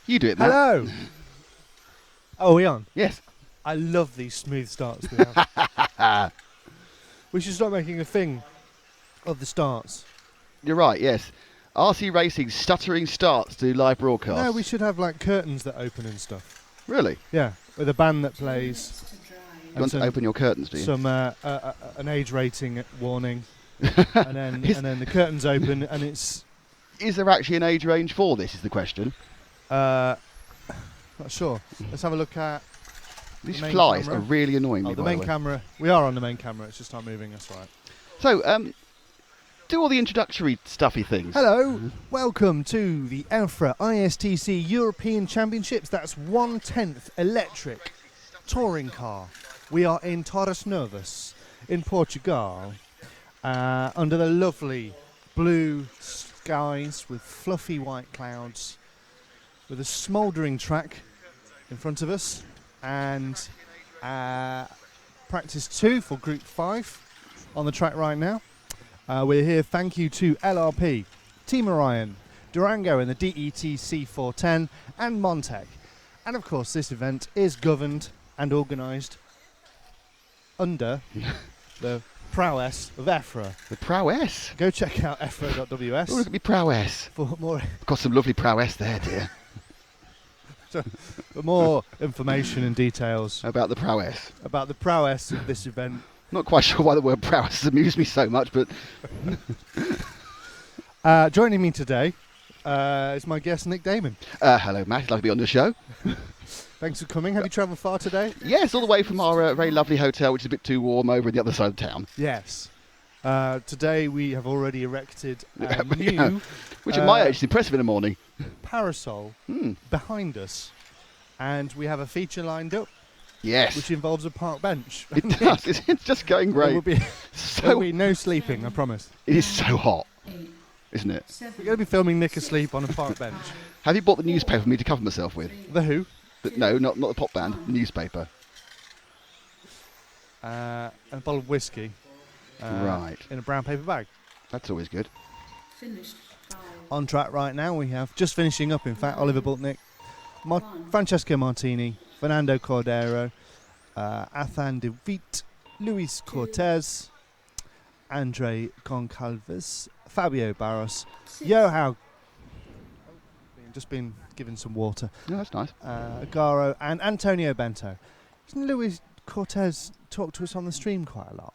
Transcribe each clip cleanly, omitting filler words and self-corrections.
You do it, Matt. Hello. Oh, are we on? Yes. I love these smooth starts we have. We should start making a thing of the starts. You're right, yes. RC Racing stuttering starts to live broadcasts. No, we should have like curtains that open and stuff. Really? Yeah, with a band that plays. You want to open your curtains, do you? Some an age rating warning, and then the curtains open, and it's. Is there actually an age range for this? Is the question. Not sure. Let's have a look at. These the main flies camera. are really annoying me. The by main the way. camera. We are on the main camera. It's just not moving. That's right. So, do all the introductory stuffy things. Hello, welcome to the EFRA ISTC European Championships. That's 1/10 electric touring car. We are in Torres Novas in Portugal, under the lovely blue skies with fluffy white clouds, with a smouldering track in front of us, and practice 2 for Group 5 on the track right now. We're here, thank you to LRP, Team Orion, Durango in the DETC 410, and Montec. And of course, this event is governed and organised under the prowess of EFRA. The prowess. Go check out efra.ws Oh, look at me prowess. for more I've got some lovely prowess there, dear. for more information and details About the prowess. about the prowess of this event. Not quite sure why the word prowess has amused me so much, but Joining me today is my guest Nick Damon. hello, Matt. I'd like to be on the show. Thanks for coming. Have you travelled far today? Yes, all the way from our very lovely hotel, which is a bit too warm over the other side of town. Yes. Today we have already erected a new Which at my age is impressive in the morning. parasol behind us, and we have a feature lined up Yes. which involves a park bench. It does. It's just going There will great. be, there will So be no sleeping, I promise. it is so hot, isn't it? We're going to be filming Nick asleep on a park bench. Have you bought the newspaper for me to cover myself with? The Who, No, not the pop band. The newspaper. and a bottle of whiskey. Right. In a brown paper bag. That's always good. On track right now, we have just finishing up, in fact, Oliver Bultnick, Francesco Martini, Fernando Cordero, Athan de Witt, Luis Cortez, Andre Goncalves, Fabio Barros, Joao, just been given some water, No, that's nice. Garo, and Antonio Bento. Doesn't Luis Cortez talk to us on the stream quite a lot?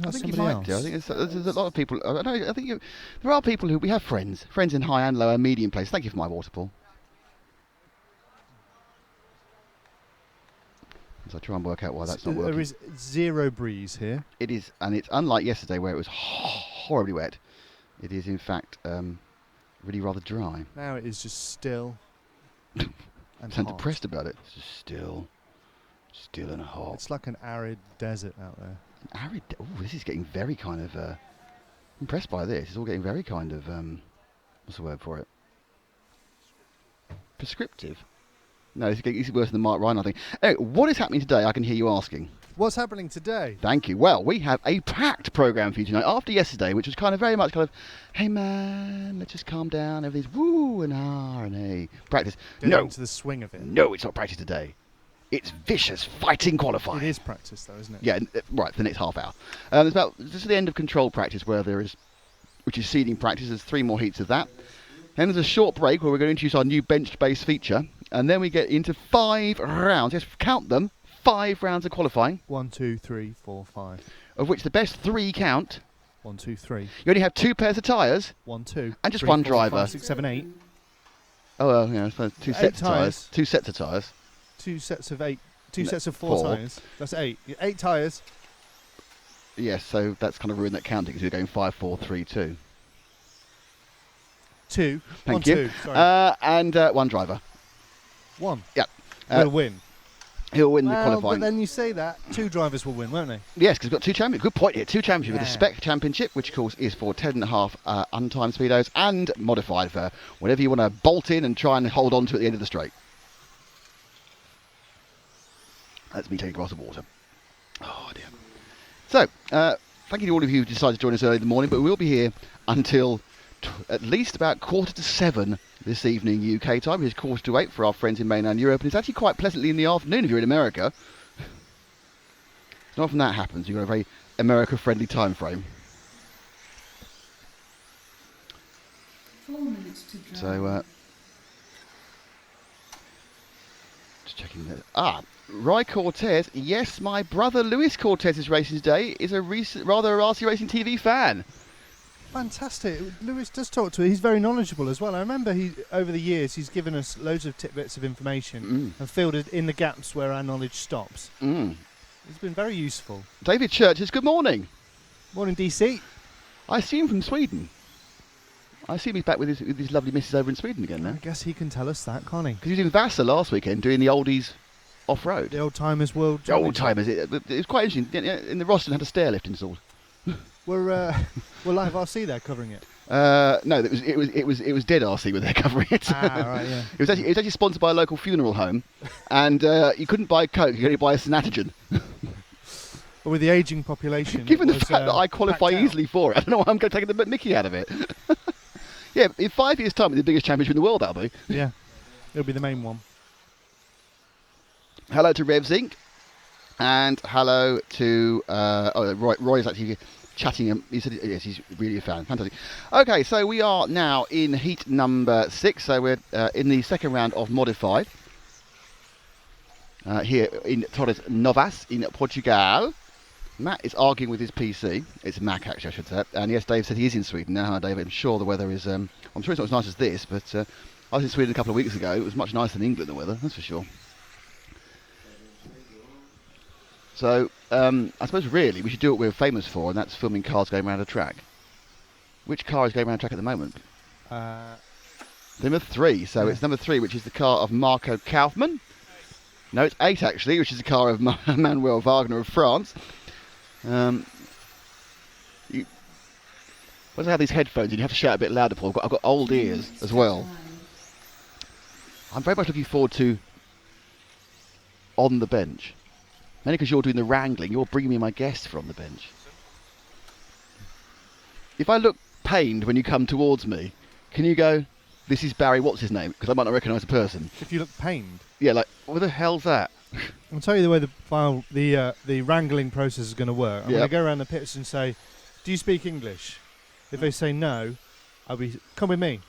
I think you somebody might do. I else? think there's a lot of people. I think there are people who we have friends in high and low and medium places. Thank you for my water, Paul. As I try and work out why that's not working. There is zero breeze here. It is, and it's unlike yesterday where it was horribly wet. It is in fact really rather dry. Now it is just still and I'm so hot. depressed about it. It's just still and hot. It's like an arid desert out there. Arid. Oh, this is getting very kind of impressed by this. It's all getting very kind of what's the word for it? Prescriptive. No, this is worse than Mark Ryan, I think. Anyway, what is happening today? I can hear you asking. What's happening today? Thank you. Well, we have a packed programme for you tonight. After yesterday, which was kind of very much kind of, hey man, let's just calm down. Everything's woo and ah and hey. Practice. Get No, into the swing of it. no, it's not practice today. It's vicious fighting qualifying. It is practice, though, isn't it? Yeah, right, for the next half hour. There's about just the end of control practice where there is, which is seeding practice. There's 3 more heats of that. Then there's a short break where we're going to introduce our new benched-based feature. And then we get into 5 rounds. Yes, count them. 5 rounds of qualifying. 1, 2, 3, 4, 5. Of which the best 3 count. 1, 2, 3. You only have 2 pairs of tyres. 1, 2. And just 3, one 4, driver. 5, 6, 7, 8. Oh, well, yeah, I suppose 2 8 sets of tyres. tyres. 2 sets of tyres. 2 sets of 8. 2 No, sets of 4 4. tyres. That's 8. 8 tyres. Yes, so that's kind of ruined that counting because you're going 5, 4, 3, 2. 2. Thank 1, you. 2. Sorry. And 1 driver. 1. Yeah. Will win. He'll win the Well, qualifying. but then you say that, 2 drivers will win, won't they? Yes, because we've got 2 champions. Good point here. 2 championships with the Yeah. Spec Championship, which of course is for 10.5 untimed speedos, and modified for whatever you want to bolt in and try and hold on to at the end of the straight. That's me taking a glass of water. Oh dear. So, thank you to all of you who decided to join us early in the morning, but we'll be here until at least about 6:45 this evening UK time. It's 7:45 for our friends in mainland Europe, and it's actually quite pleasantly in the afternoon if you're in America. It's not often that happens. You've got a very America-friendly time frame. 4 minutes to drive. So, just checking that. Roy Cortez. Yes, my brother Luis Cortez's racing today is a rather RC Racing TV fan. Fantastic. Lewis does talk to it. He's very knowledgeable as well. I remember over the years he's given us loads of tidbits of information and filled in the gaps where our knowledge stops. It's been very useful. David Churches, good morning. Morning, DC. I assume from Sweden. I assume he's back with his lovely missus over in Sweden again now. I guess he can tell us that, can't he? Because he was in Vasa last weekend doing the oldies off-road. The Old Timers World The old Championship. timers. It was quite interesting. In the Roston had a stair lift installed. We're live RC there covering it. No, it was Dead RC where they're covering it. Right, yeah. It was actually sponsored by a local funeral home, and you couldn't buy Coke. You could only buy a Synatogen. But with the ageing population, Given the it was, fact that I qualify packed out. easily for it, I don't know why I'm going to take the mickey out of it. Yeah, in 5 years' time, it's the biggest championship in the world, that'll be. Yeah, it'll be the main one. Hello to Revs Inc. And hello to Roy is actually chatting. He said yes, he's really a fan. Fantastic. Okay, so we are now in heat number 6. So we're in the second round of modified here in Torres Novas in Portugal. Matt is arguing with his PC. It's Mac, actually, I should say. And yes, Dave said he is in Sweden now. Hi, Dave. I'm sure the weather is. I'm sure it's not as nice as this, but I was in Sweden a couple of weeks ago. It was much nicer than England, the weather, that's for sure. So, I suppose really we should do what we're famous for, and that's filming cars going around a track. Which car is going around a track at the moment? Number 3. So it's number 3, which is the car of Marco Kaufmann. No, it's 8 actually, which is the car of Manuel Wagner of France. Once I have these headphones, you have to shout a bit louder, Paul. I've got old ears as well. I'm very much looking forward to On the Bench. Mainly because you're doing the wrangling, you're bringing me my guests from the bench. If I look pained when you come towards me, can you go, this is Barry, what's his name? Because I might not recognise the person. If you look pained. Yeah, like, what the hell's that? I'll tell you the way the wrangling process is going to work. I'm going to go around the pits and say, do you speak English? If they say no, I'll be, come with me.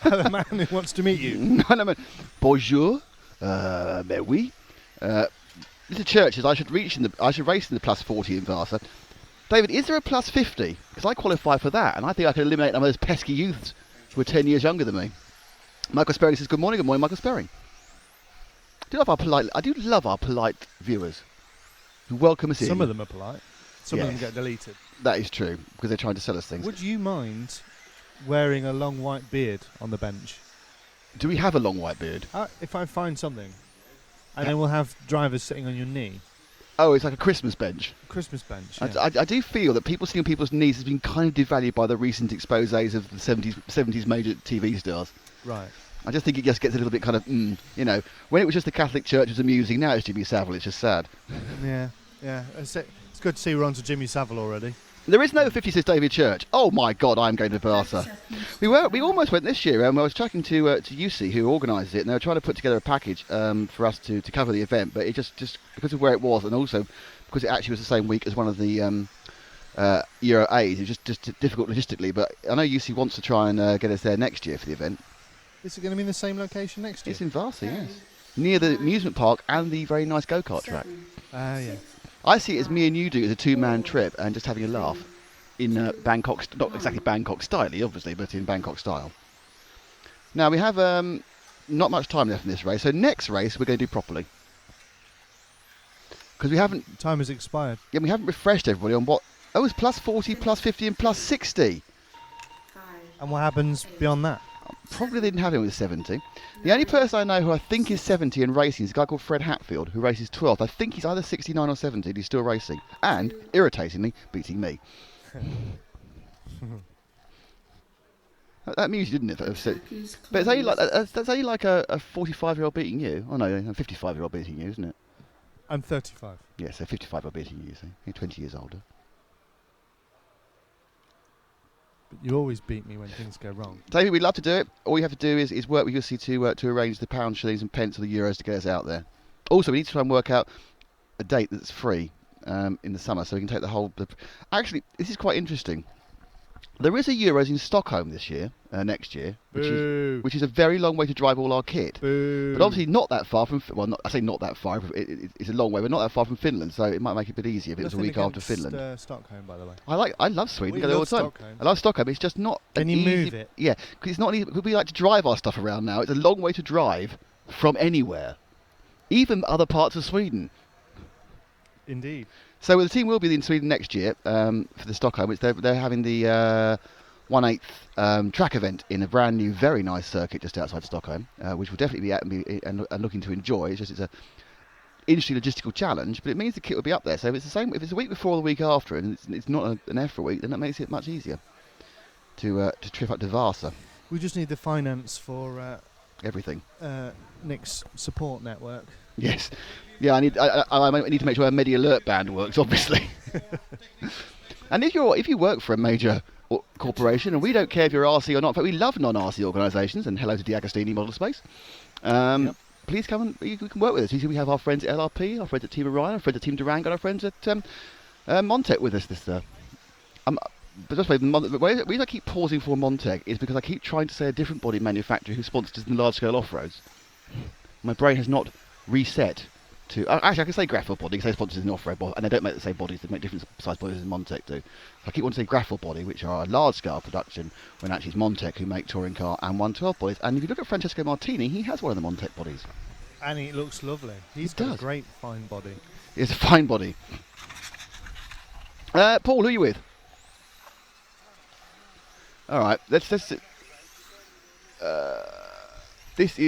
The man who wants to meet you. No. Bonjour. Mais oui. Mr. Churches, I should race in the plus 40 in Vasa. David, is there a plus 50? Because I qualify for that, and I think I can eliminate some of those pesky youths who are 10 years younger than me. Michael Sperring says, good morning, Michael Sperring. I do love our polite viewers who welcome us in. Some of them are polite. Some of them get deleted. That is true, because they're trying to sell us things. Would you mind wearing a long white beard on the bench? Do we have a long white beard? If I find something, and then we'll have drivers sitting on your knee. Oh, it's like a Christmas bench. Christmas bench. Yeah. Yeah. I do feel that people sitting on people's knees has been kind of devalued by the recent exposés of the 70s major TV stars. Right. I just think it just gets a little bit kind of, when it was just the Catholic Church, it was amusing. Now it's Jimmy Savile. It's just sad. Yeah. It's good to see we're on to Jimmy Savile already. There is no 50, says David Church. Oh my God, I'm going to Barca. We almost went this year. I was talking to UC, who organises it, and they were trying to put together a package for us to cover the event. But it just because of where it was, and also because it actually was the same week as one of the Euro A's, it was just difficult logistically. But I know UC wants to try and get us there next year for the event. Is it going to be in the same location next year? It's in Varsity, yes. Near the amusement park and the very nice go-kart track. Yeah. I see it as me and you do as a two-man trip and just having a laugh in Bangkok, not exactly Bangkok style, obviously, but in Bangkok style. Now, we have not much time left in this race, so next race we're going to do properly. Because we haven't... Time has expired. Yeah, we haven't refreshed everybody on what... Oh, it's plus 40, plus 50 and plus 60. And what happens beyond that? Probably didn't have him with 70. The only person I know who I think is 70 and racing is a guy called Fred Hatfield, who races 12th. I think he's either 69 or 70 and he's still racing. And, irritatingly, beating me. That amused you, didn't it? But it's only like, that's only like a 45-year-old beating you. Oh no, a 55-year-old beating you, isn't it? I'm 35. Yes, a 55-year-old beating you, so you're 20 years older. You always beat me when things go wrong. David, we'd love to do it. All you have to do is work with your city to arrange the pounds, shillings and pence or the euros to get us out there. Also, we need to try and work out a date that's free in the summer so we can take the whole... Actually, this is quite interesting. There is a Euros in Stockholm this year, next year, which is a very long way to drive all our kit. Boo. But obviously not that far from... Well, I say not that far. It's a long way, but not that far from Finland, so it might make it a bit easier if it was a week after Finland. Stockholm, by the way. I love Sweden. We Go there all love the time. Stockholm. I love Stockholm. It's just not... Can you move it? Yeah, because it's not easy. We like to drive our stuff around now. It's a long way to drive from anywhere, even other parts of Sweden. Indeed. So the team will be in Sweden next year for the Stockholm. They're having the 1/8 track event in a brand new, very nice circuit just outside Stockholm, which will definitely be and looking to enjoy. It's a interesting logistical challenge, but it means the kit will be up there. So if it's the same, if it's a week before or the week after, and it's not an EFRA week, then that makes it much easier to trip up to Vasa. We just need the finance for Everything. Nick's support network. Yes. Yeah, I need to make sure our Medi Alert band works, obviously. And if you work for a major corporation, and we don't care if you're RC or not, but we love non-RC organisations, and hello to D'Agostini Model Space. Yep. Please come and you can work with us. You see, we have our friends at LRP, our friends at Team Orion, our friends at Team Durango, and our friends at Montec with us. But just the reason I keep pausing for Montec is because I keep trying to say a different body manufacturer who sponsors us in large-scale off-roads. My brain has not reset to... actually, I can say Graphel Body because they sponsor us in off-road, and they don't make the same bodies. They make different size bodies than Montec do. So I keep wanting to say Graphel Body, which are a large-scale production, when actually it's Montec who make touring car and 112 bodies. And if you look at Francesco Martini, he has one of the Montec bodies. And it looks lovely. He's got a great, fine body. It's a fine body. Paul, who are you with? All right, let's this is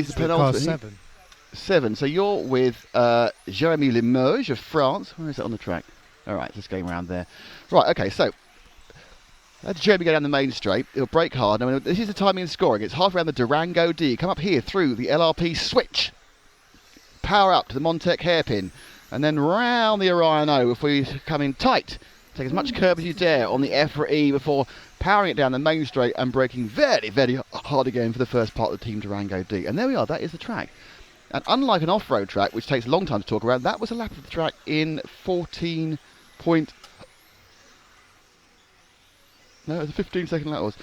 the penultimate. Car 7. So you're with Jérémy Limoges of France. Where is it on the track? All right, just going around there. Right, okay, so let Jérémy go down the main straight. It'll brake hard. I mean, this is the timing and scoring. It's half around the Durango D. Come up here through the LRP switch. Power up to the Montec hairpin. And then round the Orion O if we come in tight. Take as much curb as you dare on the EFRA E before powering it down the main straight and braking very, very hard again for the first part of the Team Durango D. And there we are, that is the track. And unlike an off-road track, which takes a long time to talk around, that was a lap of the track in 14 point... No, it was a 15-second lap.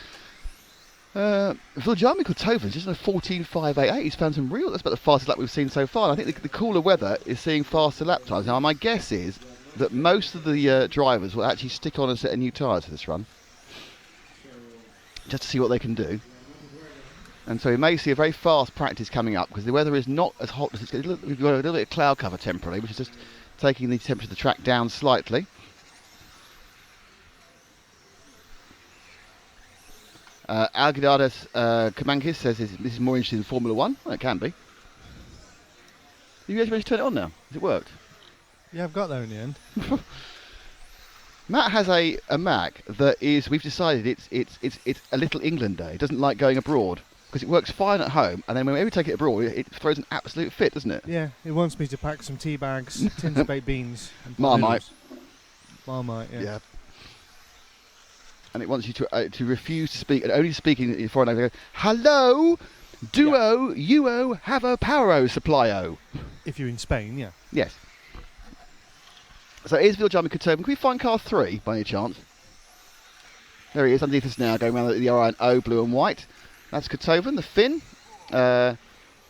Viljami Kotoven's just on a 14.588. He's found some real... That's about the fastest lap we've seen so far. And I think the cooler weather is seeing faster lap times. Now, my guess is that most of the drivers will actually stick on a set of new tyres for this run, just to see what they can do. And so we may see a very fast practice coming up because the weather is not as hot as it's going. We've got a little bit of cloud cover temporarily, which is just taking the temperature of the track down slightly. Algirdas Kamankis says this is more interesting than Formula 1. Well, it can be. You guys ready to turn it on now? Has it worked? Yeah, I've got there in the end. Matt has a Mac that is, we've decided it's a little England day. It doesn't like going abroad because it works fine at home, and then whenever we take it abroad, it throws an absolute fit, doesn't it? Yeah, it wants me to pack some tea bags, tins of baked beans, and Marmite. Marmite, yeah. And it wants you to refuse to speak and only speak in foreign language. Hello, duo, you have a powero supply-o. If you're in Spain, yeah. Yes. So here's Viljami Kotoven. Can we find car 3 by any chance? There he is underneath us now, going around the Orion O, blue and white. That's Kotoven, the Finn,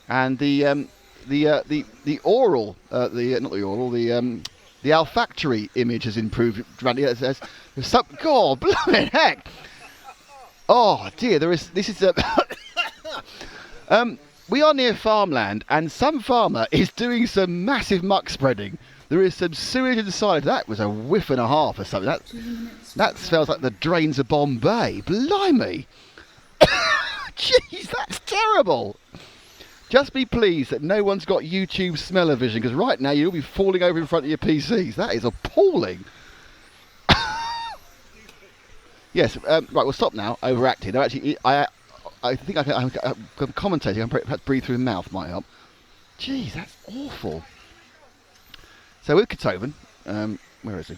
and the oral, not the oral, the olfactory image has improved. There's some, God, blooming heck! Oh dear, this is we are near farmland, and some farmer is doing some massive muck spreading. There is some sewage inside. That was a whiff and a half or something. That smells like the drains of Bombay. Blimey! Jeez, that's terrible. Just be pleased that no one's got YouTube smell-o-vision, because right now you'll be falling over in front of your PCs. That is appalling. Yes, right, we'll stop now, overacting. No, actually, I think I'm commentating. I'm perhaps breathe through the mouth might help. Jeez, that's awful. So with Kotoven, where is he?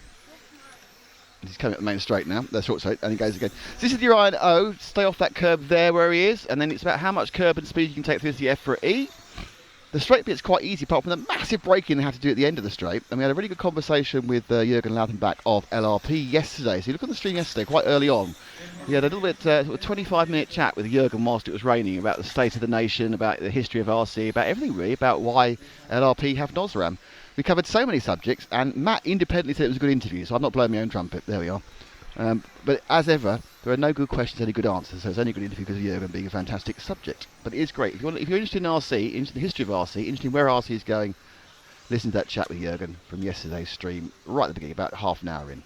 He's coming up the main straight now. That's short straight, and he goes again. So this is the Orion O. Stay off that curb there where he is, and then it's about how much curb and speed you can take through the EFRA E. The straight bit's quite easy, apart from the massive braking they had to do at the end of the straight. And we had a really good conversation with Jürgen Lautenbach of LRP yesterday. So you look on the stream yesterday, quite early on. We had a little bit, sort of 25-minute chat with Jürgen whilst it was raining about the state of the nation, about the history of RC, about everything really, about why LRP have NOSRAM. We covered so many subjects, and Matt independently said it was a good interview, so I'm not blowing my own trumpet. There we are. But as ever, there are no good questions, any good answers, so it's only a good interview because of Jürgen being a fantastic subject. But it is great. If you're interested in RC, interested in the history of RC, interested in where RC is going, listen to that chat with Jürgen from yesterday's stream, right at the beginning, about half an hour in.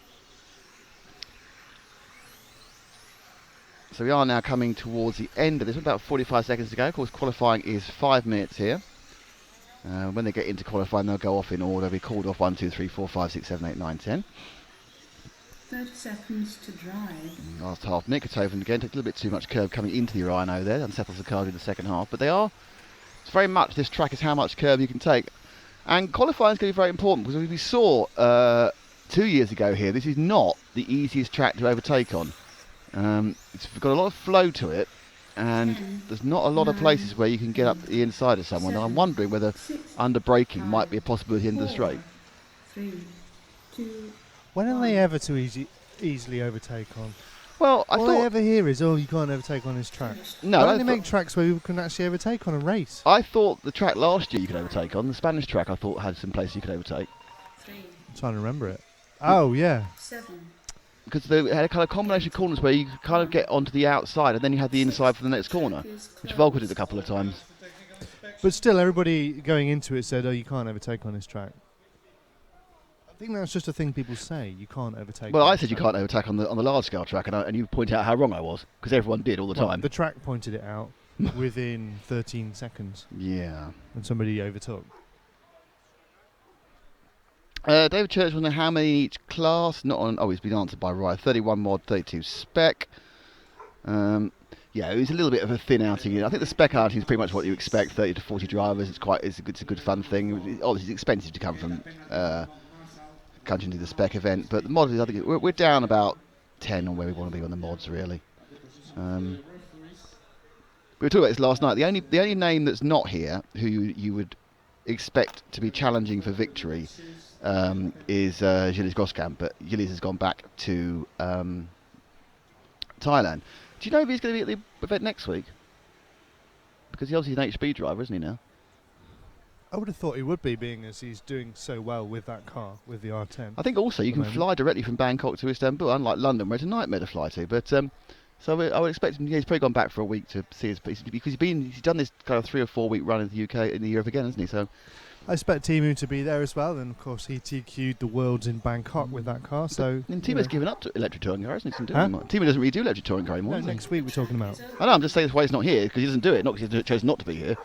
So we are now coming towards the end of this, about 45 seconds to go. Of course, qualifying is 5 minutes here. When they get into qualifying, they'll go off in order. They'll be called off 1, 2, 3, 4, 5, 6, 7, 8, 9, 10. 30 seconds to drive. Last half, Nicothoven again, took a little bit too much curb coming into the Rhino there, unsettles the car in the second half. But it's very much, this track is how much curb you can take. And qualifying is going to be very important, because as we saw 2 years ago here, this is not the easiest track to overtake on. It's got a lot of flow to it, and there's not a lot of places where you can get up the inside of someone. And I'm wondering whether under braking might be a possibility in the straight. 3, 2, When are they ever too easily overtake on? Well, All I ever hear is, you can't overtake on this track. No, Why don't they make tracks where you can actually overtake on a race? I thought the track last year you could overtake on. The Spanish track I thought had some places you could overtake. 3, I'm trying to remember it. Oh, yeah. 7. Because they had a kind of combination of corners where you could kind of get onto the outside and then you had the inside for the next corner, which Volker did a couple of times. But still, everybody going into it said, you can't overtake on this track. I think that's just a thing people say. You can't overtake. Well, I said you can't overtake on the large scale track, and you point out how wrong I was, because everyone did all the time. The track pointed it out within 13 seconds. Yeah. When somebody overtook. David Church wants to know how many in each class. Not on. Oh, he's been answered by Ryan. 31 mod, 32 spec. Yeah, it was a little bit of a thin outing. I think the spec outing is pretty much what you expect. 30 to 40 drivers. It's a good fun thing. Obviously, it's expensive to come from country into the spec event, but the mods, I think we're down about 10 on where we want to be on the mods, really. We were talking about this last night. The only name that's not here, who you would expect to be challenging for victory, is Gilles Groskamp, but Gilles has gone back to Thailand. Do you know if he's going to be at the event next week? Because he's obviously an HB driver, isn't he now? I would have thought he would be, being as he's doing so well with that car, with the R10. I think also you can fly directly from Bangkok to Istanbul, unlike London, where it's a nightmare to fly to. But so I would expect him. He's probably gone back for a week to see his piece, because he's done this kind of 3 or 4 week run in the UK in the Europe again, hasn't he? So I expect Timu to be there as well. And of course, he TQ'd the worlds in Bangkok with that car. So and Timu's given up to electric touring cars, hasn't he? Timu doesn't really do electric touring car anymore. No, next week we're talking about. I know. I'm just saying that's why he's not here, because he doesn't do it, not because he chose not to be here.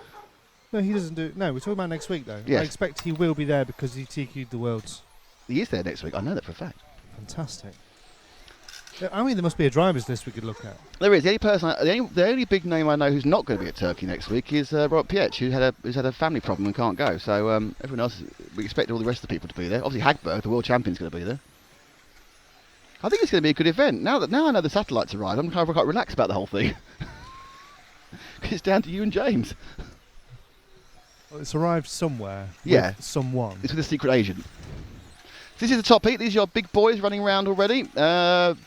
No, he doesn't do it. No, we're talking about next week, though. Yes. I expect he will be there because he TQ'd the worlds. He is there next week. I know that for a fact. Fantastic. I mean, there must be a drivers list we could look at. There is. The only big name I know who's not going to be at Turkey next week is Robert Pietsch, who's had a family problem and can't go. So everyone else, we expect all the rest of the people to be there. Obviously, Hagberg, the world champion's going to be there. I think it's going to be a good event. Now I know the satellites arrived, I'm kind of quite relaxed about the whole thing. It's down to you and James. Well, it's arrived somewhere. Yeah. With someone. It's with a secret agent. This is the top heat. These are your big boys running around already.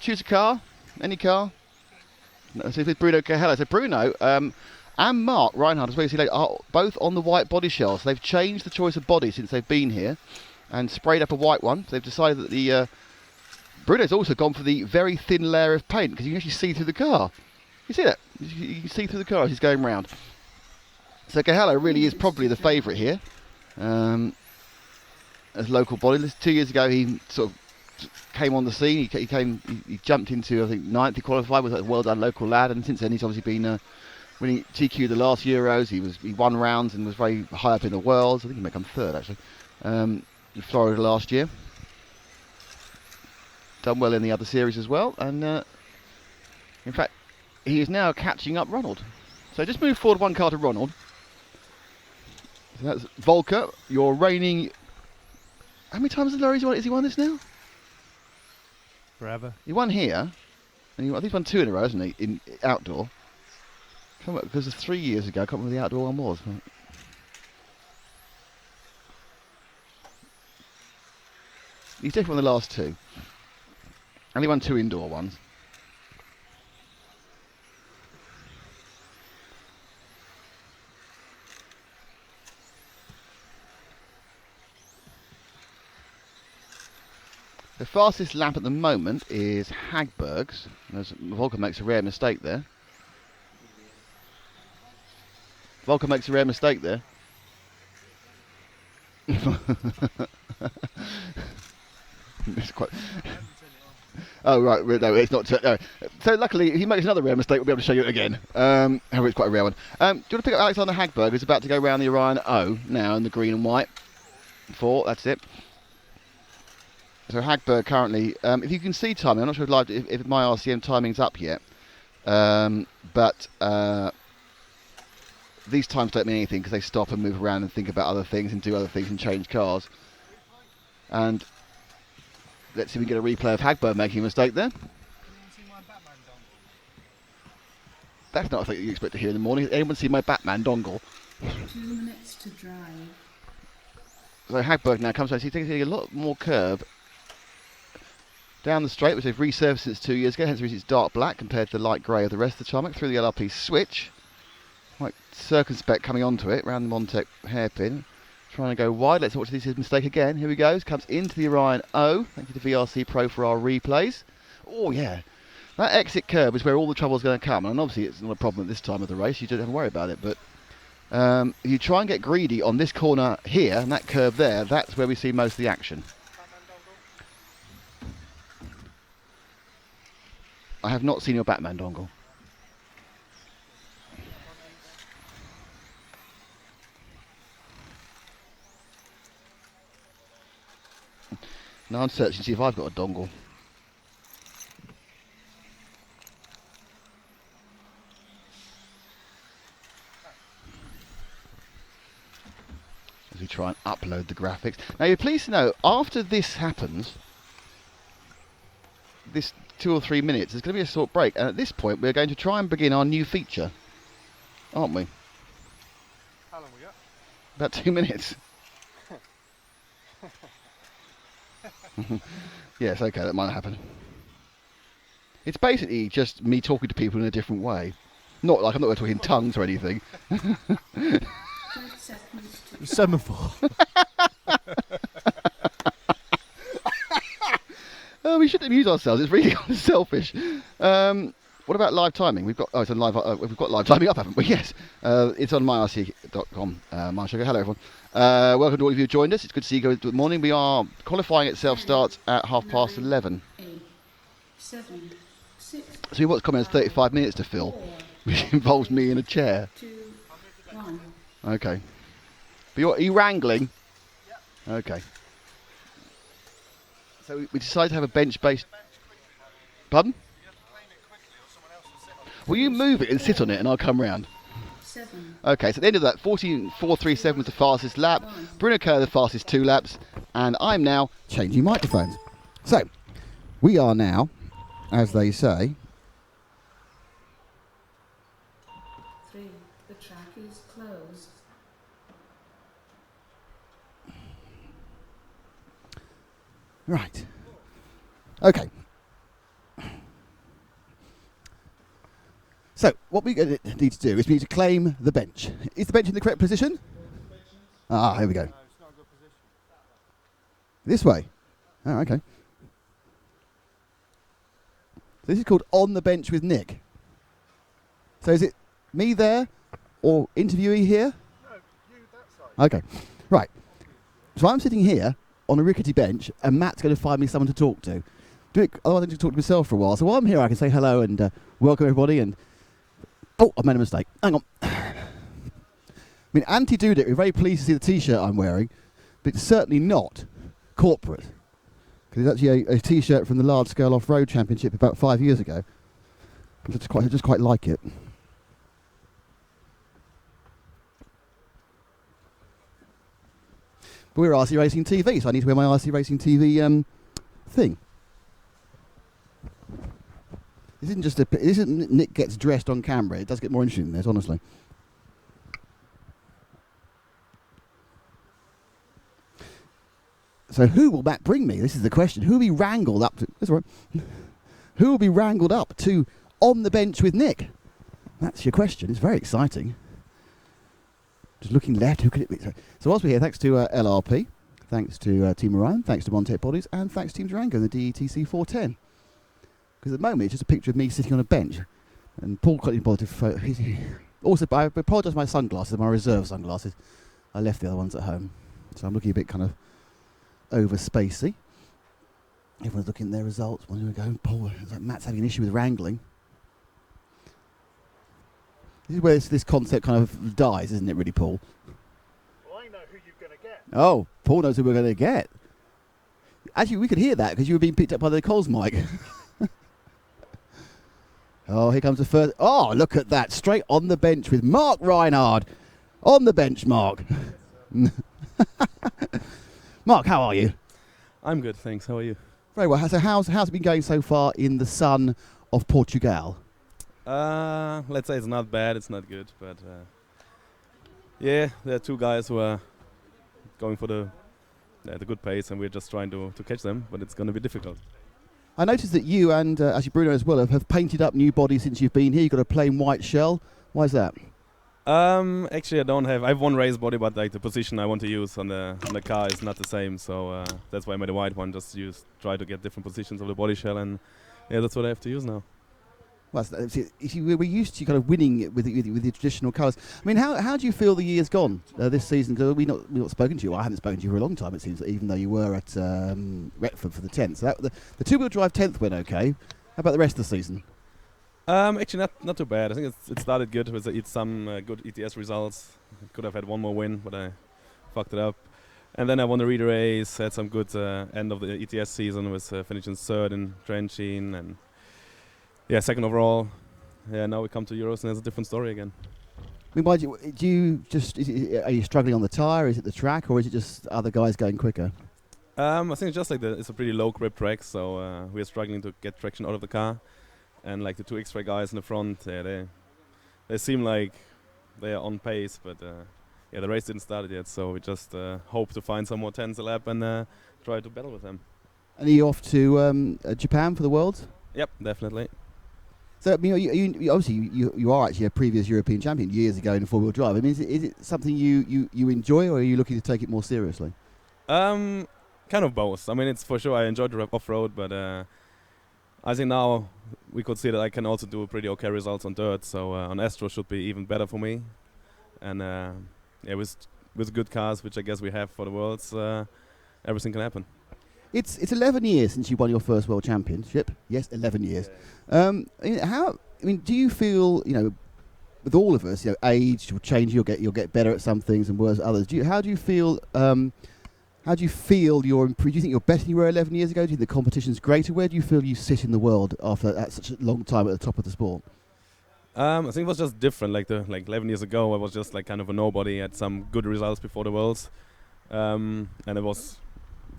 Choose a car. Any car. No, so it's Bruno Cahello. So Bruno and Mark Reinhardt, as well as later, are both on the white body shell. So they've changed the choice of body since they've been here and sprayed up a white one. So they've decided that the Bruno's also gone for the very thin layer of paint, because you can actually see through the car. You see that? You can see through the car as he's going round. So Cahello really is probably the favourite here. As local body. 2 years ago he sort of came on the scene. He jumped into, I think, 9th. He qualified, was a well done local lad, and since then he's obviously been winning TQ the last Euros. He won rounds and was very high up in the world. I think he may come 3rd actually in Florida last year. Done well in the other series as well, and in fact he is now catching up Ronald. So just move forward one car to Ronald. So that's Volker, your reigning. How many times has he won this now? Forever. He won here, and I think he's won 2 in a row, hasn't he? In outdoor. Come on, because 3 years ago, I can't remember the outdoor one was. He's definitely won the last 2. And he won 2 indoor ones. The fastest lap at the moment is Hagberg's. Volker makes a rare mistake there. Volker makes a rare mistake there. It's quite. Oh right, no, it's not. No. So luckily, he makes another rare mistake. We'll be able to show you it again. However, it's quite a rare one. Do you want to pick up Alexander Hagberg, who's about to go round the Orion O now in the green and white? 4. That's it. So Hagberg currently, if you can see timing, I'm not sure if my RCM timing's up yet, but these times don't mean anything because they stop and move around and think about other things and do other things and change cars. And let's see if we can get a replay of Hagberg making a mistake there. That's not a thing you expect to hear in the morning. Anyone see my Batman dongle? 2 minutes to drive. So Hagberg now comes out. So he's taking a lot more curb down the straight, which they've resurfaced since 2 years ago, hence the reason it's dark black compared to the light grey of the rest of the tarmac, through the LRP switch. Quite circumspect coming onto it, round the Montec hairpin. Trying to go wide. Let's watch this mistake again. Here he goes. Comes into the Orion O. Thank you to VRC Pro for our replays. Oh, yeah. That exit curb is where all the trouble is going to come. And obviously it's not a problem at this time of the race. You don't have to worry about it. But if you try and get greedy on this corner here and that curb there, that's where we see most of the action. I have not seen your Batman dongle. Now I'm searching to see if I've got a dongle. As we try and upload the graphics. Now you're pleased to know, after this happens, this 2 or 3 minutes, there's going to be a short break. And at this point, we're going to try and begin our new feature. Aren't we? How long we got? About 2 minutes. Yes, okay, that might happen. It's basically just me talking to people in a different way. Not like I'm not talking in tongues or anything. 30 seconds to Semaphore. Oh, we shouldn't amuse ourselves. It's really kind of selfish. What about live timing? We've got it's on live. We've got live timing up, haven't we? Yes. It's on myrc.com. Hello, everyone. Welcome to all of you who joined us. It's good to see you. Good morning. We are qualifying itself starts at 11:30. 8, 7, 6, So we've got coming as 35 minutes to fill, 4, which involves me in a chair. 2, 1. Okay. But are you wrangling? Okay. So we decided to have a bench-based. Pardon? Will you move it and sit on it and I'll come round? 7, Okay, so at the end of that, 14.437 was the fastest lap. Bruno Kerr the fastest 2 laps. And I'm now changing microphones. So, we are now, as they say... 3. The track is closed. Right. Okay. So, what we need to do is we need to claim the bench. Is the bench in the correct position? Ah, here we go. This way? Oh, okay. So this is called On the Bench with Nick. So is it me there or interviewee here? No, you that side. Okay. Right. So I'm sitting here on a rickety bench and Matt's going to find me someone to talk to. Otherwise I need to talk to myself for a while. So while I'm here I can say hello and welcome everybody and... Oh, I've made a mistake. Hang on. I mean, anti-Dudek, we're very pleased to see the T-shirt I'm wearing, but it's certainly not corporate. Because it's actually a T-shirt from the large-scale off-road championship about 5 years ago. I just quite like it. But we're RC Racing TV, so I need to wear my RC Racing TV thing. This isn't just this isn't Nick gets dressed on camera. It does get more interesting than this, honestly. So who will Matt bring me? This is the question. Who will be wrangled up to? That's all right. Who will be wrangled up to on the bench with Nick? That's your question. It's very exciting. Just looking left, who could it be? So whilst we're here, thanks to LRP, thanks to Team Orion, thanks to Montec Bodies, and thanks to Team Durango and the DETC 410. Because at the moment, it's just a picture of me sitting on a bench. And Paul got involved with also, I apologise for my sunglasses, my reserve sunglasses. I left the other ones at home. So I'm looking a bit kind of over spacey. Everyone's looking at their results. When we go, Paul, it's like Matt's having an issue with wrangling. This is where this concept kind of dies, isn't it, really, Paul? Well, I know who you're going to get. Oh, Paul knows who we're going to get. Actually, we could hear that because you were being picked up by the Coles mic. Oh, here comes the first. Oh, look at that. Straight on the bench with Mark Reinhard. On the bench, Mark. Mark, how are you? I'm good, thanks. How are you? Very well. So how's it been going so far in the sun of Portugal? Let's say it's not bad, it's not good, but yeah, there are two guys who are going for the good pace, and we're just trying to catch them, but it's going to be difficult. I noticed that you and actually Bruno as well have painted up new bodies since you've been here. You've got a plain white shell. Why is that? Actually, I have one race body, but like the position I want to use on the car is not the same, so that's why I made a white one. Just try to get different positions of the body shell, and yeah, that's what I have to use now. Well, we're used to kind of winning with the traditional colours. I mean, how do you feel the year's gone this season? Because we've not spoken to you. I haven't spoken to you for a long time, it seems, even though you were at Retford for the 10th. So the two-wheel drive 10th went okay. How about the rest of the season? Actually, not too bad. I think it started good with some good ETS results. Could have had one more win, but I fucked it up. And then I won the Reader race, had some good end of the ETS season with finishing third in Trenchine and yeah, second overall. Yeah, now we come to Euros and it's a different story again. I mean, do you just are you struggling on the tyre? Is it the track, or is it just other guys going quicker? I think it's just like it's a pretty low grip track, so we are struggling to get traction out of the car. And like the two extra guys in the front, yeah, they seem like they are on pace, but yeah, the race didn't start yet, so we just hope to find some more tens a lap and try to battle with them. And are you off to Japan for the Worlds? Yep, definitely. So I mean, you obviously you are actually a previous European champion years ago in four-wheel drive. I mean, is it something you enjoy, or are you looking to take it more seriously? Kind of both. I mean, it's for sure I enjoyed the off-road, but I think now we could see that I can also do pretty okay results on dirt. So on Astro should be even better for me. And yeah, with good cars, which I guess we have for the Worlds, everything can happen. It's 11 years since you won your first World Championship. Yes, 11 years. Yeah. Do you feel, with all of us, age will change. You'll get better at some things and worse at others. How do you feel? How do you feel you're improved? Do you think you're better than you were 11 years ago? Do you think the competition's greater? Where do you feel you sit in the world after such a long time at the top of the sport? I think it was just different. Like 11 years ago, I was just like kind of a nobody. Had some good results before the Worlds, and it was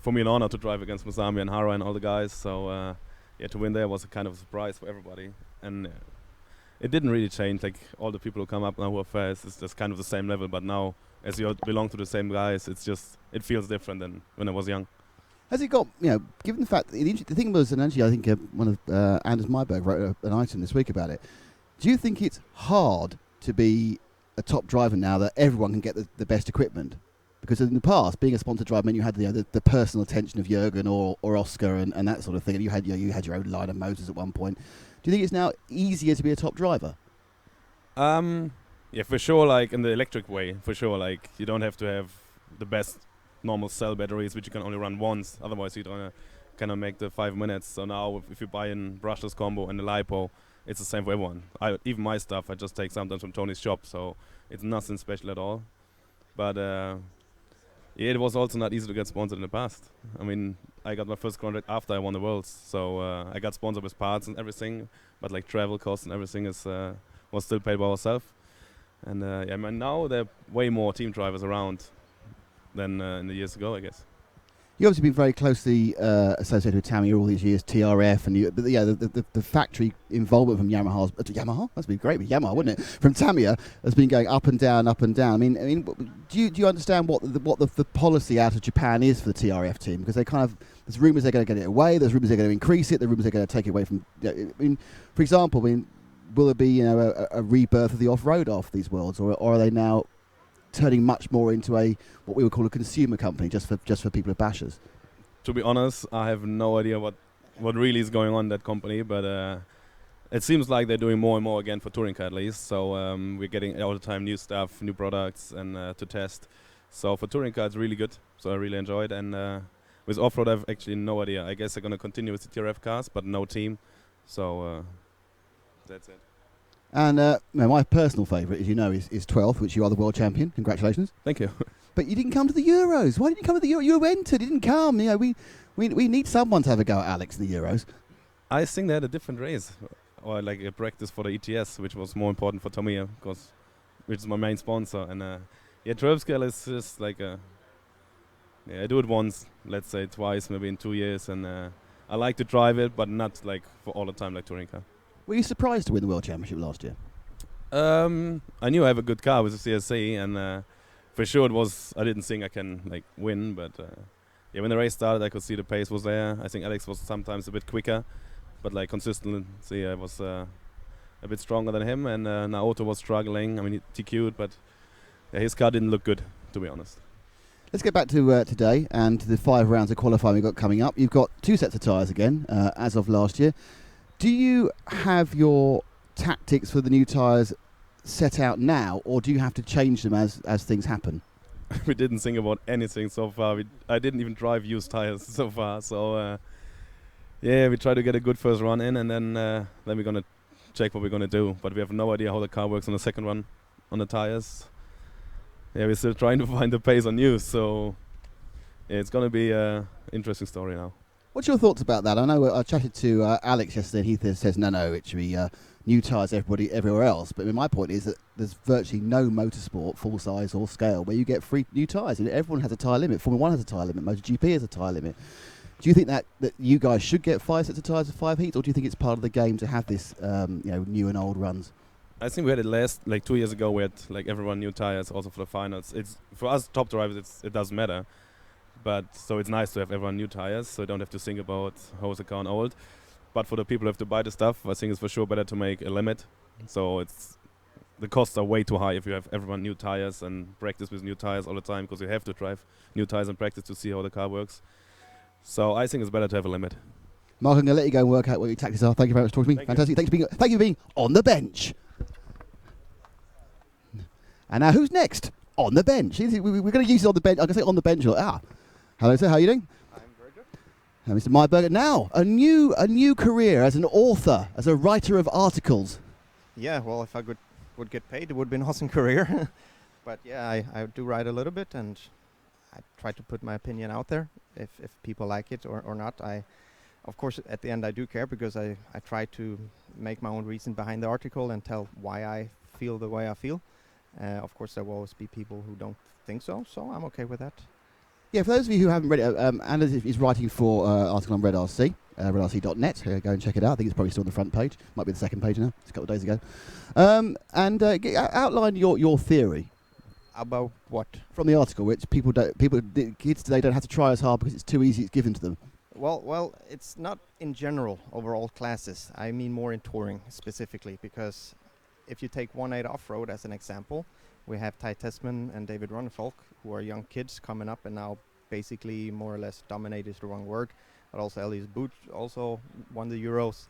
for me an honor to drive against Masami and Hara and all the guys. So yeah, to win there was a kind of a surprise for everybody, and it didn't really change. Like all the people who come up now who are fast, it's just kind of the same level. But now, as you belong to the same guys, it feels different than when I was young. Has it got, given the fact that the thing was, and actually I think one of Anders Myberg wrote an item this week about it. Do you think it's hard to be a top driver now that everyone can get the best equipment? Because in the past, being a sponsored driver meant you had the personal attention of Jürgen or Oscar and that sort of thing, and you had your own line of motors at one point. Do you think it's now easier to be a top driver? Yeah, for sure. Like in the electric way, for sure. Like you don't have to have the best normal cell batteries, which you can only run once. Otherwise, you don't cannot make the 5 minutes. So now, if you buy in brushless combo and the lipo, it's the same for everyone. Even my stuff, I just take sometimes from Tony's shop, so it's nothing special at all. But yeah, it was also not easy to get sponsored in the past. I mean, I got my first contract after I won the Worlds, so I got sponsored with parts and everything, but like travel costs and everything was still paid by ourselves. And yeah, I mean, now there are way more team drivers around than in the years ago, I guess. You've obviously been very closely associated with Tamiya all these years, TRF, and the factory involvement from Yamaha's Yamaha. That's been great with Yamaha, wouldn't it? From Tamiya has been going up and down, up and down. I mean, do you understand what the policy out of Japan is for the TRF team? Because they kind of, there's rumours they're going to get it away, there's rumours they're going to increase it, there's rumours they're going to take it away from. I mean, for example, will there be a rebirth of the off-road after these worlds, or are they now turning much more into what we would call a consumer company, just for people who bashers? To be honest, I have no idea what really is going on in that company, but it seems like they're doing more and more again for touring car at least. So we're getting all the time new stuff, new products, and to test. So for touring car, it's really good. So I really enjoyed. And with off-road, I've actually no idea. I guess they're going to continue with the TRF cars, but no team. So that's it. And my personal favourite, as you know, is 12th, which you are the world champion. Congratulations. Thank you. But you didn't come to the Euros. Why didn't you come to the Euros? You were entered. You didn't come. We need someone to have a go at Alex in the Euros. I think they had a different race, or like a practice for the ETS, which was more important for Tamiya, which is my main sponsor. And 12 scale is just like I do it once, let's say twice, maybe in 2 years, and I like to drive it, but not like for all the time like touring car. Were you surprised to win the World Championship last year? I knew I have a good car with the CSC, and for sure I didn't think I can like win, but when the race started, I could see the pace was there. I think Alex was sometimes a bit quicker, but like consistency, I was a bit stronger than him, and Naoto was struggling. I mean, he TQ'd, but his car didn't look good, to be honest. Let's get back to today and the 5 rounds of qualifying we've got coming up. You've got 2 sets of tyres again, as of last year. Do you have your tactics for the new tyres set out now, or do you have to change them as things happen? We didn't think about anything so far. I didn't even drive used tyres so far. So we try to get a good first run in, and then we're gonna check what we're gonna do. But we have no idea how the car works on the second run on the tyres. We're still trying to find the pace on used. So it's gonna be an interesting story now. What's your thoughts about that? I know I chatted to Alex yesterday, and he says no, it should be new tyres everywhere else. But my point is that there's virtually no motorsport, full size or scale, where you get free new tyres. Everyone has a tyre limit. Formula 1 has a tyre limit. MotoGP has a tyre limit. Do you think that you guys should get 5 sets of tyres for 5 heats, or do you think it's part of the game to have this new and old runs? I think we had it 2 years ago. We had like everyone new tyres also for the finals. It's for us top drivers. It doesn't matter. But so it's nice to have everyone new tires, so you don't have to think about how is the car on old. But for the people who have to buy the stuff, I think it's for sure better to make a limit. So the costs are way too high if you have everyone new tires and practice with new tires all the time, because you have to drive new tires and practice to see how the car works. So I think it's better to have a limit. Mark, I'm going to let you go and work out what your tactics are. Thank you very much for talking to me. Fantastic. Thank you for being on the bench. And now who's next? On the bench. We're going to use it on the bench. I'm going to say on the bench. Hello, sir. How are you doing? I'm very good. Mr. Meyerberger. Now, a new career as an author, as a writer of articles. Yeah, well, if I would get paid, it would be an awesome career. But yeah, I do write a little bit, and I try to put my opinion out there. If people like it or not, of course, at the end, I do care, because I try to make my own reason behind the article and tell why I feel the way I feel. Of course, there will always be people who don't think so I'm okay with that. Yeah, for those of you who haven't read it, Anders is writing for an article on Red RC, redrc.net. Go and check it out. I think it's probably still on the front page. Might be the second page now. It's a couple of days ago. Outline your theory. About what? From the article, which kids today don't have to try as hard because it's too easy. It's given to them. Well, it's not in general over all classes. I mean more in touring specifically, because if you take 1.8 off-road as an example, we have Ty Tessman and David Ronnefolk, who are young kids coming up and now basically more or less dominate is the wrong word, but also Elias Boot also won the Euros.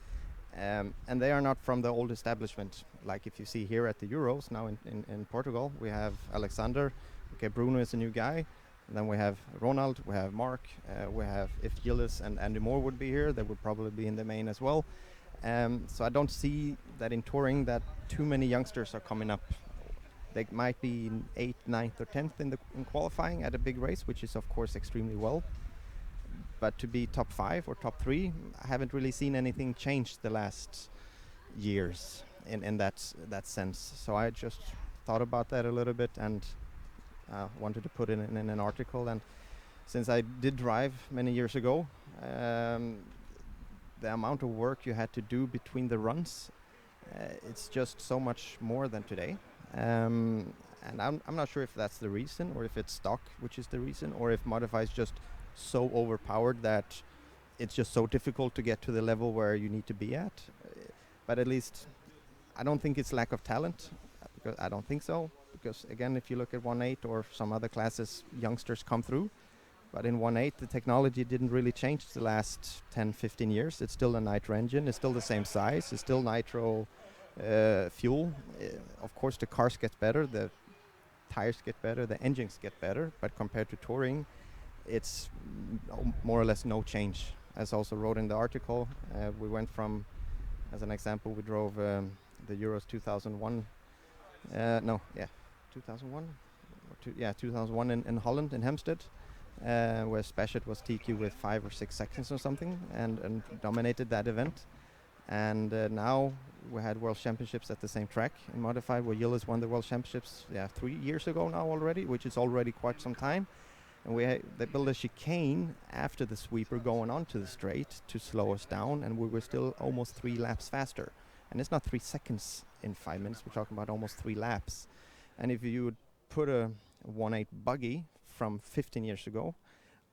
And they are not from the old establishment. Like if you see here at the Euros now in Portugal, we have Alexander, okay, Bruno is a new guy, and then we have Ronald, we have Mark, we have, if Gillis and Andy Moore would be here, they would probably be in the main as well. So I don't see that in touring that too many youngsters are coming up. They might be in 8th, 9th or 10th in qualifying at a big race, which is of course extremely well. But to be top 5 or top 3, I haven't really seen anything change the last years in that sense. So I just thought about that a little bit and wanted to put it in an article and since I did drive many years ago, the amount of work you had to do between the runs, it's just so much more than today. And I'm not sure if that's the reason, or if it's stock which is the reason, or if Modify is just so overpowered that it's just so difficult to get to the level where you need to be at. But at least I don't think it's lack of talent, because I don't think so. Because again, if you look at 1.8 or some other classes, youngsters come through. But in 1.8, the technology didn't really change the last 10, 15 years. It's still a nitro engine. It's still the same size. It's still nitro fuel. Of course, the cars get better. The tires get better. The engines get better. But compared to touring, it's more or less no change. As also wrote in the article, we went from, as an example, we drove the Euros 2001. 2001? 2001 in Holland, in Hempstead. Where Spachet was TQ with 5 or 6 seconds or something, and dominated that event. And now we had World Championships at the same track in Modified, where Gilles won the World Championships 3 years ago now already, which is already quite some time. And they built a chicane after the sweeper going onto the straight to slow us down, and we were still almost 3 laps faster. And it's not 3 seconds in 5 minutes, we're talking about almost 3 laps. And if you would put a 1.8 buggy from 15 years ago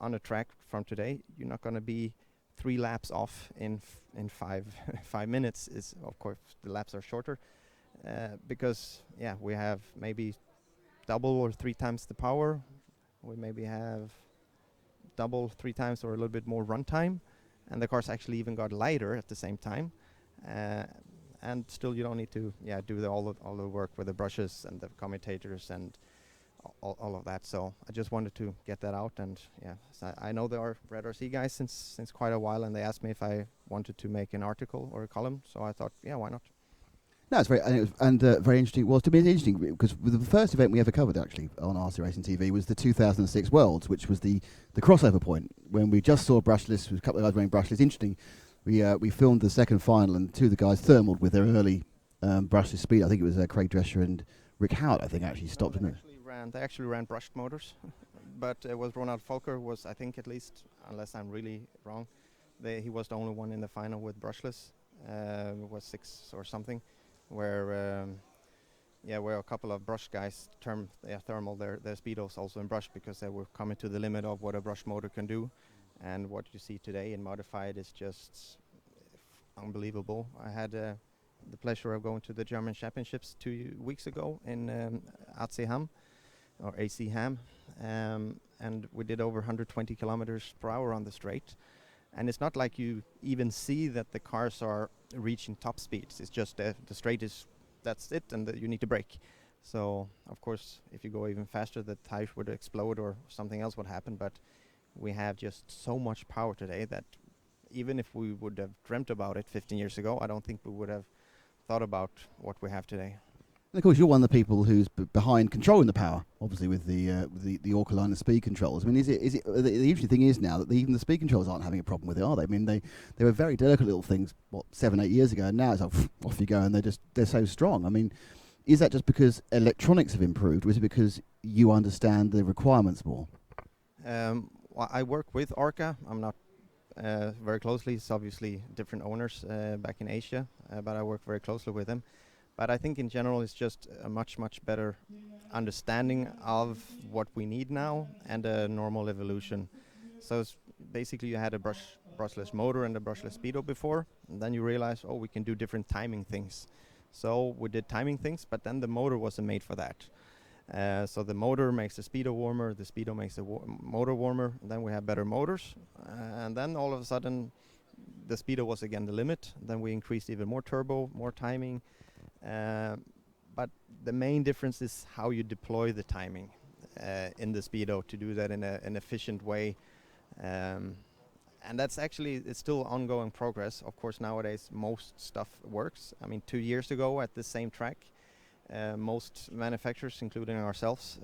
on a track from today, you're not going to be 3 laps off in 5 minutes. Is of course the laps are shorter, because we have maybe double or 3 times the power. We maybe have double, 3 times or a little bit more run time, and the cars actually even got lighter at the same time. And still, you don't need to do all the work with the brushes and the commutators and all of that. So I just wanted to get that out. And so I know there are Red RC guys since quite a while, and they asked me if I wanted to make an article or a column. So I thought, why not? No, it's very very interesting. Well, to me, it's interesting because the first event we ever covered actually on RC Racing TV was the 2006 Worlds, which was the crossover point when we just saw brushless with a couple of guys wearing brushless. Interesting. We filmed the second final, and 2 of the guys thermaled with their early brushless speed. I think it was Craig Drescher and Rick Howard. I think actually stopped in there. They actually ran brushed motors, but it was Ronald Volker was, I think, at least, unless I'm really wrong, he was the only one in the final with brushless. It was 6 or something, where a couple of brush guys thermal their speedos also in brush, because they were coming to the limit of what a brush motor can do. And what you see today in Modified is just unbelievable. I had the pleasure of going to the German Championships 2 weeks ago in AC Ham, or AC Ham, and we did over 120 kilometers per hour on the straight. And it's not like you even see that the cars are reaching top speeds. It's just the straight that's it, and you need to brake. So, of course, if you go even faster, the tires would explode or something else would happen. But we have just so much power today that even if we would have dreamt about it 15 years ago, I don't think we would have thought about what we have today. And of course, you're one of the people who's behind controlling the power, obviously with the Orca line and speed controls. I mean, is it the interesting thing is now that even the speed controls aren't having a problem with it, are they? I mean, they were very delicate little things 7-8 years ago, and now it's like off you go, and they're so strong. I mean, is that just because electronics have improved, or is it because you understand the requirements more? Well, I work with Orca. I'm not very closely. It's obviously different owners back in Asia, but I work very closely with them. But I think in general it's just a much better understanding of what we need now and a normal evolution. So it's basically you had a brushless motor and a brushless speedo before, and then you realize, we can do different timing things. So we did timing things, but then the motor wasn't made for that. So the motor makes the speedo warmer, the speedo makes the motor warmer, and then we have better motors. And then all of a sudden the speedo was again the limit. Then we increased even more turbo, more timing. But the main difference is how you deploy the timing in the speedo to do that in an efficient way. And that's actually, it's still ongoing progress. Of course, nowadays most stuff works. I mean, 2 years ago at the same track, most manufacturers, including ourselves,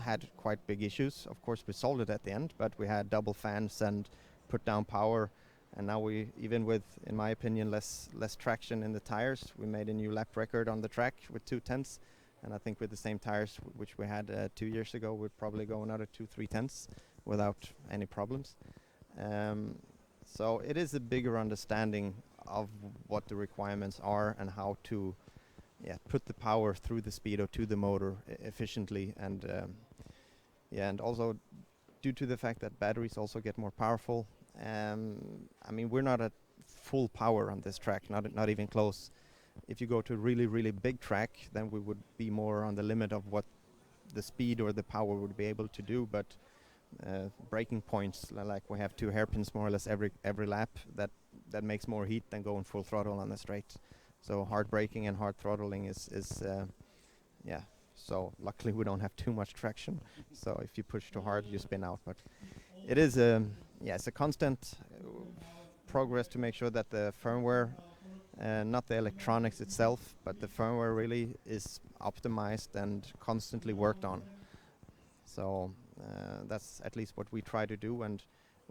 had quite big issues. Of course, we solved it at the end, but we had double fans and put down power. And now we, even with, in my opinion, less traction in the tires, we made a new lap record on the track with 2/10. And I think with the same tires which we had 2 years ago, we'd probably go another 2-3 tenths without any problems. So it is a bigger understanding of what the requirements are and how to put the power through the speedo to the motor efficiently, and also due to the fact that batteries also get more powerful. I mean, we're not at full power on this track, not even close. If you go to a really big track, then we would be more on the limit of what the speed or the power would be able to do. But braking points, like we have 2 hairpins more or less every lap, that makes more heat than going full throttle on the straight. So hard braking and hard throttling is so luckily we don't have too much traction. So if you push too hard, you spin out. But it is it's a constant progress to make sure that the firmware, not the electronics itself, but the firmware really is optimized and constantly worked on. So that's at least what we try to do. And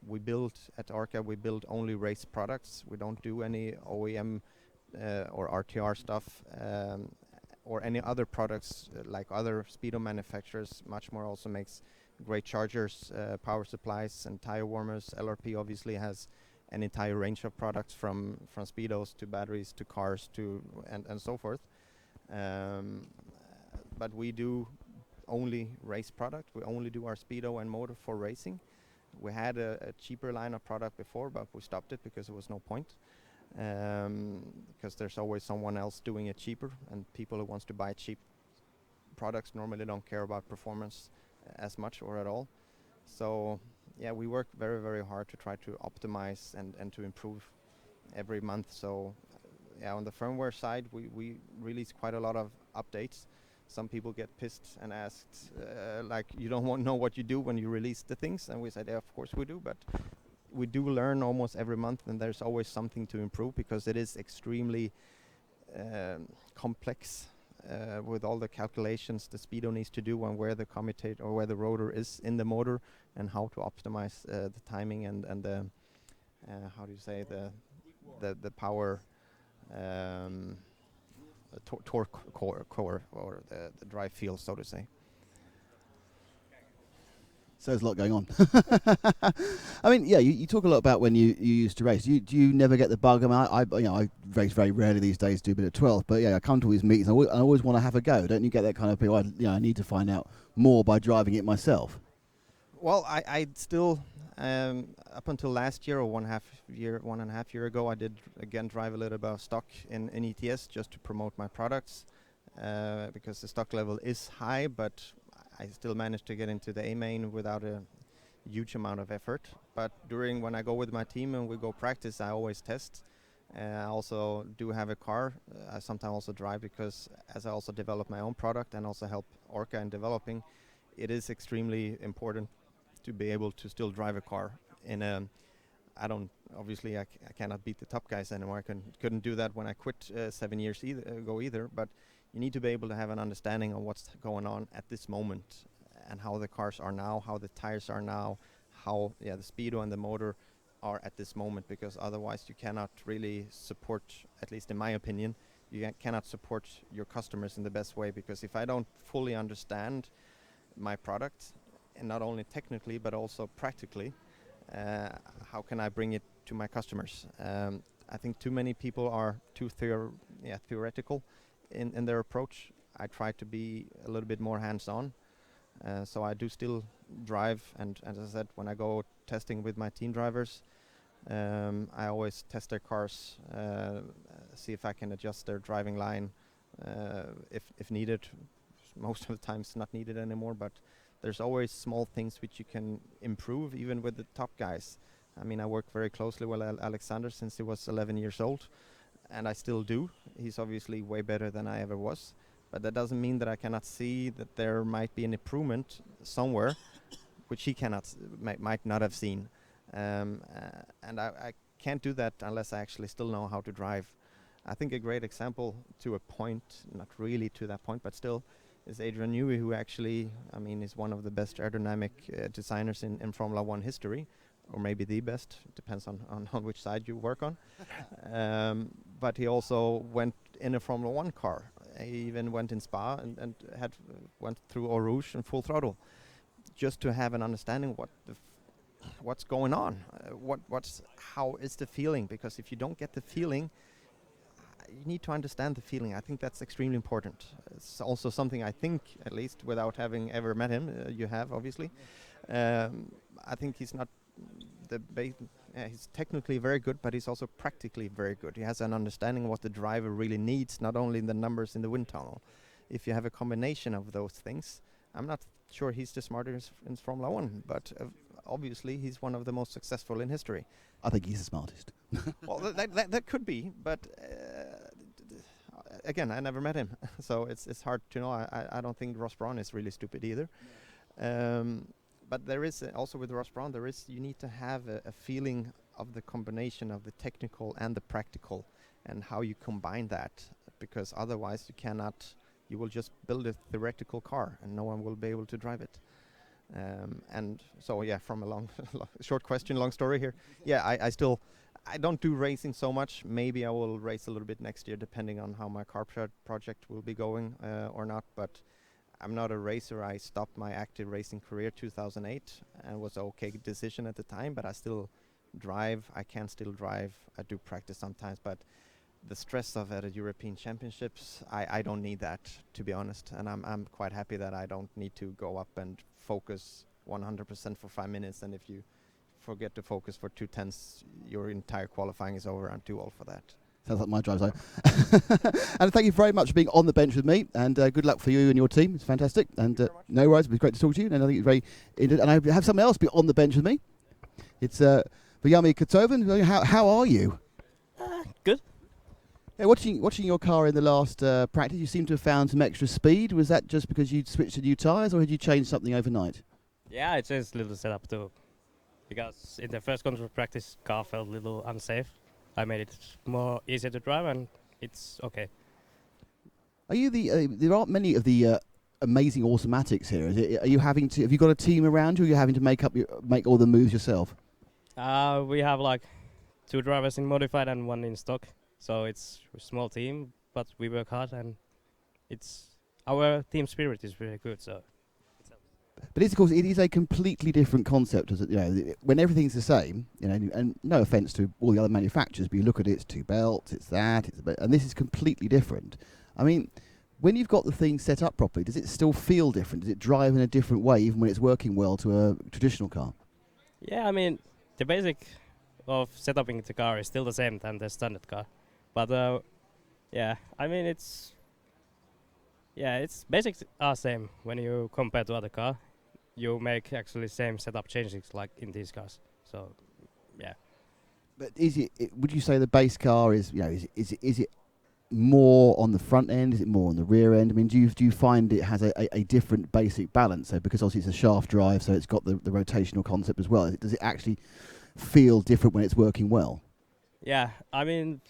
we build at Orca, we build only race products. We don't do any OEM or RTR stuff, or any other products like other speedo manufacturers. Much more also makes great chargers, power supplies, and tire warmers. LRP obviously has an entire range of products from speedos to batteries to cars to and so forth. But we do only race product. We only do our speedo and motor for racing. We had a cheaper line of product before, but we stopped it because there was no point. Because there's always someone else doing it cheaper, and people who wants to buy cheap products normally don't care about performance as much or at all. So we work very hard to try to optimize and to improve every month. So on the firmware side, we release quite a lot of updates. Some people get pissed and asked like, you don't know what you do when you release the things, and we said of course we do, but we do learn almost every month, and there's always something to improve because it is extremely complex with all the calculations the speedo needs to do and where the commutator or where the rotor is in the motor, and how to optimize the timing and the how do you say the power torque core or the drive field, so to say. So there's a lot going on. I mean, you talk a lot about when you used to race. Do you never get the bug? I mean, I race very rarely these days, do a bit of 12, but I come to all these meetings. I always want to have a go. Don't you get that kind of feel? I need to find out more by driving it myself. Well, I still up until last year or 1.5 year ago, I did again drive a little bit of stock in ETS just to promote my products because the stock level is high, but I still managed to get into the A main without a huge amount of effort. But when I go with my team and we go practice, I always test. I also do have a car. I sometimes also drive because as I also develop my own product and also help Orca in developing, it is extremely important to be able to still drive a car. I cannot beat the top guys anymore. I couldn't do that when I quit 7 years ago either. But you need to be able to have an understanding of what's going on at this moment and how the cars are now, how the tires are now, how the speedo and the motor are at this moment, because otherwise you cannot really support, at least in my opinion, you cannot support your customers in the best way, because if I don't fully understand my product, and not only technically but also practically, how can I bring it to my customers? I think too many people are too theoretical in their approach. I try to be a little bit more hands-on, so I do still drive, and as I said, when I go testing with my team drivers, I always test their cars, see if I can adjust their driving line if needed. Most of the time it's not needed anymore, but there's always small things which you can improve even with the top guys. I mean, I work very closely with Alexander since he was 11 years old, and I still do. He's obviously way better than I ever was, but that doesn't mean that I cannot see that there might be an improvement somewhere which he might not have seen. And I can't do that unless I actually still know how to drive. I think a great example to a point, not really to that point, but still, is Adrian Newey, who actually, is one of the best aerodynamic designers in Formula One history, or maybe the best, depends on which side you work on. But he also went in a Formula One car. He even went in Spa and went through Eau Rouge in full throttle, just to have an understanding what what's going on, how is the feeling? Because if you don't get the feeling, you need to understand the feeling. I think that's extremely important. It's also something I think, at least without having ever met him, you have obviously. I think he's not he's technically very good, but he's also practically very good. He has an understanding of what the driver really needs, not only the numbers in the wind tunnel. If you have a combination of those things, I'm not sure he's the smartest in Formula One, but obviously he's one of the most successful in history. I think he's the smartest. Well, that could be, but again, I never met him, so it's hard to know. I don't think Ross Brawn is really stupid either. But there is also with Ross Brawn, you need to have a feeling of the combination of the technical and the practical, and how you combine that, because otherwise you will just build a theoretical car and no one will be able to drive it. And so yeah, from a short question, long story here. Yeah, I don't do racing so much. Maybe I will race a little bit next year, depending on how my car project will be going or not. But I'm not a racer. I stopped my active racing career 2008, and it was an okay decision at the time. But I still drive. I can still drive. I do practice sometimes, but the stress of at a European Championships, I don't need that, to be honest. And I'm quite happy that I don't need to go up and focus 100% for 5 minutes. And if you forget to focus for 2/10, your entire qualifying is over. I'm too old for that. Sounds like my drive zone. And thank you very much for being on the bench with me, and good luck for you and your team. It's fantastic. And no worries, it was great to talk to you. And I think it's very. And I have someone else be on the bench with me. It's Vajami Kotoven. How are you? Good. Yeah, watching your car in the last practice, you seem to have found some extra speed. Was that just because you'd switched to new tyres, or had you changed something overnight? Yeah, I changed a little setup too, because in the first control practice, car felt a little unsafe. I made it more easier to drive, and it's okay. Are you there aren't many of the amazing automatics here. Are you having to? Have you got a team around you? Or are you having to make all the moves yourself? We have like 2 drivers in modified and 1 in stock, so it's a small team, but we work hard, and our team spirit is really good. So. But of course, it is a completely different concept. As when everything's the same, and no offence to all the other manufacturers, but you look at it, it's 2 belts, it's that, and this is completely different. I mean, when you've got the thing set up properly, does it still feel different? Does it drive in a different way, even when it's working well to a traditional car? Yeah, I mean, the basic of setuping the car is still the same than the standard car, but yeah, I mean it's basics are same when you compare to other car. You make actually same setup changes like in these cars. So, yeah. But would you say the base car is is it more on the front end? Is it more on the rear end? I mean, do you find it has a different basic balance? So because obviously it's a shaft drive, so it's got the rotational concept as well. Does it actually feel different when it's working well? Yeah, I mean,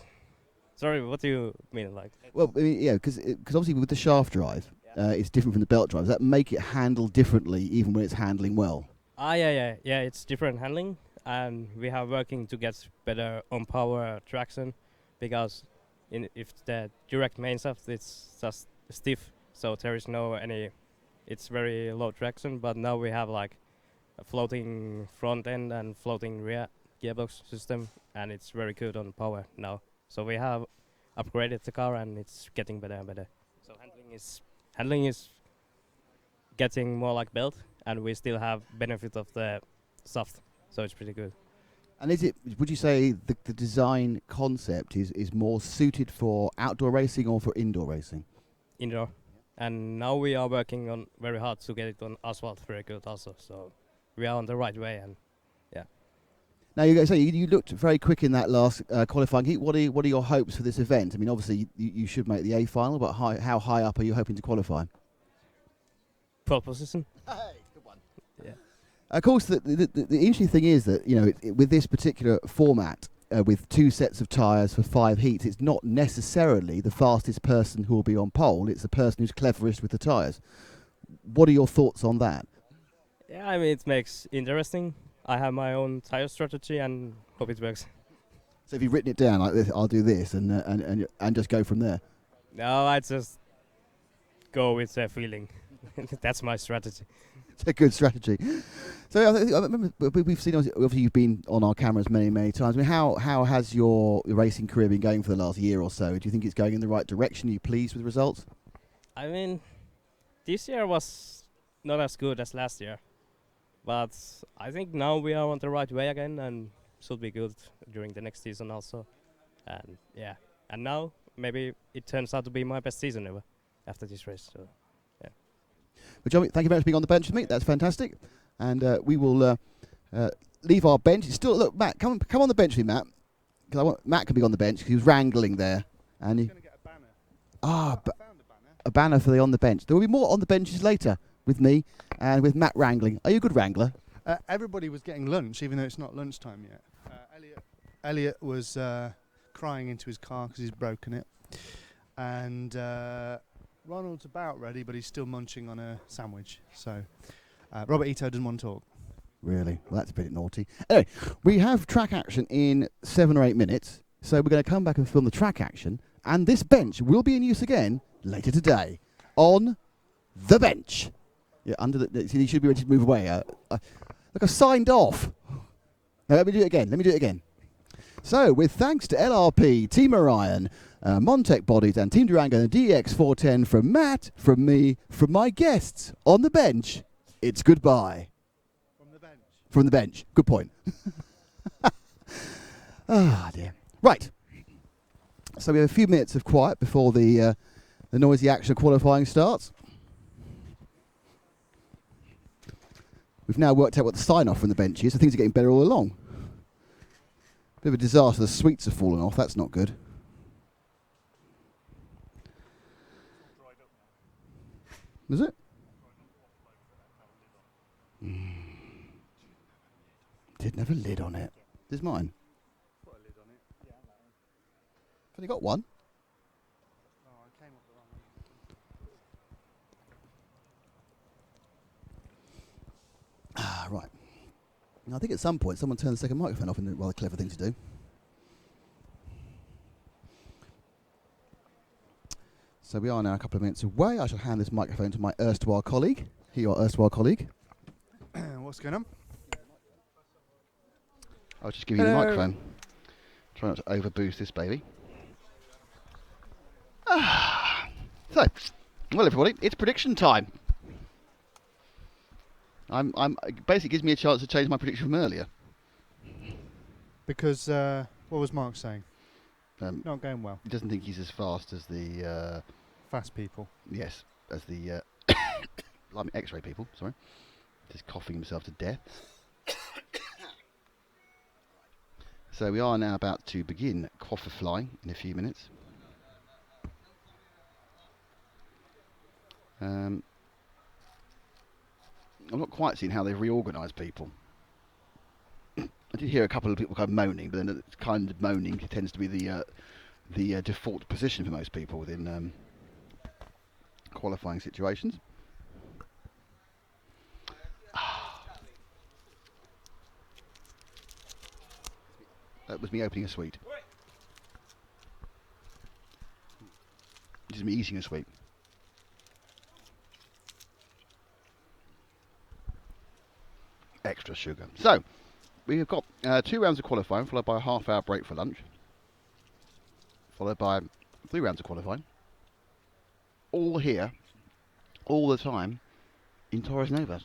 sorry, what do you mean? Like? Well, I mean, yeah, because obviously with the shaft drive, it's different from the belt drive. Does that make it handle differently even when it's handling well? Yeah, it's different handling, and we are working to get better on power traction, because if the direct main shaft, it's just stiff, so there is it's very low traction, but now we have like a floating front end and floating rear gearbox system, and it's very good on power now. So we have upgraded the car, and it's getting better and better. So handling is getting more like belt, and we still have benefit of the soft, so it's pretty good. And would you say the design concept is more suited for outdoor racing or for indoor racing? Indoor. And now we are working on very hard to get it on asphalt very good also, so we are on the right way, and yeah. Now you looked very quick in that last qualifying heat. What are your hopes for this event? I mean, obviously you should make the A final, but how high up are you hoping to qualify? Pole position. Hey, good one. Yeah. Of course, the interesting thing is that with this particular format, with 2 sets of tyres for 5 heats, it's not necessarily the fastest person who will be on pole. It's the person who's cleverest with the tyres. What are your thoughts on that? Yeah, I mean, it makes interesting. I have my own tire strategy and hope it works. So if you've written it down like this, I'll do this, and just go from there. No, I just go with the feeling. That's my strategy. It's a good strategy. So I remember we've seen, obviously you've been on our cameras many, many times. I mean, how has your racing career been going for the last year or so? Do you think it's going in the right direction? Are you pleased with the results? I mean, this year was not as good as last year, but I think now we are on the right way again and should be good during the next season also. And yeah, and now maybe it turns out to be my best season ever after this race. So yeah. But John, thank you very much for being on the bench with me. That's fantastic. And we will leave our bench. It's still, look, Matt, come on the bench with me, Matt. Because I want Matt can be on the bench because he was wrangling there. And Going to get a banner. Found a banner for the on the bench. There will be more on the benches later with me and with Matt wrangling. Are you a good wrangler? Everybody was getting lunch, even though it's not lunchtime yet. Elliot was crying into his car because he's broken it. And Ronald's about ready, but he's still munching on a sandwich. So Robert Ito doesn't want to talk. Really? Well, that's a bit naughty. Anyway, we have track action in 7 or 8 minutes. So we're going to come back and film the track action. And this bench will be in use again later today on the bench. Yeah, under the. See, you should be ready to move away. Look, I've signed off. Now, let me do it again. So, with thanks to LRP, Team Orion, Montec Bodies, and Team Durango and the DX410 from Matt, from me, from my guests on the bench, it's goodbye. From the bench. Good point. Ah, dear. Right. So we have a few minutes of quiet before the noisy action of qualifying starts. We've now worked out what the sign-off from the bench is, so things are getting better all along. Bit of a disaster, the sweets have fallen off, that's not good. Is it? Didn't have a lid on it. This is mine. Put a lid on it. Yeah, that one. I've only got one. Oh, I came up the wrong one. Ah, right. Now, I think at some point someone turned the second microphone off, and a rather clever thing to do. So we are now a couple of minutes away. I shall hand this microphone to my erstwhile colleague. Here you are, erstwhile colleague. What's going on? I'll just give you the microphone. Try not to overboost this baby. So, well, everybody, it's prediction time. It basically gives me a chance to change my prediction from earlier. Because, what was Mark saying? Not going well. He doesn't think he's as fast as the... Fast people. Yes, as the X-ray people, sorry. Just coughing himself to death. So we are now about to begin quaffer flying in a few minutes. I'm not quite seeing how they've reorganised people. I did hear a couple of people kind of moaning, but then it's kind of moaning tends to be the default position for most people within qualifying situations. That was me opening a sweet. This is me eating a sweet. Extra sugar. So, we have got 2 rounds of qualifying, followed by a half-hour break for lunch, followed by 3 rounds of qualifying. All here, all the time, in Torres Novas.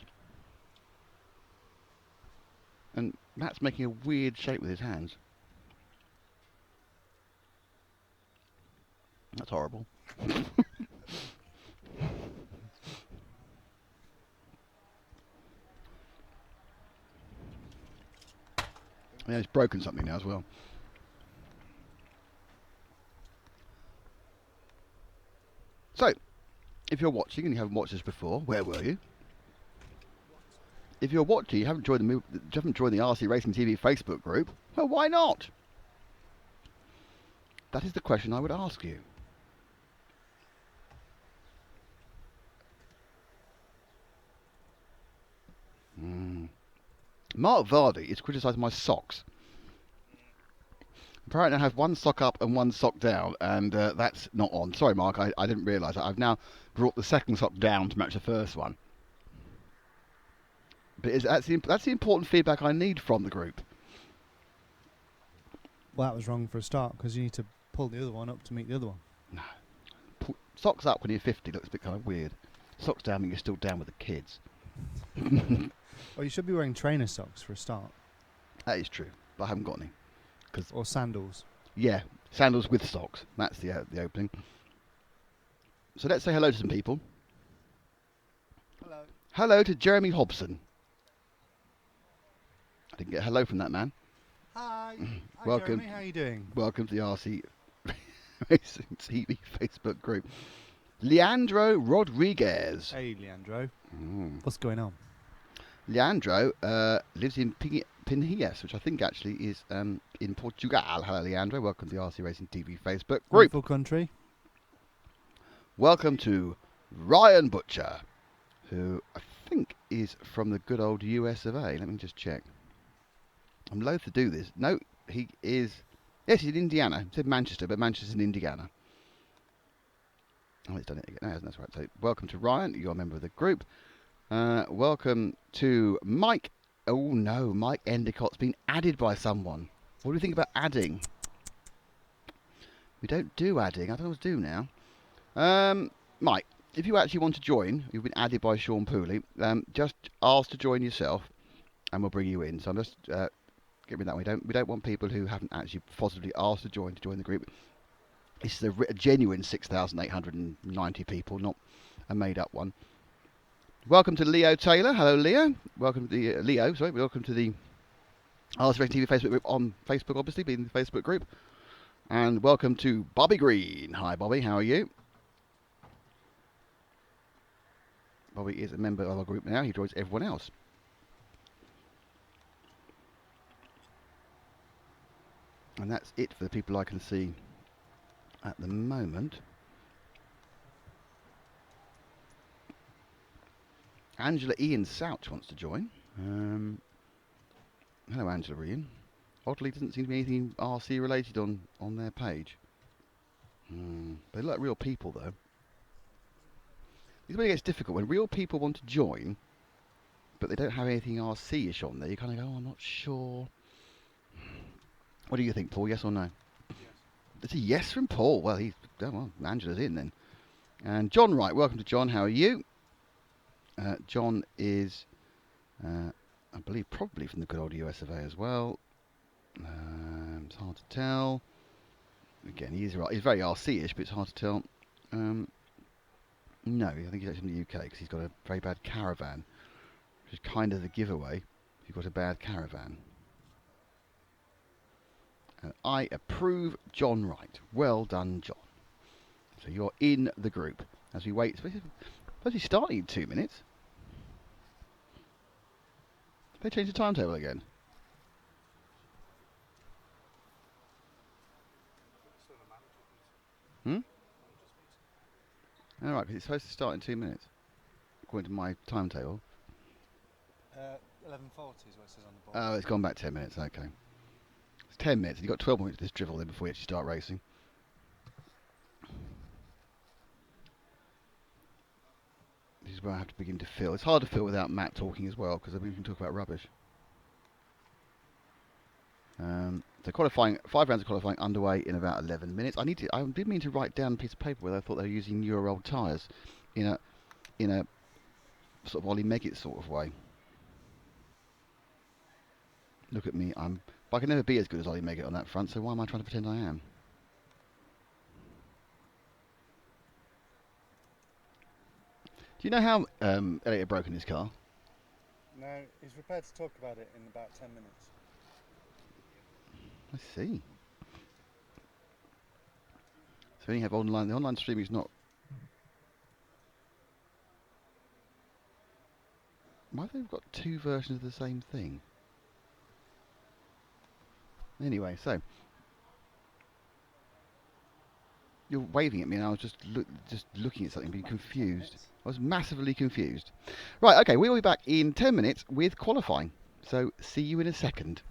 And Matt's making a weird shape with his hands. That's horrible. Yeah, it's broken something now as well. So, if you're watching and you haven't watched this before, where were you? If you're watching, you haven't joined the RC Racing TV Facebook group, well, why not? That is the question I would ask you. Mark Vardy is criticising my socks. Apparently I have one sock up and one sock down, and that's not on. Sorry, Mark, I didn't realise that. I've now brought the second sock down to match the first one. But that's the important feedback I need from the group. Well, that was wrong for a start because you need to pull the other one up to meet the other one. No. Socks up when you're 50 looks a bit kind of weird. Socks down when you're still down with the kids. Well, you should be wearing trainer socks for a start. That is true, but I haven't got any. Or sandals. Yeah, sandals with socks. That's the opening. So let's say hello to some people. Hello. Hello to Jeremy Hobson. I didn't get a hello from that man. Hi. Hi, Welcome. Jeremy. How are you doing? Welcome to the RC Racing TV Facebook group. Leandro Rodriguez. Hey, Leandro. Mm. What's going on? Leandro lives in Pinheiros, which I think actually is in Portugal. Hello, Leandro. Welcome to the RC Racing TV Facebook group. Wonderful country. Welcome to Ryan Butcher, who I think is from the good old US of A. Let me just check. I'm loath to do this. No, he is... Yes, he's in Indiana. He said Manchester, but Manchester's in Indiana. Oh, it's done it again. No, that's right. So, welcome to Ryan. You're a member of the group. Welcome to Mike. Oh, no. Mike Endicott's been added by someone. What do you think about adding? We don't do adding. I don't know what to do now. Mike, if you actually want to join, you've been added by Sean Pooley, just ask to join yourself and we'll bring you in. So I'm just get me that way. We don't want people who haven't actually positively asked to join the group. This is a genuine 6,890 people, not a made up one. Welcome to Leo Taylor. Hello, Leo. Welcome to the Leo. Sorry, welcome to the RC Racing TV Facebook group on Facebook, obviously being the Facebook group. And welcome to Bobby Green. Hi, Bobby. How are you? Bobby is a member of our group now. He joins everyone else. And that's it for the people I can see at the moment. Angela Ian Souch wants to join. Hello, Angela Ian. Oddly, doesn't seem to be anything RC related on their page. They look like real people, though. This is where it gets difficult. When real people want to join, but they don't have anything RC-ish on there, you kind of go, oh, I'm not sure. What do you think, Paul? Yes or no? Yes. It's a yes from Paul. Well, Angela's in then. And John Wright. Welcome to John. How are you? John is, I believe, probably from the good old US of A as well. It's hard to tell. Again, he's very RC-ish, but it's hard to tell. No, I think he's actually from the UK because he's got a very bad caravan, which is kind of the giveaway if you've got a bad caravan. And I approve John Wright. Well done, John. So you're in the group as we wait. Supposed to be starting in 2 minutes. They changed the timetable again. Alright, because it's supposed to start in 2 minutes, according to my timetable. 11:40 is what it says on the board. Oh, it's gone back 10 minutes, okay. It's 10 minutes, you've got 12 minutes to this drivel in before you actually start racing. This is where I have to begin to fill. It's hard to fill without Matt talking as well, because we can talk about rubbish. So qualifying, 5 rounds of qualifying underway in about 11 minutes. I did mean to write down a piece of paper where I thought they were using Euro tyres in a sort of Ollie Meggett sort of way. Look at me, but I can never be as good as Ollie Meggett on that front, so why am I trying to pretend I am? Do you know how Elliot had broken his car? No, he's prepared to talk about it in about 10 minutes. I see. So when you have online, the online streaming is not... Why have they got 2 versions of the same thing? Anyway, so... You're waving at me and I was just looking at something, being confused. I was massively confused. Right, okay, we'll be back in 10 minutes with qualifying. So, see you in a second.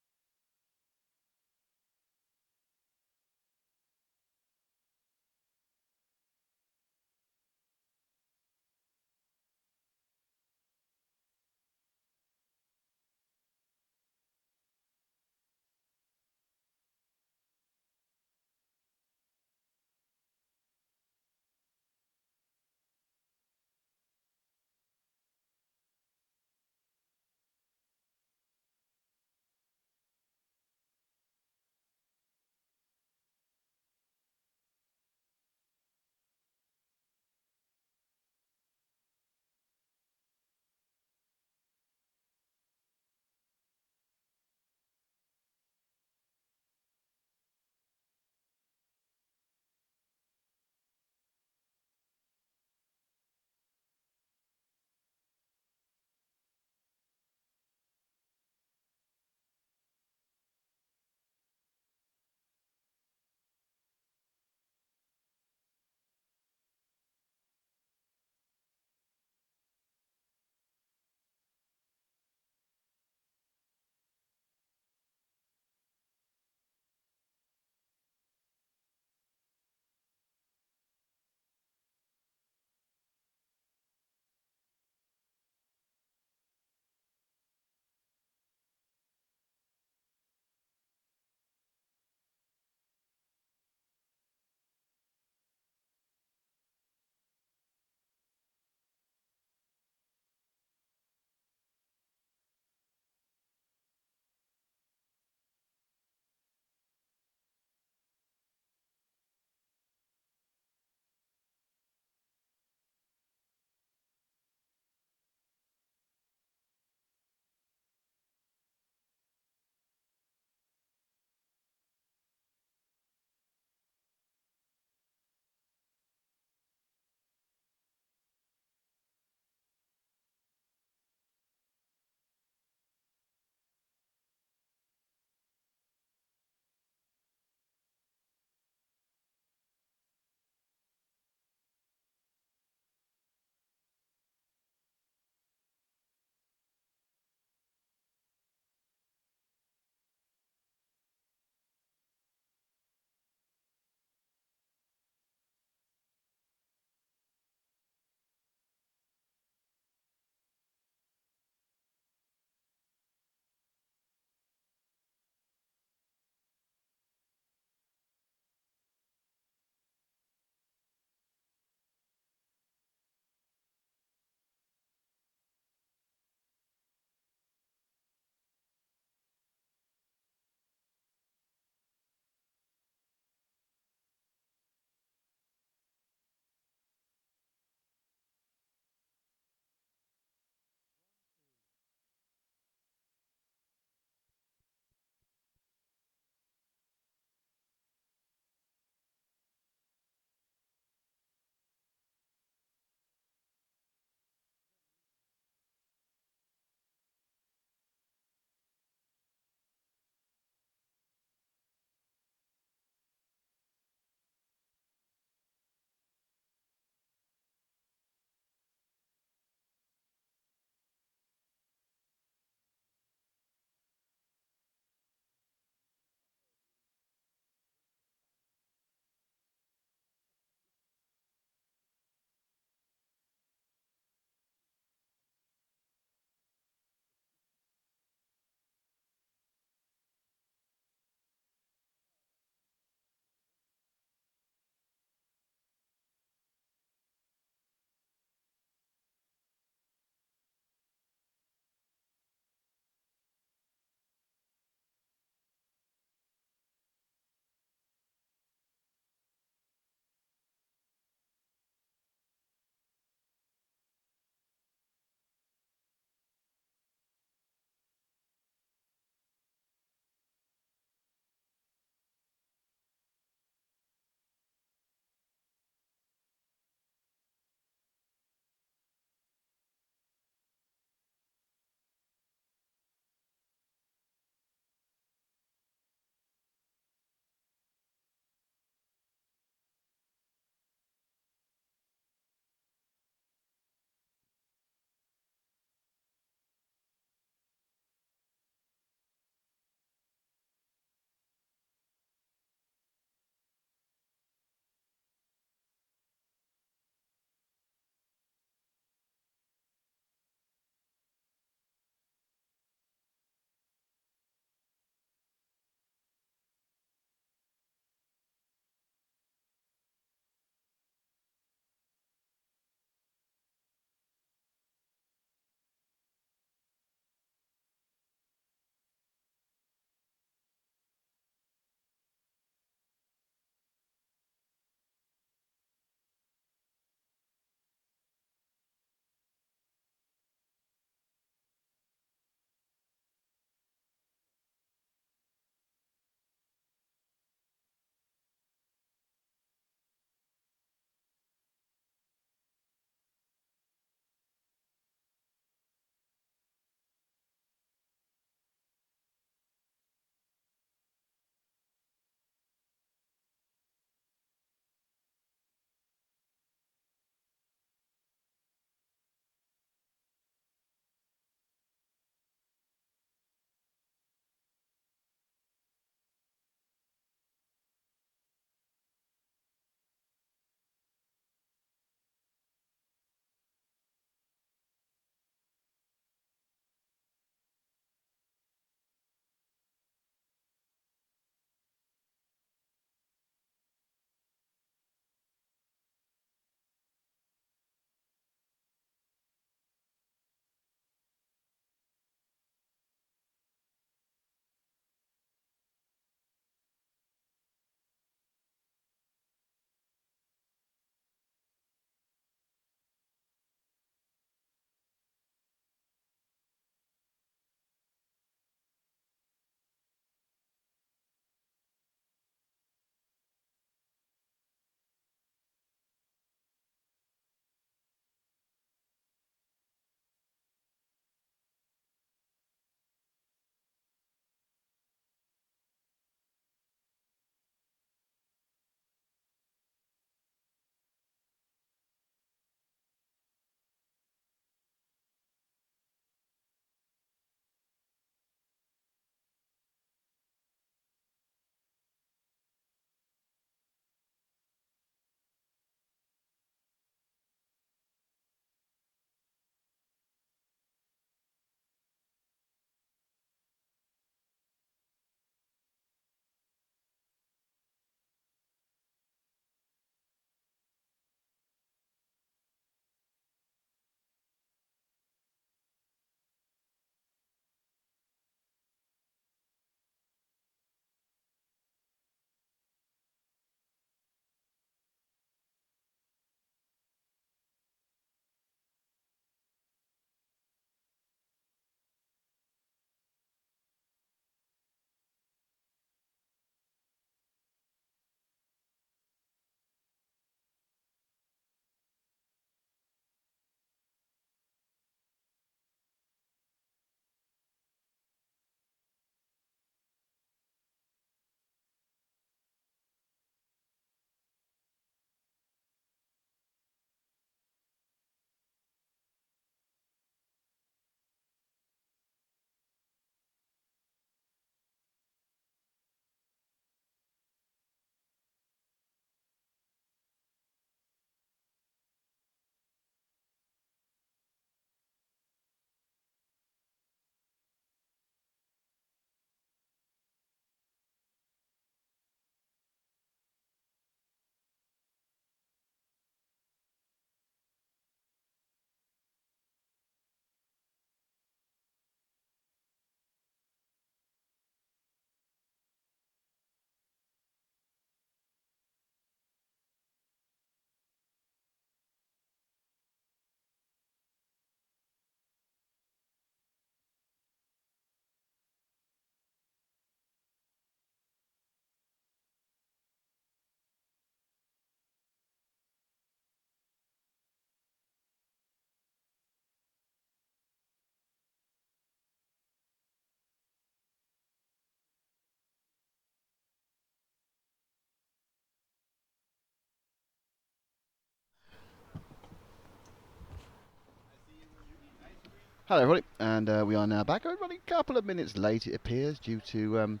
Hello everybody, and we are now back. We're running a couple of minutes late, it appears, due to, I think,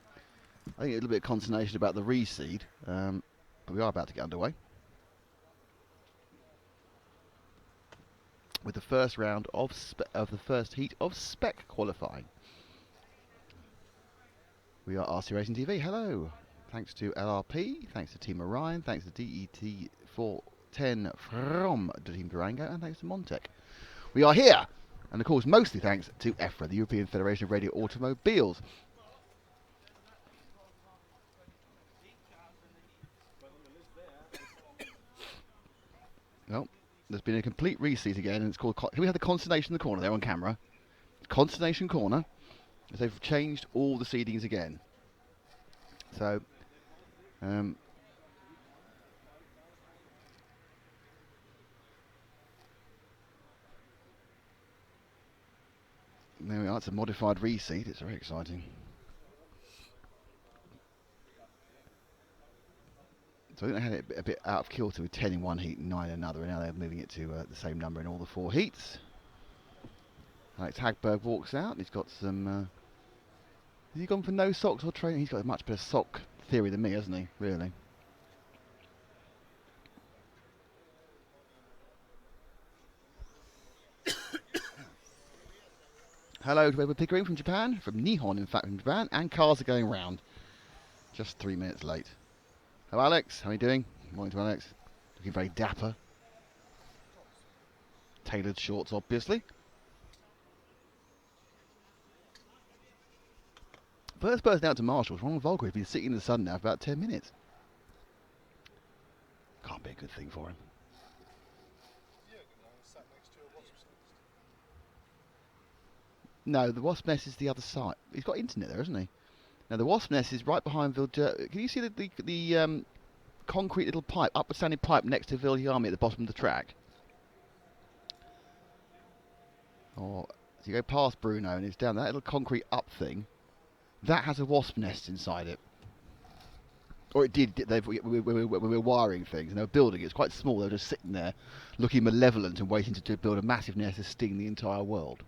a little bit of consternation about the reseed, but we are about to get underway with the first round of the first heat of spec qualifying. We are RC Racing TV. Hello. Thanks to LRP, thanks to Team Orion, thanks to DET410 from Team Durango, and thanks to Montec. We are here, and of course mostly thanks to EFRA, the European Federation of Radio Automobiles. Well, there's been a complete reseat again, and it's called... Can we have the consternation in the corner there on camera? Consternation corner, as they've changed all the seedings again. So, there we are, it's a modified reseed, it's very exciting. So I think they had it a bit out of kilter with 10 in one heat and 9 in another, and now they're moving it to the same number in all the 4 heats. Alex Hagberg walks out, he's got some... has he gone for no socks or training? He's got a much better sock theory than me, hasn't he, really? Hello to Edward Pickering from Japan, from Nihon in fact from Japan, and cars are going round. Just 3 minutes late. Hello Alex, how are you doing? Morning to Alex. Looking very dapper. Tailored shorts obviously. First person out to Marshall's, Ronald Volker, has been sitting in the sun now for about 10 minutes. Can't be a good thing for him. No, the wasp nest is the other side. He's got internet there, hasn't he? Now the wasp nest is right behind Vilder. Can you see the concrete little pipe, upward-standing pipe next to Viljarmi at the bottom of the track? Or so you go past Bruno and it's down that little concrete up thing. That has a wasp nest inside it. Or it did. We were wiring things and they were building it. It's quite small. They were just sitting there, looking malevolent and waiting to build a massive nest to sting the entire world.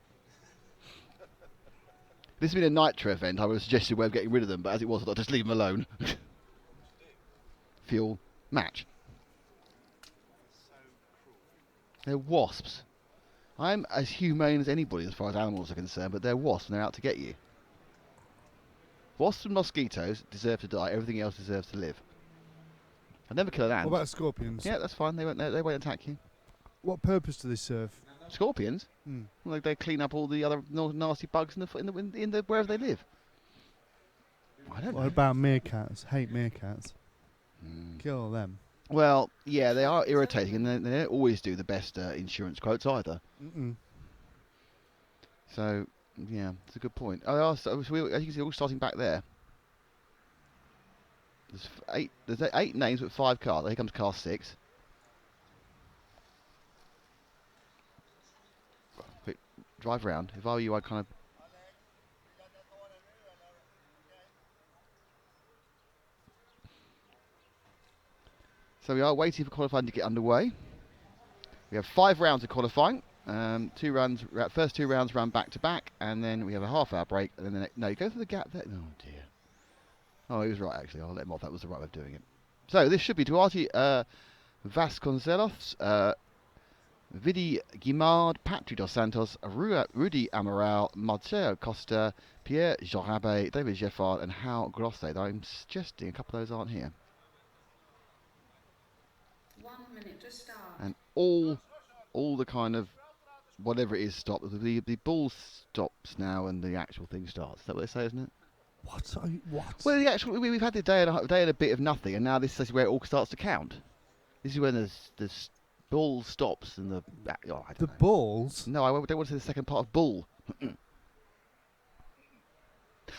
This had been a Nitro event, I would have suggested a way of getting rid of them, but as it was, I thought just leave them alone. Fuel match. They're wasps. I'm as humane as anybody as far as animals are concerned, but they're wasps and they're out to get you. Wasps and mosquitoes deserve to die, everything else deserves to live. I'd never kill an ant. What about scorpions? Yeah, that's fine, they won't attack you. What purpose do they serve? Scorpions? Mm. Well, they clean up all the other nasty bugs in the wherever they live. I don't know. What about meerkats? Hate meerkats. Mm. Kill them. Well, yeah, they are irritating, and they don't always do the best insurance quotes either. Mm-mm. So, yeah, it's a good point. As you can see, we're all starting back there. There's 8 names with 5 cars. Here comes car 6. Quick, drive round. If I were you, I'd kind of... So we are waiting for qualifying to get underway. We have 5 rounds of qualifying. 2 rounds, first 2 rounds run back to back, and then we have a half-hour break. And then no, you go through the gap there. Oh dear. Oh, he was right actually. I'll let him off. That was the right way of doing it. So this should be Duarte Vasconcelos, Vidi Guimard, Patrick Dos Santos, Rudy Amaral, Mateo Costa, Pierre Jorabe, David Geffard, and Hal Grosse. I'm suggesting a couple of those aren't here. 1 minute to start. And all the kind of whatever it is stop. The ball stops now and the actual thing starts. Is that what they say, isn't it? What? What? Well, the actual we've had the day and a bit of nothing, and now this is where it all starts to count. This is when the ball stops and the I don't The know. balls? No, I don't want to say the second part of bull.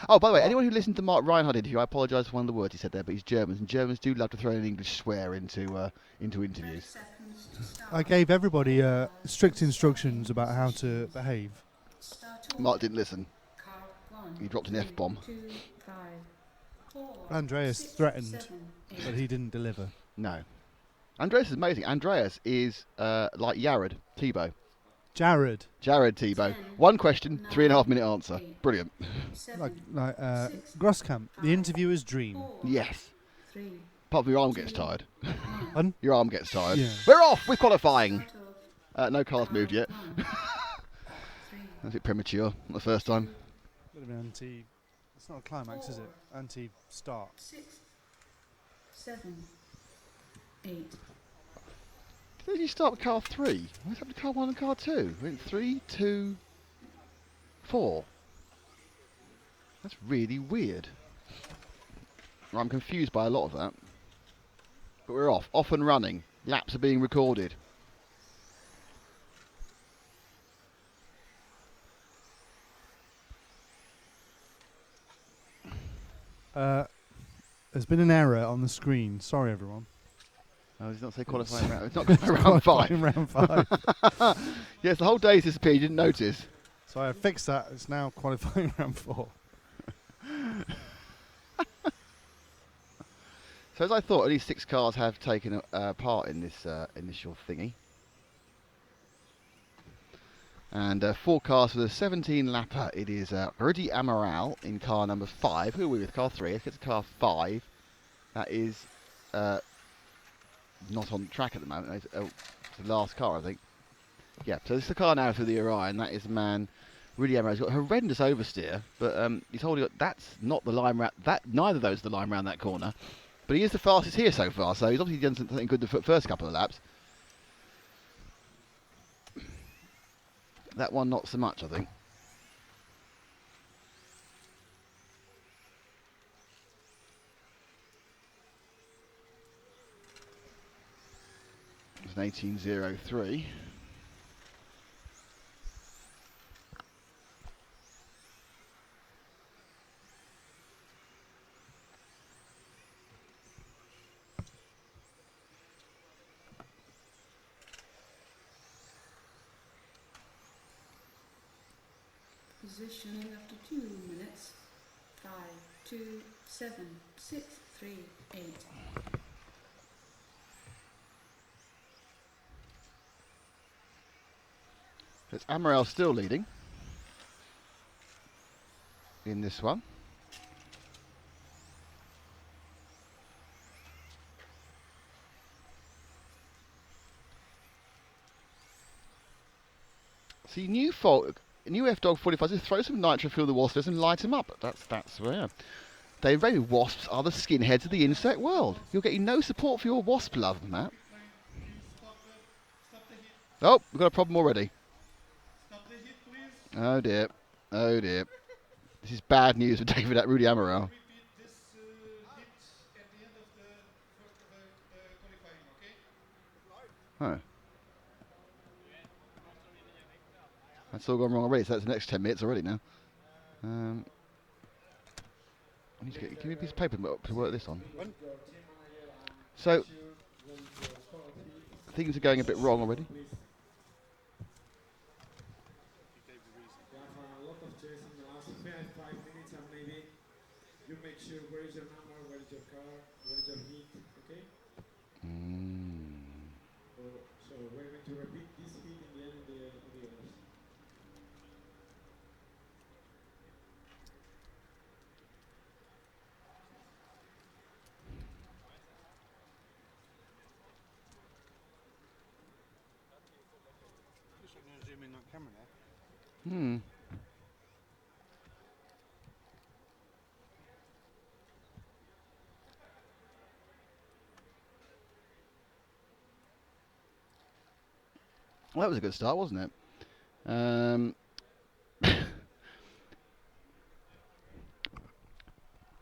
Oh, by the way, anyone who listened to Mark Reinhardt interview, I apologise for one of the words he said there, but he's German, and Germans do love to throw an English swear into 30 interviews. seconds to start. I gave everybody strict instructions about how to behave. Start Mark didn't listen. Car 1. He dropped an 3, F-bomb. 2, 5, 4, Andreas 6, threatened, 7, 8. but he didn't deliver. No. Andreas is amazing. Andreas is like Yared, Tebow. Jared. Jared Tebow. 10, One question, 9, 3.5 minute answer. 8, Brilliant. 7, Like 6, Grosskamp, the 5, interviewer's dream. 4, Yes. 3, Apart from your arm gets 2, tired. 1. Pardon? Your arm gets tired. Yeah. We're off with qualifying. Start of No car's car moved yet. 1, 3, That's a bit premature. Not the first time. Bit of an anti. It's not a climax, is it? Anti-start. 6, 7, 8. Did you start with car 3? What's happened to car 1 and car 2? Went 3, 2, 4. That's really weird. I'm confused by a lot of that. But we're off and running. Laps are being recorded. There's been an error on the screen. Sorry, everyone. Oh, it's not say qualifying round. It's not round 5. Qualifying round 5. Yes, the whole day's disappeared. You didn't notice. So I fixed that. It's now qualifying round 4. So as I thought, only 6 cars have taken part in this initial thingy. And 4 cars for the 17-lapper. It is Rudy Amaral in car number 5. Who are we with? Car 3. Let's get to car 5. That is not on track at the moment. It's the last car, I think. Yeah, so this is the car now through the Orion. That is the man, Rudy Amaral. He's got horrendous oversteer, but he's holding up. That's not the line round. Neither of those are the line round that corner. But he is the fastest here so far, so he's obviously done something good the first couple of laps. That one, not so much, I think. It's an 18.03. Positioning after 2 minutes. 5, 2, 7, 6, 3, 8. It's Amaral still leading in this one. See, new F-Dog 45, just throw some nitro through the wasps and light them up. That's where. Dave Rainey, wasps are the skinheads of the insect world. You're getting no support for your wasp love, Matt. Oh, we've got a problem already. Oh dear. Oh dear. This is bad news for David at Rudy Amaral. Oh. That's all gone wrong already, so that's the next 10 minutes already now. I need to give me a piece of paper to work this on. So, things are going a bit wrong already. So we're going to repeat this speed in the end of the others. Well, that was a good start, wasn't it? That's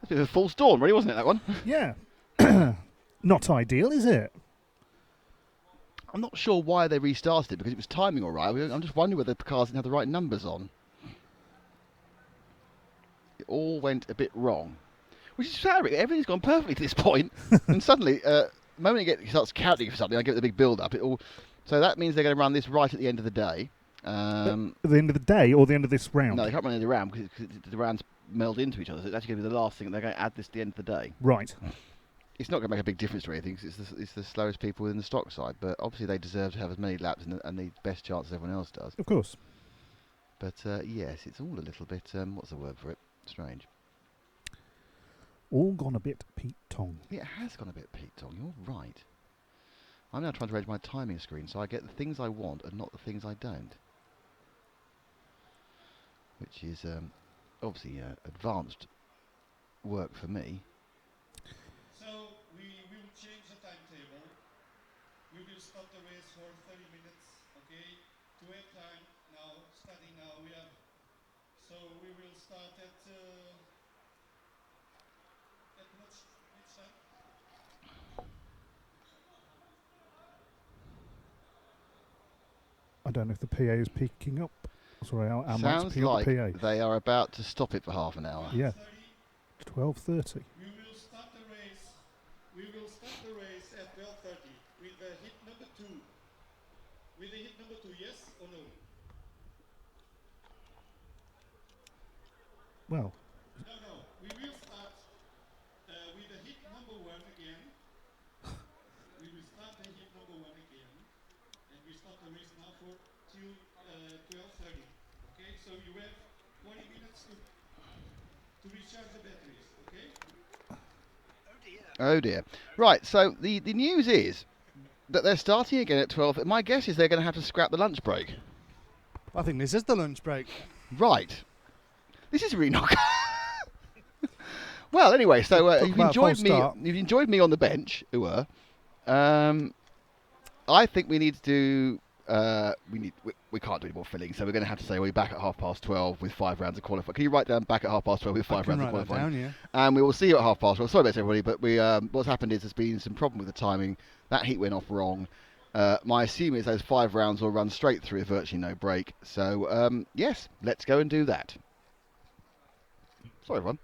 a bit of a false dawn, really, wasn't it, that one? Yeah. Not ideal, is it? I'm not sure why they restarted it, because it was timing all right. I'm just wondering whether the cars didn't have the right numbers on. It all went a bit wrong. Which is sad, really. Everything's gone perfectly to this point, and suddenly, the moment it starts counting for something, I give it the big build-up. So that means they're going to run this right at the end of the day. At the end of the day or the end of this round? No, they can't run the round because the rounds meld into each other. So it's actually going to be the last thing. They're going to add this to the end of the day. Right. it's not going to make a big difference to anything 'cause it's the slowest people in the stock side. But obviously they deserve to have as many laps and the best chance as everyone else does. Of course. But yes, it's all a little bit, what's the word for it? Strange. All gone a bit Pete Tong. Yeah, it has gone a bit Pete Tong, you're right. I'm now trying to arrange my timing screen so I get the things I want and not the things I don't. Which is obviously advanced work for me. So we will change the timetable. We will stop the race for 30 minutes, okay? To have time now, starting now, so we will start at which time? I don't know if the PA is picking up. Sorry, our mic's Sounds picking up like the PA. they are about to stop it for half an hour. Yeah. 12:30. We will start the race. We will start the race at 12:30 with the hit number 2. With the hit number 2, yes or no? Well, No. We will start with the hit number 1 again. We will start the hit number 1 again, and we start the race now for till 12:30. Okay, so you have 20 minutes to recharge the batteries. Okay. Oh dear. Right, so the news is that they're starting again at 12. My guess is they're going to have to scrap the lunch break. I think this is the lunch break. Right. This is really not. Well, anyway, so Talk you've about a false enjoyed me. start. You've enjoyed me on the bench. I think we need to do. We can't do any more filling, so we're going to have to say we're back at 12:30 with 5 rounds of qualifying. Can you write down back at 12:30 with 5 rounds of write that qualifying? down, yeah. And we will see you at 12:30. Sorry about this, everybody, but what's happened is there's been some problem with the timing. That heat went off wrong. My assuming is those 5 rounds will run straight through with virtually no break. So yes, let's go and do that. Sorry, everyone.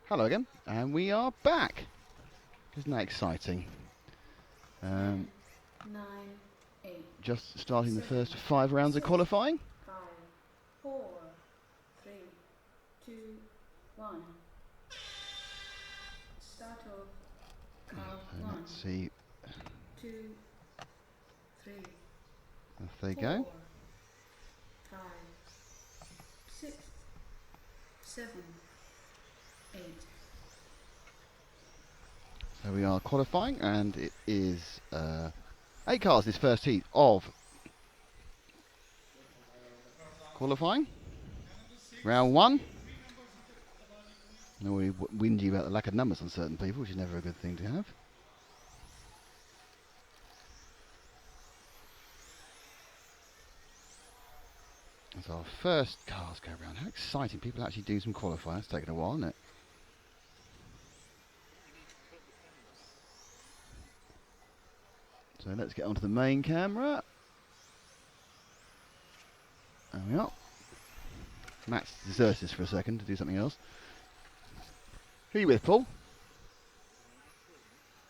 Hello again, and we are back. Isn't that exciting? 9, 8, Just starting the first 5 rounds of qualifying. 5, 4, 3, 2, 1. Start of car And 1, let's see 2, 3, if they 4, go. 5, 6, 7, 8. So we are qualifying, and it is 8 cars this first heat of qualifying. Round 1. No, we whingy about the lack of numbers on certain people, which is never a good thing to have. As our first cars go around. How exciting. People actually do some qualifying. It's taken a while, hasn't it? So let's get onto the main camera. There we are. Matt's deserted us for a second to do something else. Who are you with, Paul?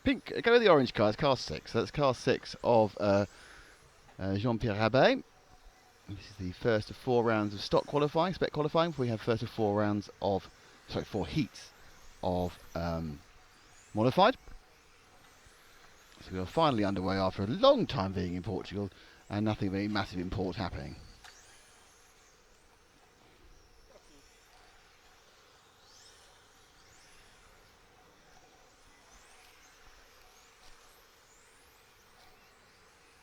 Pink. Go with the orange car. It's car 6. So that's car 6 of Jean-Pierre Rabet. This is the first of 4 rounds of stock qualifying, spec qualifying. We have first of 4 rounds of, 4 heats of modified. So we are finally underway after a long time being in Portugal and nothing very massive import happening.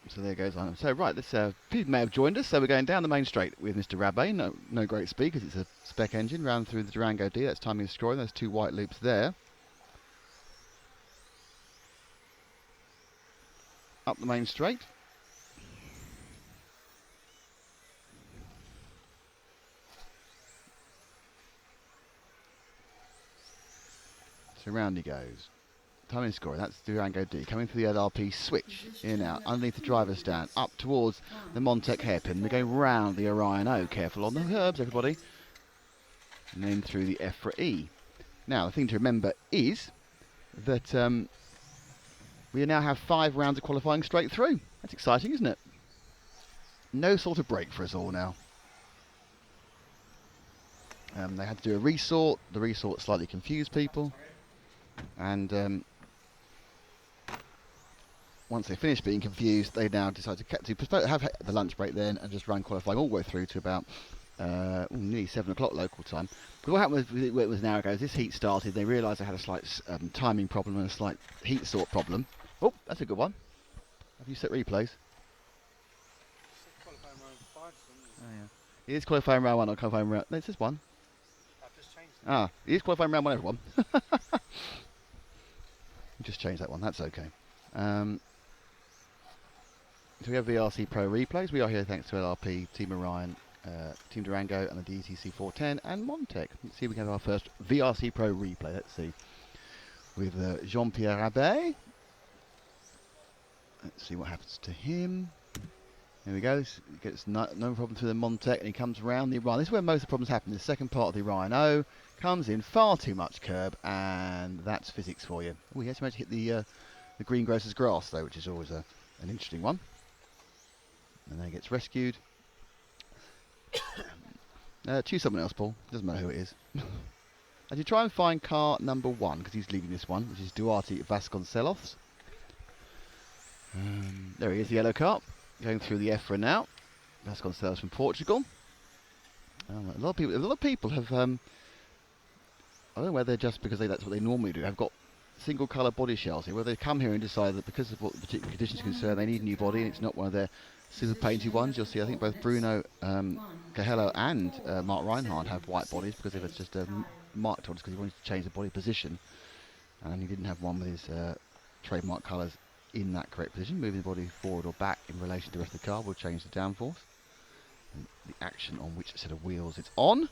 So there goes on. So right, this people may have joined us. So we're going down the main straight with Mr. Rabet. No great speed because it's a spec engine. Round through the Durango D. That's timing and scoring. There's 2 white loops there. Up the main straight. So round he goes. Timing and scoring. That's Durango D. Coming through the LRP switch. In and out. Underneath the driver's stand. Up towards the Montec hairpin. We're going round the Orion O. Careful on the curbs, everybody. And then through the EFRA E. Now, the thing to remember is that we now have 5 rounds of qualifying straight through. That's exciting, isn't it? No sort of break for us all now. They had to do a resort. The resort slightly confused people. And once they finished being confused, they now decided to have the lunch break then and just run qualifying all the way through to about nearly 7 o'clock local time. But what happened was an hour ago, this heat started, they realised they had a slight timing problem and a slight heat sort problem. Oh, that's a good one. Have you set replays? Oh, yeah. It is qualifying round 1 or qualifying round... No, it's just 1. It is qualifying round 1, everyone. Just change that one, that's okay. So we have VRC Pro replays. We are here thanks to LRP, Team Orion, Team Durango, and the DTC 410 and Montec. Let's see if we can have our first VRC Pro replay. Let's see. With Jean-Pierre Rabet. Let's see what happens to him. There we go. He gets no problem through the Montec, and he comes around the Orion. This is where most of the problems happen. The second part of the Orion O comes in far too much curb, and that's physics for you. Oh, he actually managed to hit the greengrocer's grass, though, which is always an interesting one. And then he gets rescued. Choose someone else, Paul. Doesn't matter who it is. As you try and find car number 1, because he's leading this one, which is Duarte Vasconcelos. There he is, the yellow car. Going through the EFRA now. Vasconcelos from Portugal. A lot of people have... I don't know whether they're just because that's what they normally do. Have got single colour body shells here, where they come here and decide that because of what the particular conditions concerned, they need a new body, and it's not one of their super painted ones. You'll see, I think both Bruno Cahello and Mark Reinhardt have white bodies because they've just marked ones because he wanted to change the body position, and he didn't have one with his trademark colours in that correct position. Moving the body forward or back in relation to the rest of the car will change the downforce and the action on which set of wheels it's on.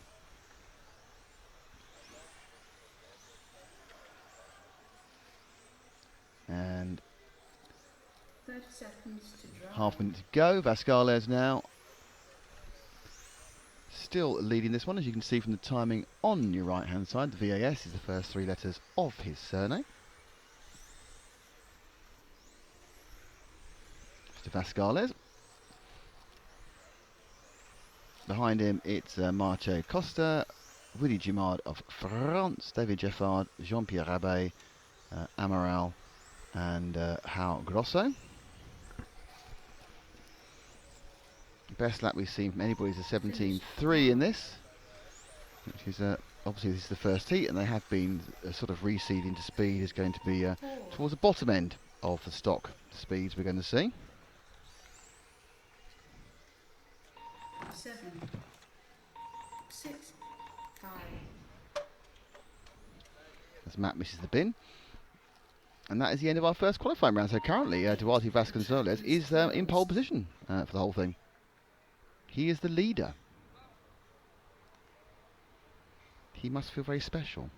And 30 seconds to drive. half minute to go. Vasconcelos now still leading this one, as you can see from the timing on your right hand side. The VAS is the first 3 letters of his surname. Mr. Vascales. Behind him it's Marche Costa, Willy Gimard of France, David Geffard, Jean-Pierre Rabet, Amaral and Hao Grosso. Best lap we've seen from anybody is a 17.3 in this, which is obviously this is the first heat, and they have been sort of reseeding to speed is going to be towards the bottom end of the stock speeds we're going to see. 7, 6, 5. As Matt misses the bin. And that is the end of our first qualifying round. So currently Duarte Vasconcelos is in pole position for the whole thing. He is the leader. He must feel very special.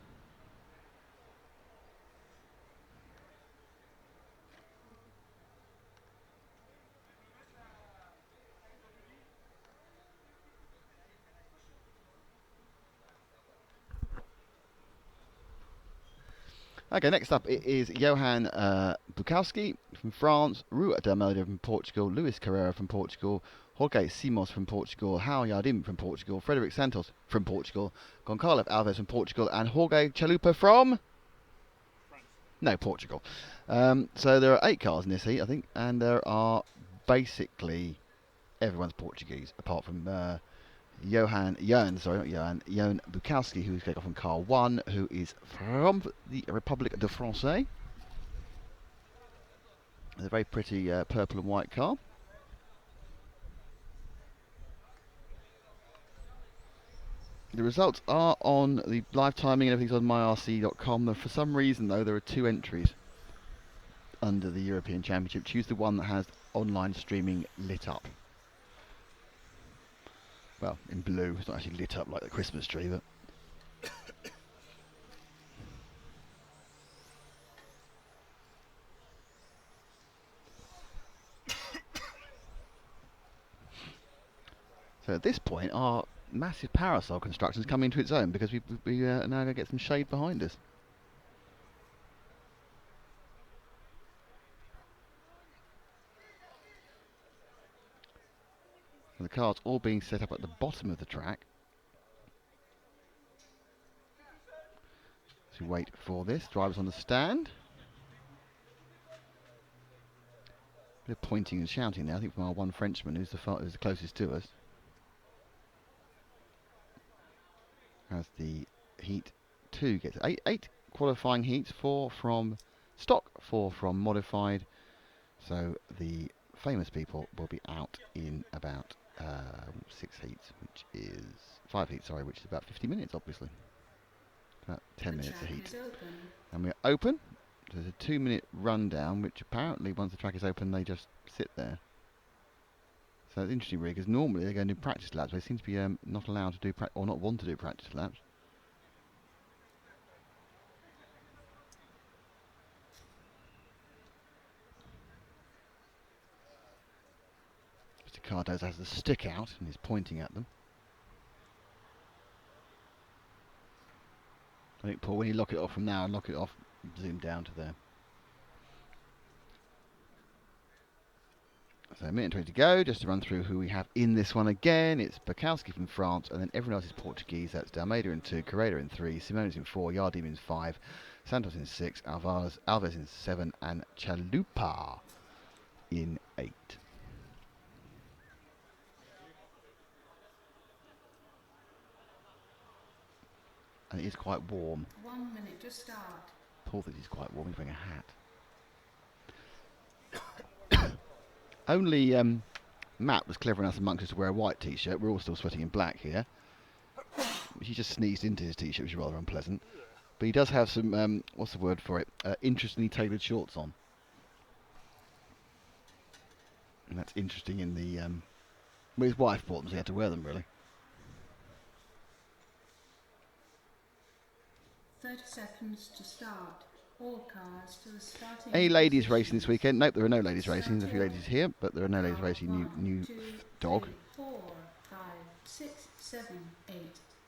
Okay, next up it is Johan Bukowski from France, Rui D'Almeida from Portugal, Luis Carrera from Portugal, Jorge Simos from Portugal, Hao Yardim from Portugal, Frederic Santos from Portugal, Goncalves Alves from Portugal, and Jorge Chalupa from? France. No, Portugal. So there are 8 cars in this heat, I think, and there are basically everyone's Portuguese, apart from Johan Bukowski, who's going off on car 1, who is from the Republic de Francais. It's a very pretty purple and white car. The results are on the live timing and everything's on myrc.com. For some reason, though, there are 2 entries under the European Championship. Choose the one that has online streaming lit up. Well, in blue. It's not actually lit up like the Christmas tree, but... So at this point, our massive parasol construction is coming into its own, because we are now going to get some shade behind us. And the cars all being set up at the bottom of the track. So we wait for this. Drivers on the stand. Bit of pointing and shouting now, I think, from our one Frenchman who's the closest to us. As the heat 2 gets 8 qualifying heats, 4 from stock, 4 from modified. So the famous people will be out in about 6 heats, which is 5 heats, sorry, which is about 50 minutes, obviously. About 10 minutes a heat. And we're open. There's a 2-minute rundown, which apparently once the track is open, they just sit there. So it's interesting, really, because normally they go and do practice laps. They seem to be not allowed to do or not want to do practice laps. Mr. Cardozo has the stick out and is pointing at them. I think, Paul, when you lock it off from now and lock it off, zoom down to there. So a minute and 20 to go, just to run through who we have in this one again. It's Bukowski from France, and then everyone else is Portuguese. That's D'Almeida in 2, Carrera in 3, Simone's in 4, Yardim in 5, Santos in 6, Alves in 7, and Chalupa in 8. And it is quite warm. 1 minute to start. Paul thinks it's quite warm. He's wearing a hat. Only Matt was clever enough amongst us to wear a white t-shirt. We're all still sweating in black here. He just sneezed into his t-shirt, which is rather unpleasant. But he does have some, what's the word for it? Interestingly tailored shorts on. And that's interesting in the... well, his wife bought them, so he had to wear them, really. 30 seconds to start. All cars to the starting. Any ladies racing this weekend? Nope, there are no ladies racing. There's a few ladies here, but there are no ladies racing. New 1, 2, dog. 3, 4, 5, 6, 7, 8,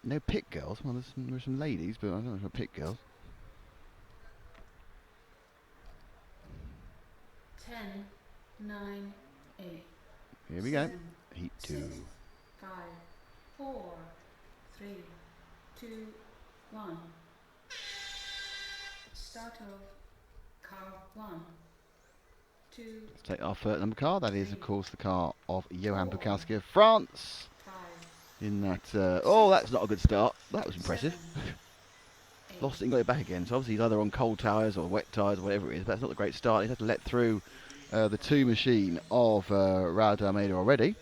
No pit girls. Well, there's some ladies, but I don't know if they're pit girls. 10, 9, 8, Here we go. 7, Heat 2. 6, 5, 4, 3, 2, 1. Start of car 1, 2, Let's take our third number car. That is, of course, the car of Johan Four. Bukowski of France. 5, In that, oh, that's not a good start. That was impressive. 7, 8, Lost it and got it back again. So obviously he's either on cold tyres or wet tyres or whatever it is. But that's not a great start. He's had to let through the 2 machine of Raul Almeida already.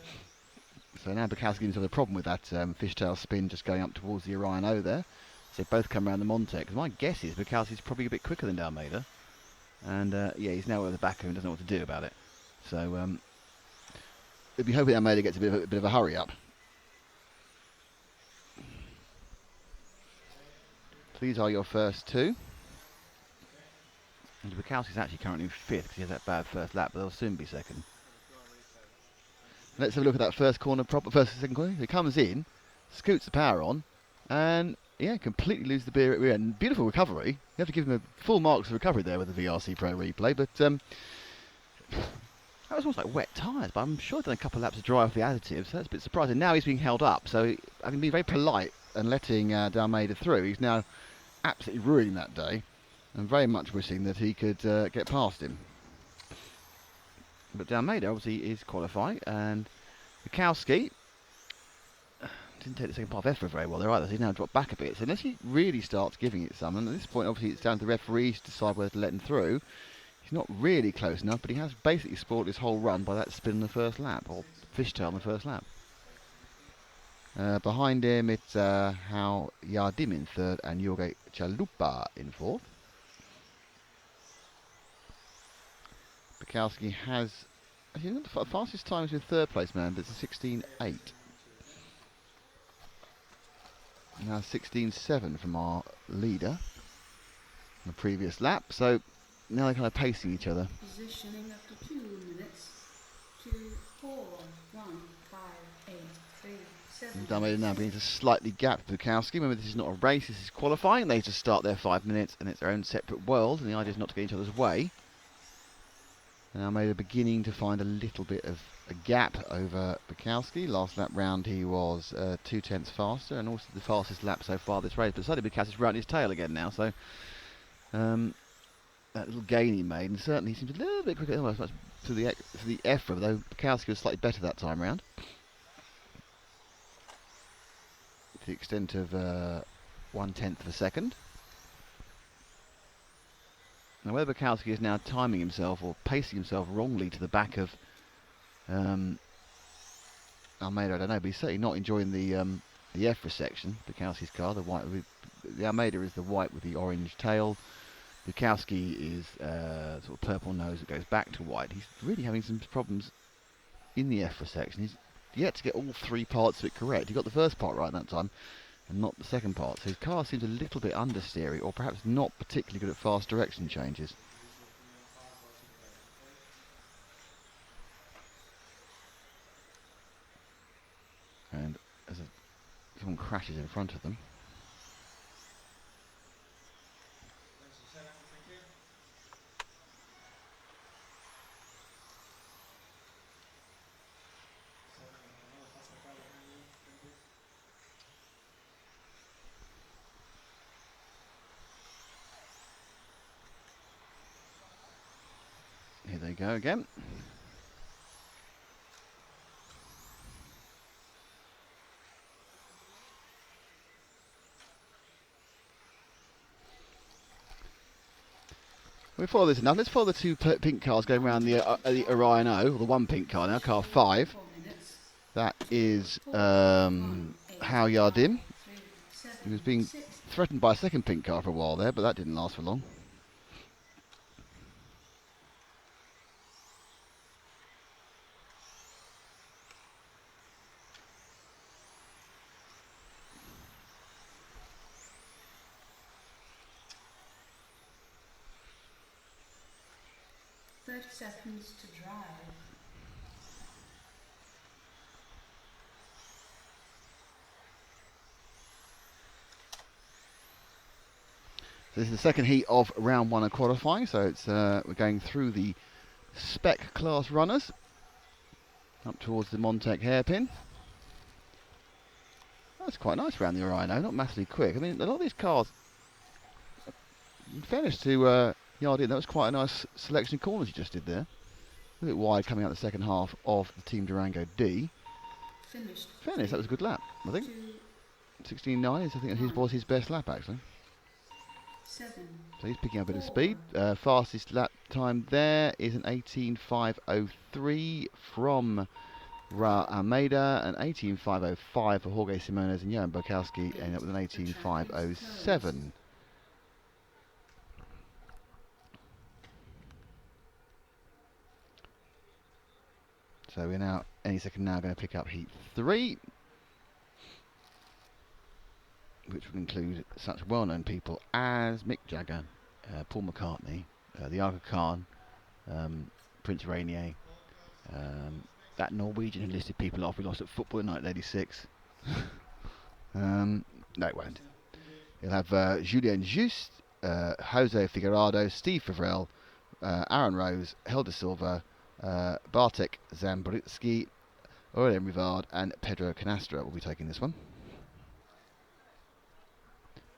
So now Bukowski has a problem with that fishtail spin just going up towards the Orion O there. So they both come around the Montec. My guess is Bukowski's probably a bit quicker than Almeida. And yeah, he's now at the back of him and doesn't know what to do about it. So we'll be hoping Almeida gets a bit of a hurry up. These are your first 2. And Bukowski's actually currently in 5th because he has that bad first lap, but they'll soon be second. Let's have a look at that first second corner. He comes in, scoots the power on, and yeah, completely loses the beer at rear end. Beautiful recovery. You have to give him a full marks of recovery there with the VRC Pro replay, but that was almost like wet tyres, but I'm sure he's done a couple of laps to dry off the additives, so that's a bit surprising. Now he's being held up, so having been very polite and letting Almeida through, he's now absolutely ruining that day, and very much wishing that he could get past him. But Almeida obviously is qualifying, and Bukowski didn't take the second part of EFRA very well there either, so he's now dropped back a bit. So unless he really starts giving it some, and at this point obviously it's down to the referees to decide whether to let him through. He's not really close enough, but he has basically spoiled his whole run by that spin in the first lap, or fishtail in the first lap. Behind him it's Hal Yardim in 3rd and Jorge Chalupa in 4th. Bukowski has, actually not the fastest time is in 3rd place, man, but it's a 16.8. Now 16.7 from our leader in the previous lap, so now they're kind of pacing each other. positioning after 2 minutes. 2, 4, 1, 5, 8, 3, 7, Almeida now beginning to slightly gap Bukowski. Remember, this is not a race, this is qualifying. They just start their 5 minutes and it's their own separate world, and the idea is not to get in each other's way. And Almeida beginning to find a little bit of a gap over Bukowski. Last lap round he was 2/10 faster, and also the fastest lap so far this race. But suddenly Bukowski's running his tail again now, so that little gain he made, and certainly he seems a little bit quicker almost to the EFRA, though Bukowski was slightly better that time round. To the extent of 1/10 of a second. Now whether Bukowski is now timing himself or pacing himself wrongly to the back of Almeida, I don't know, but he's certainly not enjoying the EFRA section. Bukowski's car, the white, the Almeida is the white with the orange tail. Bukowski is sort of purple nose that goes back to white. He's really having some problems in the EFRA section. He's yet to get all 3 parts of it correct. He got the first part right that time, and not the second part. So his car seems a little bit understeery, or perhaps not particularly good at fast direction changes. And as someone crashes in front of them. Here they go again. We follow this enough. Let's follow the 2 pink cars going around the Orion O, or the 1 pink car now, car 5. 4 minutes. That is Hal Yardim. 3, 7, He was being 6, threatened by a second pink car for a while there, but that didn't last for long. seconds to drive. This is the second heat of round 1 of qualifying, so it's we're going through the spec class runners up towards the Montec hairpin. That's quite nice around the Rhino, not massively quick. I mean, a lot of these cars, in fairness to Yardin, that was quite a nice selection of corners you just did there. A bit wide coming out the second half of the Team Durango D. Finished. Fairness, that was a good lap, I think. 2, 16.9 I think his was his best lap actually. 7. So he's picking up a bit of speed. Fastest lap time there is an 18.503 from Ra Almeida, an 18.505 for Jorge Simones, and Johan Bukowski ended up with an 18.507. So we're now, any second now, going to pick up heat 3, which will include such well-known people as Mick Jagger, Paul McCartney, the Aga Khan, Prince Rainier, that Norwegian who listed people off we lost at football in 1986. No, it won't. You'll have Julien Juste, Jose Figueroa, Steve Favrel, Aaron Rose, Helder Silva, Bartek Zambritsky, Aurélien Rivard, and Pedro Canastra will be taking this one.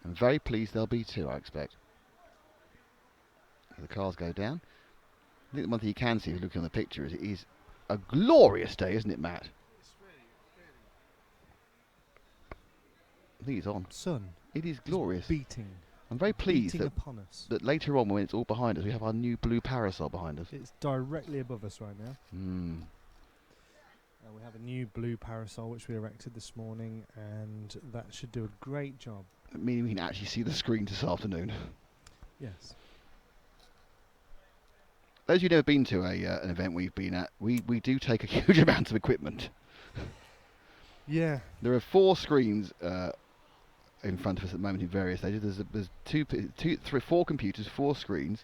I'm very pleased there'll be 2, I expect. As the cars go down. I think the one thing you can see if you're looking on the picture is it is a glorious day, isn't it, Matt? I think it's on. Sun. It is glorious. Beating. I'm very pleased Beating that, upon us. that later on, when it's all behind us, we have our new blue parasol behind us. It's directly above us right now. We have a new blue parasol which we erected this morning, and that should do a great job. Meaning we can actually see the screen this afternoon. Yes. Those who've never been to an event we've been at, we do take a huge amount of equipment. Yeah. There are 4 screens in front of us at the moment in various stages. There's 4 computers, 4 screens,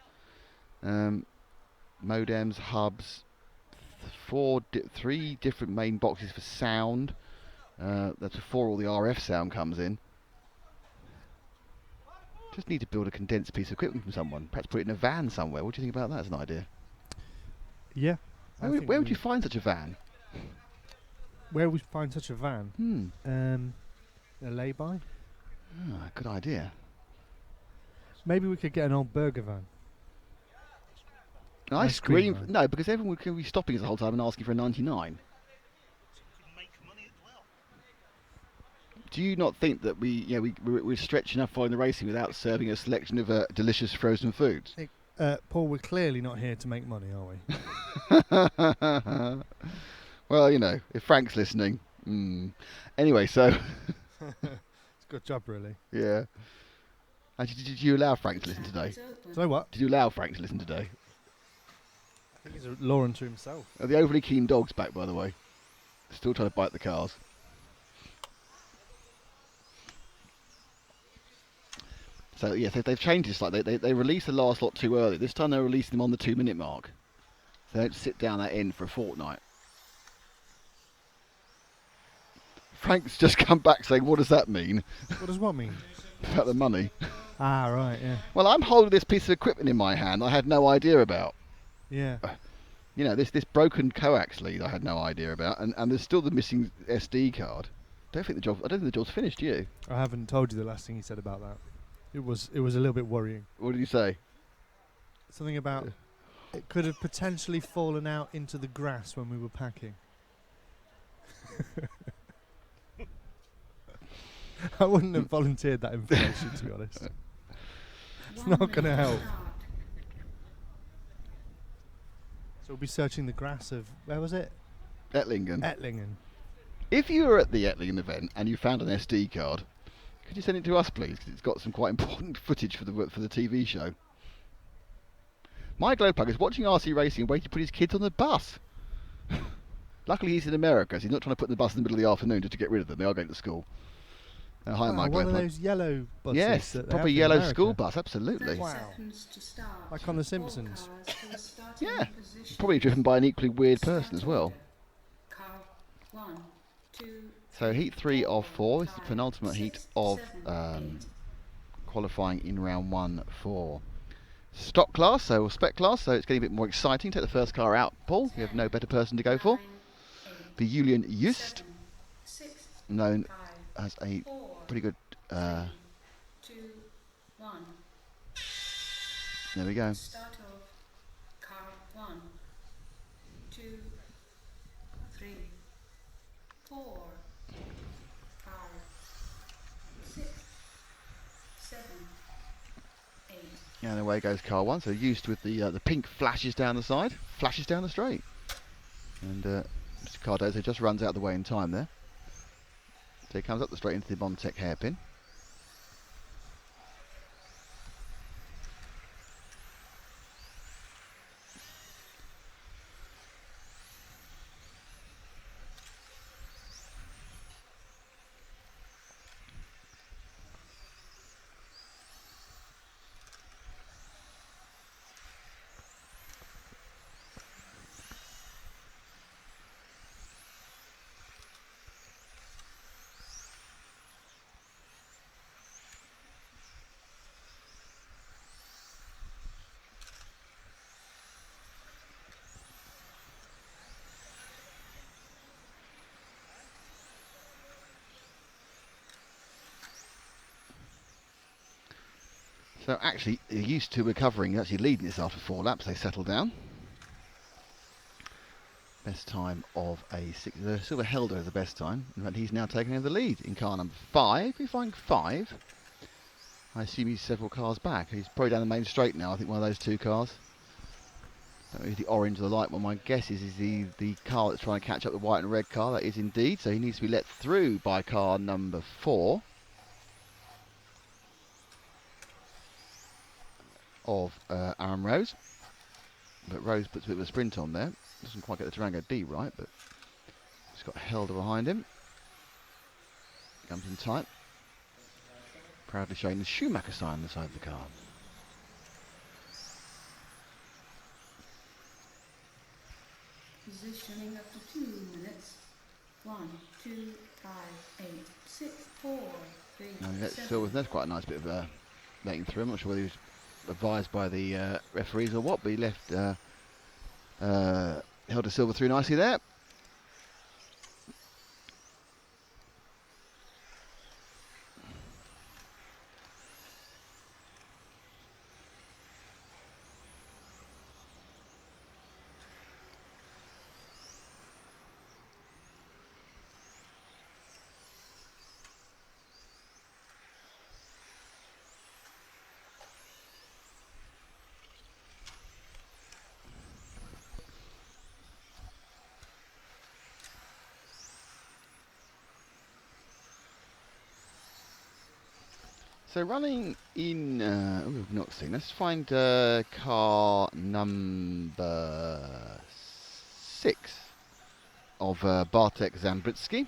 modems, hubs, 3 different main boxes for sound. That's before all the RF sound comes in. Just need to build a condensed piece of equipment from someone. Perhaps put it in a van somewhere. What do you think about that as an idea? Yeah. Where would you find such a van? Where would we find such a van? A lay-by? Good idea. Maybe we could get an old burger van. Ice cream cream? van. No, because everyone would be stopping us the whole time and asking for a 99. Do you not think that we're stretching enough following the racing without serving a selection of delicious frozen foods? Paul, we're clearly not here to make money, are we? Well, if Frank's listening. Anyway, so... It's a good job, really. Yeah. Actually, did you allow Frank to listen today? So what? Did you allow Frank to listen today? I think he's a law unto himself. The overly keen dog's back, by the way. Still trying to bite the cars. So yes, they've changed it slightly. They released the last lot too early. This time they're releasing them on the 2-minute mark. So they don't sit down that end for a fortnight. Frank's just come back saying, what does that mean? What does what mean? About the money. Ah, right, yeah. Well, I'm holding this piece of equipment in my hand I had no idea about. Yeah. This broken coax lead I had no idea about, and there's still the missing SD card. I don't think the job's finished, do you? I haven't told you the last thing he said about that. It was a little bit worrying. What did he say? Something about it could have potentially fallen out into the grass when we were packing. I wouldn't have volunteered that information, to be honest. It's not going to help. So we'll be searching the grass of, where was it? Ettlingen. Ettlingen. If you were at the Ettlingen event and you found an SD card, could you send it to us, please? Because it's got some quite important footage for the TV show. My glow plug is watching RC racing and waiting to put his kids on the bus. Luckily, he's in America, so he's not trying to put them in the bus in the middle of the afternoon just to get rid of them. They are going to school. Hi, my glow one plug. of those yellow buses. Yes, that they proper have in yellow America. school bus, absolutely. Wow. Like on The Simpsons. Yeah, probably driven by an equally weird person as well. So heat 3 of 4 is the penultimate heat of qualifying in round 1 for stock class, or spec class, so it's getting a bit more exciting. Take the first car out, Paul. You have no better person to go for. 9, 8, Be Julian Just, 7, 6, known 5, as a 4, pretty good... 3, 2, 1. there we go. Start of car 1, 2, 3, 4, 5, 6, 7, 8. And away goes car 1. So used with the pink flashes down the side, flashes down the straight. And Mr. Cardozo just runs out of the way in time there. So he comes up the straight into the Montec hairpin. So actually, they're used to recovering, actually leading this after 4 laps. They settle down. Best time of a 6. The Silver Helder is the best time. In fact, he's now taking over the lead in car number 5. If find 5, I assume he's several cars back. He's probably down the main straight now. I think one of those 2 cars. That is the orange or the light one. My guess is the car that's trying to catch up the white and red car. That is indeed. So he needs to be let through by car number 4. Of Aaron Rose, but Rose puts a bit of a sprint on there. Doesn't quite get the Durango D right, but he's got Helder behind him. Comes in tight, proudly showing the Schumacher sign on the side of the car. Positioning up to 2 minutes. 1, 2, 5, 8, 6, 4, 3, And that's 7. that's quite a nice bit of letting through. I'm not sure whether he was advised by the referees or what, but he left Helder Silver through nicely there. So running in, we've not seen. Let's find car number 6 of Bartek Zambritsky.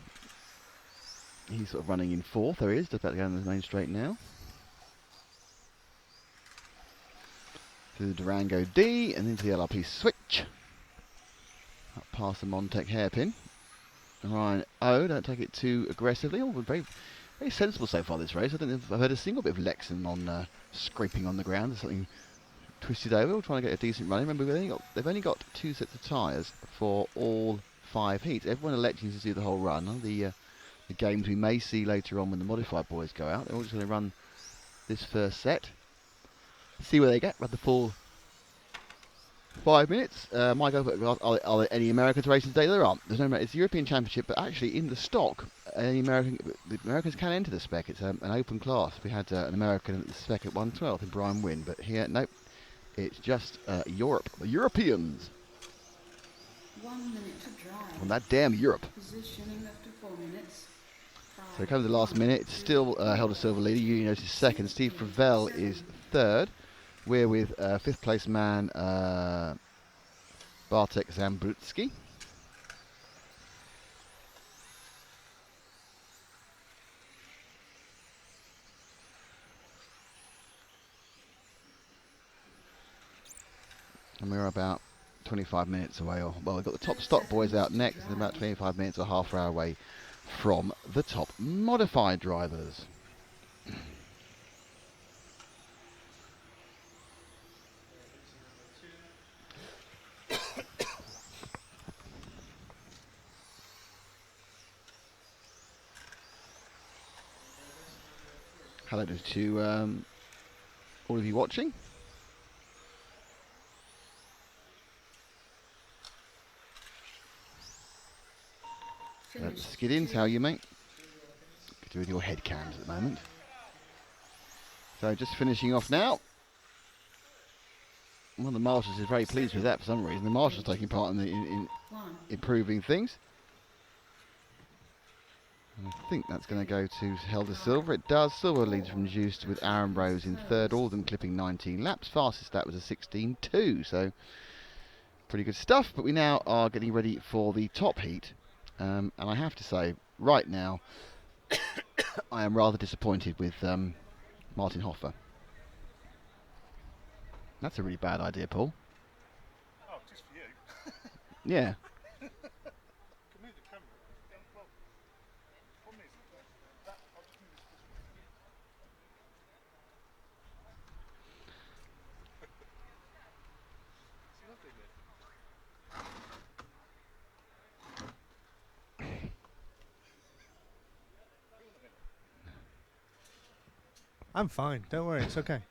He's sort of running in 4th. There he is, just about to go on the main straight now. To the Durango D and into the LRP switch. Up past the Montec hairpin. Ryan O, don't take it too aggressively. Oh, very sensible so far this race. I don't know if I've heard a single bit of Lexan on scraping on the ground. There's something twisted over. We're trying to get a decent run. Remember, they've only got 2 sets of tyres for all 5 heats. Everyone electing to do the whole run. The games we may see later on when the modified boys go out. They're all just going to run this first set. See where they get. Run the full 5 minutes. Mike, are there any Americans racing today? There aren't. There's no. It's the European Championship, but actually in the stock, the Americans can enter the spec. It's an open class. We had an American at the spec at 1/12 in Brian Wynn, but here, nope. It's just Europe. The Europeans. 1 minute to drive. On that damn Europe. Positioning up to 4 minutes. So it comes the last minute. It's still Helder Silver leader. You notice is second. Steve Fravel is third. We're with 5th place man Bartek Zambritsky. And we're about 25 minutes away. Well, we've got the top stock boys out next, and about 25 minutes or half an hour away from the top modified drivers. hello to all of you watching. Skiddins, how are you, mate? Doing your head cams at the moment. So just finishing off now. One of the marshals is very pleased with that for some reason. The marshal's taking part in improving things. And I think that's going to go to Helder Silver. It does. Silver leads from Juiced with Aaron Rose in third. All of them clipping 19 laps. Fastest lap was a 16.2. So pretty good stuff. But we now are getting ready for the top heat. And I have to say, right now, I am rather disappointed with Martin Hoffer. That's a really bad idea, Paul. Oh, just for you. Yeah. Can move the camera. Well, problem is that I'll just move this way. It's lovely, mate. I'm fine. Don't worry. It's okay.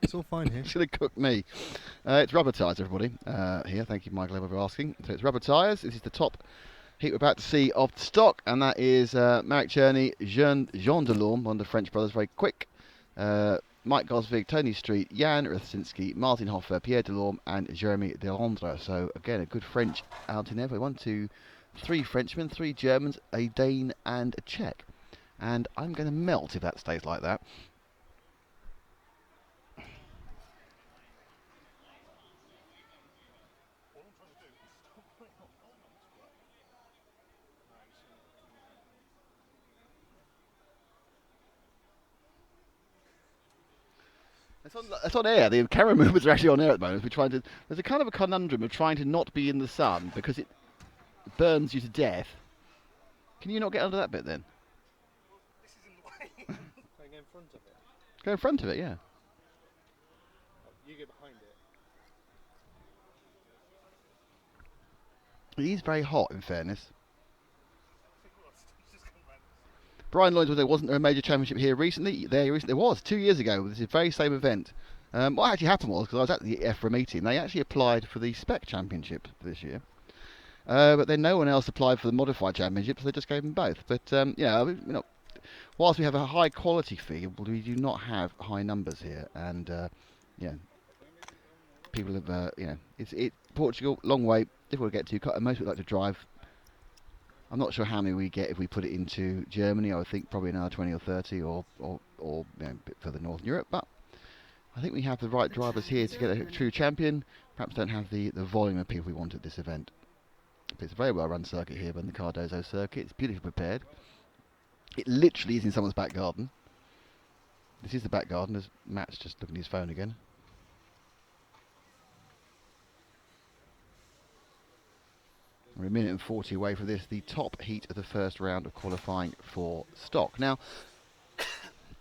It's all fine here. Should have cooked me. It's rubber tyres, everybody. Here, thank you, Michael, for asking. So it's rubber tyres. This is the top heat we're about to see of the stock, and that is Marek Czerny, Jean Delorme, one of the French brothers, very quick. Mike Gosvig, Tony Street, Jan Rutsinski, Martin Hoffer, Pierre Delorme, and Jeremy Delandre. So again, a good French out in there. 1, 2, 3 Frenchmen, 3 Germans, a Dane, and a Czech. And I'm going to melt if that stays like that. It's on air. The camera movements are actually on air at the moment. We're trying to. There's a kind of a conundrum of trying to not be in the sun because it burns you to death. Can you not get under that bit then? This is in the way. Can I go in front of it? Go in front of it, yeah. Oh, you go behind it. It is very hot, in fairness. Brian Lloyd, there wasn't there a major championship here recently? There was 2 years ago. This is the very same event. What actually happened was, because I was at the EFRA meeting, they actually applied for the Spec Championship this year. But then no one else applied for the Modified Championship, so they just gave them both. But whilst we have a high quality field, we do not have high numbers here. And people have, it's Portugal, long way, difficult to get to. Most people like to drive. I'm not sure how many we get if we put it into Germany. I would think probably another 20 or 30 or a bit further north in Europe. But I think we have the right drivers here to get a true champion. Perhaps don't have the volume of people we want at this event. But it's a very well run circuit here, the Cardozo circuit. It's beautifully prepared. It literally is in someone's back garden. This is the back garden. There's Matt's just looking at his phone again. We're a minute and 40 away from this, the top heat of the first round of qualifying for stock. Now,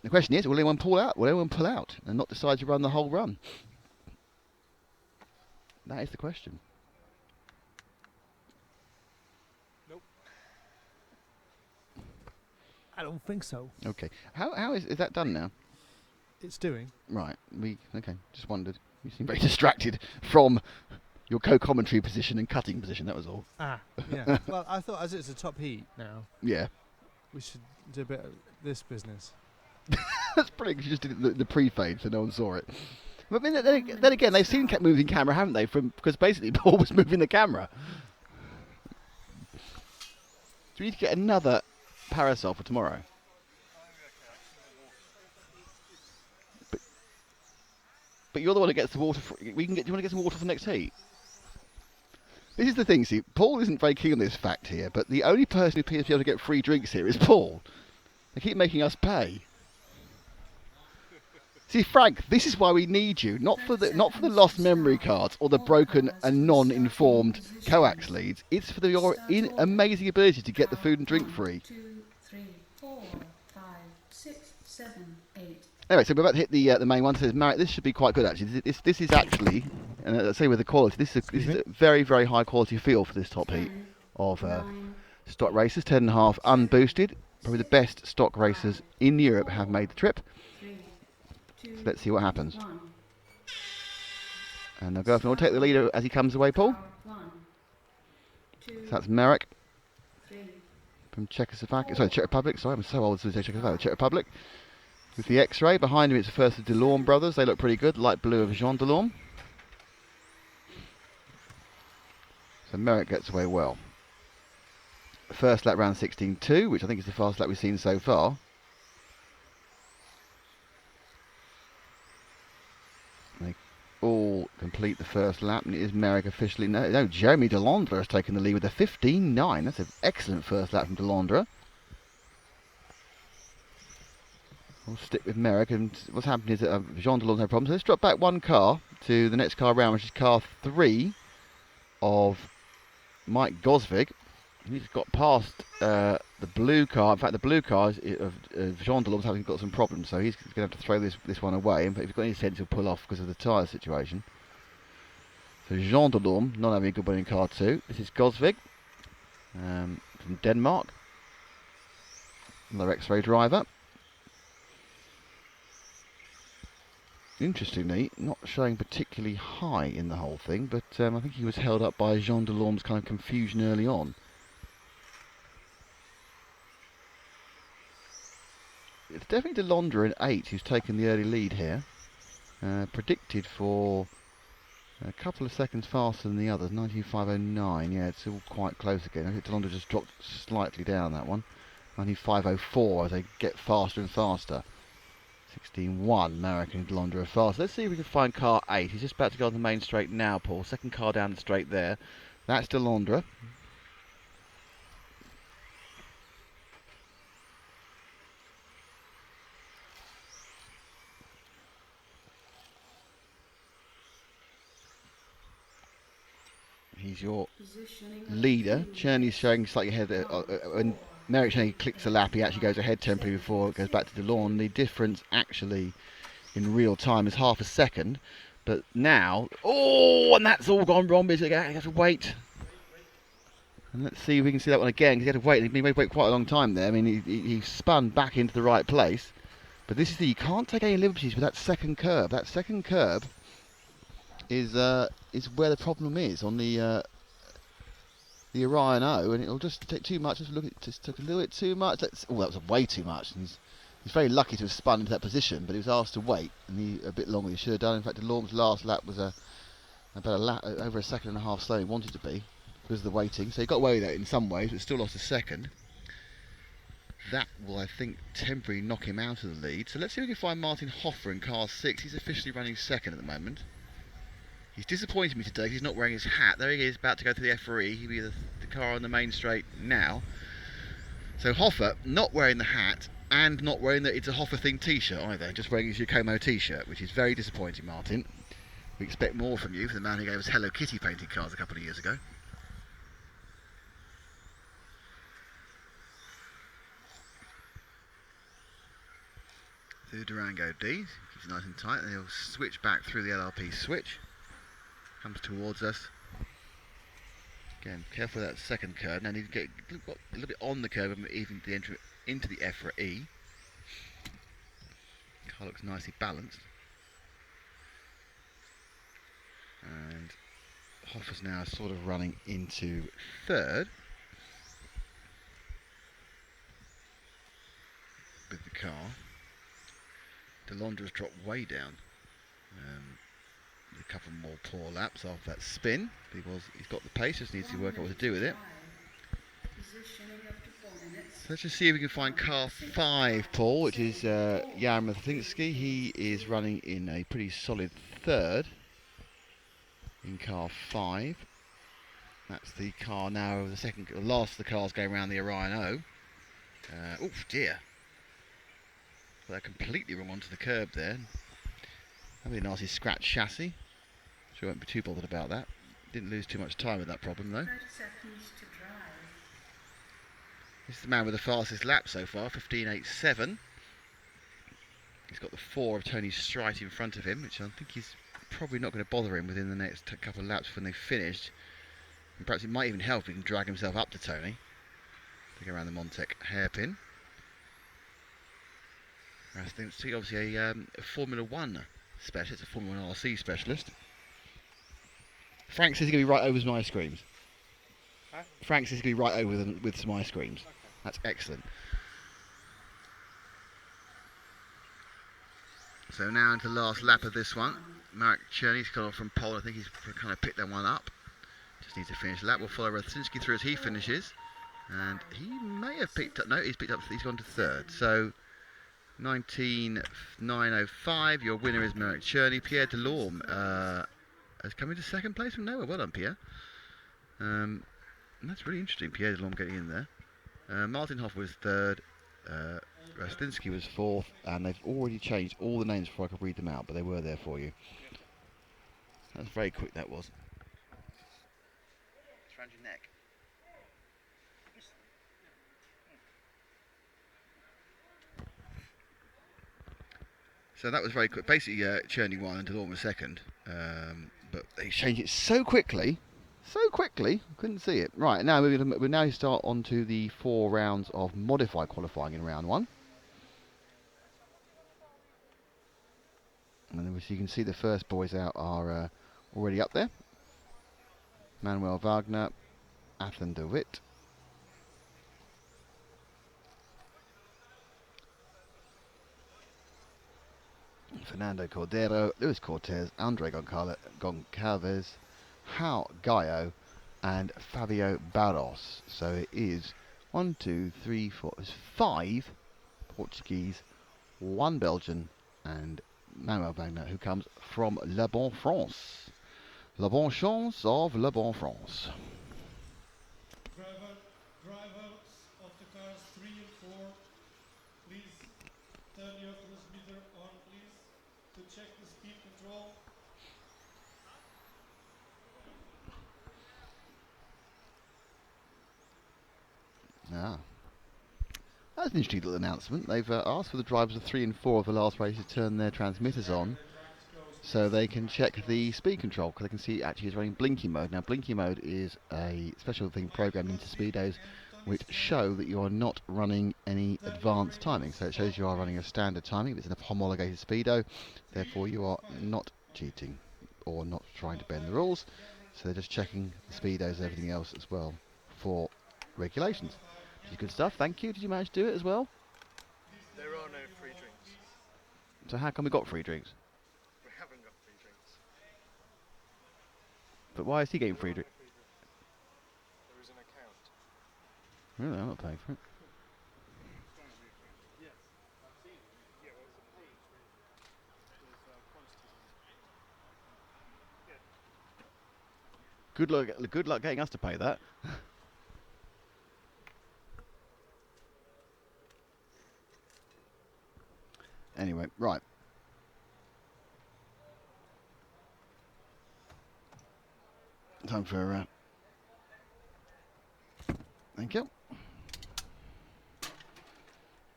the question is, will anyone pull out? Will anyone pull out and not decide to run the whole run? That is the question. Nope. I don't think so. Okay. How is that done now? It's doing. Right. Okay. Just wondered. You seem very distracted from your co-commentary position and cutting position, that was all. Ah, yeah. Well, I thought as it's a top heat now, Yeah. we should do a bit of this business. That's brilliant, 'cause you just did the pre-fade so no one saw it. But then again, they've seen moving camera, haven't they? Because basically Paul was moving the camera. So we need to get another parasol for tomorrow. But you're the one that gets the water. Do you want to get some water for next heat? This is the thing, see, Paul isn't very keen on this fact here, but the only person who appears to be able to get free drinks here is Paul. They keep making us pay. See, Frank, this is why we need you, not for the lost memory cards or the broken and non-informed coax leads. It's for your amazing ability to get the food and drink free. 1, 2, 3, 4, 5, 6, 7, 8. Anyway, so we're about to hit the main one. It says, Marek, this should be quite good actually. This is actually, and let's say with the quality, this is a very, very high quality field for this top heat of stock races. 10.5 unboosted. probably the best stock racers in Europe have made the trip. 3, 2, So let's see what happens. 1. And Gerfen will take the leader as he comes away, Paul. Car 1, 2, So that's Merrick 3, from Czechoslovakia. Sorry, Czech Republic. Sorry, I'm so old to say Czechoslovakia. Czech Republic. With the X-ray behind him, it's the first of Delorme brothers. They look pretty good. Light blue of Jean Delorme. So Merrick gets away well. First lap round 16.2, which I think is the fastest lap we've seen so far. They all complete the first lap, and it is Merrick officially. No, Jeremy Delandre has taken the lead with a 15.9. That's an excellent first lap from Delandre. We'll stick with Merrick, and what's happened is that Jean Delorme's no problem. So let's drop back one car to the next car round, which is car 3 of Mike Gosvig. He's got past the blue car. In fact, the blue car of Jean Delorme's having got some problems, so he's going to have to throw this one away. And if he's got any sense, he'll pull off because of the tyre situation. So Jean Delorme not having a good one in car 2. This is Gosvig from Denmark, another X-ray driver. Interestingly, not showing particularly high in the whole thing, but I think he was held up by Jean Delorme's kind of confusion early on. It's definitely Delandre in 8 who's taken the early lead here. Predicted for a couple of seconds faster than the others, 19.509. Yeah, it's all quite close again. I think Delandre just dropped slightly down that one. 19.504 as they get faster and faster. 16.1, Merrick and Delandre are fast. Let's see if we can find car 8. He's just about to go on the main straight now, Paul. Second car down the straight there. That's Delandre. He's your leader. Cherney's showing slightly ahead. When Merrick Cherney clicks a lap, he actually goes ahead temporarily before it goes back to Delorme. The difference actually in real time is half a second. But now, and that's all gone wrong because he has to wait. And let's see if we can see that one again, because he had to wait. He made wait quite a long time there. I mean, he spun back into the right place. But this is you can't take any liberties with that second curb. That second curb is where the problem is on the Orion O, and it'll just take too much. Just took a little bit too much. That was way too much. And he's very lucky to have spun into that position, but he was asked to wait, and a bit longer than he should have done. In fact, Delorme's last lap was about a lap over a second and a half slower than he wanted to be because of the waiting. So he got away with it in some ways, but still lost a second. That will, I think, temporarily knock him out of the lead. So let's see if we can find Martin Hoffer in car 6. He's officially running second at the moment. He's disappointed me today because he's not wearing his hat. There he is, about to go to the EFRA. He'll be the car on the main straight now. So Hoffer not wearing the hat and not wearing it's a Hoffer themed t-shirt either, just wearing his Yokomo t-shirt, which is very disappointing, Martin. We expect more from you for the man who gave us Hello Kitty painted cars a couple of years ago. Through Durango D, keeps it nice and tight, and he'll switch back through the LRP switch. Comes towards us. Again, careful of that second curve. Now need to get a little bit on the curve and even the entry into the EFRA E. Car looks nicely balanced. And Hoffer's now sort of running into third with the car. Delandre's dropped way down. A couple more poor laps after that spin. He's got the pace, just needs to work out what to do with it. So let's just see if we can find car 5, Paul, which is Jan Mathinsky. He is running in a pretty solid third in car 5. That's the car now of the last of the cars going around the Orion O. Oh dear. Got that completely wrong onto the curb there. That'd be a nasty scratch chassis. Sure, won't be too bothered about that. Didn't lose too much time with that problem though. 30 seconds to drive. This is the man with the fastest lap so far, 15.87. He's got the 4 of Tony Strite in front of him, which I think he's probably not going to bother him within the next couple of laps when they've finished. And perhaps it might even help if he can drag himself up to Tony to go around the Montec hairpin. Rastinsky, obviously a Formula 1 specialist, a Formula 1 RC specialist. Frank says he's going to be right over some ice creams. Huh? Frank says he's going to be right over them with some ice creams. Okay. That's excellent. So now into the last lap of this one. Marek Czerny's gone off from pole. I think he's kind of picked that one up. Just needs to finish the lap. We'll follow Rastinsky through as he finishes. And he may have picked up... No, he's picked up... He's gone to third. So 19.905. Your winner is Marek Czerny. Pierre Delorme has come into second place from nowhere. Well done, Pierre. And that's really interesting. Pierre Delorme getting in there. Martin Hoff was third. Rastinsky was fourth. And they've already changed all the names before I could read them out. But they were there for you. That was very quick, that was. It's around your neck. So that was very quick. Basically, Czerny won and Delorme was second. But they changed it so quickly. I couldn't see it. Right, now we now start on to the 4 rounds of modified qualifying in round 1. And then, so you can see the first boys out are already up there. Manuel Wagner, Athen de Witt. Fernando Cordero, Luis Cortez, Andre Goncalves, Hal Gallo, and Fabio Barros. So it is 1, 2, 3, 4, there's 5 Portuguese, 1 Belgian, and Manuel Wagner, who comes from Le Bon France. La bonne chance of Le Bon France. Drivers of the cars 3 and 4, please turn your transmitter on, please, to check the speed control. Ah. That's an interesting little announcement. They've asked for the drivers of 3 and 4 of the last race to turn their transmitters on so they can check the speed control, because they can see actually it's running blinking mode. Now blinking mode is a special thing programmed into speedos which show that you are not running any advanced timing. So it shows you are running a standard timing. If it's an homologated speedo, therefore you are not cheating or not trying to bend the rules. So they're just checking the speedos and everything else as well for regulations. Which is good stuff. Thank you. Did you manage to do it as well? There are no free drinks. So how come we got free drinks? We haven't got free drinks. But why is he getting free drinks? There is an account. Really, I'm not paying for it. Yes, I've seen it. Yeah, well, it's a page. There's quantities. Yeah. Good luck getting us to pay that. Anyway, right. Time for... thank you.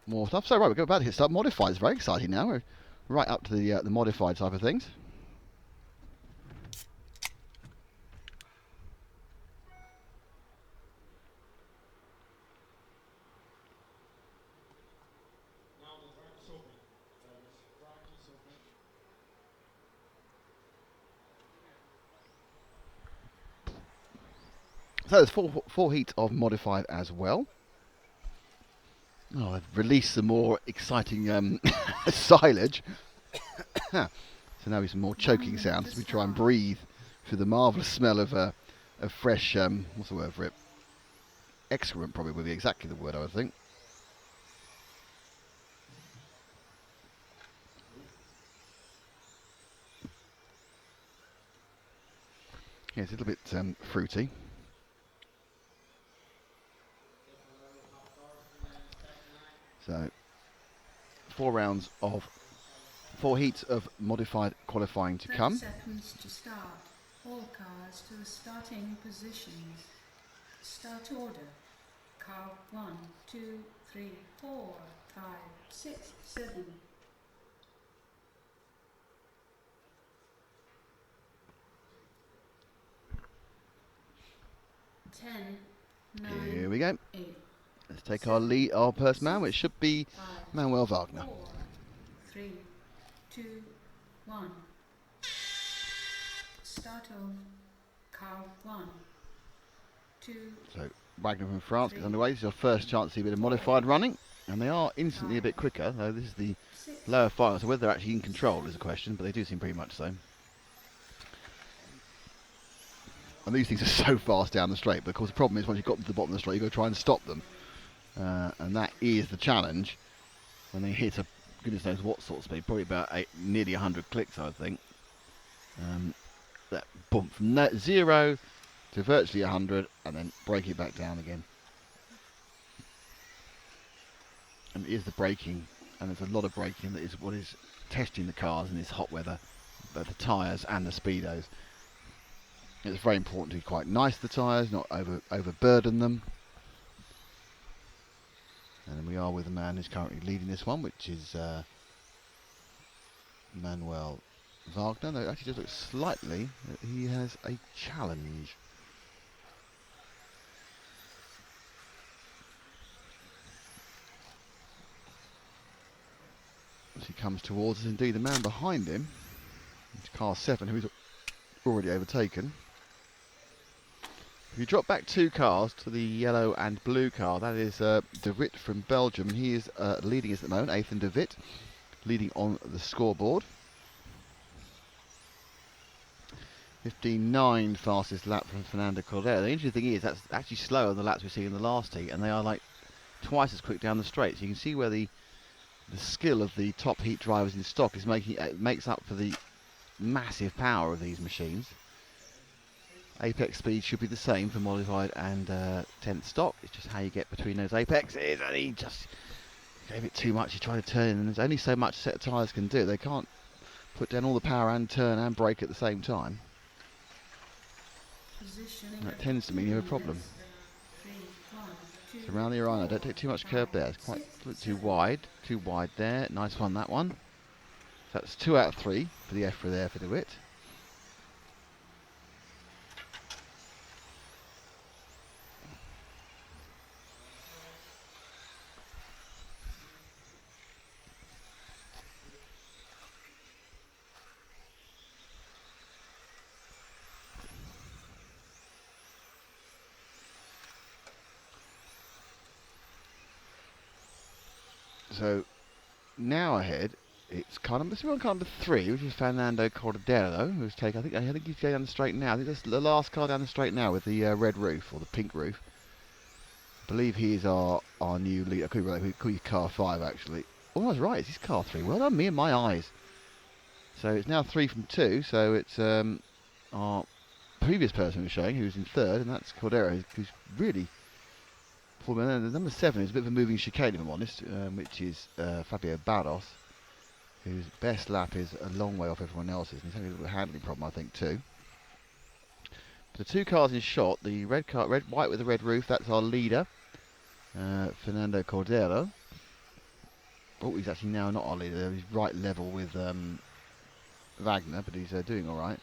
More stuff. So, right, we're about to hit start. Modified is very exciting now. We're right up to the modified type of things. Now the track is open. Track is open. So there's four heats of modified as well. Oh, I've released some more exciting silage. So now we have some more choking sounds as we try and breathe through the marvellous smell of fresh, what's the word for it? Excrement probably would be exactly the word, I would think. Yeah, it's a little bit fruity. So, 4 heats of modified qualifying to 30 come. seconds to start. All cars to the starting positions. Start order. Car 1, 2, 3, 4, 5, 6, 7. 10, 9, Here we go. 8, Let's take our lead, our first man, which should be 5, Manuel Wagner. 4, 3, 2, 1. Start of car 1, 2, So Wagner from France gets underway. This is your first chance to see a bit of modified running, and they are instantly a bit quicker. Though this is the 6. lower final, so whether they're actually in control is a question, but they do seem pretty much so. And these things are so fast down the straight, but of course the problem is once you've got to the bottom of the straight, you've got to try and stop them. And that is the challenge when they hit a goodness knows what sort of speed, probably about nearly 100 clicks, I would think. That bump from 0 to virtually 100 and then break it back down again. And it is the braking, and there's a lot of braking that is what is testing the cars in this hot weather, both the tyres and the speedos. It's very important to be quite nice to the tyres, not overburden them. And we are with the man who's currently leading this one, which is Manuel Wagner. Though it actually does look slightly that he has a challenge. As he comes towards us, indeed the man behind him is car 7, who is already overtaken. If you drop back 2 cars to the yellow and blue car, that is De Witt from Belgium, and he is leading us at the moment, Ethan De Witt, leading on the scoreboard. 15.9 fastest lap from Fernando Cordero. The interesting thing is that's actually slower than the laps we've seen in the last heat, and they are like twice as quick down the straight. So you can see where the skill of the top heat drivers in stock is makes up for the massive power of these machines. Apex speed should be the same for modified and 10th stock. It's just how you get between those apexes, and he just gave it too much. He tried to turn, and there's only so much a set of tyres can do. They can't put down all the power and turn and brake at the same time. That tends to mean you have a problem. So around the Rhino, don't take too much curb there. It's quite too wide there. Nice one, that one. So that's 2 out of 3 for the EFRA there for De Witt. So now ahead, it's car number 3, which is Fernando Cordero, who's taken. I think he's going down the straight now. I think that's the last car down the straight now with the red roof or the pink roof. I believe he is our new leader. We call you car 5 actually. Oh, I was right. It's car 3. Well done, me and my eyes. So it's now 3 from 2. So it's our previous person who's showing, who's in 3rd, and that's Cordero, who's really. The number 7 is a bit of a moving chicane, if I'm honest, which is Fabio Barros, whose best lap is a long way off everyone else's, and he's having a little handling problem, I think, too. The 2 cars in shot, the red car, white with the red roof, that's our leader, Fernando Cordero. Oh, he's actually now not our leader, he's right level with Wagner, but he's doing all right.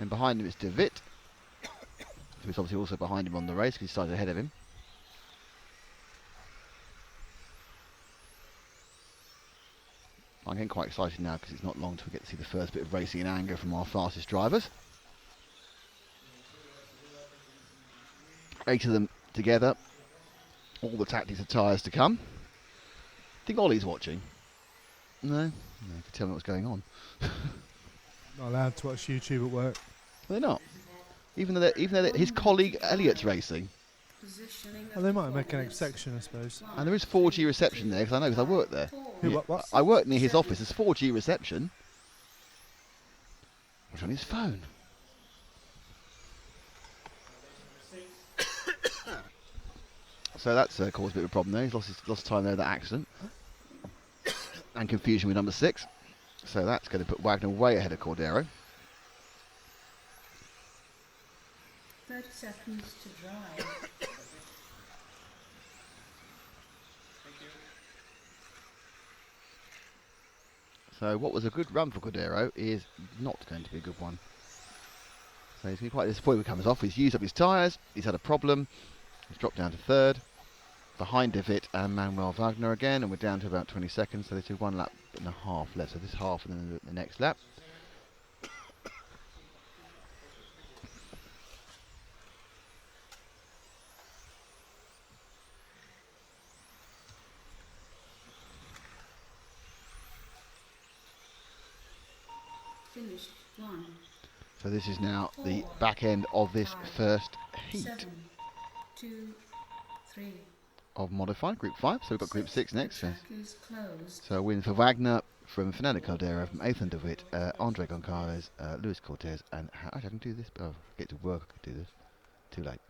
And behind him is De Witt, who's obviously also behind him on the race, because he started ahead of him. I'm getting quite excited now because it's not long till we get to see the first bit of racing in anger from our fastest drivers. 8 of them together. All the tactics of tyres to come. I think Ollie's watching. No? No, you can tell me what's going on. Not allowed to watch YouTube at work. They're not. Even though his colleague Elliot's racing. Well, they might make an exception, I suppose. And there is 4G reception there, because I know, because I work there. Who, what? I work near his office. There's 4G reception. What's on his phone? So that's caused a bit of a problem there. He's lost time there, that accident. And confusion with number 6. So that's going to put Wagner way ahead of Cordero. 30 seconds to drive. So what was a good run for Cordero is not going to be a good one. So he's going to be quite disappointed when he comes off. He's used up his tyres. He's had a problem. He's dropped down to 3rd. behind De Witt and Manuel Wagner again, and we're down to about 20 seconds, so this is 1 lap and a half left. So this half and then the next lap. Finished 1, So this is now the back end of this first heat 7, 2, 3. of modified Group 5. So we've got Group 6 next. The track is closed. So a win for Wagner from Fernando Caldera, from Ethan De Witt, Andre Goncalves, Luis Cortez, and actually I can do this, but I get to work. I could do this. Too late.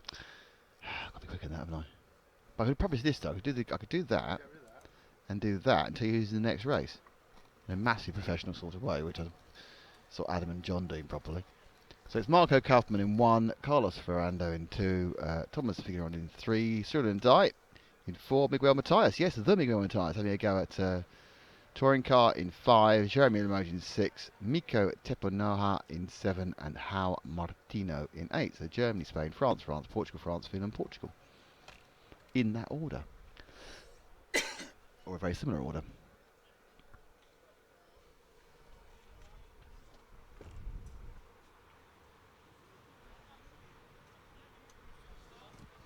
I've got to be quicker than that, haven't I? But I could probably this though. I could do that and do that until you use the next race in a massive professional sort of way, which I saw Adam and John doing properly. So it's Marco Kaufmann in 1, Carlos Ferrando in 2, Thomas Figueroa in 3, Cyril Ndai in 4, Miguel Matias, yes, the Miguel Matias, having a go at touring car in 5, Jeremy Limoges in 6, Miko Teponaha in 7, and Hal Martino in 8. So Germany, Spain, France, Portugal, France, Finland, Portugal. In that order. Or a very similar order.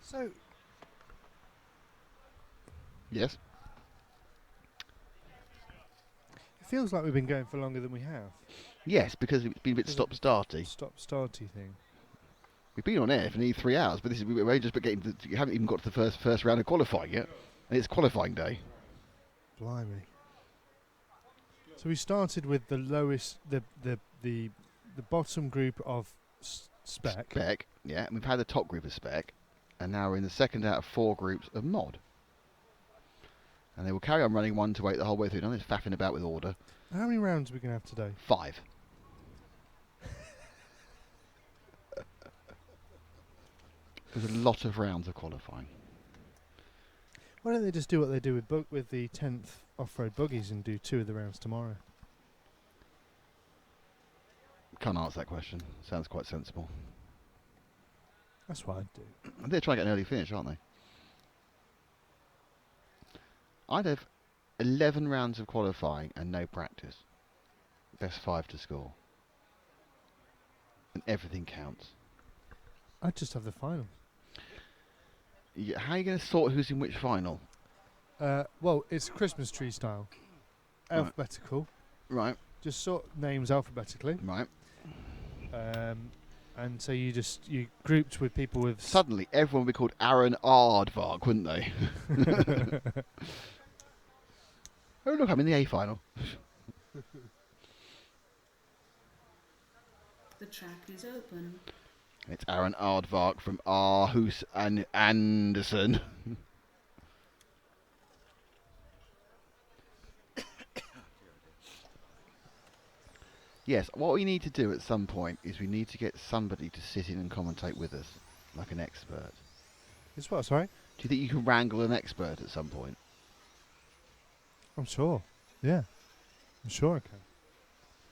So, Yes. it feels like we've been going for longer than we have. Yes, because it's been a bit stop-starty. Stop-starty thing. We've been on air for nearly 3 hours, but this is we're only just getting to, you haven't even got to the first round of qualifying yet, and it's qualifying day. Blimey. So we started with the lowest, the bottom group of spec. Yeah, and we've had the top group of spec, and now we're in the second out of 4 groups of mod. And they will carry on running 1 to 8 the whole way through. None of this faffing about with order. How many rounds are we going to have today? 5. There's a lot of rounds of qualifying. Why don't they just do what they do with the 10th off-road buggies and do 2 of the rounds tomorrow? Can't answer that question. Sounds quite sensible. That's what I'd do. And they're trying to get an early finish, aren't they? I'd have 11 rounds of qualifying and no practice. Best 5 to score. And everything counts. I'd just have the final. Yeah, how are you going to sort who's in which final? Well, it's Christmas tree style. Right. Alphabetical. Right, Just sort names alphabetically. right. And so you grouped with people with... Suddenly, everyone would be called Aaron Aardvark, wouldn't they? Oh, look, I'm in the A final. The track is open. It's Aaron Aardvark from Aarhus and Anderson. Yes, what we need to do at some point is we need to get somebody to sit in and commentate with us, like an expert. It's what, sorry? Do you think you can wrangle an expert at some point? I'm sure. Yeah. I'm sure I can.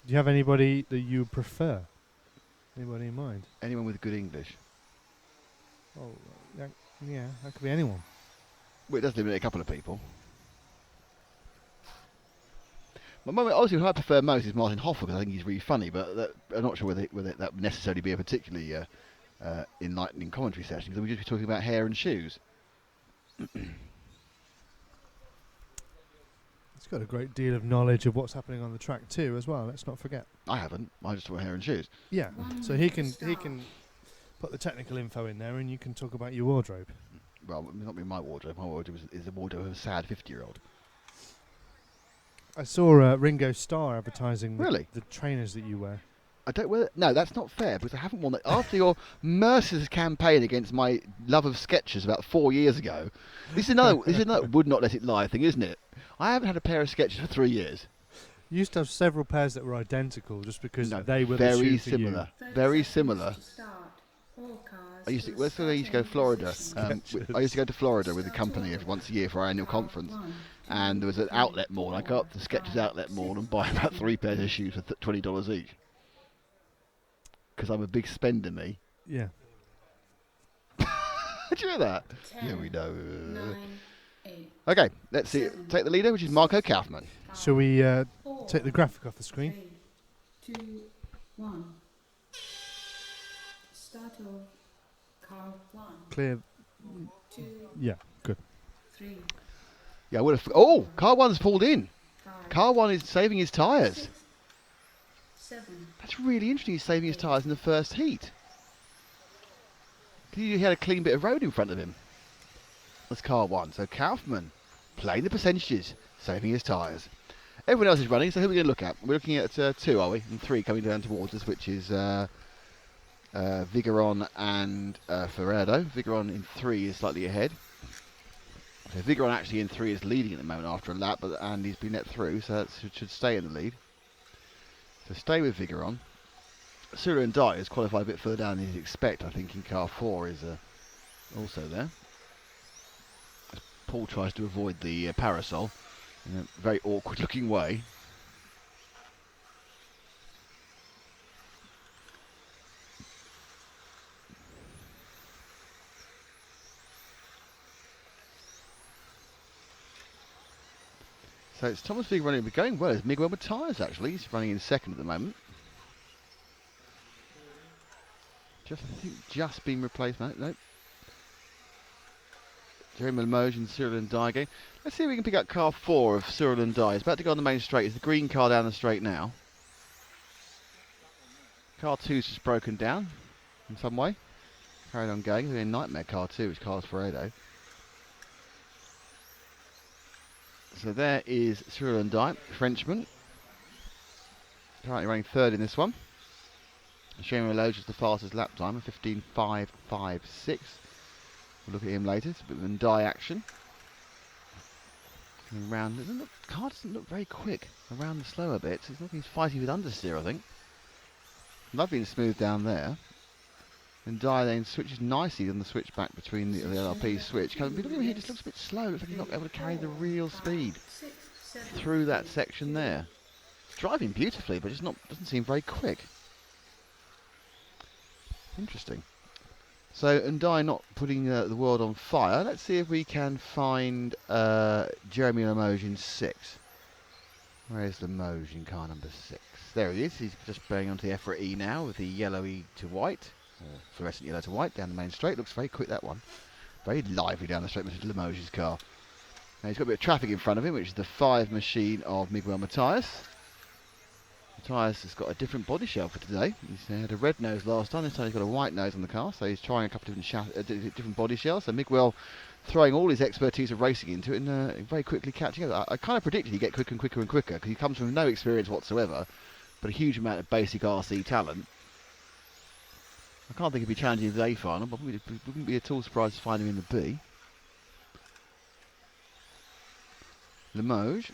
Do you have anybody that you prefer? Anybody in mind? Anyone with good English? Oh, yeah, that could be anyone. Well, it does limit a couple of people. Obviously, who I prefer most is Martin Hoffer because I think he's really funny, but I'm not sure whether that would necessarily be a particularly enlightening commentary session because we'd just be talking about hair and shoes. He's got a great deal of knowledge of what's happening on the track too, as well. Let's not forget. I haven't. I just talk about hair and shoes. Yeah. So he can put the technical info in there, and you can talk about your wardrobe. Well, not be my wardrobe. My wardrobe is the wardrobe of a sad 50-year-old. I saw Ringo Starr advertising Really? the trainers that you wear. I don't wear. No, that's not fair because I haven't worn that after your merciless campaign against my love of Skechers about 4 years ago. This is another. This is another would not let it lie thing, isn't it? I haven't had a pair of Skechers for 3 years. You used to have several pairs that were identical, just because No, they were the very shoe for you. similar. Very similar. Start. All cars I used to. to Where's I used to go to Florida? Skechers. I used to go to Florida with the company once a year for our annual conference. And there was an outlet mall. I go up to the Skechers outlet mall and buy about 3 pairs of shoes for $20 each. Because I'm a big spender, me. Yeah. Did you hear that? 10, Yeah, we know. 9, 8, Okay, let's see. Take the leader, which is Marco Kaufmann. Shall we 4, take the graphic off the screen? 3, 2, 1. Start of car 1, Clear. 2, Yeah, good. 3, Yeah, I would have. Oh, car one's pulled in. 5, Car one is saving his tyres. 6, 7, That's really interesting. He's saving his tyres in the first heat. He had a clean bit of road in front of him. That's car one. So Kaufmann playing the percentages, saving his tyres. Everyone else is running, so who are we going to look at? We're looking at 2, are we? And 3 coming down towards us, which is Vigeron and Ferrado. Vigeron in 3 is slightly ahead. So Vigeron actually in 3 is leading at the moment after a lap, but Andy's been let through, so that should stay in the lead. So stay with Vigeron. Cyril and Dye is qualified a bit further down than you'd expect. I think in car 4 is also there. Paul tries to avoid the parasol in a very awkward looking way. So it's Thomas Vig running, but going well. It's Miguel Matthias actually. He's running in second at the moment. Just been replaced. No. Jeremy Limoges and Cyril and Dye again. Let's see if we can pick up car 4 of Cyril and Dye. It's about to go on the main straight. It's the green car down the straight now. Car 2's just broken down in some way. Carried on going. They're in nightmare car 2, which Carlos Ferredo. So there is Cyril and Dye, Frenchman. Currently running third in this one. Jeremy Limoges is the fastest lap time, a 15.556. We'll look at him later. It's a bit of an Dye action. Around, the car doesn't look very quick around the slower bits. It's looking he's fighting with understeer, I think. Lovely and smooth down there. And Dye then switches nicely on the switch back between the LRP switch. Look at him here, just looks a bit slow. Looks like he's not able to carry the real speed 6, 7, through that section there. He's driving beautifully, but just doesn't seem very quick. Interesting. So, Dye not putting the world on fire. Let's see if we can find Jeremy Limoges in 6. Where's Limoges in car number 6? There he is. He's just going onto the EFRA E now with the yellowy to white, or fluorescent yellow to white down the main straight. Looks very quick, that one. Very lively down the straight, Mr. Limoges' car. Now he's got a bit of traffic in front of him, which is the 5 machine of Miguel Matthias. Matthias has got a different body shell for today. He's had a red nose last time. This time he's got a white nose on the car, so he's trying a couple of different body shells. So Miguel throwing all his expertise of racing into it and very quickly catching up. I kind of predicted he'd get quicker and quicker and quicker because he comes from no experience whatsoever, but a huge amount of basic RC talent. I can't think he'd be challenging the A final, but we wouldn't be at all surprised to find him in the B. Limoges.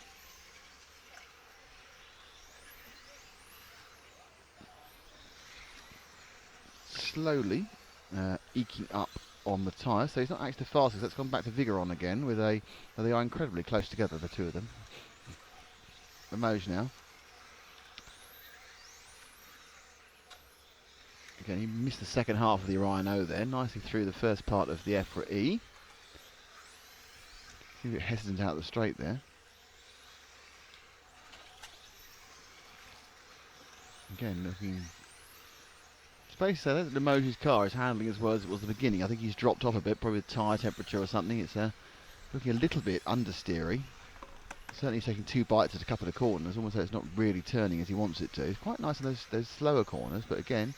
Slowly eking up on the tyre, so he's not actually the fastest. Let's come back to Vigeron again with they are incredibly close together, the two of them. Limoges now. Again, he missed the second half of the Orion O there, nicely through the first part of the EFRA E. Seems a bit hesitant out of the straight there. Again, looking... Space so that Limoges' car is handling as well as it was at the beginning. I think he's dropped off a bit, probably with tyre temperature or something. It's looking a little bit understeery. Certainly he's taking 2 bites at a couple of corners, almost like it's not really turning as he wants it to. It's quite nice in those slower corners, but again,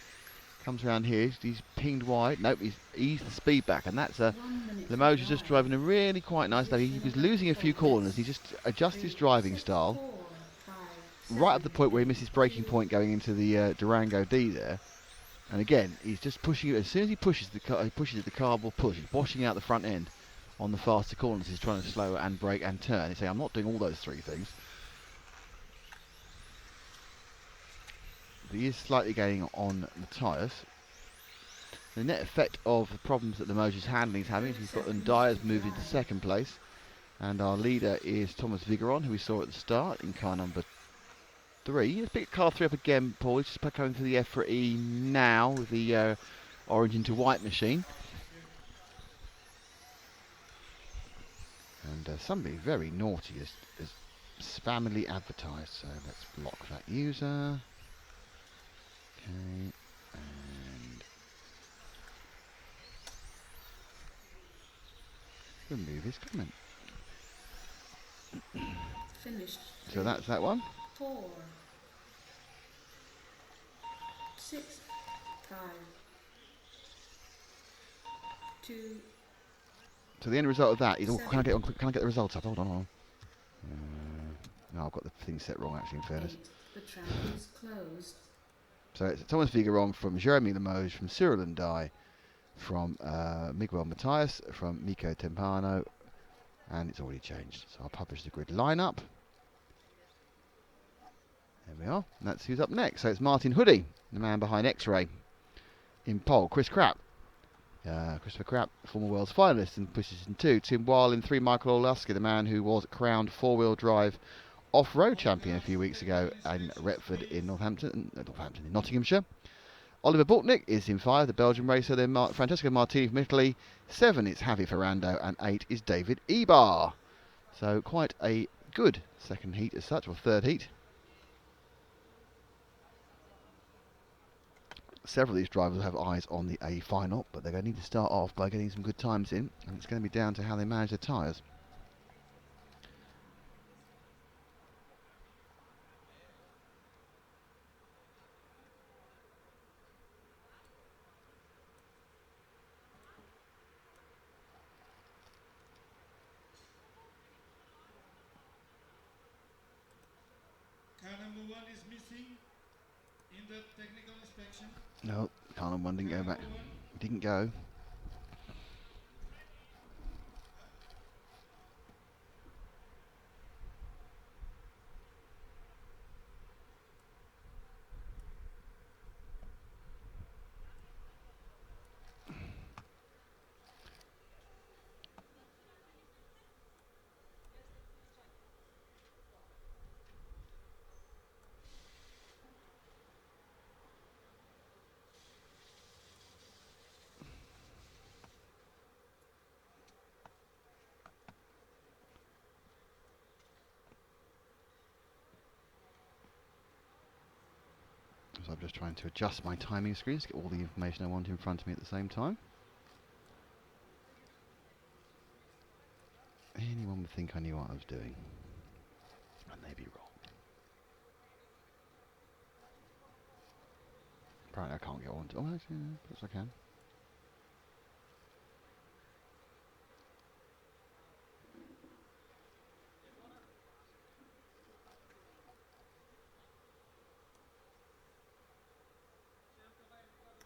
comes around here, he's pinged wide. Nope, he's eased the speed back, and that's Limoges just driving a really quite nice lap. He was losing a few corners. He just adjusts his driving style right up the point where he misses braking point going into the Durango D there. And again, he's just pushing it. As soon as he pushes the car will push. He's washing out the front end on the faster corners. He's trying to slow and brake and turn. He's saying, I'm not doing all those 3 things. But he is slightly gaining on the tyres. The net effect of the problems that Limoges' handling is having is he's got Dyer's moved into 2nd place. And our leader is Thomas Vigeron, who we saw at the start in car number 3. Let's pick car 3 up again, Paul. He's just going through the EFRA E now with the orange into white machine. And somebody very naughty has spammily advertised, so let's block that user. Okay, and remove his comment. Finished. So that's that one. 4, 6, 5, 2, So the end result of that is, oh, can I Seven. get the results up? Hold on. No, I've got the thing set wrong actually, in fairness. 8. The track is closed. So it's Thomas Figueron from Jeremy Limoges, from Cyril and Dye, from Miguel Matias, from Nico Tempano, and it's already changed. So I'll publish the grid lineup. There we are. And that's who's up next. So it's Martin Hoodie, the man behind X-Ray. In pole, Chris Krapp. Christopher Krapp, former world's finalist in position 2. Tim Weil in 3, Michael Olaski, the man who was crowned four-wheel drive off-road champion a few weeks ago in Retford in in Nottinghamshire. Oliver Bortnick is in 5, the Belgian racer. Then Francesco Martini from Italy. 7, it's Javi Ferrando, and 8 is David Ebar. So quite a good second heat as such, or third heat. Several of these drivers will have eyes on the A final, but they're going to need to start off by getting some good times in, and it's going to be down to how they manage their tyres. Car number 1 is missing in the technical inspection. No, Carlin 1 didn't go back. Didn't go. So I'm just trying to adjust my timing screens to get all the information I want in front of me at the same time. Anyone would think I knew what I was doing, and they'd be wrong. Apparently I can't get on to... Oh, actually, no, perhaps I can.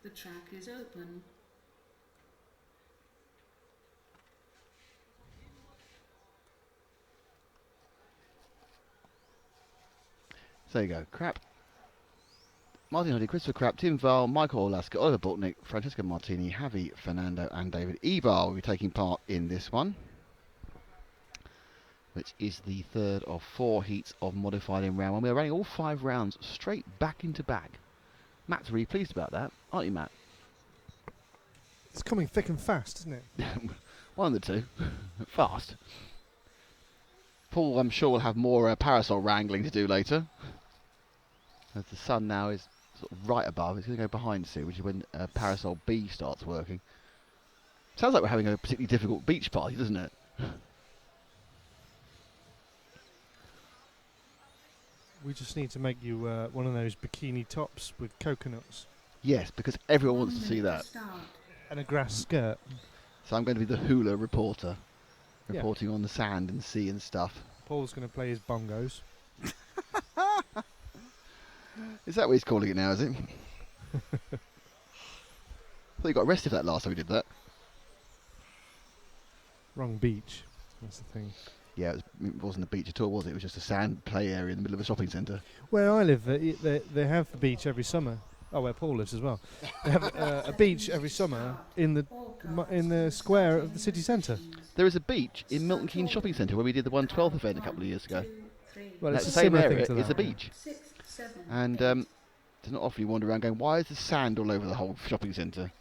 The track is open. So there you go. Crap. Martin Hoodie, Christopher Krapp, Tim Val, Michael Olaska, Oliver Bortnick, Francesco Martini, Javi Fernando, and David Ebar will be taking part in this one, which is the third of 4 heats of modified in round 1. We're running all 5 rounds straight back into back. Matt's really pleased about that, aren't you, Matt? It's coming thick and fast, isn't it? One of the two. Fast. Paul, I'm sure, will have more parasol wrangling to do later, as the sun now is sort of right above. It's going to go behind Sue, which is when parasol B starts working. Sounds like we're having a particularly difficult beach party, doesn't it? We just need to make you one of those bikini tops with coconuts Yes, because everyone 1 wants to see minute that. start. and a grass skirt. So I'm going to be the hula reporter, Yeah. reporting on the sand and sea and stuff. Paul's going to play his bongos. Is that what he's calling it now, is it? I thought you got arrested for that last time we did that. Wrong beach. That's the thing. Yeah, it wasn't a beach at all, was it? It was just a sand play area in the middle of a shopping centre. Where I live, they have the beach every summer. Oh, where Paul lives as well. They have a beach every summer in the square of the city centre. There is a beach in Milton Keynes Shopping Centre where we did the 112 event a couple of years ago. Well, That it's a same similar area thing to is a that. beach. 6, 7, And 8. it's not often you wander around going, why is there sand all over the whole shopping centre?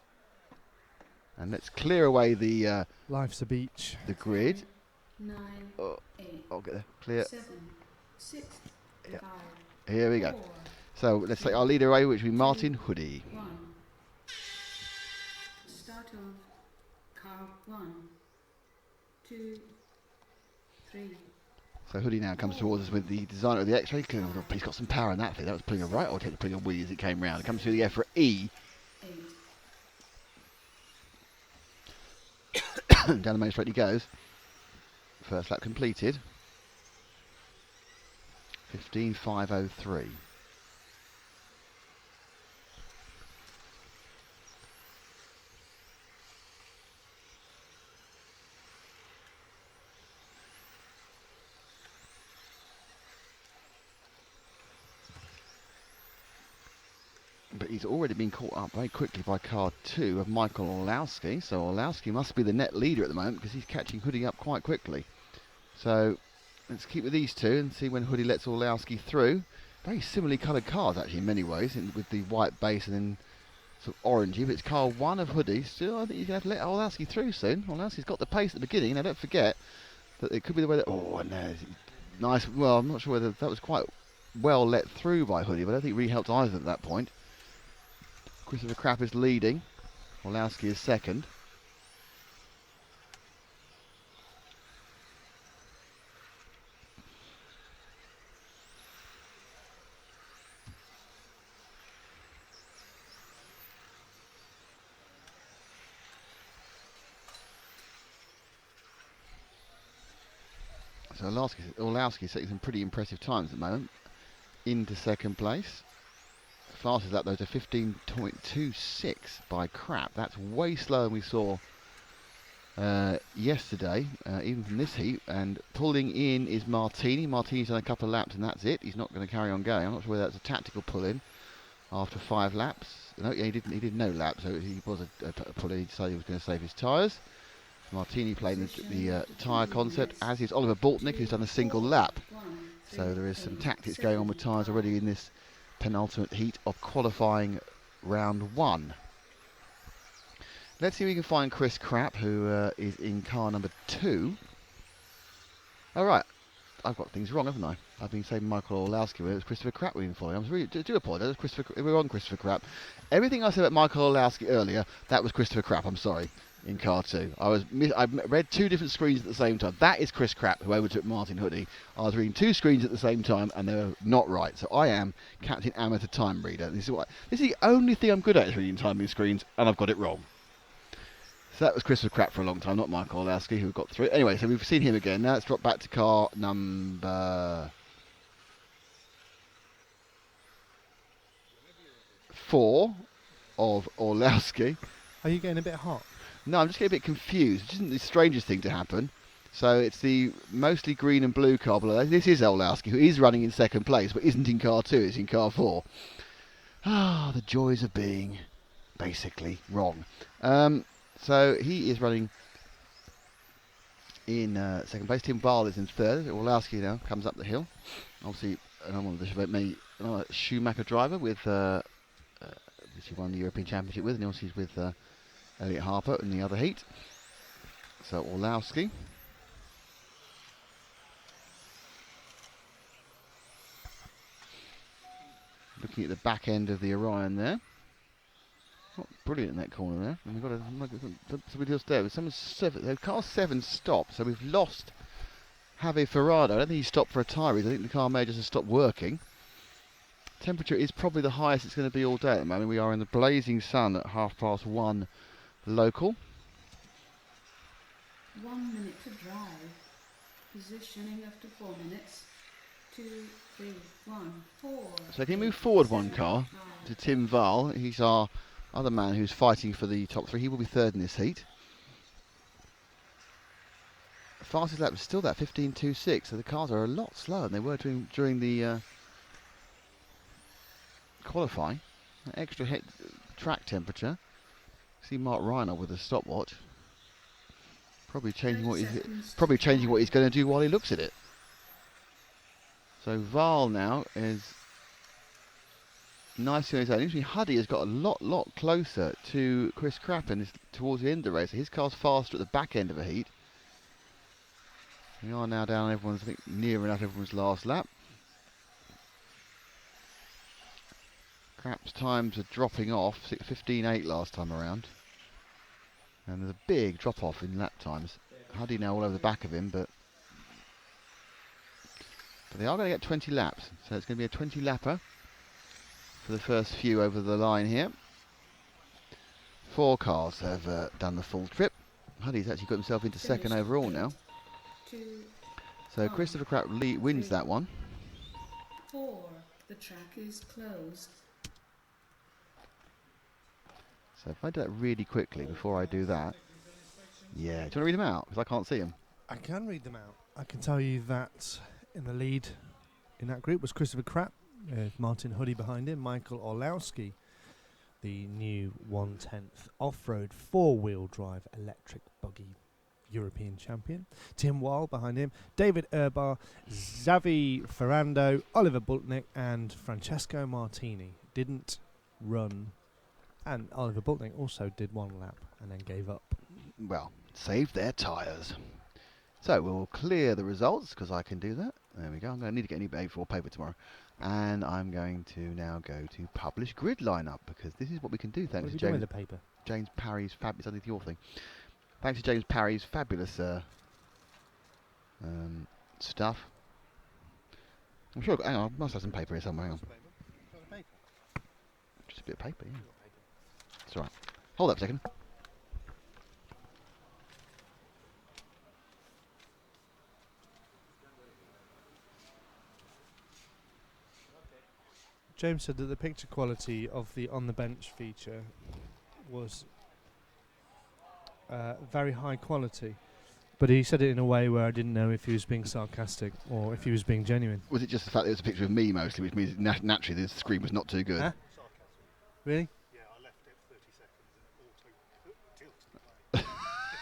And let's clear away the Life's a beach. grid. 9, Oh, 8, I'll get there. Clear. 7, 6, Yeah. 5, Here we go. 4, So let's take our leader away, which will be Martin 2, Hoodie. 1. Start of car 1, 2, 3. So Hoodie now comes towards us with the designer of the X-ray. He's got some power in that thing. That was pulling a right or pulling a wheel as it came round. It comes through the EFRA E. 8. Down the main straight he goes. First lap completed. 15.503. But he's already been caught up very quickly by car 2 of Michael Orlowski. So Orlowski must be the net leader at the moment because he's catching Hoodie up quite quickly. So let's keep with these two and see when Hoodie lets Orlowski through. Very similarly coloured cars actually in many ways, with the white base and then sort of orangey. But it's car 1 of Hoodie. Still, I think you're going to have to let Orlowski through soon. Orlowski's got the pace at the beginning. Now don't forget that it could be the way that... Oh, no. Nice. Well, I'm not sure whether that was quite well let through by Hoodie, but I don't think it really helped either at that point. Christopher Krapp is leading. Orlowski is second. So Orlowski's setting some pretty impressive times at the moment. Into second place. Fastest lap though to 15.26 by Krapp. That's way slower than we saw yesterday, even from this heat. And pulling in is Martini. Martini's done a couple of laps and that's it. He's not going to carry on going. I'm not sure whether that's a tactical pull-in after 5 laps. No, yeah, he did no laps, so he was a pull-in. He decided he was going to save his tyres. Martini playing the tyre concept, as is Oliver Bortnick, who's done a single lap. So there is some tactics going on with tyres already in this penultimate heat of qualifying round 1. Let's see if we can find Chris Krapp, who is in car number 2. All right, I've got things wrong, haven't I? I've been saying Michael Orlowski, where it was Christopher Krapp we've been following. I really do apologise. We're on Christopher Krapp. Everything I said about Michael Orlowski earlier, that was Christopher Krapp. I'm sorry. In car 2, I read 2 different screens at the same time. That is Chris Krapp, who overtook Martin Hoodie. I was reading 2 screens at the same time, and they were not right. So I am Captain Amateur Time Reader. This is the only thing I'm good at, is reading timing screens, and I've got it wrong. So that was Christopher Krapp for a long time, not Michael Orlowski, who got through. Anyway, so we've seen him again. Now let's drop back to car number 4 of Orlowski. Are you getting a bit hot? No, I'm just getting a bit confused. Which isn't the strangest thing to happen. So it's the mostly green and blue car below. This is Orlowski, who is running in second place, but isn't in car 2, it's in car 4. Ah, the joys of being basically wrong. So he is running in second place. Tim Vaal is in third. Orlowski now comes up the hill. Obviously, another Schumacher driver with which he won the European Championship with, and also he's with Elliot Harper in the other heat. So Orlowski. Looking at the back end of the Orion there. Not brilliant in that corner there. And we've got somebody else there. Car 7 stopped, so we've lost Javier Ferrado. I don't think he stopped for a tyre. I think the car may just have stopped working. Temperature is probably the highest it's going to be all day at the moment. We are in the blazing sun at 1:30 local. 1 minute to drive. Positioning after 4 minutes. 2, 3, 1, 4. So can you move forward 1 car to Tim Vaal? He's our other man who's fighting for the top 3. He will be third in this heat. The fastest lap was still that 15.26, so the cars are a lot slower than they were during the qualifying. Extra track temperature. See Mark Reiner with a stopwatch. Probably changing what he's going to do while he looks at it. So Vaal now is nicely on his own. Usually Huddy has got a lot closer to Chris Krapp towards the end of the race. So his car's faster at the back end of a heat. We are now down everyone's, I think, near enough everyone's last lap. Crap's times are dropping off, 15.8 last time around. And there's a big drop off in lap times. Huddy now all over the back of him, but they are going to get 20 laps. So it's going to be a 20 lapper for the first few over the line here. 4 cars have done the full trip. Huddy's actually got himself into second overall now. 2, So Christopher Krapp wins that one. 4. The track is closed. So if I do that really quickly before I do that. Yeah, do you want to read them out? Because I can't see them. I can read them out. I can tell you that in the lead in that group was Christopher Krapp, with Martin Huddy behind him, Michael Orlowski, the new 1/10th off-road 4-wheel drive electric buggy European champion. Tim Weil behind him, David Urbar, Xavi Ferrando, Oliver Bultnick and Francesco Martini didn't run, and Oliver Bultnick also did 1 lap and then gave up. Well, saved their tyres. So we'll clear the results because I can do that. There we go. I'm going to need to get any A4 paper tomorrow. And I'm going to now go to publish grid lineup because this is what we can do thanks to James, the paper? James Parry's fabulous, underneath your thing. Thanks to James Parry's fabulous stuff. I'm sure, hang on, I must have some paper here somewhere. Hang on. Just a bit of paper, yeah. It's alright. Hold up a second. James said that the picture quality of the on the bench feature was very high quality, but he said it in a way where I didn't know if he was being sarcastic or if he was being genuine. Was it just the fact that it was a picture of me mostly, which means naturally the screen was not too good? Huh? Really? Yeah, I left it 30 seconds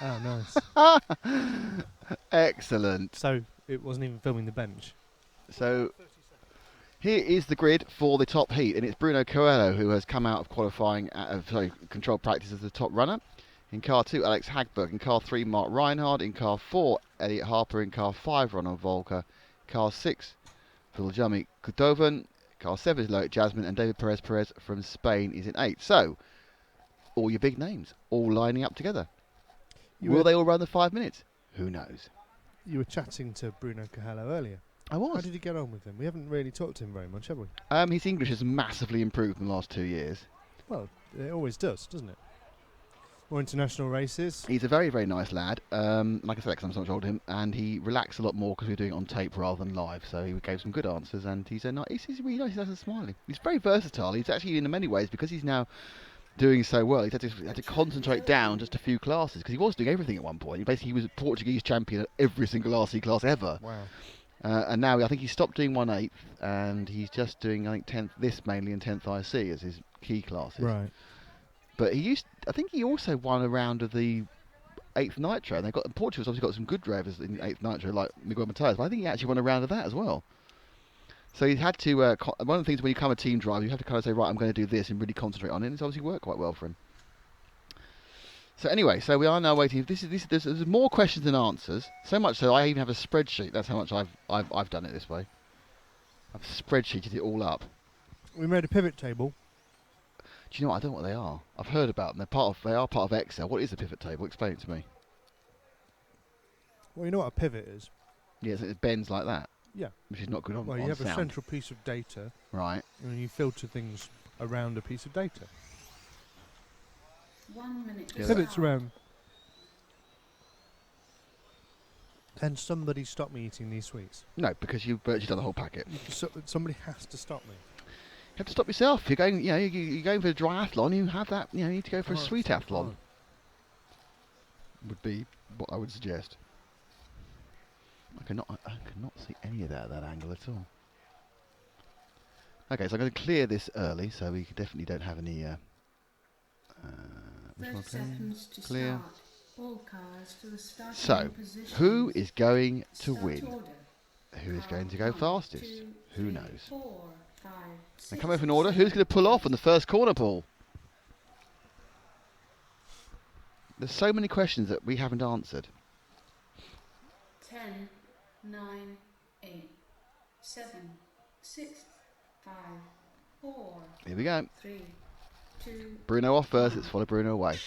and Oh, nice. Excellent. So it wasn't even filming the bench. So here is the grid for the top heat, and it's Bruno Coelho who has come out of qualifying, control practice as the top runner. In car 2, Alex Hagberg. In car 3, Mark Reinhard. In car 4, Elliot Harper. In car 5, Ronald Volker. Car 6, Viljami Kutoven. Car 7 is Loic Jasmine, and David Perez from Spain is in 8. So, all your big names, all lining up together. Will they all run the 5 minutes? Who knows? You were chatting to Bruno Coelho earlier. I was. How did you get on with him? We haven't really talked to him very much, have we? His English has massively improved in the last 2 years. Well, it always does, doesn't it? More international races. He's a very, very nice lad. Like I said, 'cause I'm so much older than him, and he relaxed a lot more because we were doing it on tape rather than live. So he gave some good answers, and he's really nice. He's nice and smiley. He's very versatile. He's actually, in many ways, because he's now doing so well, he's had to concentrate down just a few classes because he was doing everything at one point. He was a Portuguese champion at every single RC class ever. Wow. And now I think he stopped doing 1/8, and he's just doing, I think, 10th this mainly and 10th IC as his key classes. Right. But I think he also won a round of the 8th Nitro. And Portugal's obviously got some good drivers in the 8th Nitro, like Miguel Mateus, but I think he actually won a round of that as well. So he's had to, one of the things when you become a team driver, you have to kind of say, right, I'm going to do this and really concentrate on it, and it's obviously worked quite well for him. So anyway, so we are now waiting. There's more questions than answers. So much so I even have a spreadsheet. That's how much I've done it this way. I've spreadsheeted it all up. We made a pivot table. Do you know what? I don't know what they are. I've heard about them. They are part of Excel. What is a pivot table? Explain it to me. Well, you know what a pivot is? Yeah, so it bends like that. Yeah. Which is not good on Well, you on have sound. a central piece of data, Right. and you filter things around a piece of data. 1 minute. Yeah, Pivots around. Can somebody stop me eating these sweets? No, because you've virtually done the whole packet. Somebody has to stop me. You have to stop yourself. You're going, you're going for a triathlon. You have that. You need to go for a Oh, sweet it's athlon. fine. Would be what I would suggest. I cannot see any of that at that angle at all. Okay, so I'm going to clear this early, so we definitely don't have any. Which 30 one? seconds to Clear. start. All cars to the starting So, positions. who is going to Start win? order. Who is Car going to go 1, fastest? 2, Who 3, knows? 4, 5, They 6, come over in order. Who's going to pull off on the first corner, Paul? There's so many questions that we haven't answered. 10, 9, 8, 7, 6, 5, 4, Here we go. 3, 2, Bruno off first. Let's follow Bruno away.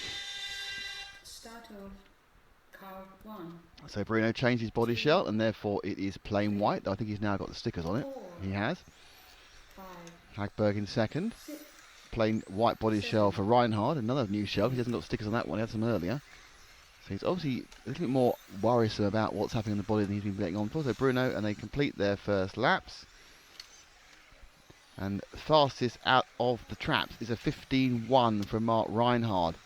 start of card 1, So Bruno changed his body shell, and therefore it is plain white. I think he's now got the stickers on it. 4, He has. 5, Hagberg in second. 6, Plain white body shell for Reinhard. Another new shell. He hasn't got stickers on that one. He had some earlier. So he's obviously a little bit more worrisome about what's happening in the body than he's been betting on for. So Bruno, and they complete their first laps. And fastest out of the traps is a 15.1 from Mark Reinhard.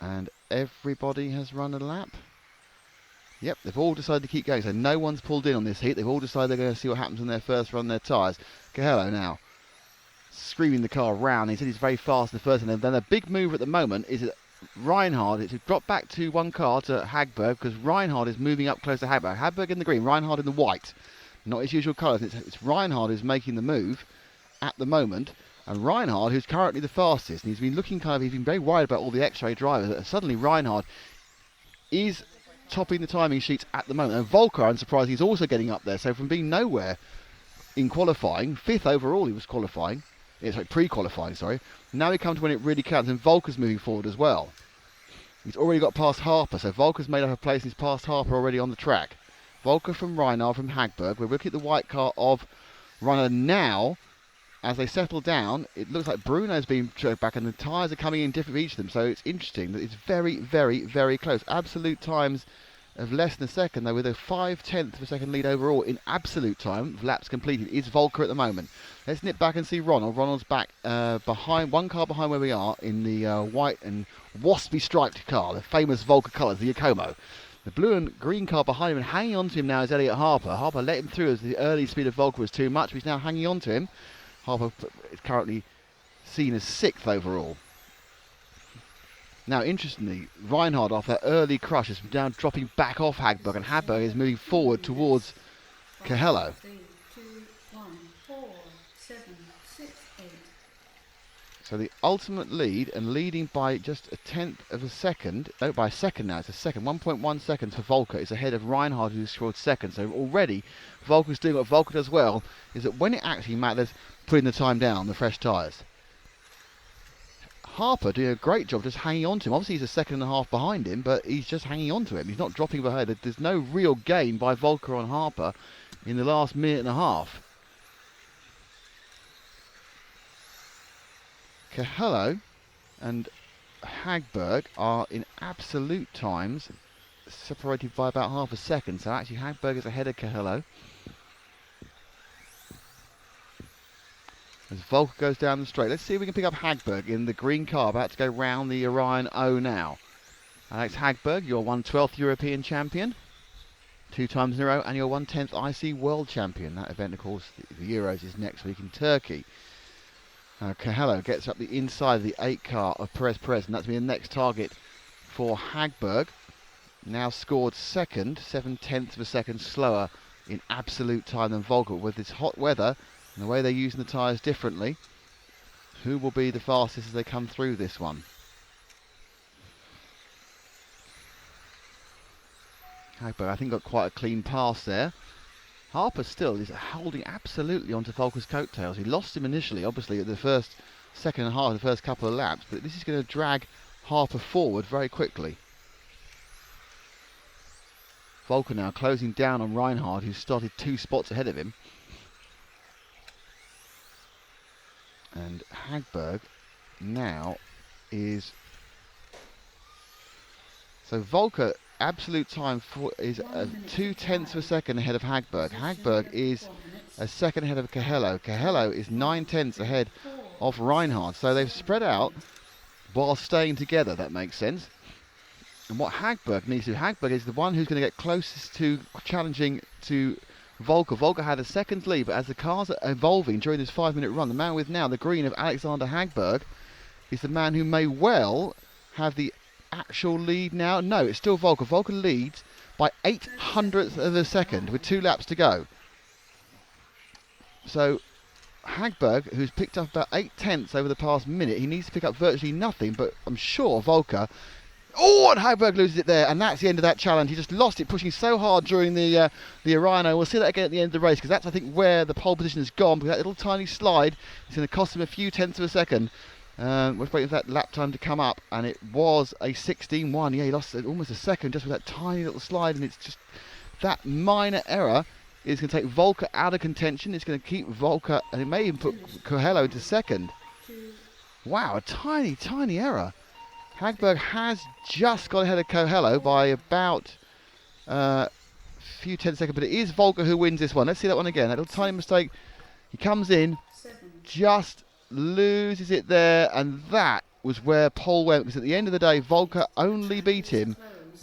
And everybody has run a lap. Yep, they've all decided to keep going. So no one's pulled in on this heat. They've all decided they're going to see what happens in their first run their tyres. Cahello now screaming the car around. He said he's very fast in the first, and then a big move at the moment is that Reinhard, it's dropped back to one car to Hagberg, because Reinhard is moving up close to Hagberg. Hagberg in the green, Reinhard in the white. Not his usual colours. It's Reinhard who's making the move at the moment, and Reinhard who's currently the fastest. And he's been looking he's been very worried about all the X-ray drivers. Suddenly Reinhard is topping the timing sheets at the moment. And Volker, I'm surprised, he's also getting up there. So from being nowhere in qualifying, 5th overall he was qualifying, pre-qualifying, sorry. Now we come to when it really counts, and Volker's moving forward as well. He's already got past Harper, so Volker's made up a place and he's past Harper already on the track. Volker from Reinhard from Hagberg. We're looking at the white car of Reinhard now. As they settle down, it looks like Bruno's been dragged back and the tyres are coming in different for each of them. So it's interesting that it's very, very, very close. Absolute times of less than a second, though, with a 5/10 of a second lead overall in absolute time of laps completed, is Volker at the moment. Let's nip back and see Ronald. Ronald's back behind, one car behind where we are, in the white and waspy striped car, the famous Volker colours, the Yakomo. The blue and green car behind him, and hanging on to him now is Elliot Harper. Harper let him through as the early speed of Volker was too much, but he's now hanging on to him. Harper is currently seen as 6th overall. Now, interestingly, Reinhard, after that early crush, is now dropping back off Hagberg, and Hagberg is moving forward towards Cahello. 3, 2, 1, 4, 7, 6, 8. So the ultimate lead, and leading by just a 1/10 of a second, no, by a second now, it's a second, 1.1 seconds for Volker, is ahead of Reinhard, who's scored second. So already, Volker's doing what Volker does well, is that when it actually matters, putting the time down, the fresh tyres. Harper doing a great job just hanging on to him. Obviously he's a second and a half behind him, but he's just hanging on to him. He's not dropping behind. There's no real gain by Volker on Harper in the last minute and a half. Cahello and Hagberg are in absolute times separated by about half a second. So actually Hagberg is ahead of Cahello. As Volker goes down the straight. Let's see if we can pick up Hagberg in the green car, about to go round the Orion O now. Alex Hagberg, your 1/12th European champion, 2 times in a row, and your 1/10th IC World Champion. That event, of course, the Euros, is next week in Turkey. Cahello gets up the inside of the 8 car of Perez, and that's been the next target for Hagberg. Now scored second, 7/10 of a second slower in absolute time than Volker. With this hot weather and the way they're using the tyres differently, who will be the fastest as they come through this one? Hagberg, I think, got quite a clean pass there. Harper still is holding absolutely onto Volker's coattails. He lost him initially, obviously, at the first second and a half, the first couple of laps, but this is going to drag Harper forward very quickly. Volker now closing down on Reinhard, who started 2 spots ahead of him. And Hagberg now is... So Volker, absolute time is 2/10 of a second ahead of Hagberg. Hagberg is a second ahead of Cahello. Cahello is 9/10 ahead of Reinhard. So they've spread out while staying together, that makes sense. And what Hagberg needs to do, Hagberg is the one who's going to get closest to challenging to Volker. Volker had a second lead, but as the cars are evolving during this 5-minute run, the man with now the green of Alexander Hagberg is the man who may well have the actual lead now. No, it's still Volker. Volker leads by 0.08 of a second with 2 laps to go. So Hagberg, who's picked up about 0.8 over the past minute, he needs to pick up virtually nothing, but I'm sure Volker Oh, and Hagberg loses it there, and that's the end of that challenge. He just lost it, pushing so hard during the Rhino. We'll see that again at the end of the race, because that's, I think, where the pole position has gone, because that little tiny slide is going to cost him a few tenths of a second. We're waiting for that lap time to come up, and it was a 16.1. Yeah, he lost almost a second just with that tiny little slide, and it's just that minor error is going to take Volker out of contention. It's going to keep Volker, and it may even put Coelho into second. Wow, a tiny, tiny error. Hagberg has just got ahead of Coelho by about a few tenths seconds, but it is Volker who wins this one. Let's see that one again. That little tiny mistake. He comes in, just loses it there, and that was where pole went, because at the end of the day, Volker only beat him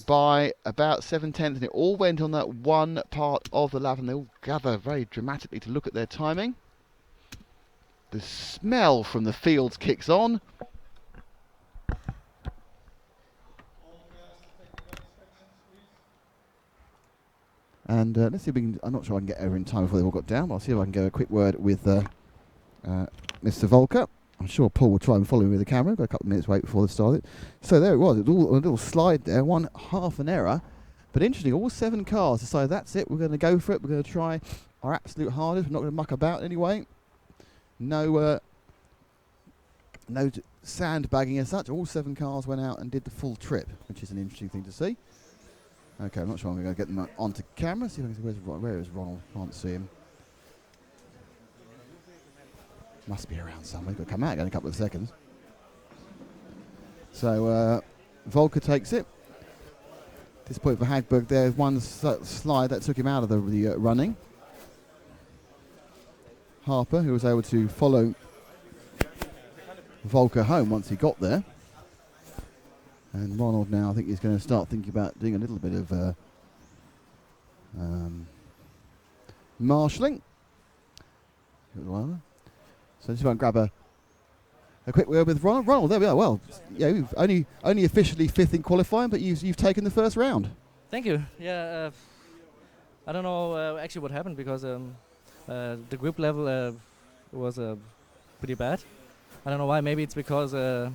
by about 7 tenths, and it all went on that one part of the lap, and they all gather very dramatically to look at their timing. The smell from the fields kicks on. And let's see if we can, I'm not sure I can get over in time before they all got down, but I'll see if I can go a quick word with Mr. Volker. I'm sure Paul will try and follow me with the camera. Got a couple of minutes wait before they started. So there it was. It was all a little slide there, one half an error. But interesting, all 7 cars decided that's it. We're going to go for it. We're going to try our absolute hardest. We're not going to muck about anyway. No sandbagging as such. All 7 cars went out and did the full trip, which is an interesting thing to see. Okay, I'm not sure I'm going to get them onto camera. See if I can see where is Ronald? Can't see him. Must be around somewhere. He's got to come out again in a couple of seconds. So Volker takes it. Disappointed for Hagberg. There's one slide that took him out of the running. Harper, who was able to follow Volker home once he got there. And Ronald now, I think, is going to start thinking about doing a little bit of marshalling. So just want to grab a quick word with Ronald. Ronald, there we are. Well, yeah, you've only officially 5th in qualifying, but you've taken the first round. Thank you. Yeah, I don't know actually what happened, because the grip level was pretty bad. I don't know why. Maybe it's because the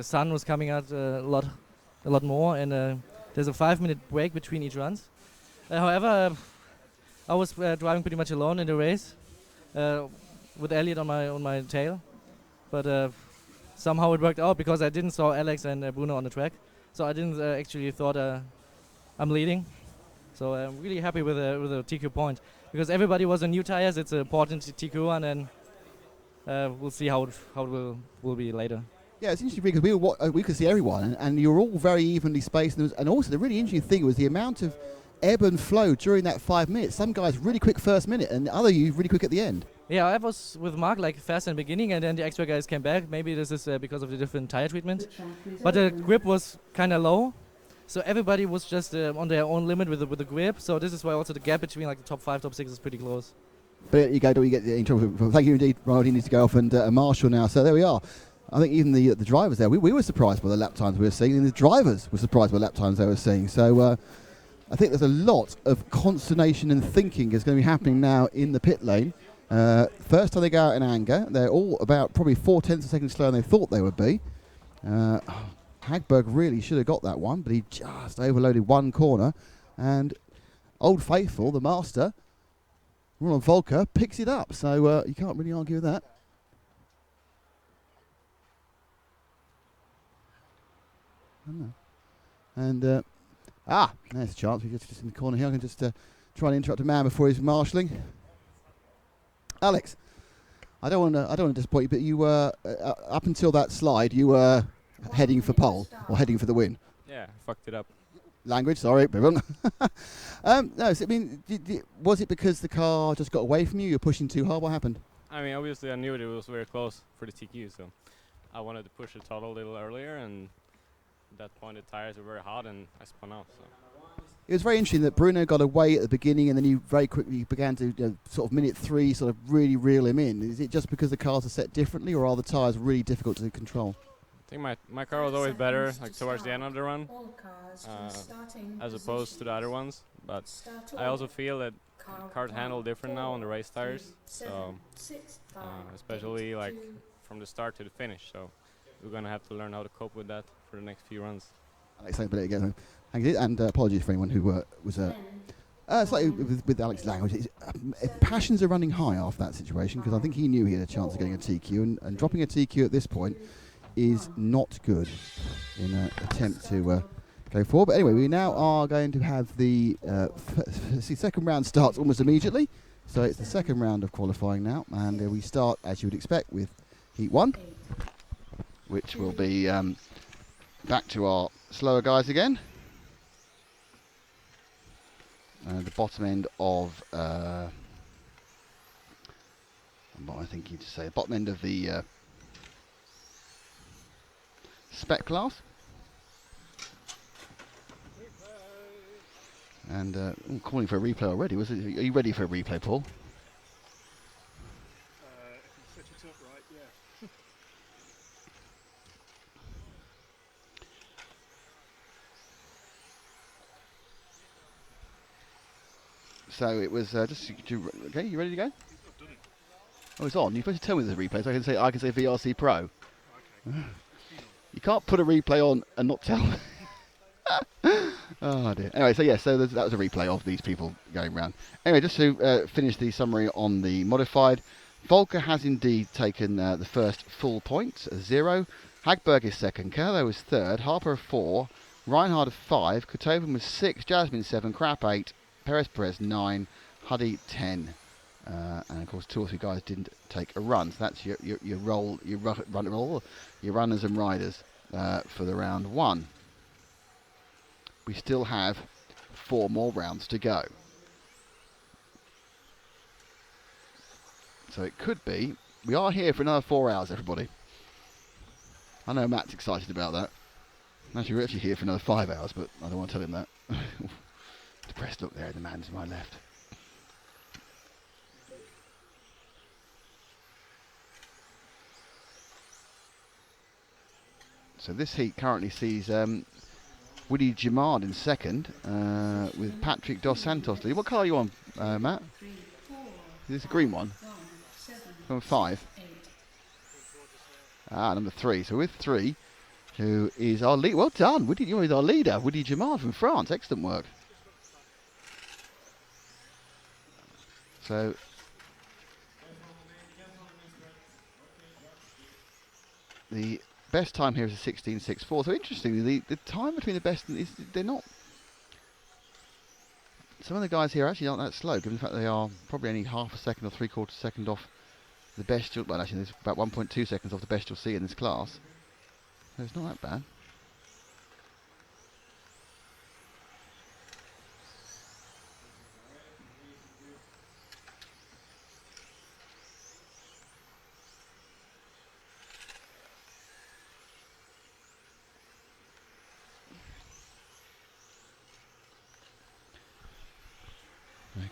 sun was coming out a lot more, and there's a 5-minute break between each runs. However, I was driving pretty much alone in the race, with Elliot on my tail, but somehow it worked out, because I didn't saw Alex and Bruno on the track, so I didn't actually thought I'm leading. So I'm really happy with the TQ point, because everybody was on new tires. It's an important TQ one, and we'll see how it will be later. Yeah, it's interesting because we could see everyone, and you were all very evenly spaced. And also, the really interesting thing was the amount of ebb and flow during that 5 minutes. Some guys really quick first minute, and other you really quick at the end. Yeah, I was with Mark like fast in the beginning, and then the extra guys came back. Maybe this is because of the different tire treatment. But the grip was kind of low, so everybody was just on their own limit with the grip. So this is why also the gap between like the top 5, top 6 is pretty close. But you go, do you get in trouble? Thank you indeed, Ronald. He needs to go off and marshal now. So there we are. I think even the drivers there, we were surprised by the lap times we were seeing, and the drivers were surprised by the lap times they were seeing. So I think there's a lot of consternation and thinking is going to be happening now in the pit lane. First time they go out in anger, they're all about probably 4 tenths of a second slower than they thought they would be. Hagberg really should have got that one, but he just overloaded one corner, and Old Faithful, the master, Ronald Volker, picks it up. So you can't really argue with that. And there's a chance. We're just in the corner here. I can just try and interrupt a man before he's marshalling. Alex, I don't want to disappoint you, but you were up until that slide, you were heading for pole or heading for the win. Yeah, fucked it up. Language, sorry, everyone. No, so, I mean, was it because the car just got away from you? You're pushing too hard. What happened? I mean, obviously I knew it was very close for the TQ, so I wanted to push the throttle a little earlier, and at that point the tires were very hot, and I spun out. So. It was very interesting that Bruno got away at the beginning, and then you very quickly began to sort of minute 3 sort of really reel him in. Is it just because the cars are set differently, or are the tyres really difficult to control? I think my car was always better, like towards the end of the run, as opposed to the other ones. But I also feel that cars handle different now on the race tires, so especially like from the start to the finish. So we're gonna have to learn how to cope with that for the next few runs. Alex, say a bit again. Thank you, and apologies for anyone who was slightly with Alex's language. Passions are running high after that situation because I think he knew he had a chance of getting a TQ, and dropping a TQ at this point is not good in an attempt to go forward. But anyway, we now are going to have the second round starts almost immediately. So it's the second round of qualifying now, and we start, as you would expect, with Heat 1, which will be back to our slower guys again. The bottom end of, what am I thinking to say? The bottom end of the spec class. And I'm calling for a replay already. Are you ready for a replay, Paul? If you set it up right, yeah. So it was just okay. You ready to go? Oh, it's on. You're supposed to tell me there's a replay, so I can say VRC Pro. Okay. You can't put a replay on and not tell me. Oh dear. Anyway, so yeah, so that was a replay of these people going round. Anyway, just to finish the summary on the modified, Volker has indeed taken the first full point, 0. Hagberg is second, Kerlo is third, Harper 4, Reinhard 5, Kotoven was 6, Jasmine 7, Crap 8, Perez 9, Huddy 10. And of course, 2 or 3 guys didn't take a run. So that's your runners and riders for the round 1. We still have 4 more rounds to go. So it could be, we are here for another 4 hours, everybody. I know Matt's excited about that. Actually, we're actually here for another 5 hours, but I don't want to tell him that. Depressed look there, the man to my left. So this heat currently sees Woody Jamard in second, with Patrick Dos Santos. What colour are you on, Matt? Is this a green one? Number 5. Number 3. So with 3, who is our lead. Well done, Woody. You're our leader, Woody Jamard from France. Excellent work. So the best time here is a 16.64. So interestingly, the time between the best and they're not. Some of the guys here actually aren't that slow, given the fact they are probably only half a second or 3/4 second off the best. Well, actually, there's about 1.2 seconds off the best you'll see in this class. So it's not that bad.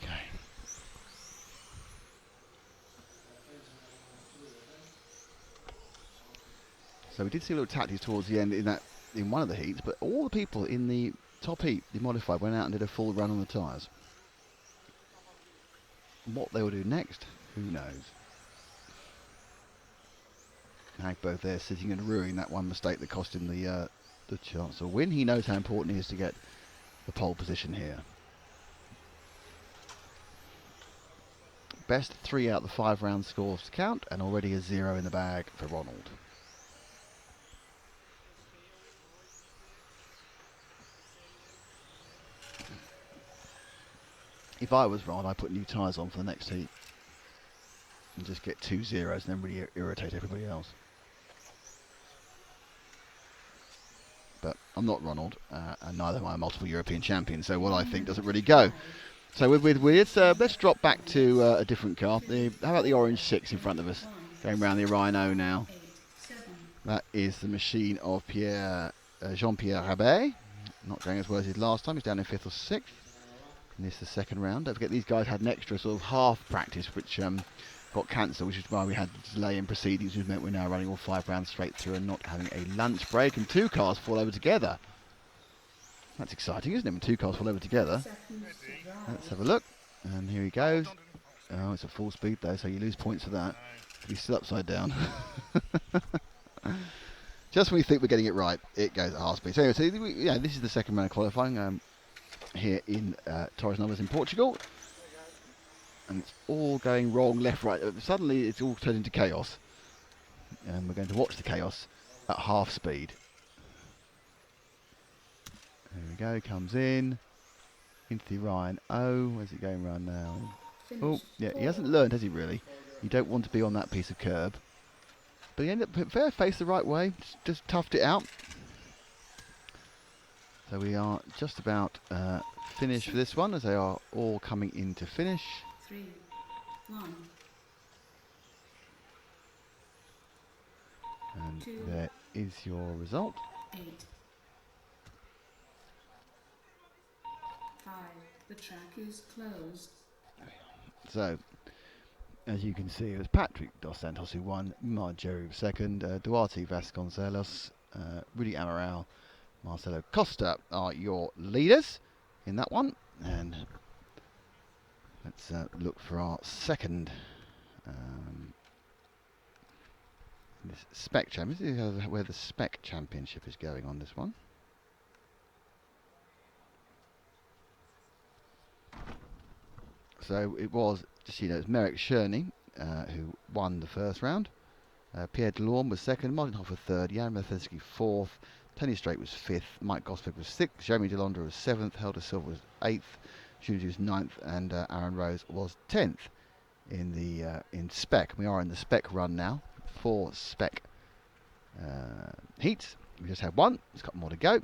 Okay. So we did see a little tactics towards the end in one of the heats, but all the people in the top heat, the modified, went out and did a full run on the tyres. What they will do next, who knows? Hagberg there sitting and ruining that one mistake that cost him the chance to win. He knows how important it is to get the pole position here. Best 3 out of the 5 round scores to count, and already a 0 in the bag for Ronald. If I was Ron, I'd put new tyres on for the next heat and just get 2 zeros and then really irritate everybody else. But I'm not Ronald, and neither am I a multiple European champion, so what I think doesn't really go. So let's drop back to a different car. How about the orange 6 in front of us, going around the Rhino now? That is the machine of Jean-Pierre Rabet. Not going as well as his last time. He's down in 5th or 6th. And this is the second round. Don't forget these guys had an extra sort of half practice, which got cancelled, which is why we had a delay in proceedings, which meant we're now running all 5 rounds straight through and not having a lunch break. And 2 cars fall over together. That's exciting, isn't it, when 2 cars fall over together? Let's have a look. And here he goes. Oh, it's a full speed though, so you lose points for that. He's still upside down. Just when we think we're getting it right, it goes at half speed. So anyway, yeah, this is the second round of qualifying here in Torres Novas in Portugal. And it's all going wrong, left, right. Suddenly it's all turned into chaos. And we're going to watch the chaos at half speed. There we go, comes in. Into the Ryan. Oh, where's it going around now? Oh, yeah, he hasn't learned, has he really? You don't want to be on that piece of curb. But he ended up fair face the right way, just toughed it out. So we are just about finished for this one, as they are all coming in to finish. 3, 1. And 2, there is your result. 8. 5. The track is closed. So, as you can see, it was Patrick Dos Santos who won, Marjorie second, Duarte Vasconcelos, Rudy Amaral, Marcelo Costa are your leaders in that one. And let's look for our second this spec championship. This is where the spec championship is going on this one. So it was, just so you know, it's Merrick Sherney who won the first round. Pierre Delorme was second, Martin Hoff was third, Jan Matheski fourth, Tony Strait was fifth, Mike Gosberg was sixth, Jeremy Delondra was seventh, Helder Silva was eighth, Shunji was ninth, and Aaron Rose was 10th in the in spec. We are in the spec run now, 4 spec heats. We just had one, there's a couple more to go.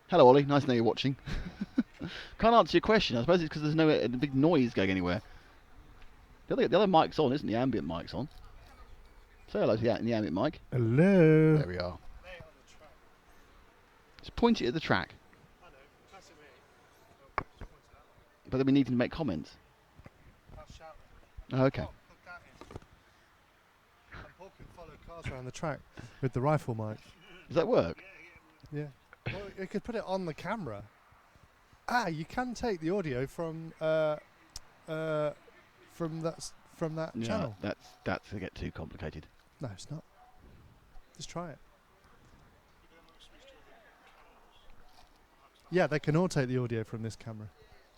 Hello Ollie, nice to know you're watching. Can't answer your question, I suppose it's because there's no big noise going anywhere. The other mic's on, isn't the ambient mic's on? Say hello to the ambient mic. Hello. There we are. Just point it at the track. I know, that's me. But then we need to make comments. I'll shout. Oh, okay. Plug that in. And Paul can follow cars around the track with the rifle mic. Does that work? Yeah. Well, you could put it on the camera. You can take the audio from that channel. That's to get too complicated. No, it's not. Just try it. Yeah, they can all take the audio from this camera.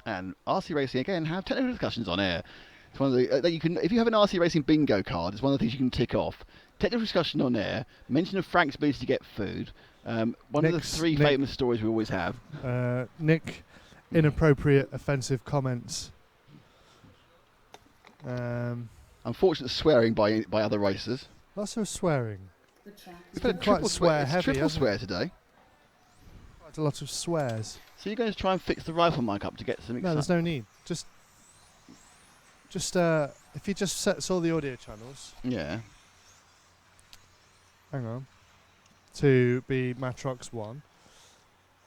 And RC Racing again have technical discussions on air. It's one of the that you can, if you have an RC Racing bingo card, it's one of the things you can tick off. Technical discussion on air. Mention of Frank's ability to get food. One of the 3 famous stories we always have. Nick, inappropriate, offensive comments. Unfortunate swearing by other racers. Lots of swearing. It's been quite swear heavy. Triple swear today. Quite a lot of swears. So you're going to try and fix the rifle mic up to get some. No, there's no need. Just if you just saw the audio channels. Yeah. Hang on. To be Matrox 1,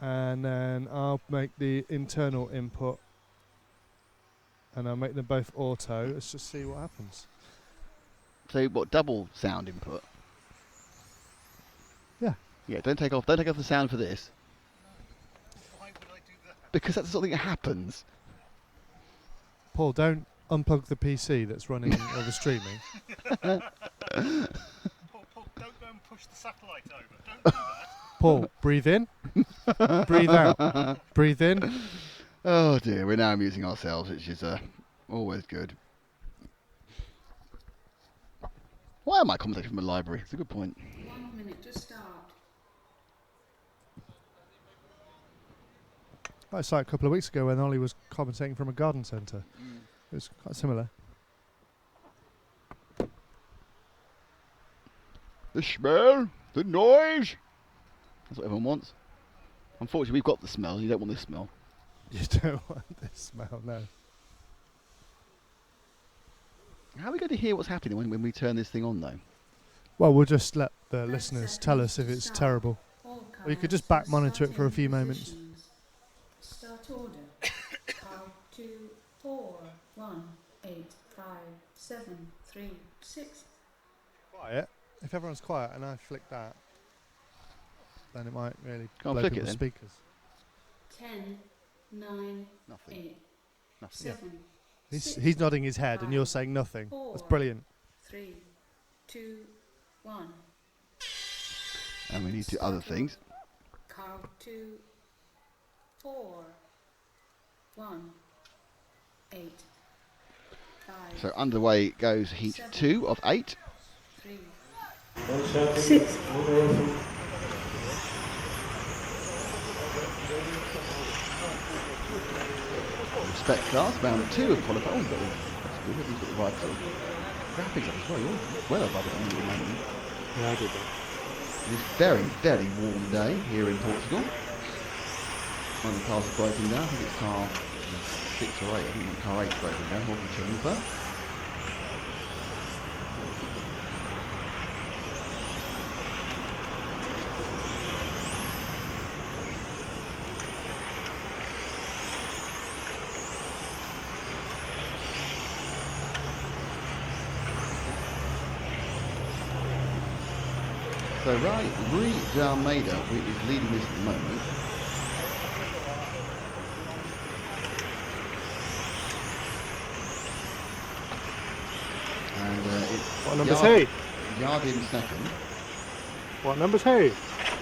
and then I'll make the internal input, and I'll make them both auto. Let's just see what happens. So what, double sound input? Yeah. Yeah. Don't take off the sound for this. Why would I do that? Because that's something that happens. Paul, don't unplug the PC that's running all the streaming. Paul, don't go and push the satellite over. Don't do that. Paul, breathe in, breathe out, breathe in. Oh dear, we're now amusing ourselves, which is always good. Why am I commentating from a library? It's a good point. 1 minute to start. I saw it a couple of weeks ago when Ollie was commentating from a garden centre. It was quite similar. The smell, the noise. That's what everyone wants. Unfortunately, we've got the smell. You don't want this smell. You don't want this smell, no. How are we going to hear what's happening when we turn this thing on, though? Well, we'll just let the listeners tell us if it's terrible. Or you could just back monitor it for a few moments. Start order. 2, 4, 1, 8, 5, 7, 3, 6. 5. quiet, if everyone's quiet and I flick that, then it might really Go on, blow flick it people's then. speakers. 10, 9, Nothing. 8, Nothing. 7, He's nodding his head and you're saying nothing. That's brilliant. 3, 2, 1. And we need to do other things. Car 2, 4, 1, 8, 5. So underway goes heat 2 of 8. 3, 6. Spec class, round 2 of qualifying. Oh, that's good. He's got the right sort of graphics up as well. You're well above it at the moment. Yeah, I did that. It's a very, very warm day here in Portugal. One of the cars is broken down. I think it's car 6 or 8. I think car 8 is broken down. Hawking children first. So Rui de Almeida is leading this at the moment. And it's What number's he? Yard in second. What number's he?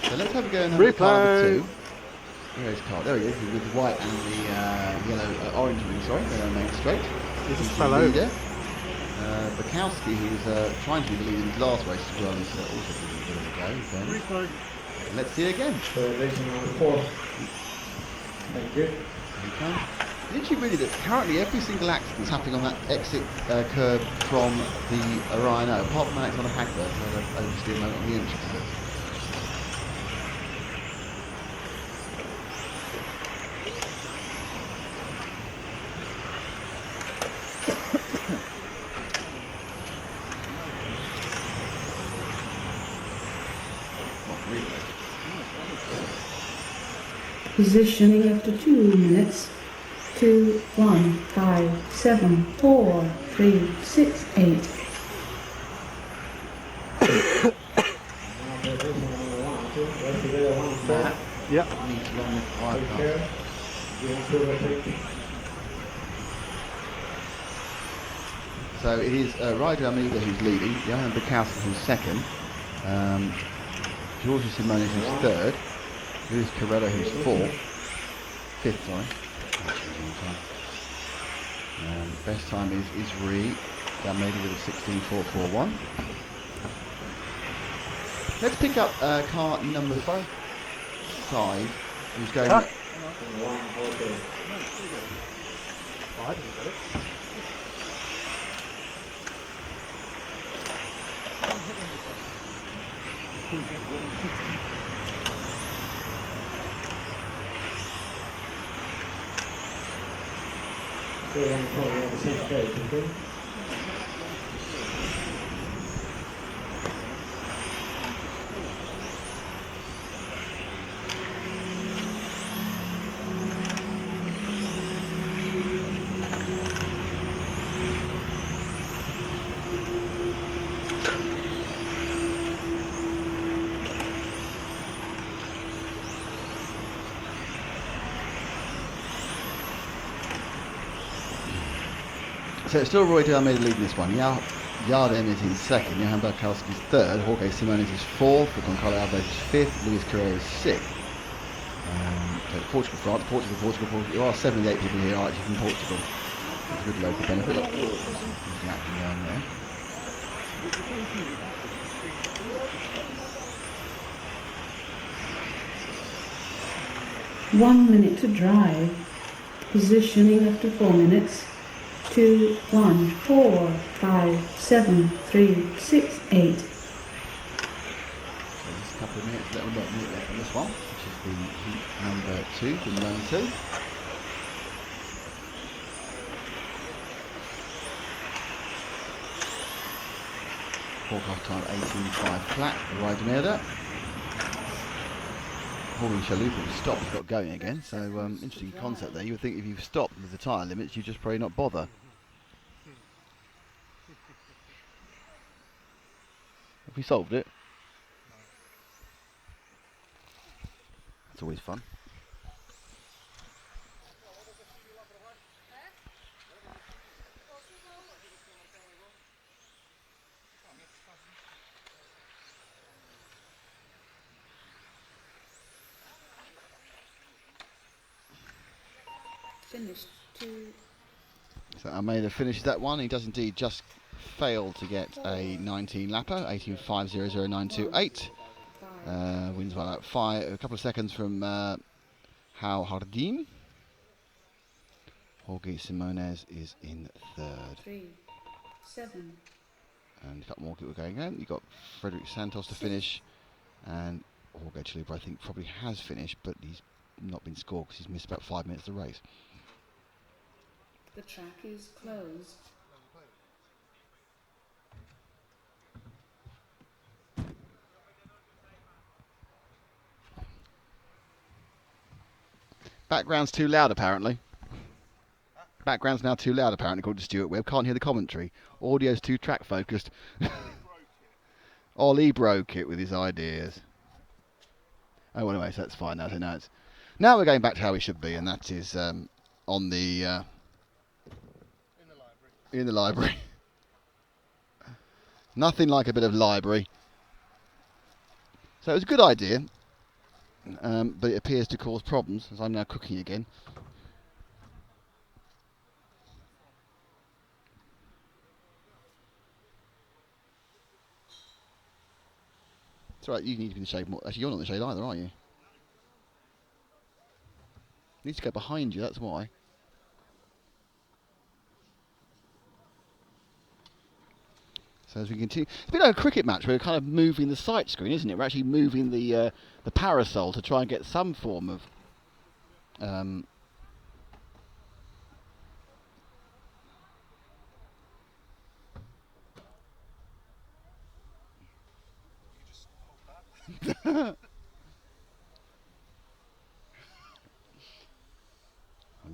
So let's have a go and have a car Replay. number 2. Where is car? There he is, with the white and the yellow, orange wing, sorry, they're main straight. He just He's fell the over. leader. Bukowski, who was trying to be the leader in his last race as well, is also giving it a bit of a go. Then. Let's see again. Racing number 4. Thank you. Did you really that currently every single accident is happening on that exit curve from the Rhino, apart from Alexander Hagberg, who had an oversteer moment on the entrance. Positioning after 2 minutes. 2, 1, 5, 7, 4, 3, 6, 8. Yep. So it is Ryder Almeida who's leading, Johan Bukowski who's second, Giorgio Simone who's third, Luis Carrera who's fifth, sorry. Best time is Rui de Almeida with a 16.441. Let's pick up car number 5, who's going... I didn't get it. So it's still Roy de Almeida leading this one. Yardem is in second, Johan Bukowski is third, Jorge Simones is fourth, Goncalo Alves is fifth, Luis Carrera is sixth. So Portugal, France, Portugal. There are 78 people here actually from Portugal. It's a good local benefit. There's an action going there. One minute to drive. Positioning after 4 minutes. 2, 1, 4, 5, 7, 3, 6, 8. So just a couple of minutes, little minute left on this one, which is the heat number 2 from lane 2. Forecast time 18.5 flat, the ride near that. Jorge Chalupa has stopped, he's got going again, so interesting concept there. You would think if you've stopped with the tyre limits, you'd just probably not bother. We solved it. It's always fun. Finished 2. So Almeida finishes that one. He does indeed just fail to get a 19 lapper, 18.500.928. Wins by about a couple of seconds from Hal Hardim. Jorge Simones is in third. 3, 7. And a couple more people going in. You've got Frederick Santos to finish, and Jorge Chalupa I think probably has finished, but he's not been scored because he's missed about 5 minutes of the race. The track is closed. Background's too loud apparently. Background's now too loud apparently according to Stuart Webb. Can't hear the commentary. Audio's too track focused. Ollie broke it with his ideas. Oh, well, anyway, so that's fine now. So now we're going back to how we should be, and that is on the in the library. Nothing like a bit of library. So it was a good idea, but it appears to cause problems as I'm now cooking again. It's alright, you need to be in the shade more. Actually, you're not in the shade either, are you? Needs to go behind you, that's why. So as we continue, it's a bit like a cricket match where we're kind of moving the sight screen, isn't it? We're actually moving the parasol to try and get some form of I'm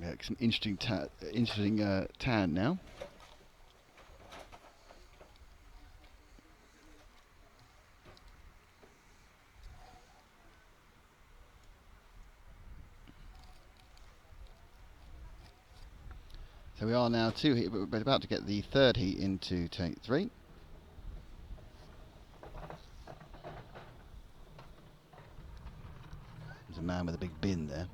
going to get some interesting tan now. So we are now 2 heat, but we're about to get the third heat into tank 3. There's a man with a big bin there.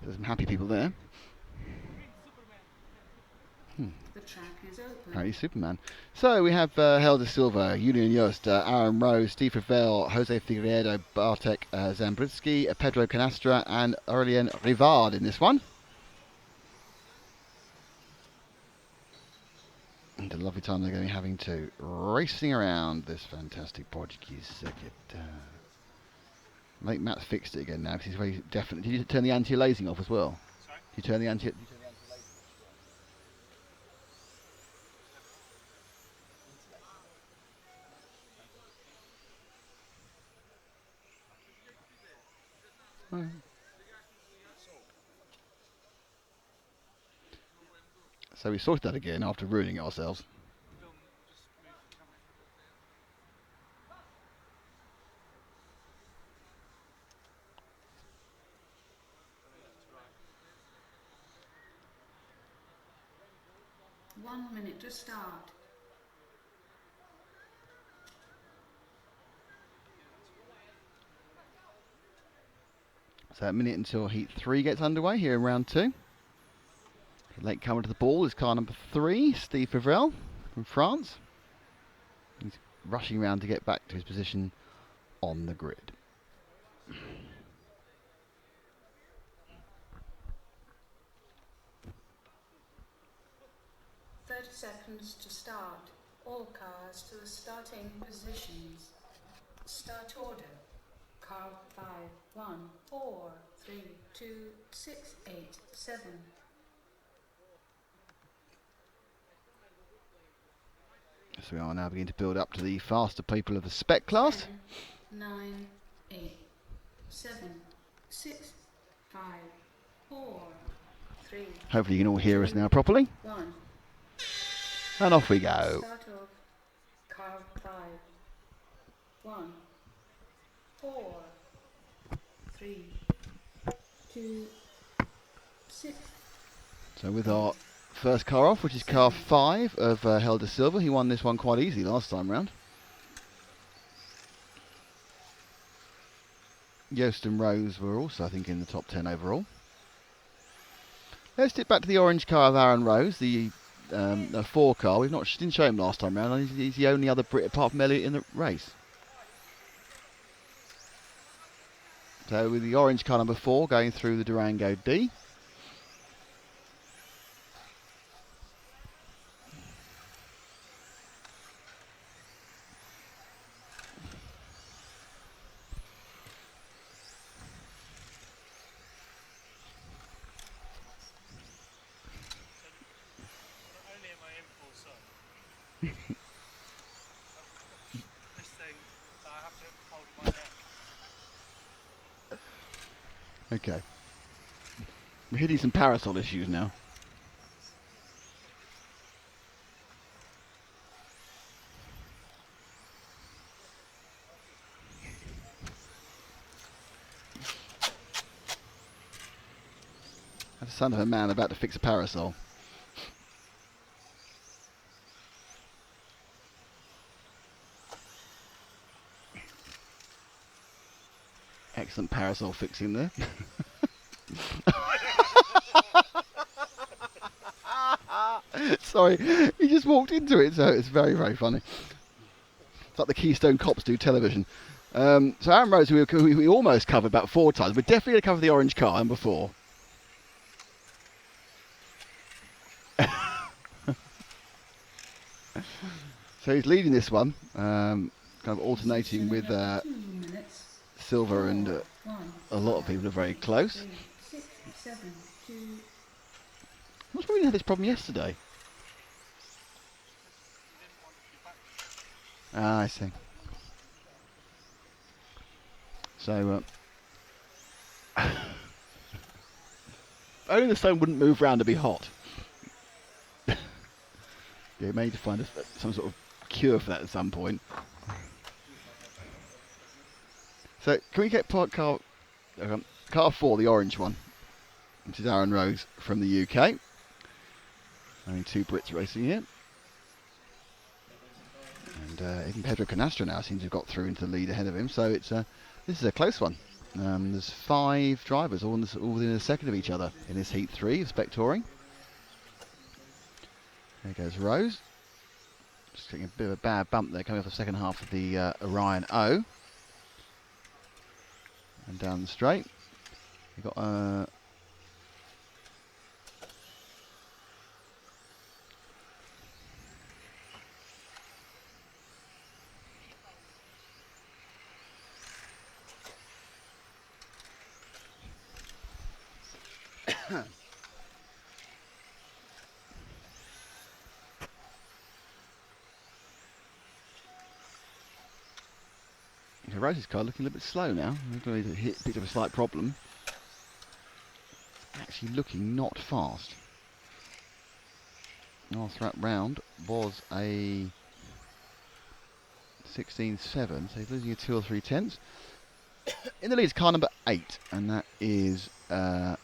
There's some happy people there. The track is open. Apparently Superman. So we have Helder Silva, Julian Jost, Aaron Rowe, Steve Ravel, Jose Figueiredo, Bartek Zambritsky, Pedro Canastra and Aurelien Rivard in this one. And a lovely time they're going to be having to racing around this fantastic Portuguese circuit. I think Matt's fixed it again now because he's very definite. Did you turn the anti-aliasing off as well? Sorry? Did you turn the anti-aliasing? So we sorted that again after ruining it ourselves. One minute to start. So a minute until heat 3 gets underway here in round 2. Late comer to the ball is car number 3, Steve Favrel from France. He's rushing around to get back to his position on the grid. 30 seconds to start. All cars to the starting positions. Start order. Car 5, 1, 4, 3, 2, 6, 8, 7. So we are now beginning to build up to the faster people of the spec class. 10, 9, 8, 7, 6, 5, 4, 3. Hopefully you can all hear us now properly. 1. And off we go. Start off. Car 5. 1, 4, 3, 2, 6. So with our first car off, which is car 5 of Helder Silva. He won this one quite easily last time round. Yost and Rose were also, I think, in the top 10 overall. Let's dip back to the orange car of Aaron Rose, the 4 car. We've not didn't show him last time round. He's the only other Brit apart from Elliot in the race. So with the orange car number 4 going through the Durango D. Okay. We're hitting some parasol issues now. That's the sound of a man about to fix a parasol. Excellent parasol fixing there. Sorry, he just walked into it, so it's very, very funny. It's like the Keystone Cops do television. So Aaron Rose, we almost covered about 4 times. We're definitely going to cover the orange car, number 4. So he's leading this one, kind of alternating with Silver and a lot of people are very close. I'm not sure we had this problem yesterday. Ah, I see. So, only the stone wouldn't move round to be hot. Yeah, we may need to find some sort of cure for that at some point. So, can we get car 4, the orange one, which is Aaron Rose from the UK. Only 2 Brits racing here. And even Pedro Canastra now seems to have got through into the lead ahead of him. So it's this is a close one. There's 5 drivers all within a second of each other in this Heat 3 of Spec Touring. There goes Rose. Just getting a bit of a bad bump there coming off the second half of the Orion O. And down the straight. You've got Rose's car looking a little bit slow now. Picked up a slight problem. Actually looking not fast. Last round was a 16.7, so he's losing a 2 or 3 tenths. In the lead is car number 8, and that is I've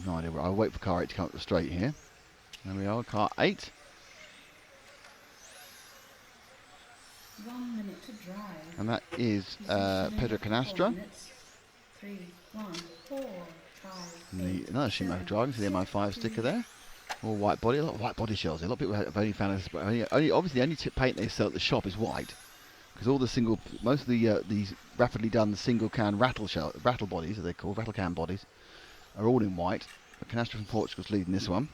no idea where. I'll wait for car 8 to come up the straight here. There we are, car 8. 1 minute to drive. And that is Pedro Canastra. 3, 1, 4, 5. Another Shimano driver, see the MI5 sticker there. All white body, a lot of white body shells. A lot of people have only found this, but obviously the only paint they sell at the shop is white, because all the most of these rapidly done single can rattle bodies, as they're called, rattle can bodies, are all in white. But Canastra from Portugal's leading this one.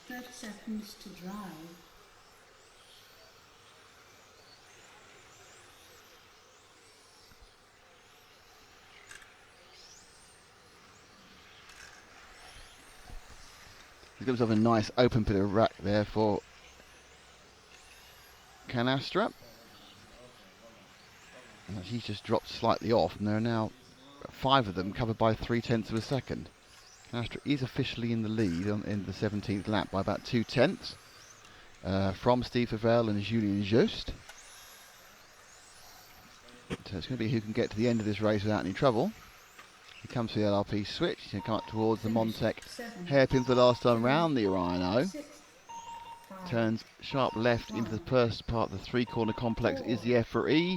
30 seconds to drive. He's got himself a nice open bit of rack there for Canastra. And he's just dropped slightly off, and there are now 5 of them covered by 0.3 of a second. Canastra is officially in the lead in the 17th lap by about 0.2 from Steve Favell and Julien Jost. So it's going to be who can get to the end of this race without any trouble. He comes for the LRP switch. He's going to come up towards the Montec hairpin for the last time round the Rhino. Turns sharp left into the first part of the 3-corner complex is the EFRA.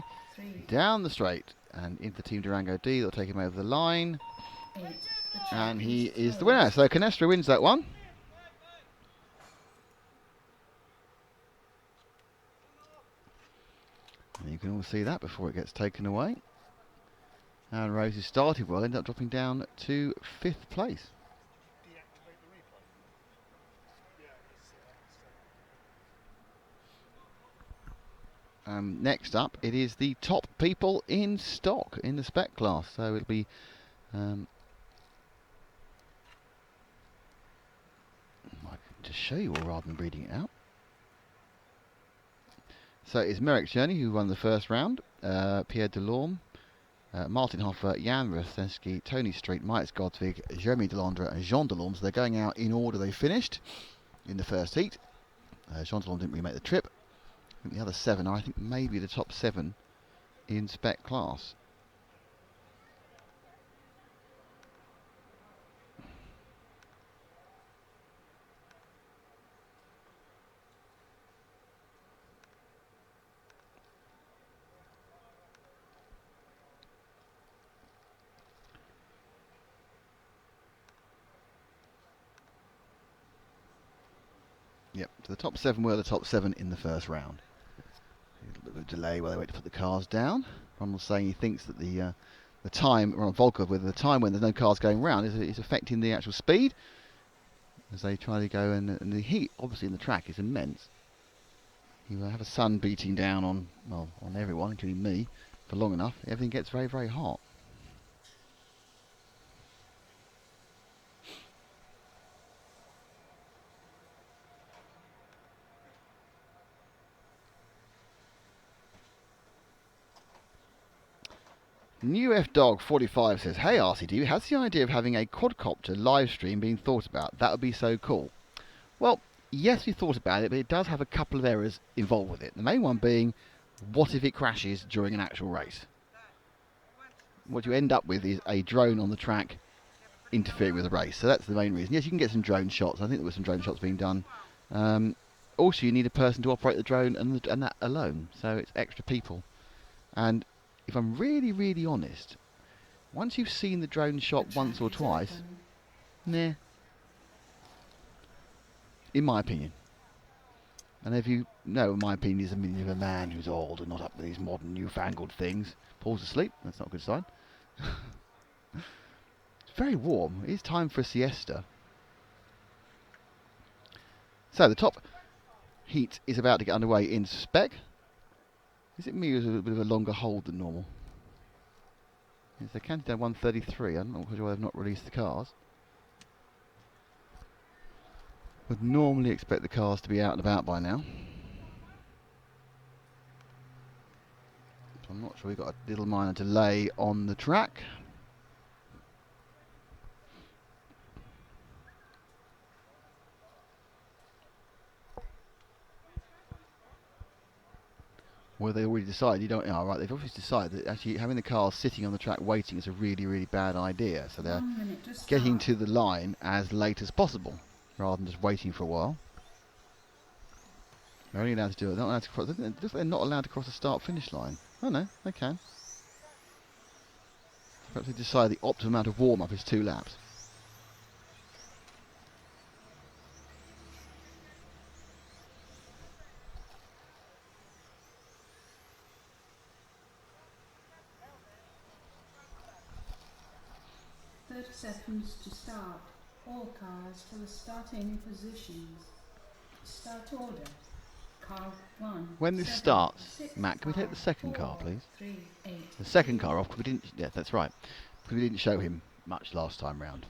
Down the straight and into Team Durango D. They'll take him over the line. And he is the winner. So Canastra wins that one. And you can all see that before it gets taken away. And Rose started well, ended up dropping down to 5th place. Next up, it is the top people in stock in the spec class. So it'll be I can just show you all rather than reading it out. So it's Merrick's Journey who won the first round. Pierre Delorme, Martin Hoffer, Jan Rostensky, Tony Street, Mike Godvig, Jeremy Delandre and Jean Delorme. So they're going out in order they finished in the first heat. Jean Delorme didn't really make the trip. I think the other 7 are, I think, maybe the top 7 in spec class. Yep, so the top 7 were the top 7 in the first round. A little bit of a delay while they wait to put the cars down. Ronald's saying he thinks that the time, Ronald Volkov, with the time when there's no cars going round is affecting the actual speed as they try to go, and the heat obviously in the track is immense. You have a sun beating down on everyone, including me, for long enough, everything gets very, very hot. New F Dog 45 says, "Hey RCD, how's the idea of having a quadcopter live stream being thought about? That would be so cool." Well, yes, we thought about it, but it does have a couple of errors involved with it. The main one being, what if it crashes during an actual race? What you end up with is a drone on the track interfering with the race. So that's the main reason. Yes, you can get some drone shots. I think there were some drone shots being done. Also, you need a person to operate the drone and that alone. So it's extra people. And if I'm really, really honest, once you've seen the drone shot once or twice, nah, in my opinion. And if you know, my opinion is a opinion of a man who's old and not up with these modern, newfangled things. Paul's asleep. That's not a good sign. It's very warm. It is time for a siesta. So the top heat is about to get underway in spec. Is it me who's a bit of a longer hold than normal? Yes, they counted down 133. I don't know why they've not released the cars. Would normally expect the cars to be out and about by now. So I'm not sure we've got a little minor delay on the track. Well, they already decided you don't. Oh, right, they've obviously decided that actually having the cars sitting on the track waiting is a really, really bad idea. So they're getting to the line as late as possible, rather than just waiting for a while. They're only allowed to do it. They're not allowed to cross. They're not allowed to cross the start-finish line. Oh no, they can. Perhaps they decide the optimum amount of warm-up is 2 laps. Seconds to start. All cars to the starting positions. Start order. Car 1. When this starts, Matt, can we take the second car, please? 3, 8, The second car off. We didn't. Yeah, that's right. Because we didn't show him much last time round.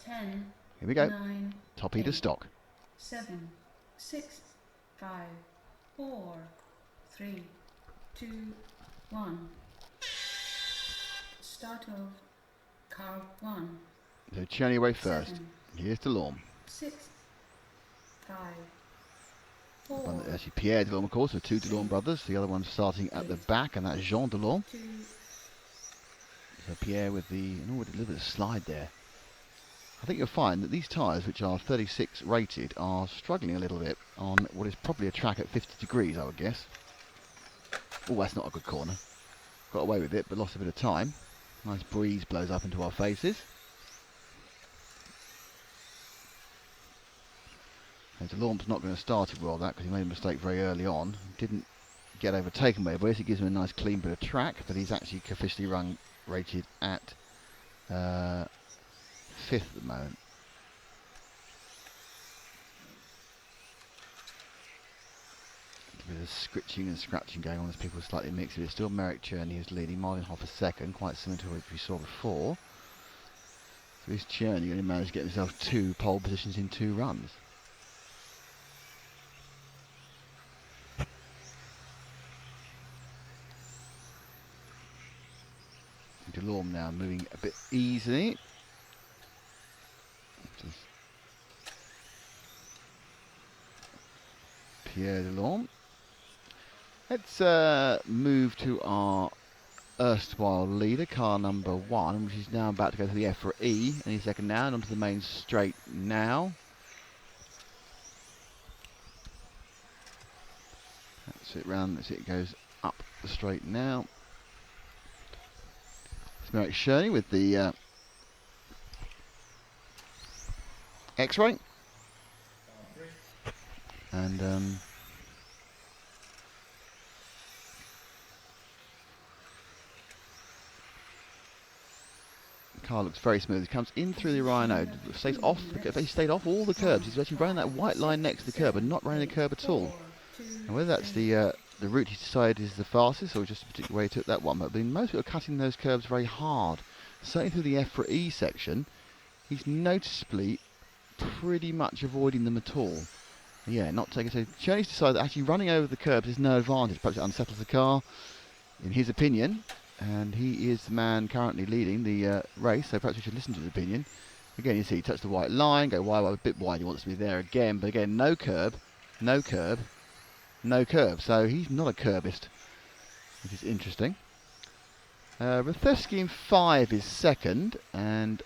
10, Here we go. 9, Top heat of 8, stock. 7, 6, 5, 4, 3, 2, 1. Start of car 1. So Cherney away first. 7, Here's Delorme. 6, 5, 4, Actually, Pierre Delorme, of course, with two Delorme 3, brothers. The other one starting at the back, and that's Jean Delorme. 2, So Pierre with the, a little bit of slide there. I think you'll find that these tyres, which are 36 rated, are struggling a little bit on what is probably a track at 50 degrees, I would guess. Oh, that's not a good corner. Got away with it, but lost a bit of time. Nice breeze blows up into our faces. And Delorme's not going to start it well, that, because he made a mistake very early on. Didn't get overtaken by Boyce. It gives him a nice clean bit of track, but he's actually officially rated at 5th at the moment. A bit of scritching and scratching going on as people slightly mix it. It's still Merrick Cherney who's leading, Martin Hoffer second, quite similar to what we saw before. So this Cherney only managed to get himself 2 pole positions in 2 runs. Delorme now moving a bit easily. Just Pierre Delorme. Let's move to our erstwhile leader, car number 1, which is now about to go to the EFRA E any second now, and onto the main straight now. That's it round, that's it, goes up the straight now. It's Merrick Cherney with the X-ray. And car looks very smooth. He comes in through the Rhino, stays off. He stayed off all the curbs. He's actually running that white line next to the curb and not running the curb at all. And whether that's the route he decided is the fastest or just a particular way he took that one, but most people are cutting those curbs very hard. Certainly through the EFRA E section, he's noticeably pretty much avoiding them at all. Yeah, not taking. So Cherney's decided that actually running over the curbs is no advantage. Perhaps it unsettles the car, in his opinion. And he is the man currently leading the race, so perhaps we should listen to his opinion. Again, you see, he touched the white line, go wide, a bit wide, he wants to be there again, but again, no curb, no curb, no curb. So he's not a curbist, which is interesting. Rathesky in 5 is second, and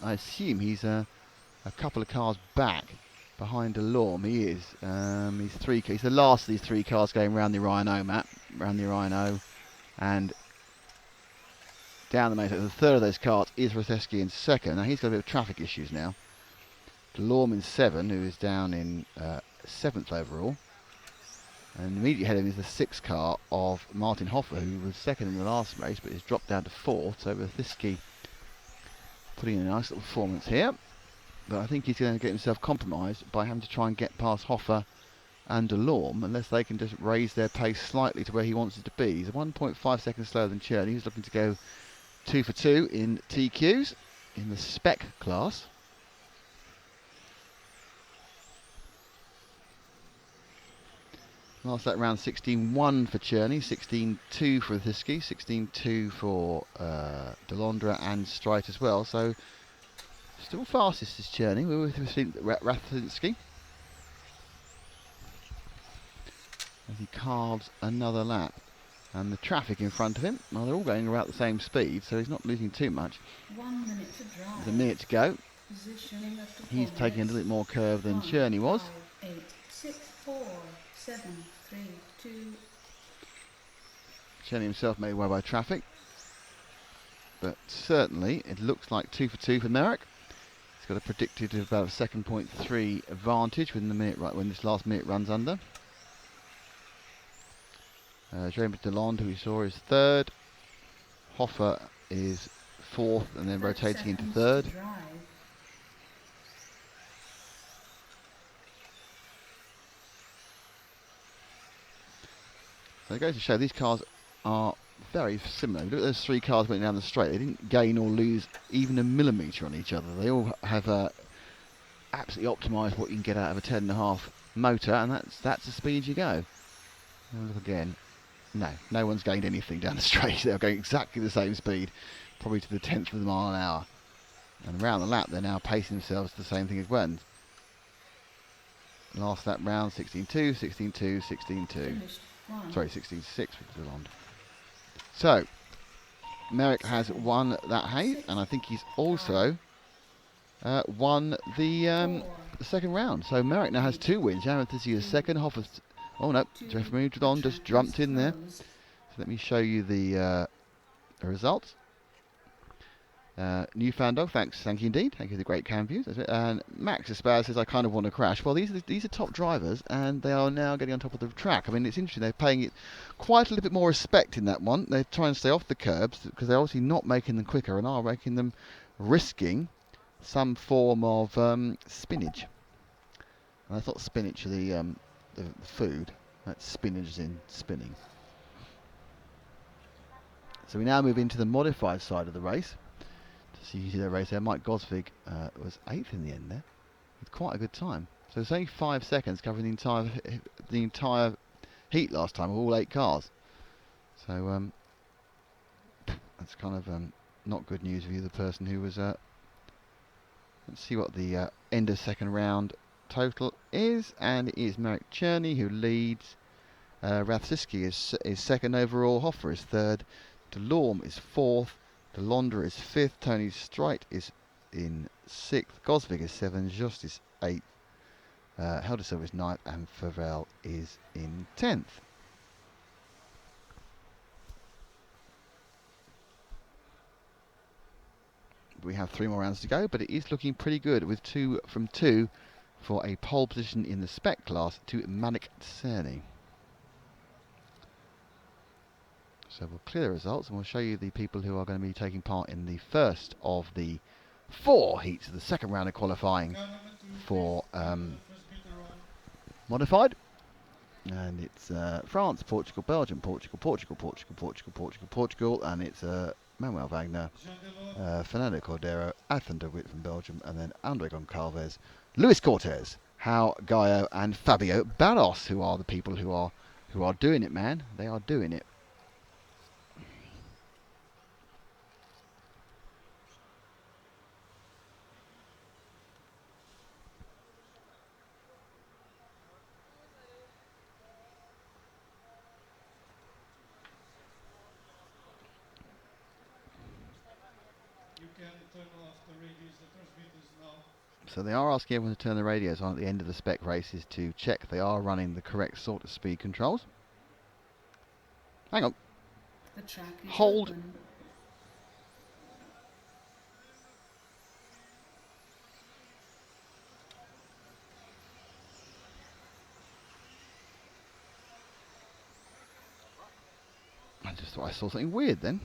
I assume he's a couple of cars back behind Delorme. He is. He's the last of these 3 cars going round the Rhino map, round the Rhino, and down the main. So the third of those cars is Rathesky in second. Now he's got a bit of traffic issues now. Delorme in 7, who is down in 7th overall. And immediately ahead of him is the 6th car of Martin Hoffer, who was second in the last race, but has dropped down to 4th. So Rathesky putting in a nice little performance here. But I think he's going to get himself compromised by having to try and get past Hoffer and Delorme, unless they can just raise their pace slightly to where he wants it to be. He's 1.5 seconds slower than Cherney. He's looking to go 2 for 2 in TQs in the spec class. Last lap round 16.1 for Cherney, 16.2 for Rathesky, 16.2 for Delondra and Strite as well. So still fastest is Cherney. We're with Rathesky as he carves another lap. And the traffic in front of him, well, they're all going about the same speed, so he's not losing too much. 1 minute to drive. There's a minute to go. Positioning of the He's taking a little bit more curve than Cherney was. 5, 8, 6, 4, 7, 3, 2. Cherney himself made way by traffic. But certainly, it looks like 2 for 2 for Merrick. He's got a predicted about a 2.3 advantage when this last minute runs under. James Delond, who we saw, is 3rd. Hoffer is 4th and then rotating into 3rd. So it goes to show these cars are very similar. Look at those three cars going down the straight. They didn't gain or lose even a millimetre on each other. They all have absolutely optimised what you can get out of a 10.5 motor, and that's the speed you go. And look again. No one's gained anything down the straight. They're going exactly the same speed, probably to the 10th of a mile an hour. And around the lap, they're now pacing themselves to the same thing as when. Last lap round, 16.2, 16.2, 16.2. Sorry, 16.6 because of Lond. So, Merrick has won that heat, and I think he's also won the second round. So Merrick now has 2 wins. Aaron Thizzy is second. Hoffer's... Oh no, Jeff moved on, just jumped in there. So let me show you the results. Newfound Dog, thank you indeed. Thank you for the great cam views. And Max Aspar says, I kind of want to crash. Well, these are top drivers, and they are now getting on top of the track. I mean, it's interesting. They're paying it quite a little bit more respect in that one. They're trying to stay off the curbs because they're obviously not making them quicker and are making them risking some form of spinach. And I thought spinach the food. That's spinach as in spinning. So we now move into the modified side of the race. So you see the race there. Mike Gosvig was 8th in the end there, with quite a good time. So it's only 5 seconds covering the entire heat last time of all 8 cars. So that's kind of not good news for you, the person who was. Let's see what the end of second round total is, and it is Marek Czerny who leads. Rathsiski is second overall. Hoffer is third. DeLorme is fourth. DeLondra is 5th, Tony Streit is in 6th, Gosvig is 7th, Just is 8th, Heldersilver is 9th, and Farrell is in 10th. We have 3 more rounds to go, but it is looking pretty good with 2 from 2 for a pole position in the spec class to Manik Cerny. So we'll clear the results and we'll show you the people who are going to be taking part in the first of the 4 heats of the second round of qualifying for modified. And it's France, Portugal, Belgium, Portugal, and it's Manuel Wagner, Fernando Cordero, Athan de Witt from Belgium, and then Andre Goncalves, Luis Cortez, Hal Gaio, and Fabio Barros, who are the people who are doing it, man. They are doing it. So they are asking everyone to turn the radios on at the end of the spec races to check they are running the correct sort of speed controls. Hang on. The track is Hold. Open. I just thought I saw something weird then.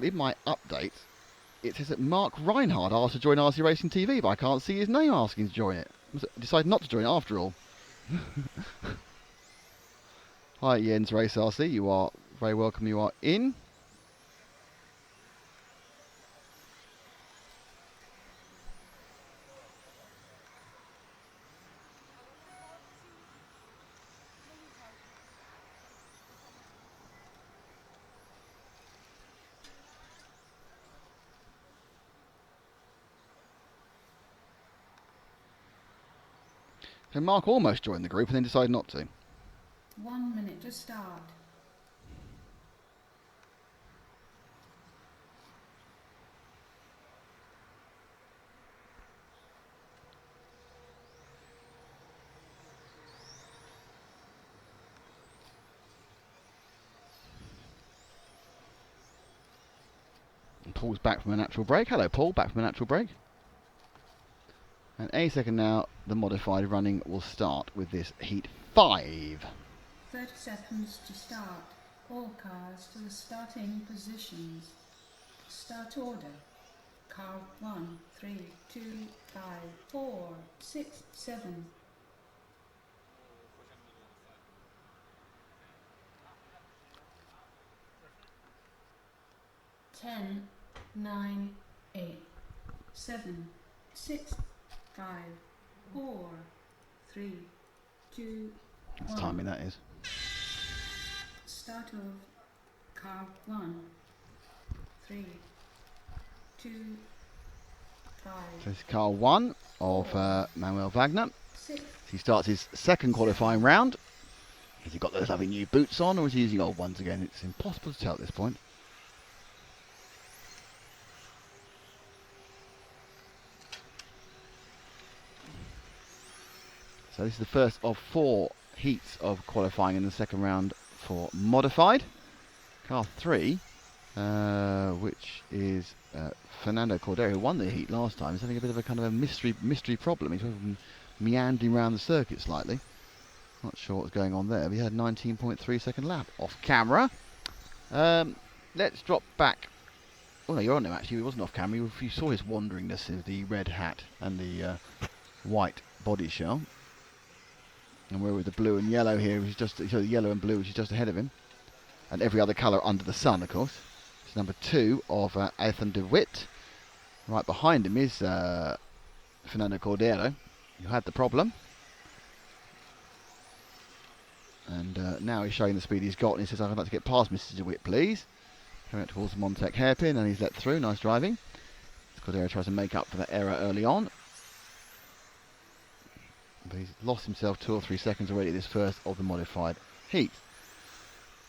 In my update, it says that Mark Reinhardt asked to join RC Racing TV, but I can't see his name asking to join it. Decided not to join it after all. Hi Jens Race RC, you are very welcome, you are in. So Mark almost joined the group and then decided not to. 1 minute to start. And Paul's back from a natural break. Hello Paul, back from a natural break. And any second now, the modified running will start with this heat 5. 30 seconds to start. All cars to the starting positions. Start order. Car 1, 3, 2, 5, 4, 6, 7. 10, 9, 8, 7, 6, 5, 4, 3, 2, That's 1. timing that is. Start of car 1, 3, 2, 5. So this is car 1 of Manuel Wagner. 6. He starts his second qualifying round. Has he got those lovely new boots on, or is he using old ones again? It's impossible to tell at this point. So this is the first of 4 heats of qualifying in the second round for modified. Car 3, which is Fernando Cordero, who won the heat last time, is having a bit of a kind of a mystery problem. He's sort of meandering around the circuit slightly. Not sure what's going on there. We had 19.3 second lap off camera. Let's drop back. Oh no, you're on there actually. He wasn't off camera. You saw his wanderingness in the red hat and the white body shell. And we're with the blue and yellow here, which is just so the yellow and blue, which is just ahead of him, and every other colour under the sun, of course. It's number 2 of Ethan de Witt. Right behind him is Fernando Cordero, who had the problem. And now he's showing the speed he's got, and he says, "I'd like to get past Mr. de Witt, please." Coming up towards the Montec hairpin, and he's let through. Nice driving. Cordero tries to make up for that error early on, but he's lost himself 2 or 3 seconds already this first of the modified heat.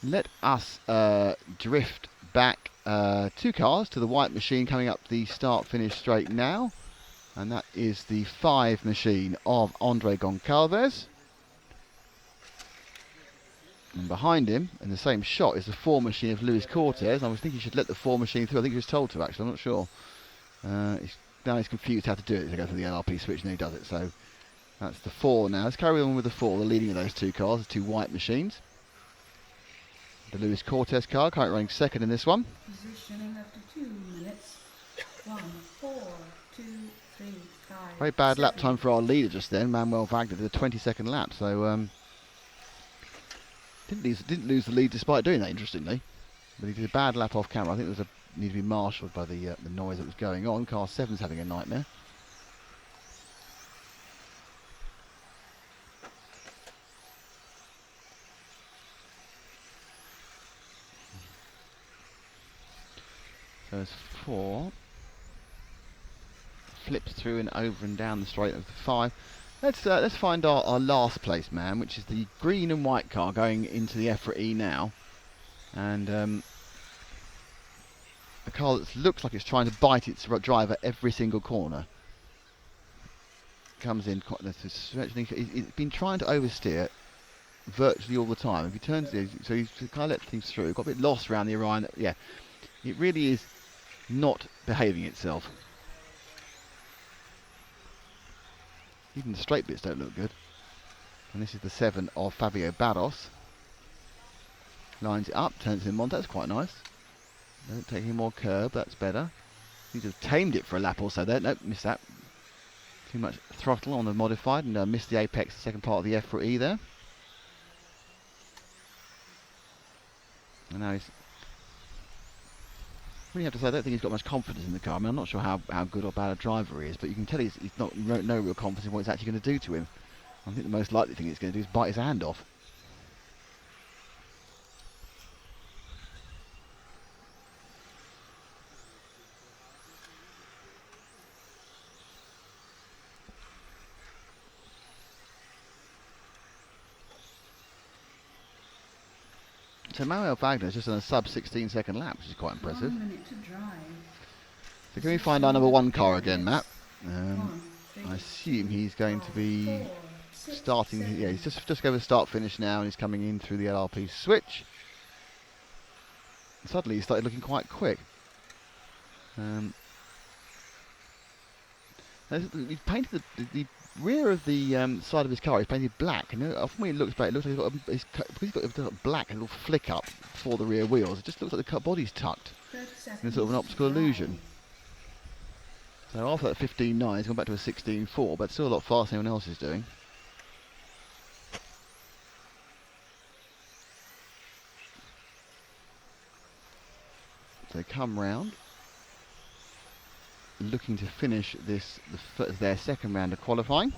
Let us drift back 2 cars to the white machine coming up the start-finish straight now, and that is the 5 machine of Andre Goncalves. And behind him, in the same shot, is the 4 machine of Luis Cortez. I was thinking he should let the 4 machine through. I think he was told to, actually. I'm not sure. Now he's confused how to do it. To go through the LRP switch, and he does it. So that's the 4 now. Let's carry on with the 4, the leading of those 2 cars, the 2 white machines. The Luis Cortez car, currently running second in this one. Positioning after 2 minutes. 1, 4, 2, 3, 5. Very bad 7. lap time for our leader just then. Manuel Wagner did a 22nd lap. So didn't lose the lead despite doing that, interestingly. But he did a bad lap off camera. I think there was need to be marshalled by the noise that was going on. Car 7's having a nightmare. So there's 4. Flips through and over and down the straight of the 5. Let's find our last place man, which is the green and white car going into the EFRA E now. And a car that looks like it's trying to bite its driver every single corner. Comes in quite. He's been trying to oversteer virtually all the time. If he turns, so he's kind of let things through. Got a bit lost around the Orion. Yeah, it really is not behaving itself. Even the straight bits don't look good. And this is the 7 of Fabio Barros. Lines it up, turns it in Monte. That's quite nice. Don't take any more curb. That's better. He just tamed it for a lap or so there. Nope, missed that. Too much throttle on the modified and missed the apex, the second part of the EFRA E there. And now he's... Really have to say, I don't think he's got much confidence in the car. I mean, I'm not sure how good or bad a driver he is, but you can tell he's not no real confidence in what it's actually going to do to him. I think the most likely thing it's going to do is bite his hand off. So Manuel Wagner has just done a sub 16 second lap, which is quite impressive. 1 minute to drive. So can we find our number 1 car again, Matt? I assume he's going to be starting. Yeah, he's just going to start finish now, and he's coming in through the LRP switch. And suddenly he started looking quite quick. He's painted the rear of the side of his car is painted black, and often when he looks back, it looks like he's got a black little flick up for the rear wheels. It just looks like the body's tucked in sort of an optical illusion. So after that 15.9, he's gone back to a 16.4, but still a lot faster than anyone else is doing. So they come round, looking to finish this their second round of qualifying.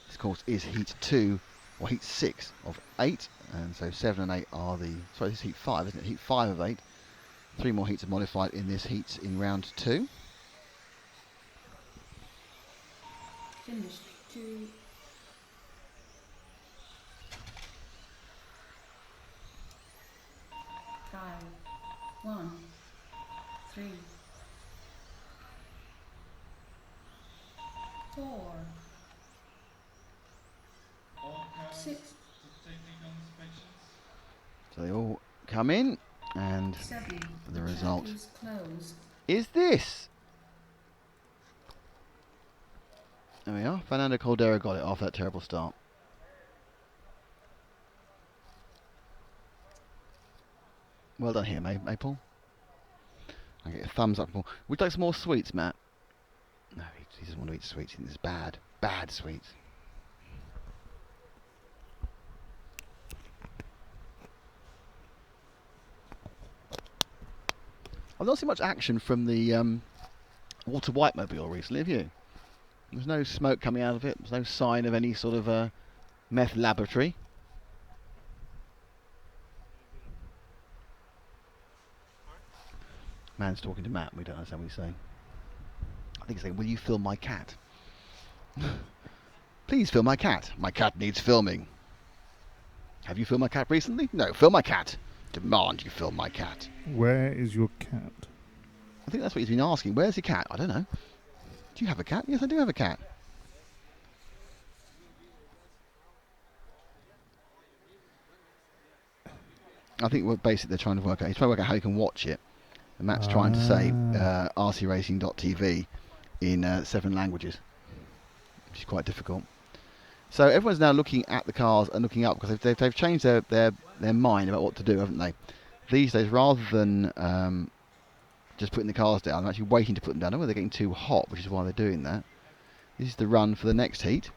This, of course, is heat 2 or heat 6 of 8, and so 7 and 8 are the. Sorry, this is heat 5, isn't it? Heat 5 of 8. 3 more heats are modified in this heat in round 2. Finished 2. Five, 1, 3, 4, All cars 6, to technical inspections. So they all come in, and 7. the result Track is closed. is this. There we are. Fernando Caldera got it off that terrible start. Well done here, Maple. I get a thumbs up. Would you like some more sweets, Matt? No, he doesn't want to eat sweets. It's bad. Bad sweets. I've not seen much action from the Water Whitemobile recently, have you? There's no smoke coming out of it. There's no sign of any sort of meth laboratory. Man's talking to Matt. We don't understand what he's saying. I think he's saying, will you film my cat? Please film my cat. My cat needs filming. Have you filmed my cat recently? No, film my cat. Demand you film my cat. Where is your cat? I think that's what he's been asking. Where's your cat? I don't know. Do you have a cat? Yes, I do have a cat. I think what basically they're trying to work out. He's trying to work out how you can watch it. And Matt's trying to say rcracing.tv in 7 languages, which is quite difficult. So everyone's now looking at the cars and looking up because they've changed their mind about what to do, haven't they? These days, rather than just putting the cars down, they're actually waiting to put them down. I know they're getting too hot, which is why they're doing that. This is the run for the next heat.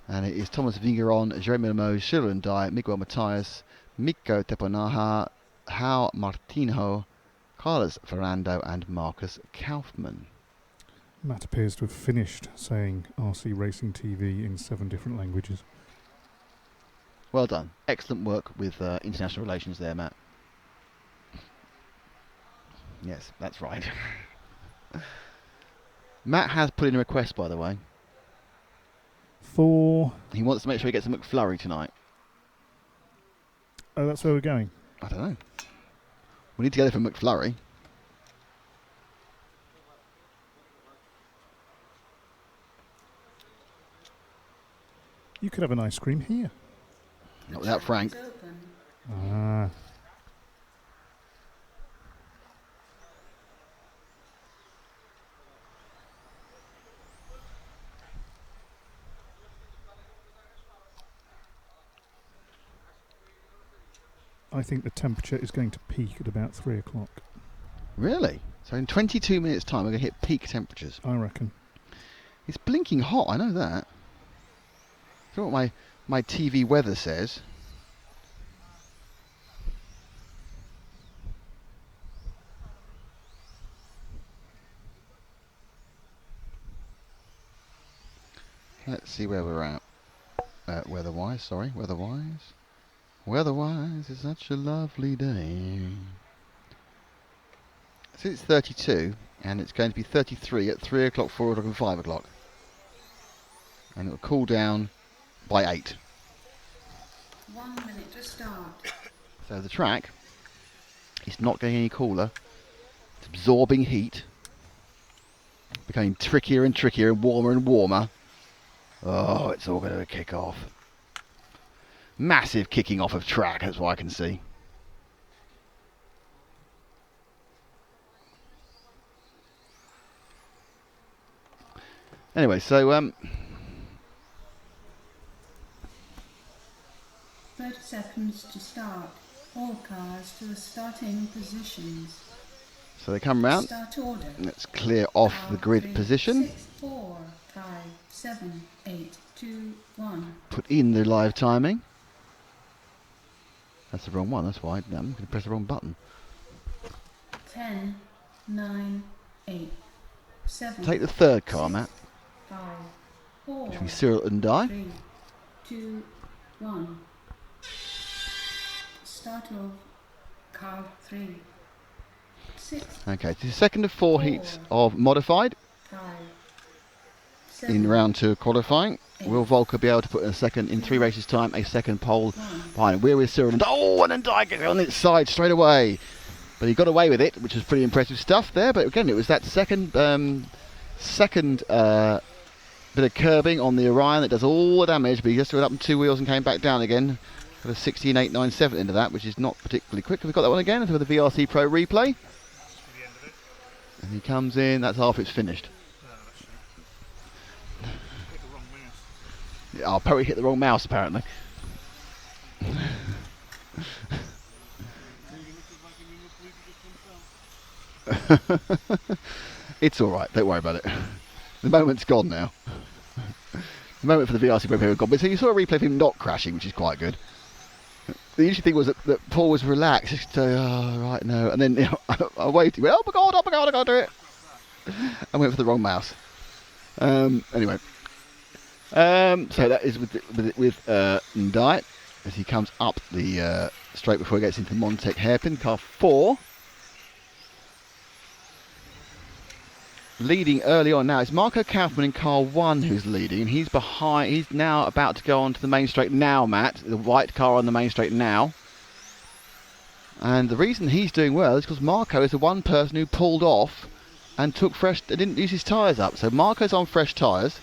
And it is Thomas Vingeron, Jeremy Lemos, Shiloh Dye, Miguel Matias, Mikko Teponaha, Hao Martinho, Carlos Ferrando and Marcus Kaufmann. Matt appears to have finished saying RC Racing TV in 7 different languages. Well done. Excellent work with international relations there, Matt. Yes, that's right. Matt has put in a request, by the way. For... He wants to make sure he gets a McFlurry tonight. Oh, that's where we're going. I don't know. We need to get it from McFlurry. You could have an ice cream here. Not without Frank. Ah. I think the temperature is going to peak at about 3 o'clock. Really? So in 22 minutes' time, we're going to hit peak temperatures. I reckon. It's blinking hot, I know that. I don't know what my TV weather says. Let's see where we're at. Weather-wise, sorry, weather-wise. Weather-wise, it's such a lovely day. So it's 32, and it's going to be 33 at 3 o'clock, 4 o'clock and 5 o'clock. And it'll cool down by 8. 1 minute to start. So the track is not getting any cooler. It's absorbing heat. Becoming trickier and trickier and warmer. Oh, it's all going to kick off. Massive kicking off of track, that's what I can see. Anyway, so 30 seconds to start. All cars to the starting positions. so they come round. Start order. Let's clear off the grid 3, position. 6, 4, 5, 7, 8, 2, 1. Put in the live timing. That's the wrong one, that's why. I'm going to press the wrong button. 10, 9, 8, 7. Take the third car, Matt. 5, 4, Which will be Cyril and Di. 3, 2, 1. Start of car 3, 6. Okay, this is the second of 4 heats of modified 5, in 7, round 2 of qualifying. Will Volker be able to put in in 3 races time, a second pole behind him? We're with Cyril and and Di gets on its side straight away. But he got away with it, which was pretty impressive stuff there. But again, it was that second bit of curbing on the Orion that does all the damage, but he just went up on 2 wheels and came back down again. Got a 16.897 into that, which is not particularly quick. Have we got that one again with the VRC Pro replay? And he comes in, that's after it's finished. Yeah, I'll probably hit the wrong mouse apparently. It's alright, don't worry about it. The moment's gone now. The moment for the VRC Pro period gone. But so you saw a replay of him not crashing, which is quite good. The interesting thing was that Paul was relaxed. Just, oh, right, no. And then I waited. He went, oh my god, I can't do it. I went for the wrong mouse. Anyway. So that is with Ndai as he comes up the straight before he gets into Montec hairpin. Car 4. Leading early on now. It's Marco Kaufmann in car 1 who's leading, and he's behind. He's now about to go onto the main straight now, Matt. The white car on the main straight now. And the reason he's doing well is because Marco is the one person who pulled off and didn't use his tyres up. So Marco's on fresh tyres.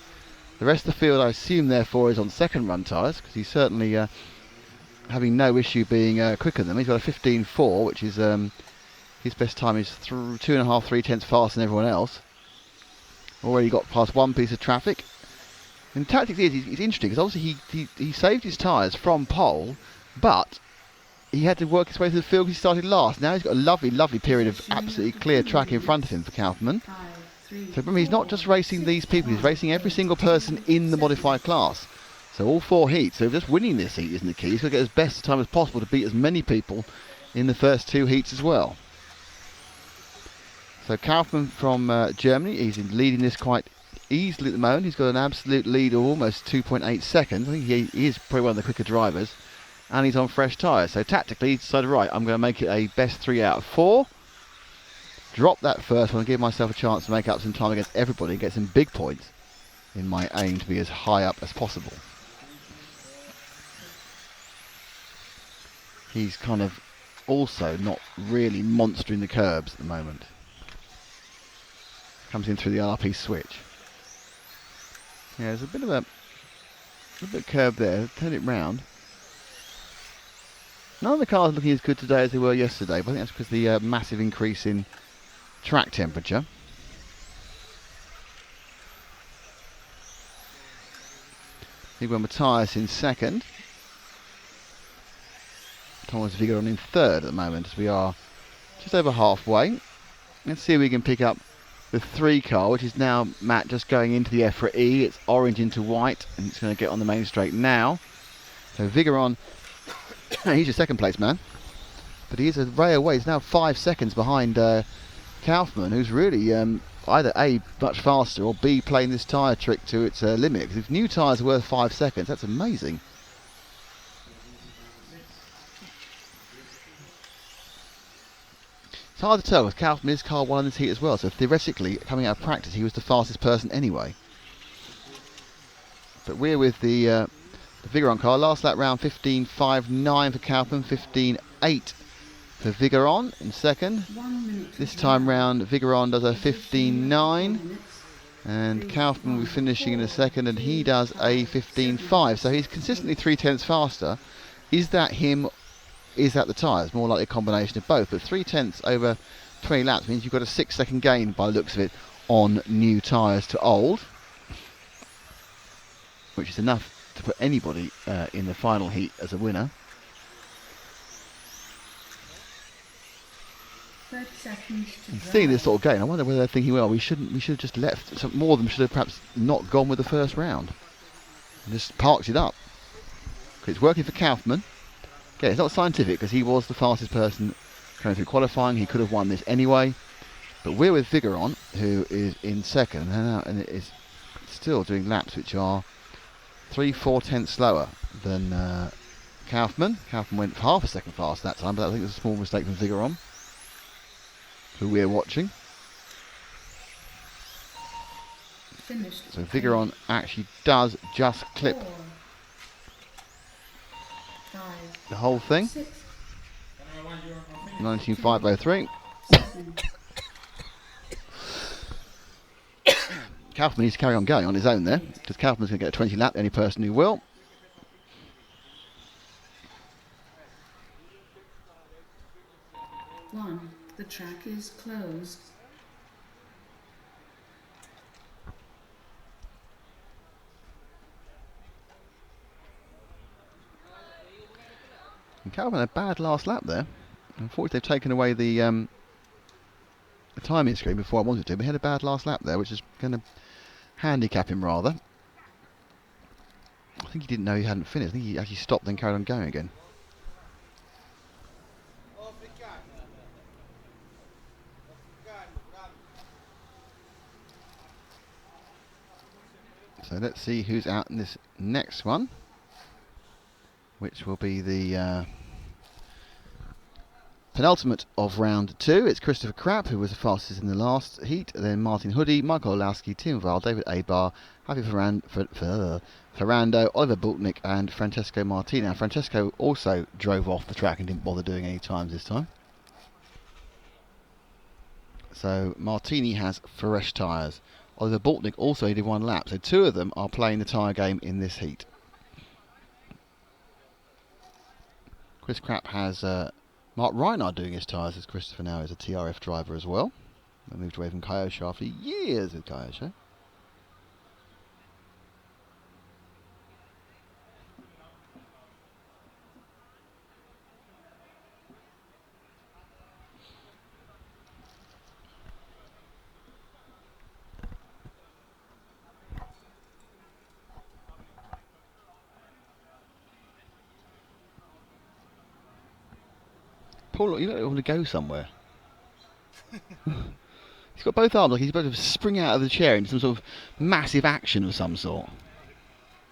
The rest of the field, I assume, therefore, is on second run tyres, because he's certainly having no issue being quicker than him. He's got a 15.4, which is his best time is 2.5, 3 tenths faster than everyone else. Already got past one piece of traffic. And the tactics is, it's interesting, because obviously he saved his tyres from pole, but he had to work his way through the field because he started last. Now he's got a lovely, lovely period of absolutely clear track in front of him for Kaufmann. So remember, he's not just racing these people, he's racing every single person in the modified class. So all 4 heats, so just winning this heat isn't the key. He's got to get as best a time as possible to beat as many people in the first 2 heats as well. So Kaufmann from Germany, he's leading this quite easily at the moment. He's got an absolute lead of almost 2.8 seconds. I think he is probably one of the quicker drivers. And he's on fresh tyres. So tactically, he decided, right, I'm going to make it a best 3 out of 4. Drop that first one and give myself a chance to make up some time against everybody and get some big points in my aim to be as high up as possible. He's kind of also not really monstering the curbs at the moment. Comes in through the RP switch. Yeah, there's a bit of curb there. Turn it round. None of the cars are looking as good today as they were yesterday, but I think that's because of the massive increase in track temperature. Miguel Matthias in second. Thomas Vigeron in third at the moment, as we are just over halfway. Let's see if we can pick up the 3 car, which is now, Matt, just going into the EFRA E. It's orange into white, and it's going to get on the main straight now. So Vigeron, he's your second place man, but he is a ray away. He's now 5 seconds behind Kaufmann, who's really either A, much faster, or B, playing this tyre trick to its limit. Because if new tyres are worth 5 seconds, that's amazing. It's hard to tell, because Kaufmann is car 1 in this heat as well, so theoretically, coming out of practice, he was the fastest person anyway. But we're with the Vigeron car. Last lap round 15.59 for Kaufmann, 15.8 for Vigeron in second. This time round Vigeron does a 15.9 and Kaufmann will be finishing in a second, and he does a 15.5. So he's consistently 3 tenths faster. Is that him? Is that the tyres? More likely a combination of both. But 3 tenths over 20 laps means you've got a 6-second gain by the looks of it on new tyres to old, which is enough to put anybody in the final heat as a winner. 30 seconds to Seeing this sort of game, I wonder whether they're thinking, well, we should have just left. Some more of them should have perhaps not gone with the first round and just parked it up. It's working for Kaufmann. Okay, it's not scientific because he was the fastest person Going through qualifying, he could have won this anyway. But we're with Vigoron, who is in second, and it is still doing laps which are 3/4 tenths slower than Kaufman. Kaufman went half a second faster that time, but I think it was a small mistake from Vigoron, who we're watching. Finished. So Vigoron actually does just clip 4, 5, the whole thing. 6, 19.503. 7. Kaufman needs to carry on going on his own there, because Kaufman's going to get a 20 lap, the only person who will. The track is closed. And Kaufman had a bad last lap there. Unfortunately, they've taken away the timing screen before I wanted to, but he had a bad last lap there, which is going to handicap him rather. I think he didn't know he hadn't finished. I think he actually stopped and carried on going again. So let's see who's out in this next one, which will be the penultimate of round 2. It's Christopher Krapp, who was the fastest in the last heat. Then Martin Hoodie, Michael Olowski, Tim Val, David Abar, Javi Ferrando, Oliver Bultnick, and Francesco Martini. Now, Francesco also drove off the track and didn't bother doing any times this time. So Martini has fresh tyres. Oliver Bultnick also did 1 lap. So 2 of them are playing the tyre game in this heat. Chris Krapp has Mark Reinhardt doing his tyres, as Christopher now is a TRF driver as well. I moved away from Kyosho after years with Kyosho. Paul, you don't want to go somewhere. He's got both arms like he's about to spring out of the chair in some sort of massive action of some sort.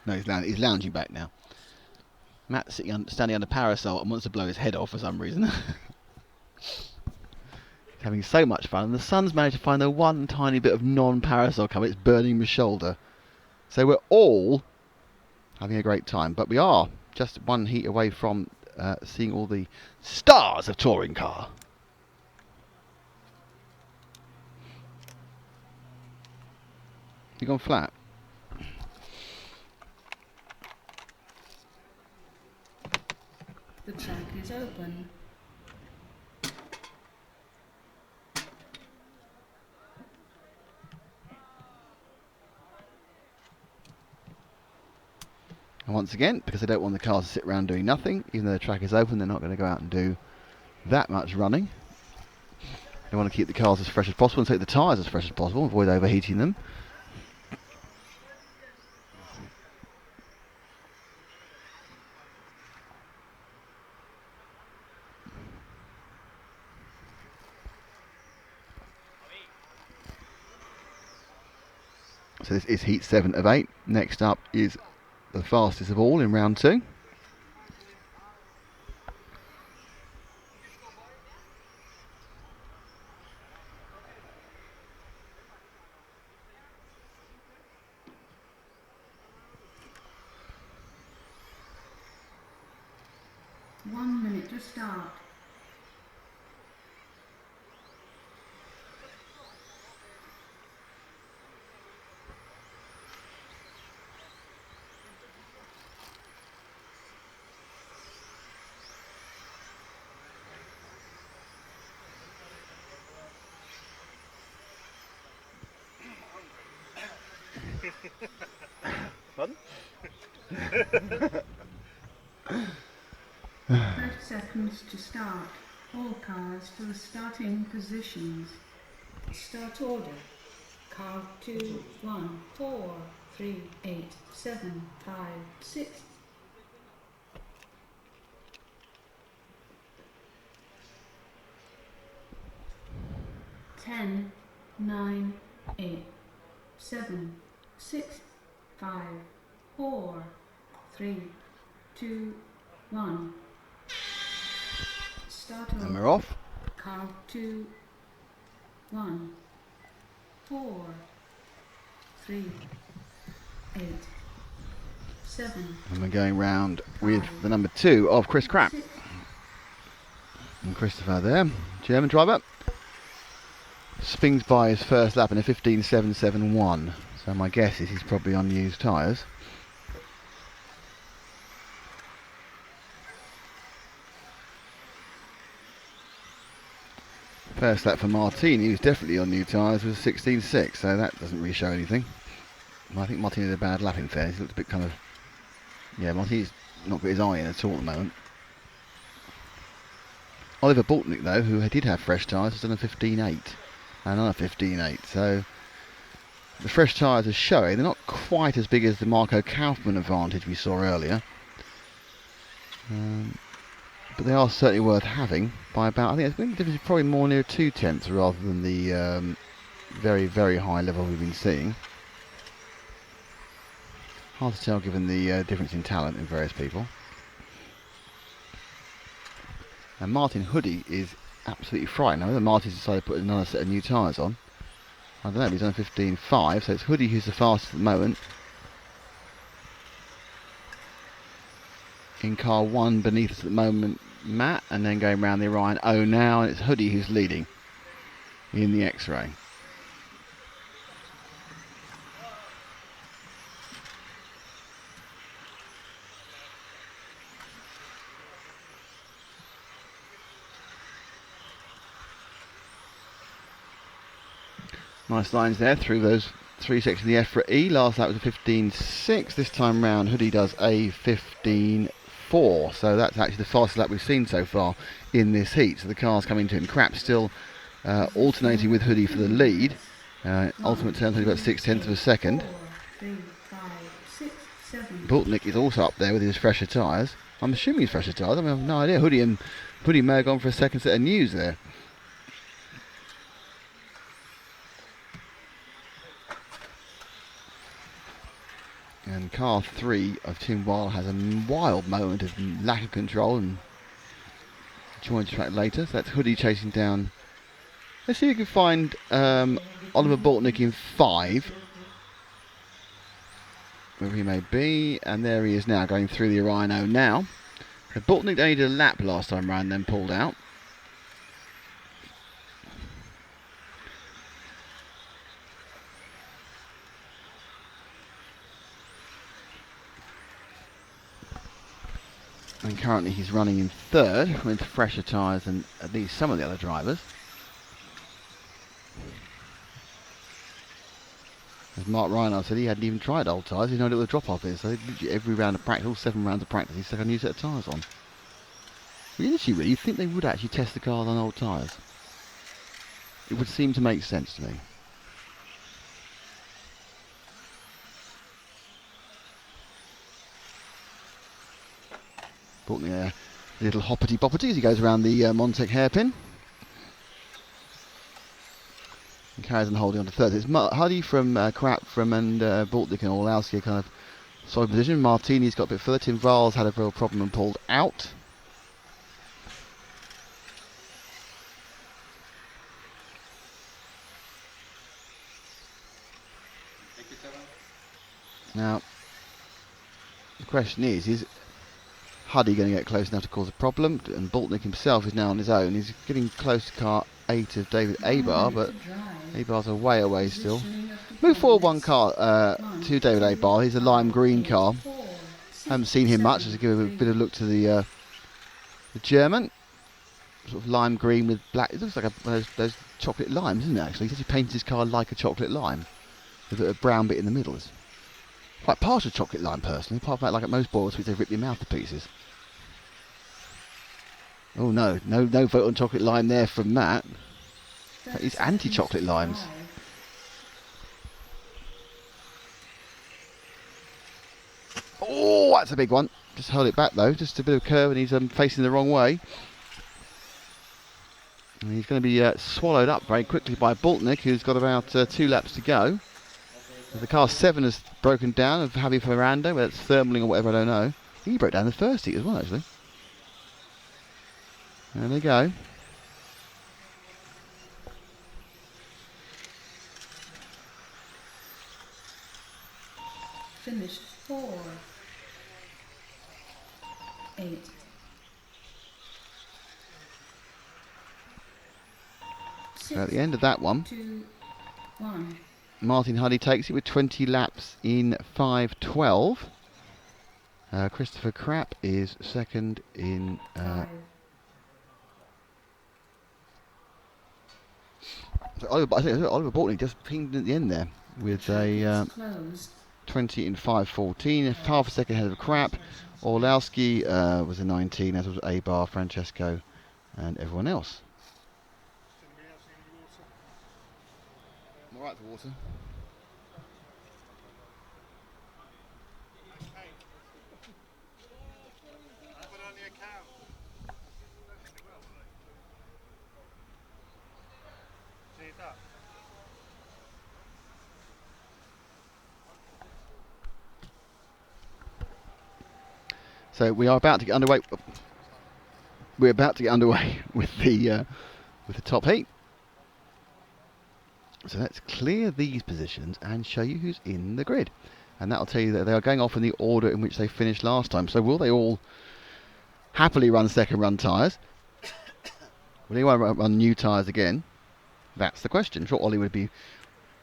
No, he's lounging back now. Matt's standing under parasol and wants to blow his head off for some reason. He's having so much fun, and the sun's managed to find the one tiny bit of non-parasol cover. It's burning his shoulder. So we're all having a great time, but we are just one heat away from seeing all the stars of touring car. You gone flat? The track is open. And once again, because they don't want the cars to sit around doing nothing, even though the track is open, they're not going to go out and do that much running. They want to keep the cars as fresh as possible and take the tyres as fresh as possible, avoid overheating them. So this is heat 7 of 8. Next up is the fastest of all in round 2. One minute to start. Pardon? 30 seconds to start. All cars to the starting positions. Start order. Car 2, 1, 4, 3, 8, 7, 5, 6. 10, 9, 8, 7, 6, 5, 4, 3, 2, 1. Start And over. we're off. Car 2, 1, 4, 3, 8, 7. And we're going round with the number 2 of Chris Krapp. And Christopher there, German driver. Spins by his first lap in a 15.771. So my guess is he's probably on used tyres. First lap for Martini, who's definitely on new tyres, was 16.6, so that doesn't really show anything. Well, I think Martini had a bad lap in fairness. He looked a bit kind of... Yeah, Martini's not got his eye in at all at the moment. Oliver Bortnick, though, who did have fresh tyres, has done a 15.8 and another 15.8. So the fresh tyres are showing. They're not quite as big as the Marco Kaufmann advantage we saw earlier. But they are certainly worth having by about, I think the difference is probably more near 0.2 rather than the very, very high level we've been seeing. Hard to tell given the difference in talent in various people. And Martin Hoodie is absolutely frightened. I know that Martin's decided to put another set of new tyres on. I don't know, he's on 15.5, so it's Hoodie who's the fastest at the moment. In car 1 beneath us at the moment, Matt, and then going round the Orion O now, and it's Hoodie who's leading in the X-Ray. Nice lines there through those 3 sections of the EFRA E. Last lap was a 15.6. This time round, Hoodie does a 15.4. So that's actually the fastest lap we've seen so far in this heat. So the car's coming to him. Krapp still alternating with Hoodie for the lead. Ultimate turn only about 0.6 of a second. 4, 3, 5, 6, 7. Bortnick is also up there with his fresher tyres. I'm assuming he's fresher tyres. I mean, I have no idea. Hoodie may have gone for a second set of news there. And car 3 of Tim Weil has a wild moment of lack of control and joins the track later. So that's Hoodie chasing down. Let's see if we can find Oliver Bortnick in 5. Wherever he may be. And there he is now going through the Orion O now. So Bortnick only did a lap last time round, then pulled out. And currently he's running in 3rd with fresher tyres than at least some of the other drivers. As Mark Reinhardt said, he hadn't even tried old tyres, he didn't know what the drop-off is. So every round of practice, all 7 rounds of practice, he stuck a new set of tyres on. Really, you think they would actually test the cars on old tyres? It would seem to make sense to me. Bortnick a little hoppity-boppity as he goes around the Montec hairpin. And carries on holding on to 3rd. It's Huddy from Krapp and Bortnick and Orlowski kind of solid position. Martini's got a bit further. Tim Val's had a real problem and pulled out. Now, the question is Huddy going to get close enough to cause a problem? And Bortnick himself is now on his own. He's getting close to car 8 of David Abar, but Abar's a way away still. Move forward one car to David Abar. He's a lime green car. Haven't seen him much. Just to give a bit of look to the German. Sort of lime green with black. It looks like those chocolate limes, isn't it, actually? He says he painted his car like a chocolate lime with a brown bit in the middle. It's quite partial to chocolate lime, personally. Apart from that, like at most boiled sweets, they rip your mouth to pieces. Oh no vote on chocolate lime there from Matt. He's anti-chocolate limes. Oh, that's a big one. Just hold it back though, just a bit of curve and he's facing the wrong way. And he's going to be swallowed up very quickly by Boltnick, who's got about 2 laps to go. The car 7 has broken down of Javi Ferrando, whether it's thermaling or whatever, I don't know. He broke down the first heat as well, actually. There they go. Finished 4, 8. So at the end of that one, 2, 1. Martin Huddy takes it with 20 laps in 5:12. Christopher Krapp is second in... so Oliver Boltnick just pinged at the end there with a 20 in 5:14, half a second ahead of Krapp. Orlowski was a 19, as was Abar, Francesco, and everyone else. I'm alright for water. So we are about to get underway. We're about to get underway with the top heat. So let's clear these positions and show you who's in the grid, and that'll tell you that they are going off in the order in which they finished last time. So will they all happily run second run tyres? Will anyone run new tyres again? That's the question. I'm sure Ollie would be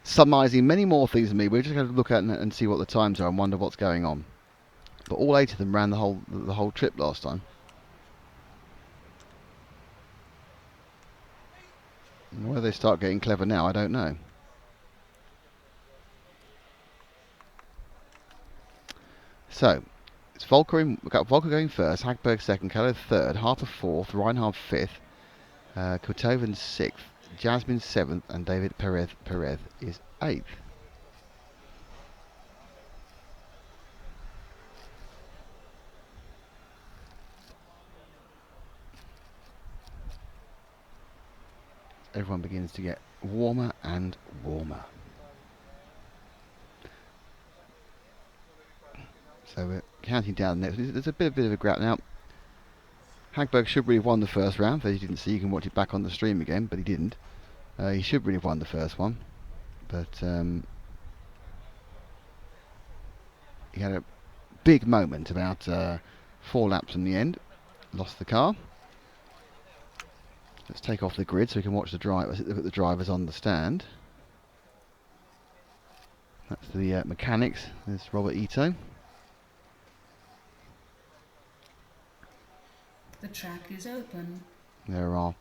summarising many more things than me. We're just going to look at and see what the times are and wonder what's going on. But all 8 of them ran the whole trip last time. And whether they start getting clever now, I don't know. So it's Volker. We've got Volker going first, Hagberg second, Keller third, Harper fourth, Reinhard fifth, Kotoven sixth, Jasmine seventh, and David Perez is eighth. Everyone begins to get warmer and warmer. So we're counting down the next. There's a bit of a gap now. Hagberg should really have won the first round. For those you didn't see, you can watch it back on the stream again, but he didn't. He should really have won the first one, but he had a big moment about 4 laps from the end. Lost the car. Let's take off the grid so we can watch the drivers. Look at the drivers on the stand. That's the mechanics. There's Robert Ito. The track is open. There are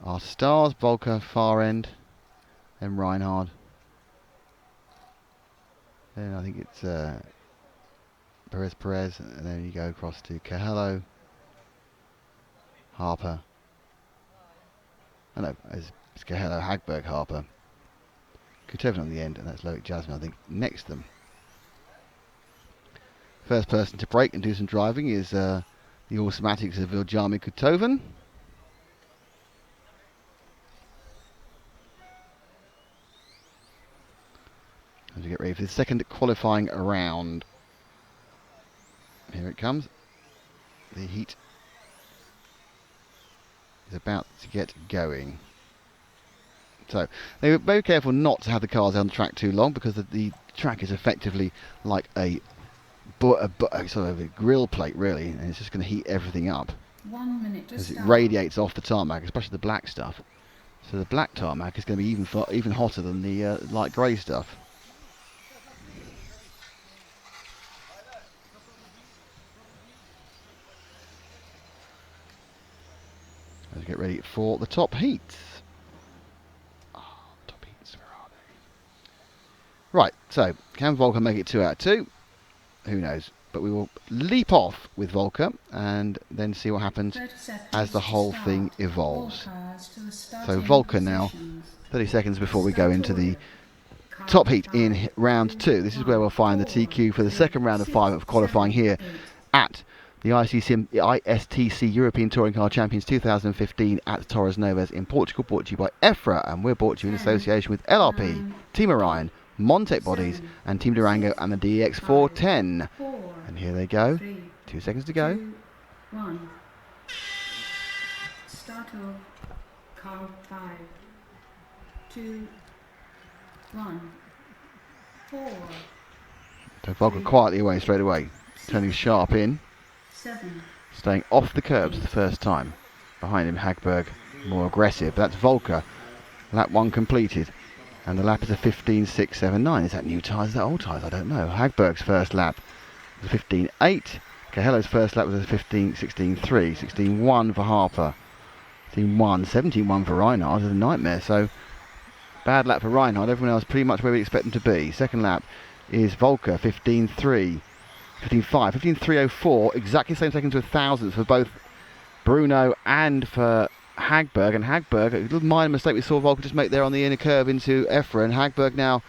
our stars. Volker far end, then Reinhard. Then I think it's Perez, and then you go across to Cahello, Harper. Oh no, it's Cahello, Hagberg, Harper. Kutevan on the end, and that's Loic Jasmine, I think, next to them. First person to brake and do some driving is the automatics of Viljami Kutoven. As we get ready for the second qualifying round. Here it comes. The heat is about to get going. So they were very careful not to have the cars on the track too long, because the track is effectively like a sort of a grill plate, really, and it's just going to heat everything up 1 minute to as it start. radiates off the tarmac, especially the black stuff. So the black tarmac is going to be even hotter than the light grey stuff. Let's get ready for the top heats. Top heats, where are they? Right, so can Volker make it 2 out of 2? Who knows? But we will leap off with Volker and then see what happens as the whole thing evolves. So Volker now, 30 seconds before we go into the top heat in round 2. This is where we'll find the TQ for the second round of 5 of qualifying here at the ISTC European Touring Car Champions 2015 at Torres Novas in Portugal, brought to you by EFRA, and we're brought to you in association with LRP, Team Orion, Montec Bodies, and Team Durango and the DX410. And here they go. 2 seconds to go. 2, 1. Start of car 5, 2, 1, 4. So Volker quietly away straight away, turning sharp in, 7. staying off the curbs the first time. Behind him, Hagberg, more aggressive. That's Volker. Lap 1 completed. And the lap is a 15.679. Is that new tyres? Is that old tyres? I don't know. Hagberg's first lap was a 15.8. Cahello's first lap was a 15.16.3. 16.1 for Harper. 16.1. 17.1 for Reinhard. It's a nightmare. So, bad lap for Reinhard. Everyone else pretty much where we expect them to be. Second lap is Volker, 15.3. 15.5. 15.304. Exactly the same seconds with thousandths for both Bruno and for Hagberg. And Hagberg, a little minor mistake we saw Volker just make there on the inner curve into EFRA, and Hagberg now,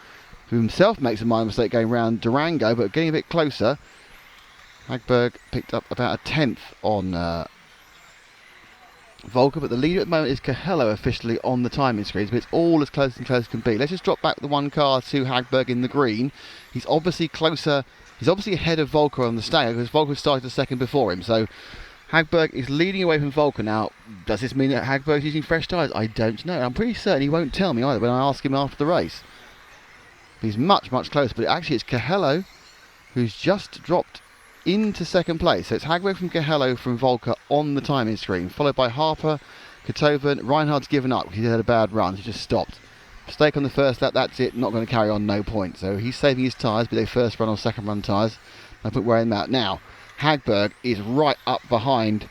who himself makes a minor mistake going round Durango, but getting a bit closer. Hagberg picked up about a tenth on Volker, but the leader at the moment is Cahello officially on the timing screens, but it's all as close and close as can be. Let's just drop back the one car to Hagberg in the green. He's obviously closer, he's obviously ahead of Volker on the stagger, because Volker started a second before him, so Hagberg is leading away from Volker now. Does this mean that Hagberg's using fresh tyres? I don't know. I'm pretty certain he won't tell me either when I ask him after the race. He's much, much closer, but actually it's Cahello who's just dropped into second place. So it's Hagberg from Cahello from Volker on the timing screen, followed by Harper, Kotoven. Reinhardt's given up because he had a bad run. He just stopped. Mistake on the first lap, that's it. Not going to carry on, no point. So he's saving his tyres, but they first run or second run tyres. I put where I'm at now. Hagberg is right up behind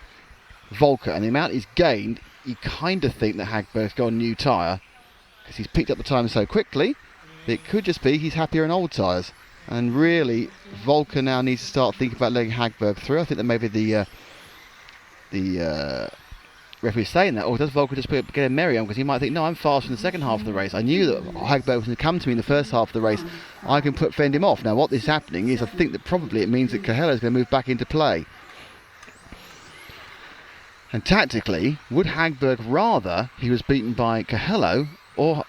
Volker, and the amount he's gained, you kind of think that Hagberg's got a new tyre because he's picked up the time so quickly. It could just be he's happier in old tyres, and really Volker now needs to start thinking about letting Hagberg through. I think that maybe the referee's saying that, or does Volker just get a merry on because he might think, no, I'm faster in the second half of the race. I knew that Hagberg was going to come to me in the first half of the race. I can fend him off. Now what is happening is I think that probably it means that Cahello is going to move back into play. And tactically, would Hagberg rather he was beaten by Cahello, or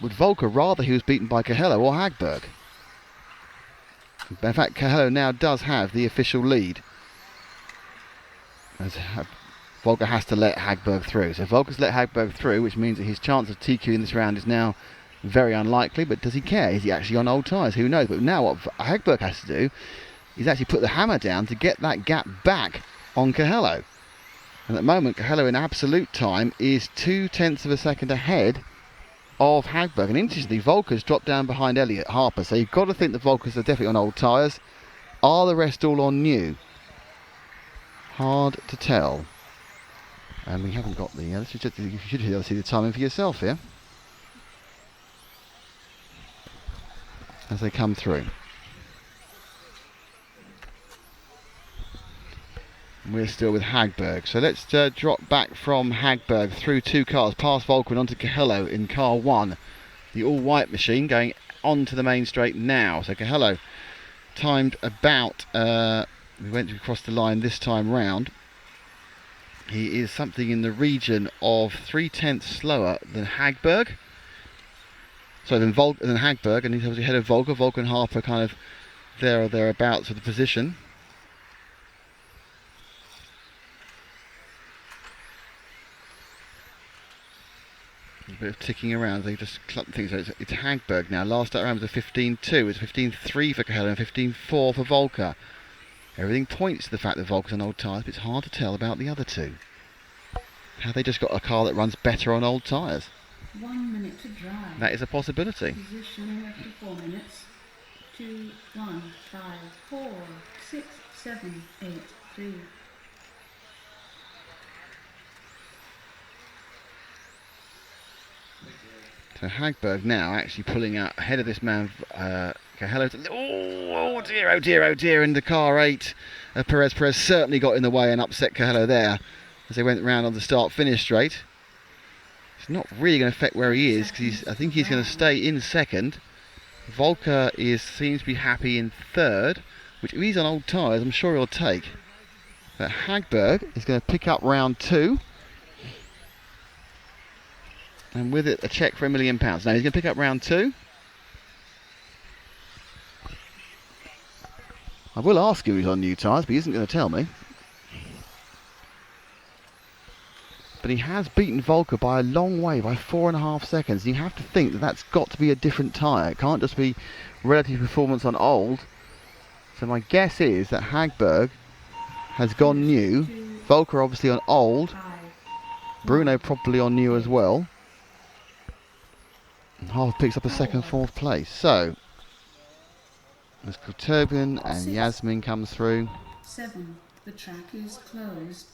would Volker rather he was beaten by Cahello or Hagberg? In fact, Cahello now does have the official lead, as Volker has to let Hagberg through. So Volker's let Hagberg through, which means that his chance of TQ in this round is now very unlikely. But does he care? Is he actually on old tyres? Who knows? But now what Hagberg has to do is actually put the hammer down to get that gap back on Cahello. And at the moment, Cahello in absolute time is 0.2 of a second ahead of Hagberg. And interestingly, Volker's dropped down behind Elliott Harper. So you've got to think the Volkers are definitely on old tyres. Are the rest all on new? Hard to tell. And we haven't got the... you should be able to see the timing for yourself here as they come through. We're still with Hagberg. So let's drop back from Hagberg through two cars, past Volker and onto Cahello in car 1. The all-white machine going onto the main straight now. So Cahello timed about... we went across the line this time round. He is something in the region of 0.3 slower than Hagberg. So than Hagberg, and he's obviously ahead of Volker. Volker and Harper kind of there or thereabouts with the position. A bit of ticking around, they just clump things. So it's Hagberg now. Last that round was a 15.2. It's 15.3 for Cahello and 15.4 for Volker. Everything points to the fact that Volker's on old tyres, but it's hard to tell about the other two. Have they just got a car that runs better on old tyres? 1 minute to drive. That is a possibility. Position after 4 minutes. 2, 1, 5, 4, 6, 7, 8, 3. So Hagberg now actually pulling out ahead of this man, Cahello. Oh dear, oh dear, oh dear. And the car 8, Perez certainly got in the way and upset Cahello there as they went round on the start-finish straight. It's not really going to affect where he is because I think he's going to stay in second. Volker seems to be happy in third, which if he's on old tyres, I'm sure he'll take. But Hagberg is going to pick up round 2. And with it, a check for £1 million. Now he's going to pick up round 2. I will ask you he's on new tyres, but he isn't going to tell me. But he has beaten Volker by a long way, by 4.5 seconds. You have to think that that's got to be a different tyre. It can't just be relative performance on old. So my guess is that Hagberg has gone new. Volker obviously on old. Bruno probably on new as well. And Harv picks up a second, 4th place. So as Kurtogen and Yasmin comes through. 7. The track is closed.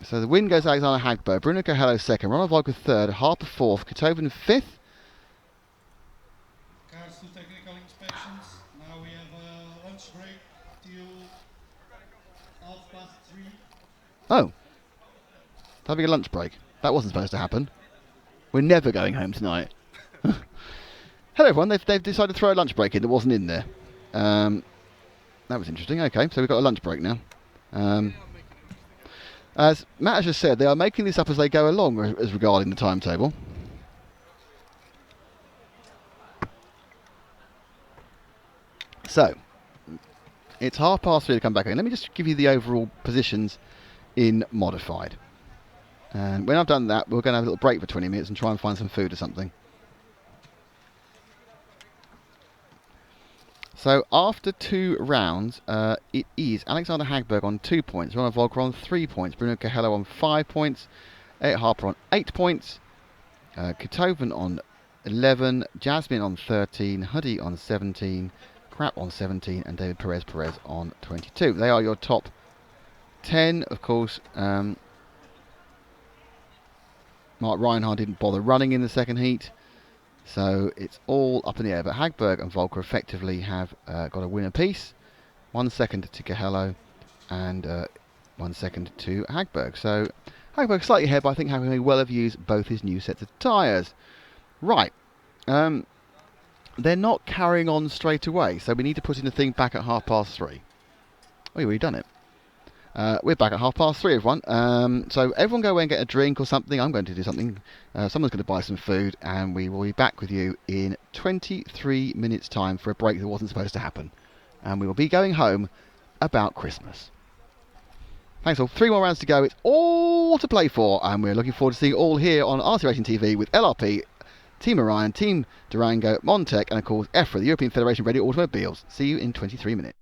So the win goes to Alexander Hagberg. Bruno Coelho 2nd. Ronald Volker 3rd. Harper 4th. Kurtogen 5th. Cars to technical inspections. Now we have a lunch break till 3:30. Oh. Having a lunch break. That wasn't supposed to happen. We're never going home tonight. Hello everyone, they've decided to throw a lunch break in that wasn't in there. That was interesting. Okay, so we've got a lunch break now. As Matt has just said, they are making this up as they go along as regarding the timetable. So, it's 3:30 to come back in. Let me just give you the overall positions in modified. And when I've done that, we're going to have a little break for 20 minutes and try and find some food or something. So after 2 rounds, it is Alexander Hagberg on 2 points, Ronald Volker on 3 points, Bruno Coelho on 5 points, Elliot Harper on 8 points, Kurtogen on 11, Jasmine on 13, Huddy on 17, Krapp on 17, and David Perez on 22. They are your top 10, of course. Mark Reinhardt didn't bother running in the second heat. So it's all up in the air, but Hagberg and Volker effectively have got a win apiece. 1 second to Coelho and 1 second to Hagberg. So Hagberg slightly ahead, but I think Hagberg may well have used both his new sets of tyres. Right. They're not carrying on straight away, so we need to put in the thing back at 3:30. Oh, you've already done it. We're back at 3:30, everyone. So everyone go away and get a drink or something. I'm going to do something. Someone's going to buy some food, and we will be back with you in 23 minutes' time for a break that wasn't supposed to happen. And we will be going home about Christmas. Thanks all. 3 more rounds to go. It's all to play for, and we're looking forward to seeing you all here on RC Racing TV with LRP, Team Orion, Team Durango, Montec, and of course EFRA, the European Federation of Radio Automobiles. See you in 23 minutes.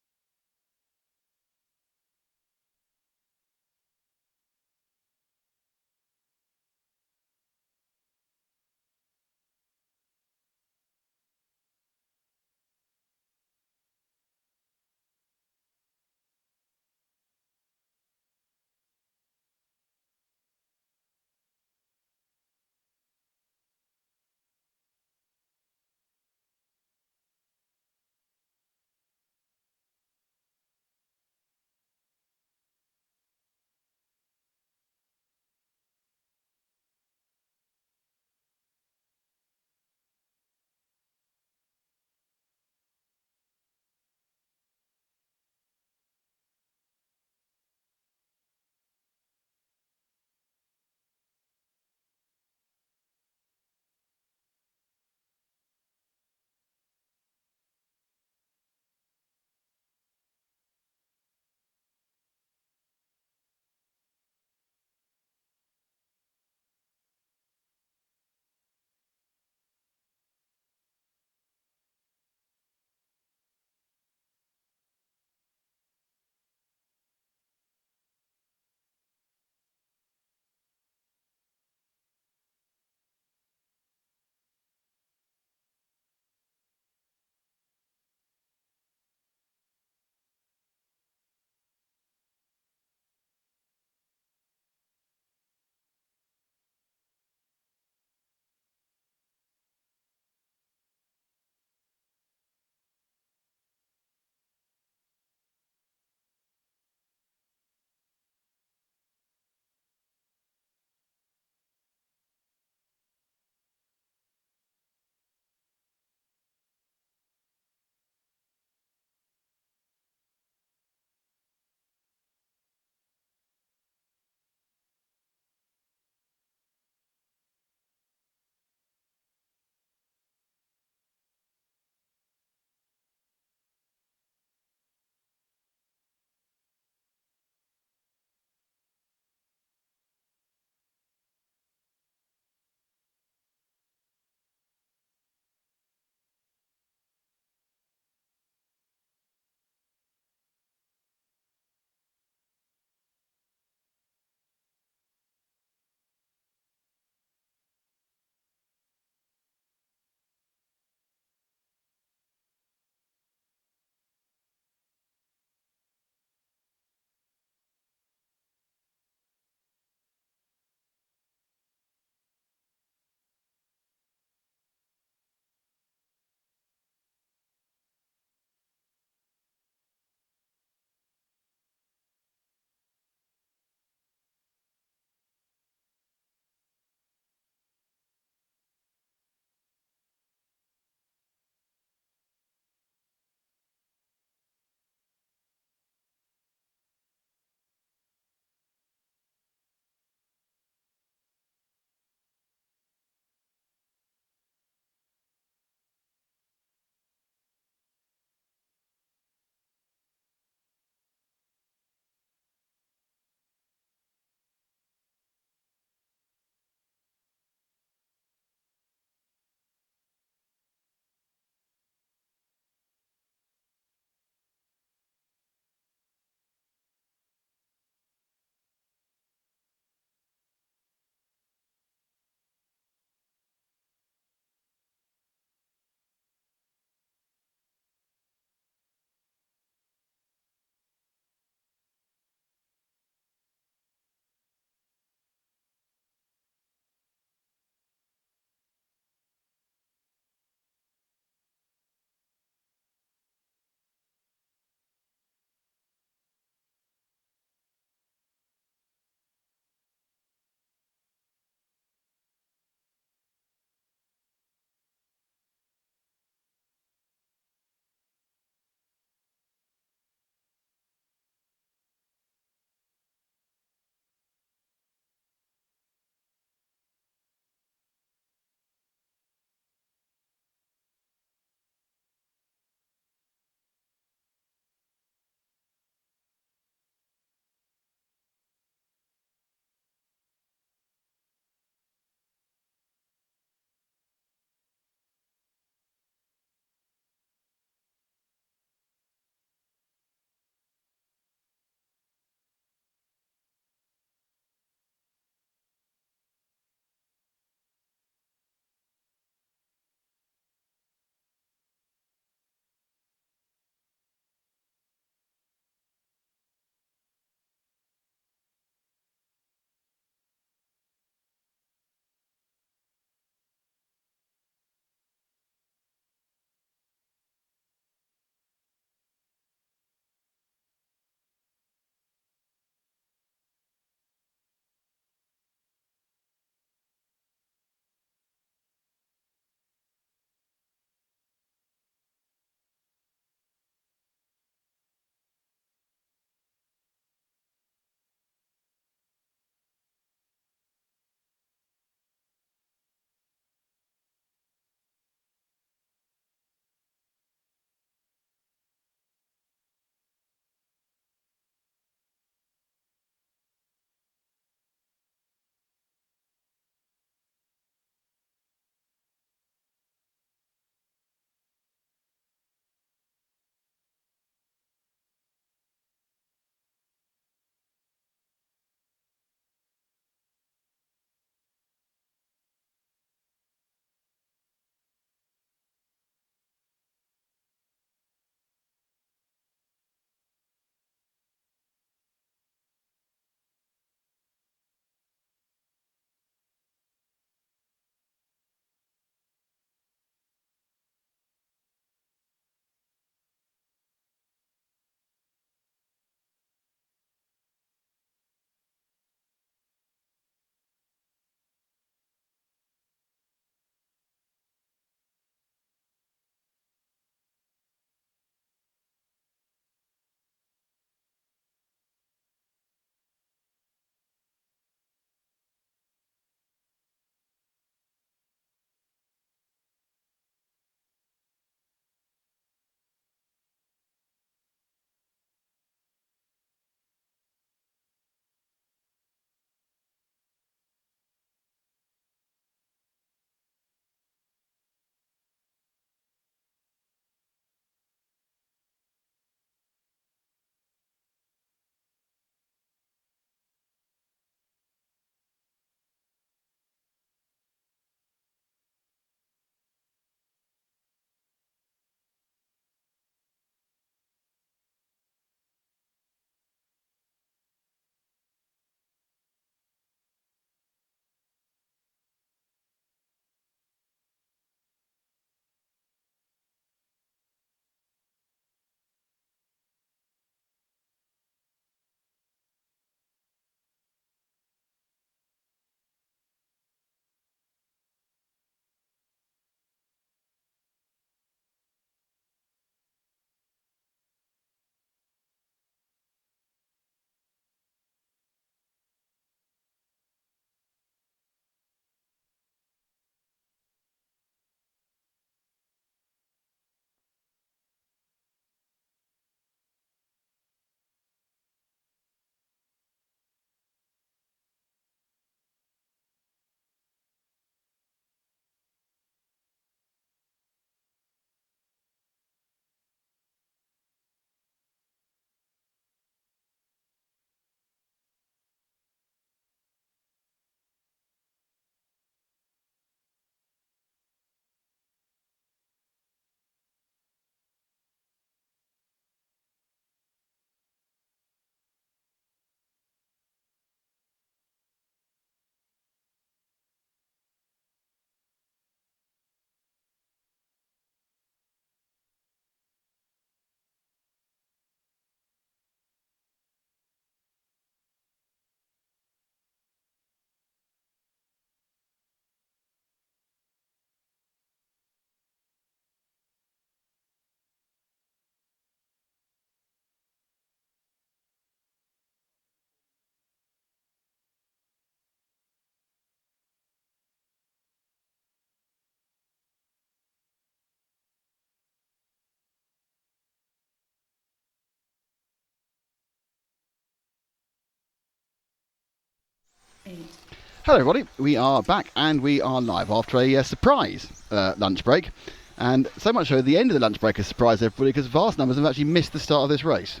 Hello everybody, we are back and we are live after a surprise lunch break, and so much so the end of the lunch break has surprised everybody because vast numbers have actually missed the start of this race.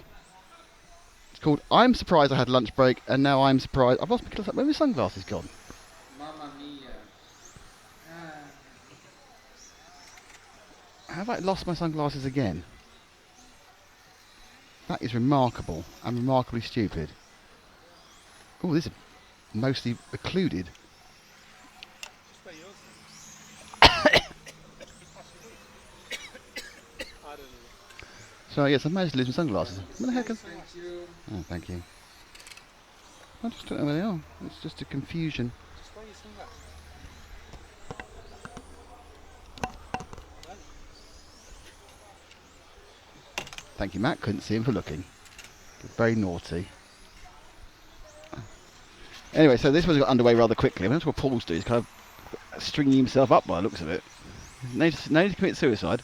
It's called I'm Surprised I Had Lunch Break and Now I'm Surprised I've lost my where have my sunglasses gone? Mamma mia. Have I lost my sunglasses again? That is remarkable and remarkably stupid. Oh, this is mostly occluded. So yes, I managed to lose my sunglasses. Where the heck is... Oh, thank you. I just don't know where they are. It's just a confusion. Thank you, Matt. Couldn't see him for looking. Very naughty. Anyway, so this was got underway rather quickly. I mean, that's what Paul's doing. He's kind of stringing himself up by the looks of it. No need to commit suicide.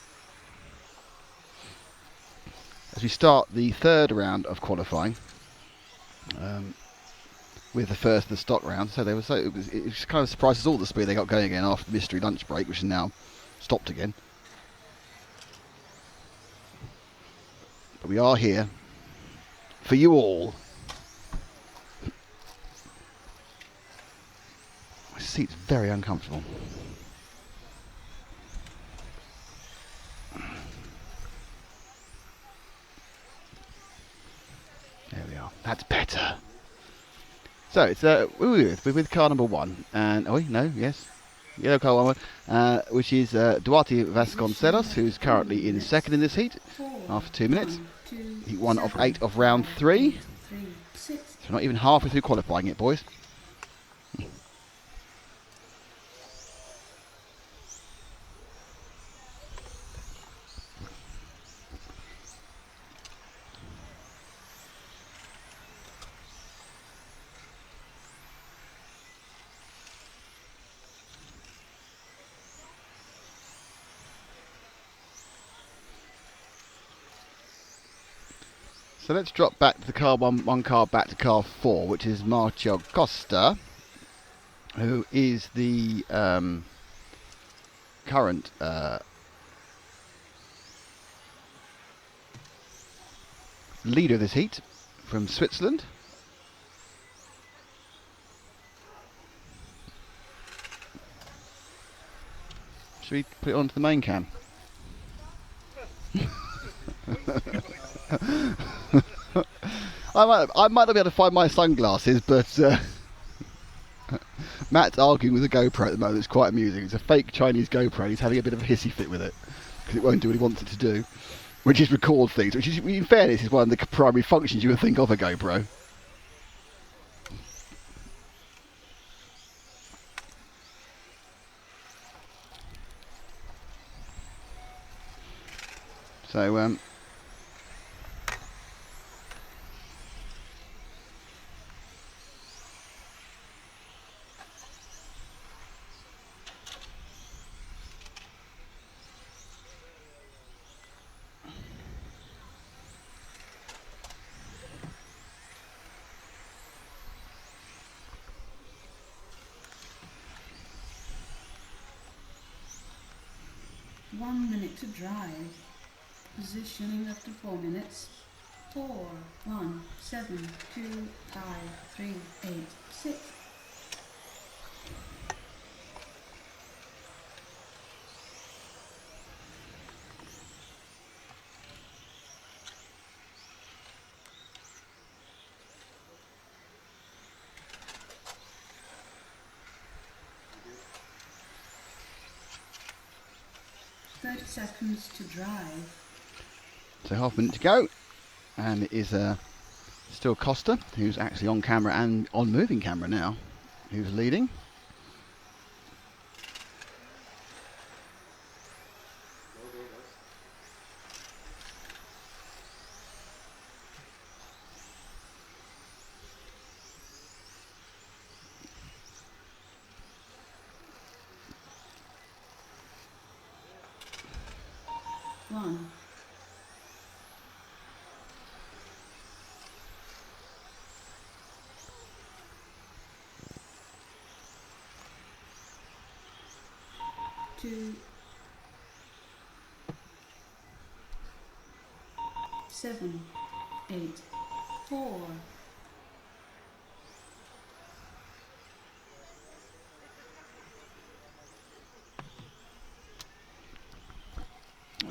As we start the third round of qualifying, with the first of the stock round, so it kind of surprises all the speed they got going again after the mystery lunch break, which is now stopped again. But we are here for you all. My seat's very uncomfortable. There we are. That's better. So it's we're with car number 1, and yellow car 1, which is Duarte Vasconcelos, who's currently in second in this heat after 2 minutes. Heat 1 of 8 of round 3. So we're not even halfway through qualifying it, boys. So let's drop back to the car one car back to car 4, which is Marcio Costa, who is the current leader of this heat from Switzerland. Should we put it onto the main cam? I might not be able to find my sunglasses, but Matt's arguing with a GoPro at the moment. It's quite amusing. It's a fake Chinese GoPro. He's having a bit of a hissy fit with it because it won't do what he wants it to do, which is record things, which is, in fairness, is one of the primary functions you would think of a GoPro. So, One minute to drive. Positioning up to 4 minutes. 4, 1, 7, 2, 5, 3, 8, 6. Seconds to drive. So half a minute to go, and it is still Costa, who's actually on camera and on moving camera now, who's leading. One. 2, 7, 8, 4.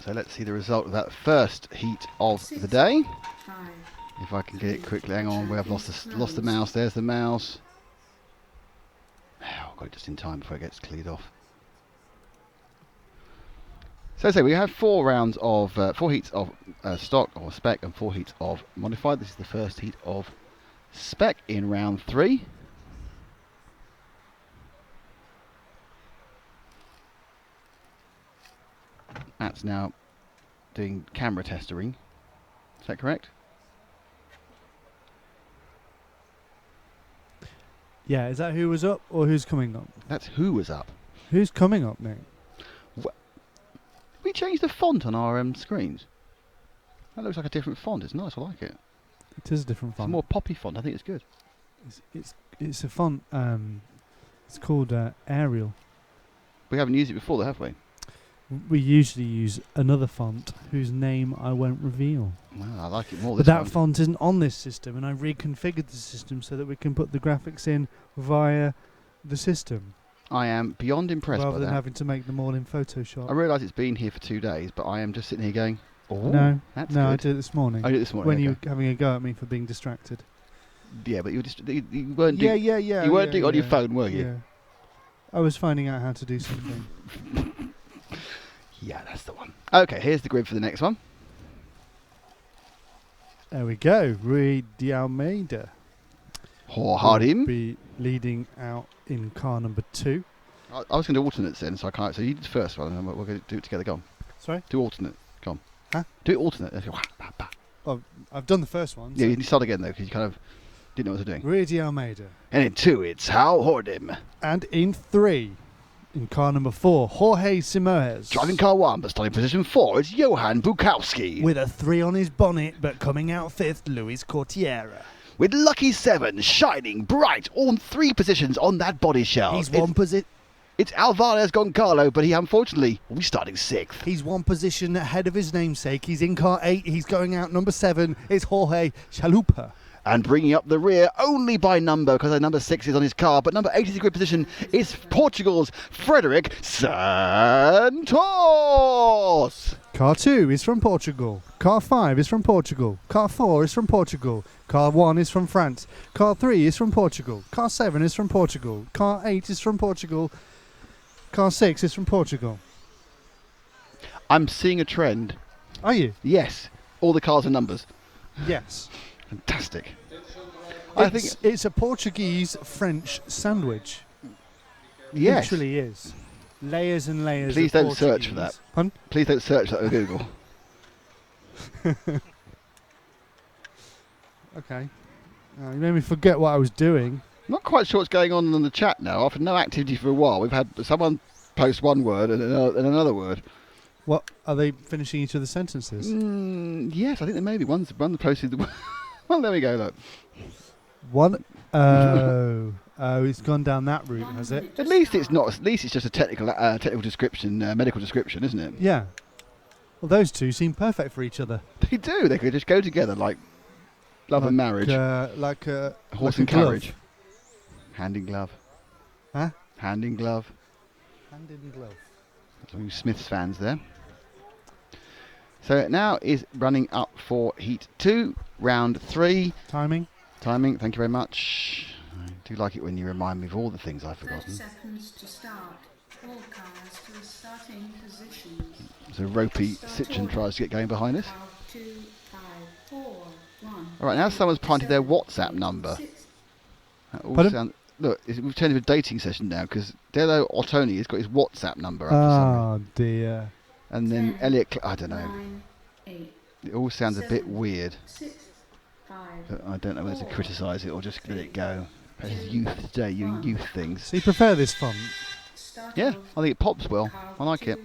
So let's see the result of that first heat of 6, the day. 5. If I can get it quickly. Hang on, we have lost the mouse. There's the mouse. Oh, got it just in time before it gets cleared off. So we have 4 rounds of 4 heats of stock or spec and 4 heats of modified. This is the first heat of spec in round 3. Matt's now doing camera testering. Is that correct? Yeah, is that who was up or who's coming up? That's who was up. Who's coming up, Nick? We changed the font on our screens. That looks like a different font. It's nice. I like it. It is a different It's font. a more poppy font. I think it's good. It's a font. It's called Arial. We haven't used it before, though, have we? We usually use another font whose name I won't reveal. Well, I like it more. But This that one. font isn't on this system, and I reconfigured the system so that we can put the graphics in via the system I am beyond impressed rather by than that. having to make them all in Photoshop. I realise it's been here for 2 days, but I am just sitting here going, "Oh, No, that's no, I good." did it this morning. I did it this morning. When okay. you were having a go at me for being distracted. Yeah, but you weren't doing. Yeah. You weren't doing it on your phone, were you? Yeah. I was finding out how to do something. Yeah, that's the one. Okay, here's the grid for the next one. There we go. Rui de Almeida will Hardim. be leading out in car number 2. I was going to do alternates then, so I can't. So you did the first one, and then we're going to do it together. Go on. Sorry? Do alternate. Go on. Huh? Do it alternate. Let's go. Oh, I've done the first one. Yeah, so you can start again though, because you kind of didn't know what to do. Rui de Almeida. And in 2, it's Hal Hordim. And in 3, in car number 4, Jorge Simoes. Driving car 1, but starting position 4, it's Johan Bukowski. With a 3 on his bonnet, but coming out 5th, Luis Cortiera. With lucky 7, shining bright, on 3 positions on that body shell. He's one position. It's Alvarez Goncalo, but he unfortunately will be starting 6th. He's one position ahead of his namesake. He's in car 8. He's going out number 7. It's Jorge Chalupa. And bringing up the rear only by number, because number 6 is on his car, but number 8 is a good position, is Portugal's Frederic Santos. Car 2 is from Portugal. Car 5 is from Portugal. Car 4 is from Portugal. Car 1 is from France. Car 3 is from Portugal. Car 7 is from Portugal. Car 8 is from Portugal. Car 6 is from Portugal. I'm seeing a trend. Are you? Yes. All the cars are numbers. Yes. Fantastic. I think It's a Portuguese-French sandwich. yes. Literally is. Layers and layers Please of don't search for that. Portuguese. Pardon? Please don't search that on Google. Okay. You made me forget what I was doing. Not quite sure what's going on in the chat now. After no activity for a while, we've had someone post one word and another word. What? Are they finishing each other's sentences? Yes, I think there may be. One posted the well, there we go, look. One? Oh, it's gone down that route, has it? At least it's not. At least it's just a technical description, medical description, isn't it? Yeah. Well, those two seem perfect for each other. They do. They could just go together like love and marriage. Like a Horse like and a glove. carriage. Hand in glove. Huh? Hand in glove. Hand in glove. Some Smiths fans there. So it now is running up for Heat 2, Round 3. Timing? Timing, thank you very much. I do like it when you remind me of all the things I've 30 forgotten. seconds to start. All cars to the starting positions. So Ropey Citroen tries to get going behind us. 2, 5, 4, 1. Alright, now someone's planted their WhatsApp number. That all Pardon? look, we've turned into a dating session now because Delo Ottoni has got his WhatsApp number up for some reason. Oh, dear. And then 10, Elliot, I don't know. 9, 8, It all sounds a bit 7, weird. 6, 5. But I don't know whether to criticise it or just let it go. This is youth today, you youth things. So you prefer this font? Start Yeah, of I think it pops well. car I like it. 2,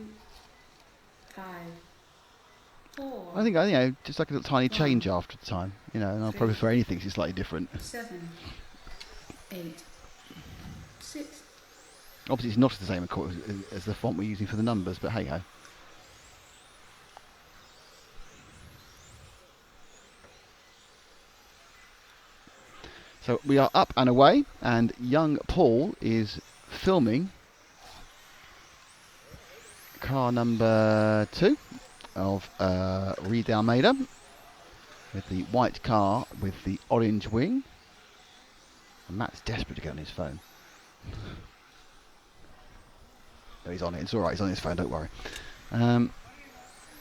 5, 4, I think, just like a little tiny change after the time. And I'll probably prefer anything that's slightly different. 7, 8, 6, Obviously, it's not the same as the font we're using for the numbers, but hey ho. So we are up and away, and young Paul is filming car number 2 of Reed Almeida, with the white car with the orange wing. And Matt's desperate to get on his phone. No, he's on it. It's all right. He's on his phone. Don't worry.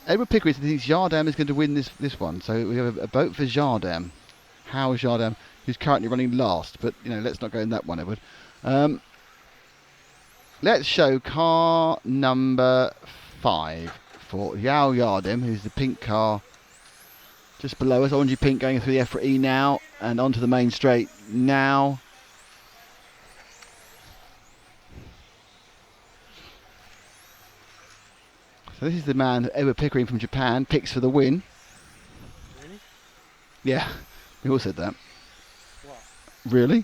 Edward Pickering thinks Jardam is going to win this one. So we have a vote for Jardam. How Jardam, who's currently running last, but let's not go in that one, Edward. Let's show car number 5 for Yao Yardim, who's the pink car just below us. Orangey pink going through the EFRA E now and onto the main straight now. So this is the man Edward Pickering from Japan picks for the win. Really? Yeah, we all said that. What? Really?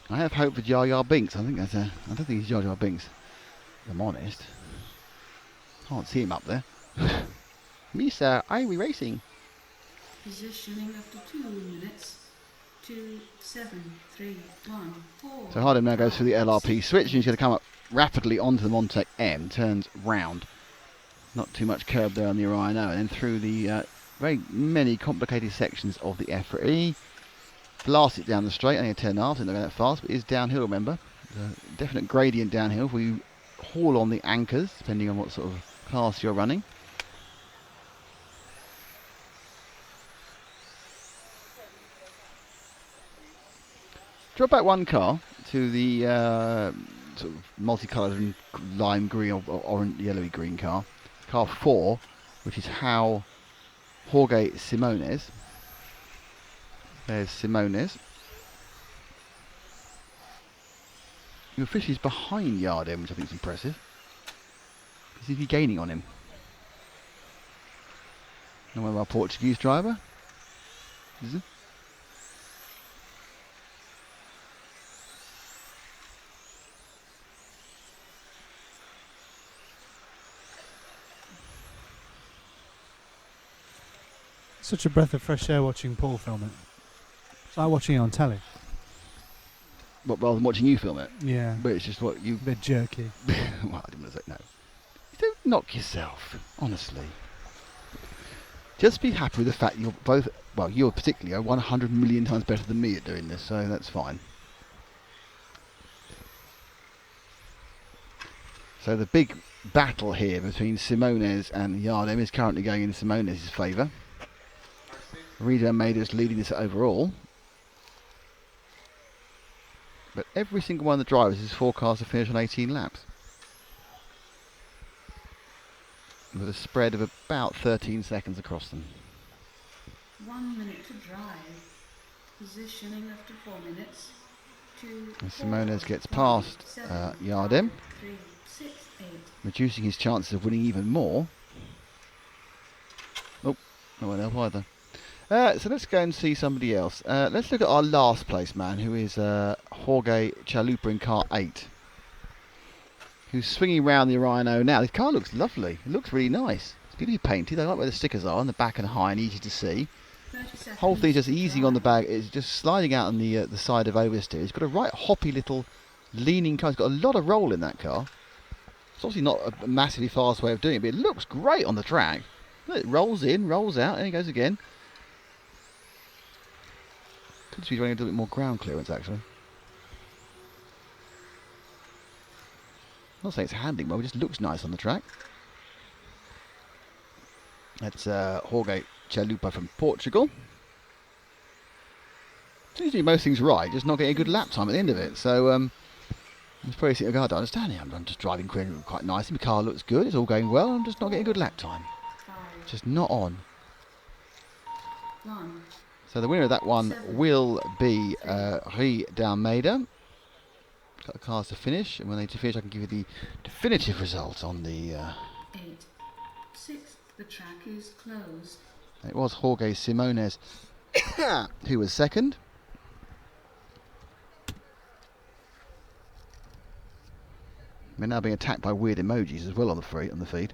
I have hope for Jar Jar Binks. I don't think he's Jar Jar Binks, if I'm honest. Can't see him up there. Misa, are we racing? Positioning after 2 minutes. 2, 7, 3, 1, 4. So Hardem now goes through the LRP switch, and he's going to come up rapidly onto the Montec M, turns round. Not too much curb there on the Rhino, and then through the very many complicated sections of the EFRA E. Blast it down the straight, only a 10.5, didn't go that fast, but it is downhill, remember. There's a definite gradient downhill if we haul on the anchors, depending on what sort of class you're running. Drop back one car to the sort of multicoloured and lime green or orange, yellowy green car. Car 4, which is how Jorge Simones. There's Simones. Who officially is behind Yardim, which I think is impressive. Is he gaining on him? And one of our Portuguese driver. Is it? Such a breath of fresh air watching Paul film it. It's like watching it on telly. What, rather than watching you film it? Yeah. But it's just what you... A bit jerky. Well, I didn't want to say no. Don't knock yourself, honestly. Just be happy with the fact you're both... Well, you're particularly are 100 million times better than me at doing this, so that's fine. So the big battle here between Simones and Yardim is currently going in Simones' favour. Rita Almeida's leading this overall. But every single one of the drivers is forecast to finish on 18 laps. With a spread of about 13 seconds across them. 1 minute to drive. Positioning after 4 minutes. 2, And Simones gets past Yardim, 3, 6, 8. reducing his chances of winning even more. Oh, no one else either. So let's go and see somebody else. Let's look at our last place man, who is Jorge Chalupa in car 8. Who's swinging around the Rhino now. This car looks lovely. It looks really nice. It's beautifully painted. I like where the stickers are on the back and high and easy to see. Whole thing's just easing on the back. It's just sliding out on the side of oversteer. It's got a right hoppy little leaning car. It's got a lot of roll in that car. It's obviously not a massively fast way of doing it, but it looks great on the track. Look, it rolls in, rolls out, and it goes again. Could be running a little bit more ground clearance, actually. I'm not saying it's handling well, it just looks nice on the track. That's Jorge Chalupa from Portugal. Seems to do most things right, just not getting a good lap time at the end of it. So, it's probably I don't understand it. I'm just driving quite nicely. My car looks good, it's all going well, I'm just not getting a good lap time. Just not on. 1. So the winner of that one will be Rui d'Almeida. Got the cars to finish, and when they finish I can give you the definitive result on the... 8. 6. The track is closed. It was Jorge Simones who was second. We're now being attacked by weird emojis as well on the feed.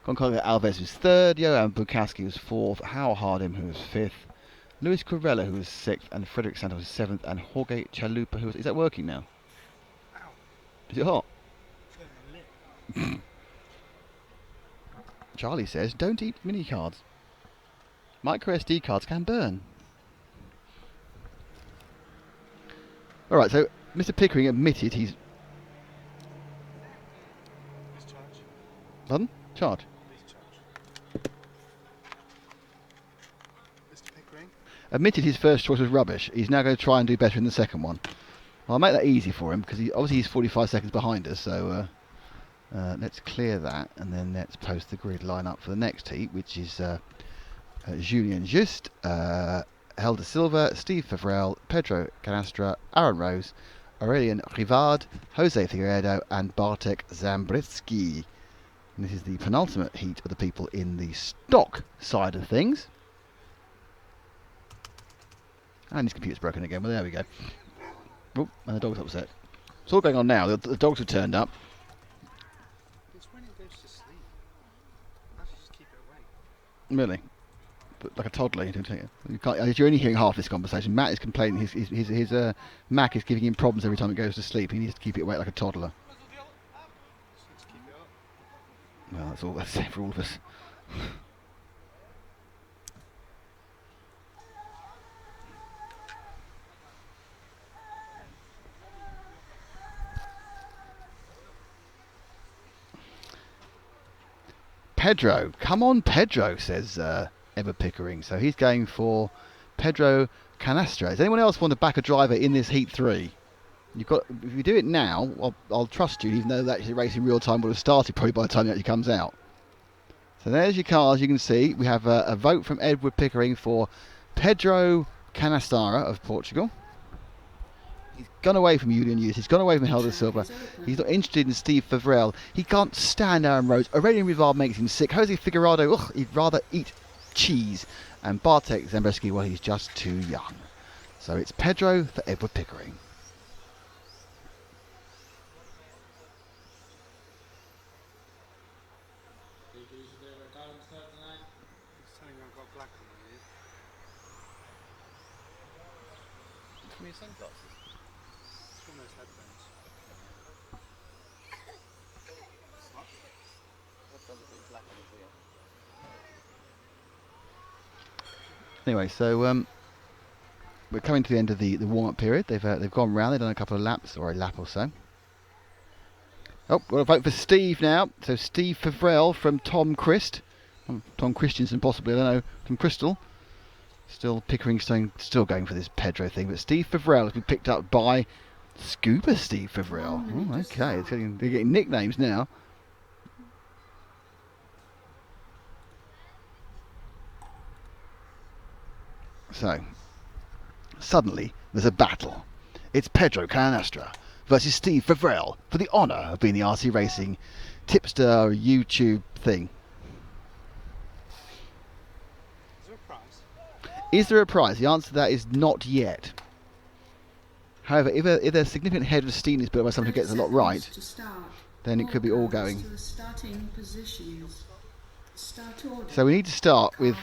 Goncalves Alves was third, Johan Bukowski was fourth, Hal Hardim who was fifth, Luis Corella who was sixth, and Frederick Santos was seventh, and Jorge Chalupa who was... Is that working now? Ow. Is it hot? Charlie says, don't eat mini cards. Micro SD cards can burn. Alright, so Mr. Pickering admitted he's... Pardon? Charge? Mr. Pickering? Admitted his first choice was rubbish. He's now going to try and do better in the second one. Well, I'll make that easy for him, because obviously he's 45 seconds behind us, so let's clear that, and then let's post the grid line up for the next heat, which is Julien Just, Helder Silva, Steve Favrel, Pedro Canastra, Aaron Rose, Aurelien Rivard, Jose Figueiredo, and Bartek Zambritsky. And this is the penultimate heat of the people in the stock side of things. And his computer's broken again, well there we go. Oh, and the dog's upset. It's all going on now, the dogs have turned up. It's when it goes to sleep. I just keep it awake. Really? But like a toddler, you can't, you're only hearing half this conversation. Matt is complaining his Mac is giving him problems every time it goes to sleep. He needs to keep it awake like a toddler. Well, that's all that's said for all of us. Pedro, come on Pedro, says Ever Pickering. So he's going for Pedro Canastra. Does anyone else want to back a driver in this Heat 3? You've got, if you do it now, I'll trust you, even though that actually race in real time would have started probably by the time it actually comes out. So there's your cars. You can see we have a vote from Edward Pickering for Pedro Canastra of Portugal. He's gone away from Julian Hughes. He's gone away from Helder Silva. He's not interested in Steve Favrel. He can't stand Aaron Rose. Aurelien Rivard makes him sick. Jose Figueiredo, he'd rather eat cheese. And Bartek Zambritsky, well, he's just too young. So it's Pedro for Edward Pickering. Anyway, so we're coming to the end of the warm-up period. They've gone round. They've done a couple of laps, or a lap or so. Oh, we'll vote for Steve now. So Steve Favrel from Tom Christ, Tom Christensen possibly. I don't know. From Crystal. Still Pickering still going for this Pedro thing, but Steve Favrel has been picked up by Scuba Steve Favrel. Oh, okay, they're getting nicknames now. So, suddenly, there's a battle. It's Pedro Canastra versus Steve Favrel for the honour of being the RC Racing tipster YouTube thing. Is there a prize? Is there a prize? The answer to that is not yet. However, if there's significant head of steam is built by someone who gets a lot right, then it could be all going. So we need to start with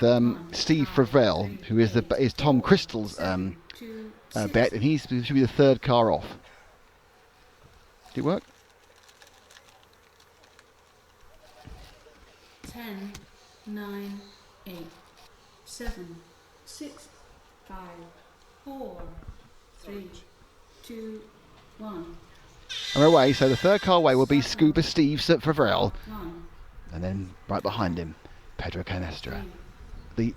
Steve Favrel, who is Tom Crystal's bet, and he should be the third car off. Did it work? 10, 9, 8, 7, 6, 5, 4, 3, 2, 1. And away, so the third car away will be Scuba Steve Favrel. And then right behind him, Pedro Canastra. You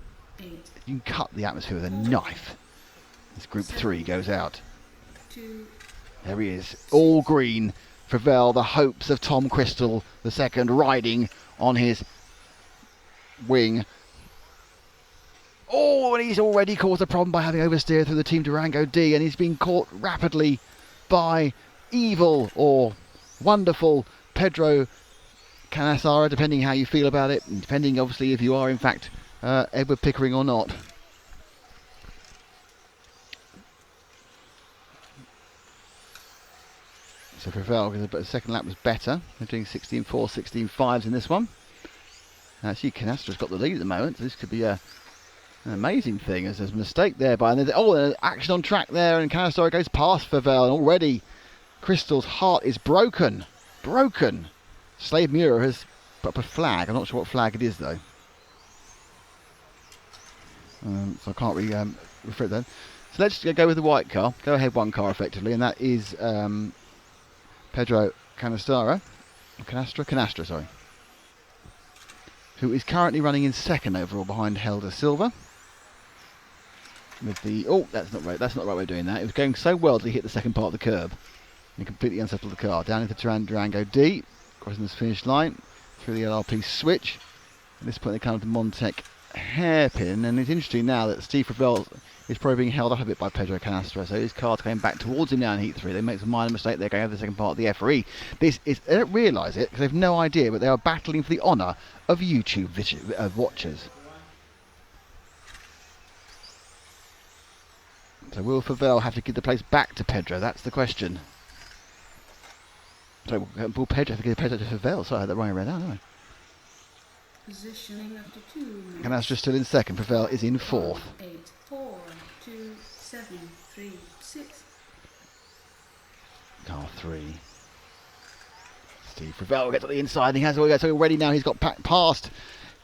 can cut the atmosphere with a knife. As Group 3 goes out. There he is, all green, Fravel, the hopes of Tom Crystal, the second, riding on his wing. Oh, and he's already caused a problem by having oversteered through the Team Durango D, and he's been caught rapidly by evil or wonderful Pedro Canassara, depending how you feel about it, and depending obviously if you are in fact Edward Pickering or not. So Fravel, the second lap was better. They're doing 16.4, 16.5s in this one. Actually, Canastra's got the lead at the moment, so this could be an amazing thing. There's a mistake there, there's action on track there, and Canastraro goes past Fravel, and already Crystal's heart is broken. Slade Muir has put up a flag. I'm not sure what flag it is though. So I can't really refer it then. So let's go with the white car. Go ahead one car effectively, and that is Pedro Canastra, sorry, who is currently running in second overall behind Helder Silva. With the that's not right. That's not the right way of doing that. It was going so well that he hit the second part of the curb and completely unsettled the car. Down into Durango D, crossing this finish line through the LRP switch. At this point, they come to Montec hairpin, and it's interesting now that Steve Fravel is probably being held up a bit by Pedro Canastra, so his car's going back towards him now in Heat 3. They make a minor mistake, they're going over the second part of the EFRA. They don't realise it because they've no idea, but they are battling for the honour of YouTube watchers. So will Fravel have to give the place back to Pedro? That's the question. So will Pedro have to give Pedro to Fravel? Sorry, I had that wrong around, haven't I? Positioning after 2 minutes. Canastra still in second, Fravel is in fourth. 8, 4, 2, 7, 3, 6. Car 3. Steve Fravel will get to the inside. He has already now. He's got past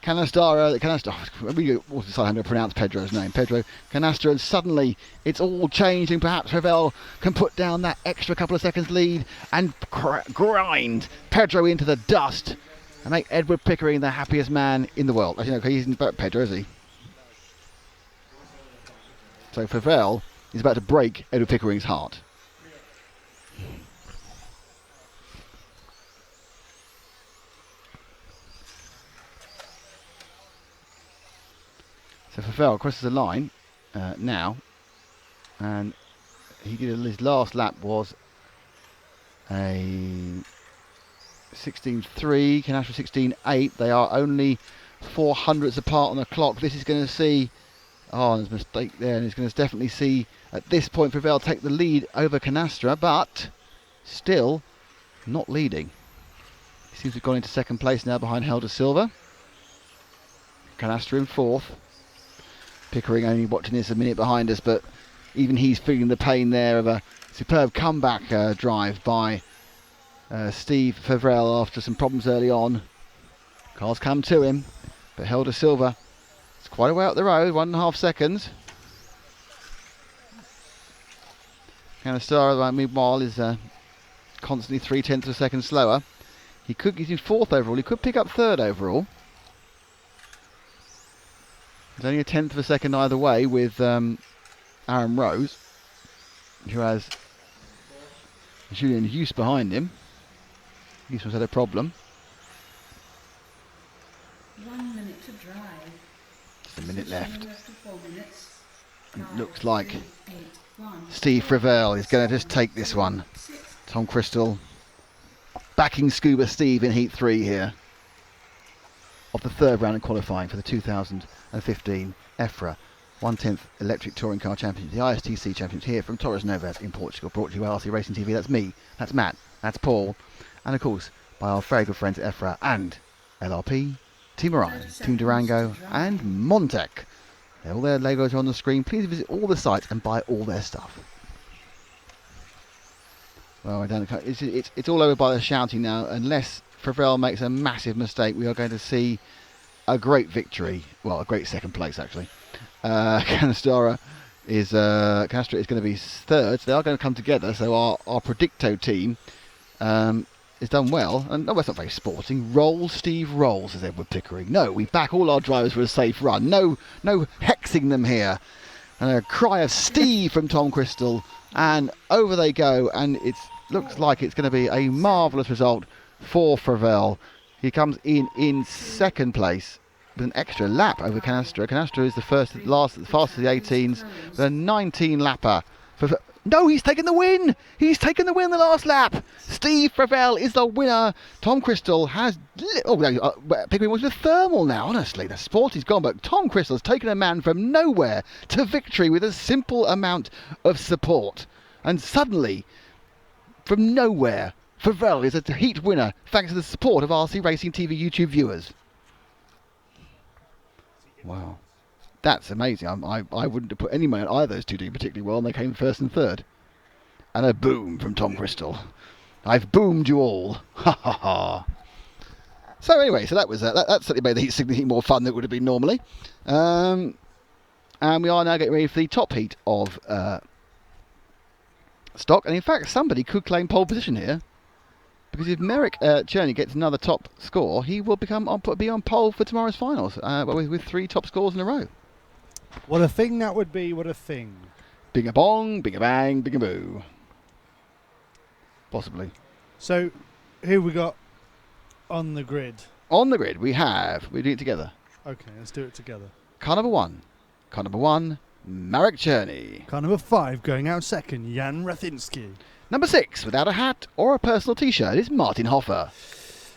Canastra. I really also decide how to pronounce Pedro's name. Pedro Canastra, and suddenly it's all changed, and perhaps Fravel can put down that extra couple of seconds lead and grind Pedro into the dust and make Edward Pickering the happiest man in the world. Actually, no, he's not Pedro, is he? So Fravel is about to break Edward Pickering's heart. So Fravel crosses the line now, and his last lap was a 16.3, Canastra 16.8. They are only 400ths apart on the clock. This is going to see, there's a mistake there, and it's going to definitely see at this point Fravel take the lead over Canastra, but still not leading. He seems to have gone into second place now behind Helder Silva. Canastra in fourth. Pickering only watching this a minute behind us, but even he's feeling the pain there of a superb comeback drive by Steve Fravel after some problems early on. Cars come to him, but Helder Silva is quite a way up the road, 1.5 seconds. Canastra, meanwhile, is constantly 0.3 of a second slower. He's in fourth overall. He could pick up third overall. There's only 0.1 of a second either way with Aaron Rose, who has Julian Hughes behind him. Hughes has had a problem. 1 minute to drive. Just a minute left. After 4 minutes. It looks like Steve Fravel is going to just take this one. Tom Crystal backing Scuba Steve in Heat 3 here of the third round of qualifying for the 2015 EFRA 1/10th Electric Touring Car Championship, the ISTC Championship here from Torres Novas in Portugal, brought to you by RC Racing TV. That's me, that's Matt, that's Paul, and of course by our very good friends at EFRA and LRP, Team Orion, Team Durango and Montec. All their logos are on the screen. Please visit all the sites and buy all their stuff. Well, it's all over by the shouting now. Unless Fravel makes a massive mistake, we are going to see a great victory. Well, a great second place actually. Canastra is going to be third. So they are going to come together. So our Predicto team has done well. And no, that's not very sporting. Roll, Steve, roll, says Edward Pickering. No, we back all our drivers for a safe run. No hexing them here. And a cry of Steve from Tom Crystal, and over they go. And it's looks like it's going to be a marvellous result for Fravel. He comes in second place with an extra lap over Canastra. Canastra is the fastest of the 18s, with a 19 lapper. No, he's taken the win! He's taken the win the last lap! Steve Fravel is the winner. Tom Crystal has... Pickering was with thermal now, honestly. The sport is gone, but Tom Crystal has taken a man from nowhere to victory with a simple amount of support. And suddenly, from nowhere, Fravel is a heat winner thanks to the support of RC Racing TV YouTube viewers. Wow. That's amazing. I wouldn't have put any money on either of those two doing particularly well, and they came first and third. And a boom from Tom Crystal. I've boomed you all. Ha ha ha. So anyway, so that was that certainly made the heat significantly more fun than it would have been normally. And we are now getting ready for the top heat of stock. And in fact, somebody could claim pole position here, because if Merrick Cherney gets another top score, he will be on pole for tomorrow's finals with 3 top scores in a row. What a thing that would be, what a thing. Bing a bong, bing a bang, bing a boo. Possibly. So, who we got on the grid? On the grid, we're doing it together. Okay, let's do it together. Car number 1, Marek Cherney. Car number 5, going out second, Jan Rathinsky. Number 6, without a hat or a personal t-shirt, is Martin Hoffer.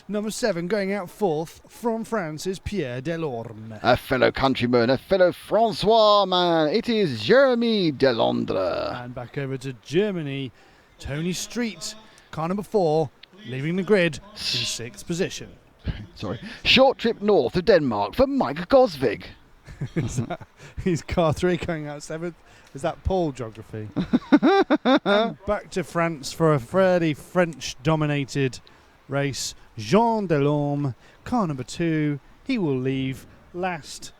Number 7, going out fourth, from France, is Pierre Delorme. A fellow countryman, a fellow Francois man, it is Jeremy Delandre. And back over to Germany, Tony Street, car number 4, leaving the grid in 6th position. Sorry. Short trip north of Denmark for Mike Gosvig. He's car 3 going out 7th. Is that Paul geography? And back to France for a fairly French-dominated race. Jean Delorme, car number 2. He will leave last,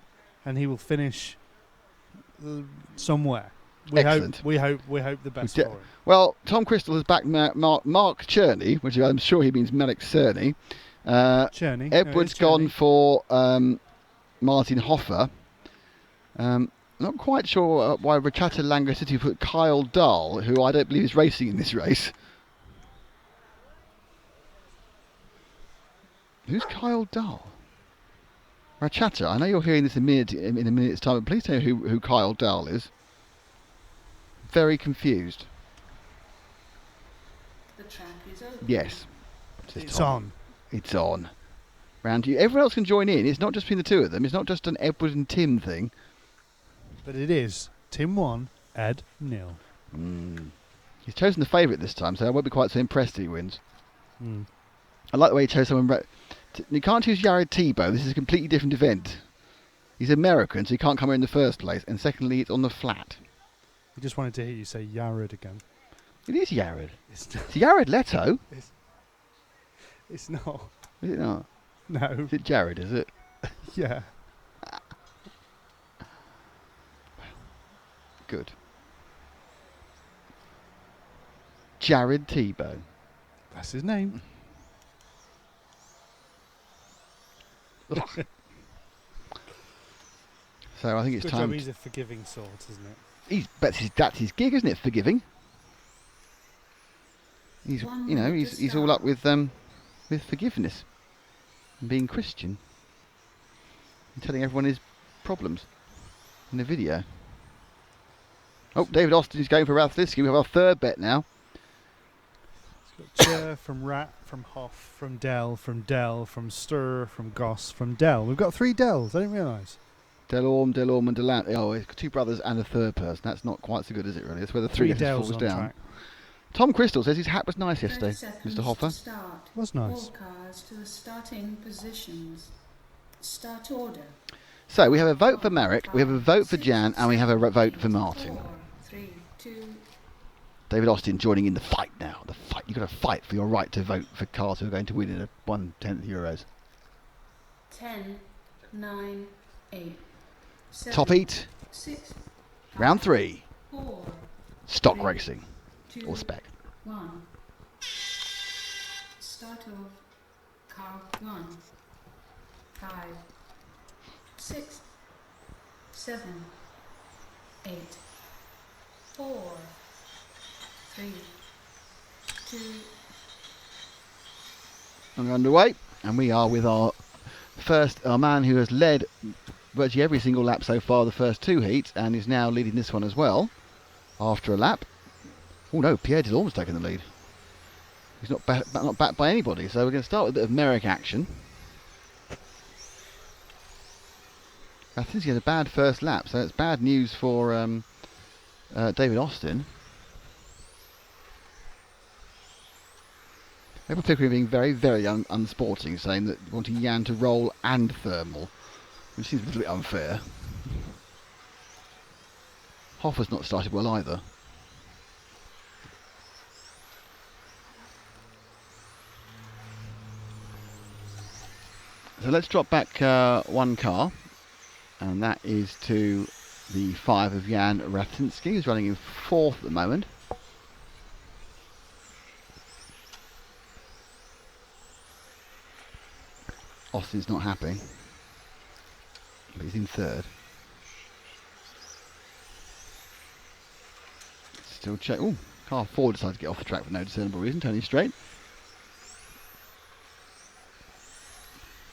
and he will finish somewhere. We hope the best for him. Well, Tom Crystal has backed Mark Cherney, which I'm sure he means Marek Cherney. Cherney. Edward's gone for Martin Hoffer. Not quite sure why Rachata Langer City put Kyle Dahl, who I don't believe is racing in this race. Who's Kyle Dahl? Rachata, I know you're hearing this in a minute's time, but please tell me who Kyle Dahl is. Very confused. The track is open. Yes. It's on. It's on. Round you. Everyone else can join in. It's not just between the two of them. It's not just an Edward and Tim thing. But it is. Tim 1, Ed 0. He's chosen the favourite this time, so I won't be quite so impressed if he wins. Mm. I like the way he chose someone... You can't choose Jared Tebow. This is a completely different event. He's American, so he can't come here in the first place. And secondly, it's on the flat. I just wanted to hear you say Yared again. It is Jared. It's Jared Leto. It's not. Is it not? No. Is it Jared, is it? Yeah. Good. Jared Tebow. That's his name. So I think it's Good time. job, he's a forgiving sort, isn't it? That's his gig, isn't it? Forgiving. He's all up with forgiveness and being Christian and telling everyone his problems in the video. Oh, David Austin is going for Rathlisky. We have our third bet now. It's got Cher from Rat, from Hoff, from Dell, from Stir, from Goss, from Dell. We've got 3 Dells. I didn't realise. Delorme, and Delant. Oh, it's 2 brothers and a third person. That's not quite so good, is it? Really? That's where the 3 Dells falls on down. track. Tom Crystal says his hat was nice yesterday, Mr. Hoffer. Was nice. All cars to the starting positions. Start order. So we have a vote for Marek, we have a vote for Jan, and we have a vote for Martin. 4, 3, 2. David Austin joining in the fight now. The fight. You've got to fight for your right to vote for cars who are going to win in a 1/10 Euros. 10, 9, 8. 7, Top heat, 6, round 3. 4, Stock 3, racing 2, or spec. 1. Start off. Car 1, 5, 6, 7, 8, 4, 3, 2. And we're underway, and we are with our man who has led virtually every single lap so far, the first 2 heats, and is now leading this one as well after a lap. Oh no, Pierre Delorme's taken the lead. He's not backed by anybody, so we're going to start with a bit of Merrick action. I think he had a bad first lap, so it's bad news for David Austin. People Pickering being very, very unsporting, saying that wanting Jan to roll and thermal, which seems a little bit unfair. Hoffer's not started well either. So let's drop back 1 car, and that is to the 5 of Jan Raftinsky, who's running in 4th at the moment. Austin's not happy, but he's in 3rd. Still check. Oh, car 4 decides to get off the track for no discernible reason, turning straight.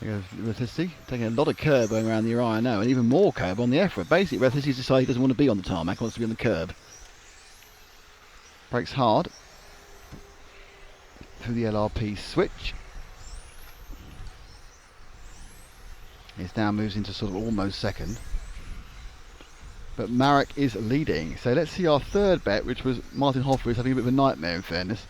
There goes Raftinsky, taking a lot of curb going around the Orion, and even more curb on the EFRA. Basically, Raftinsky's decided he doesn't want to be on the tarmac, he wants to be on the curb. Brakes hard through the LRP switch. It now moves into sort of almost 2nd. But Marek is leading. So let's see our 3rd bet, which was Martin Hoffer is having a bit of a nightmare in fairness.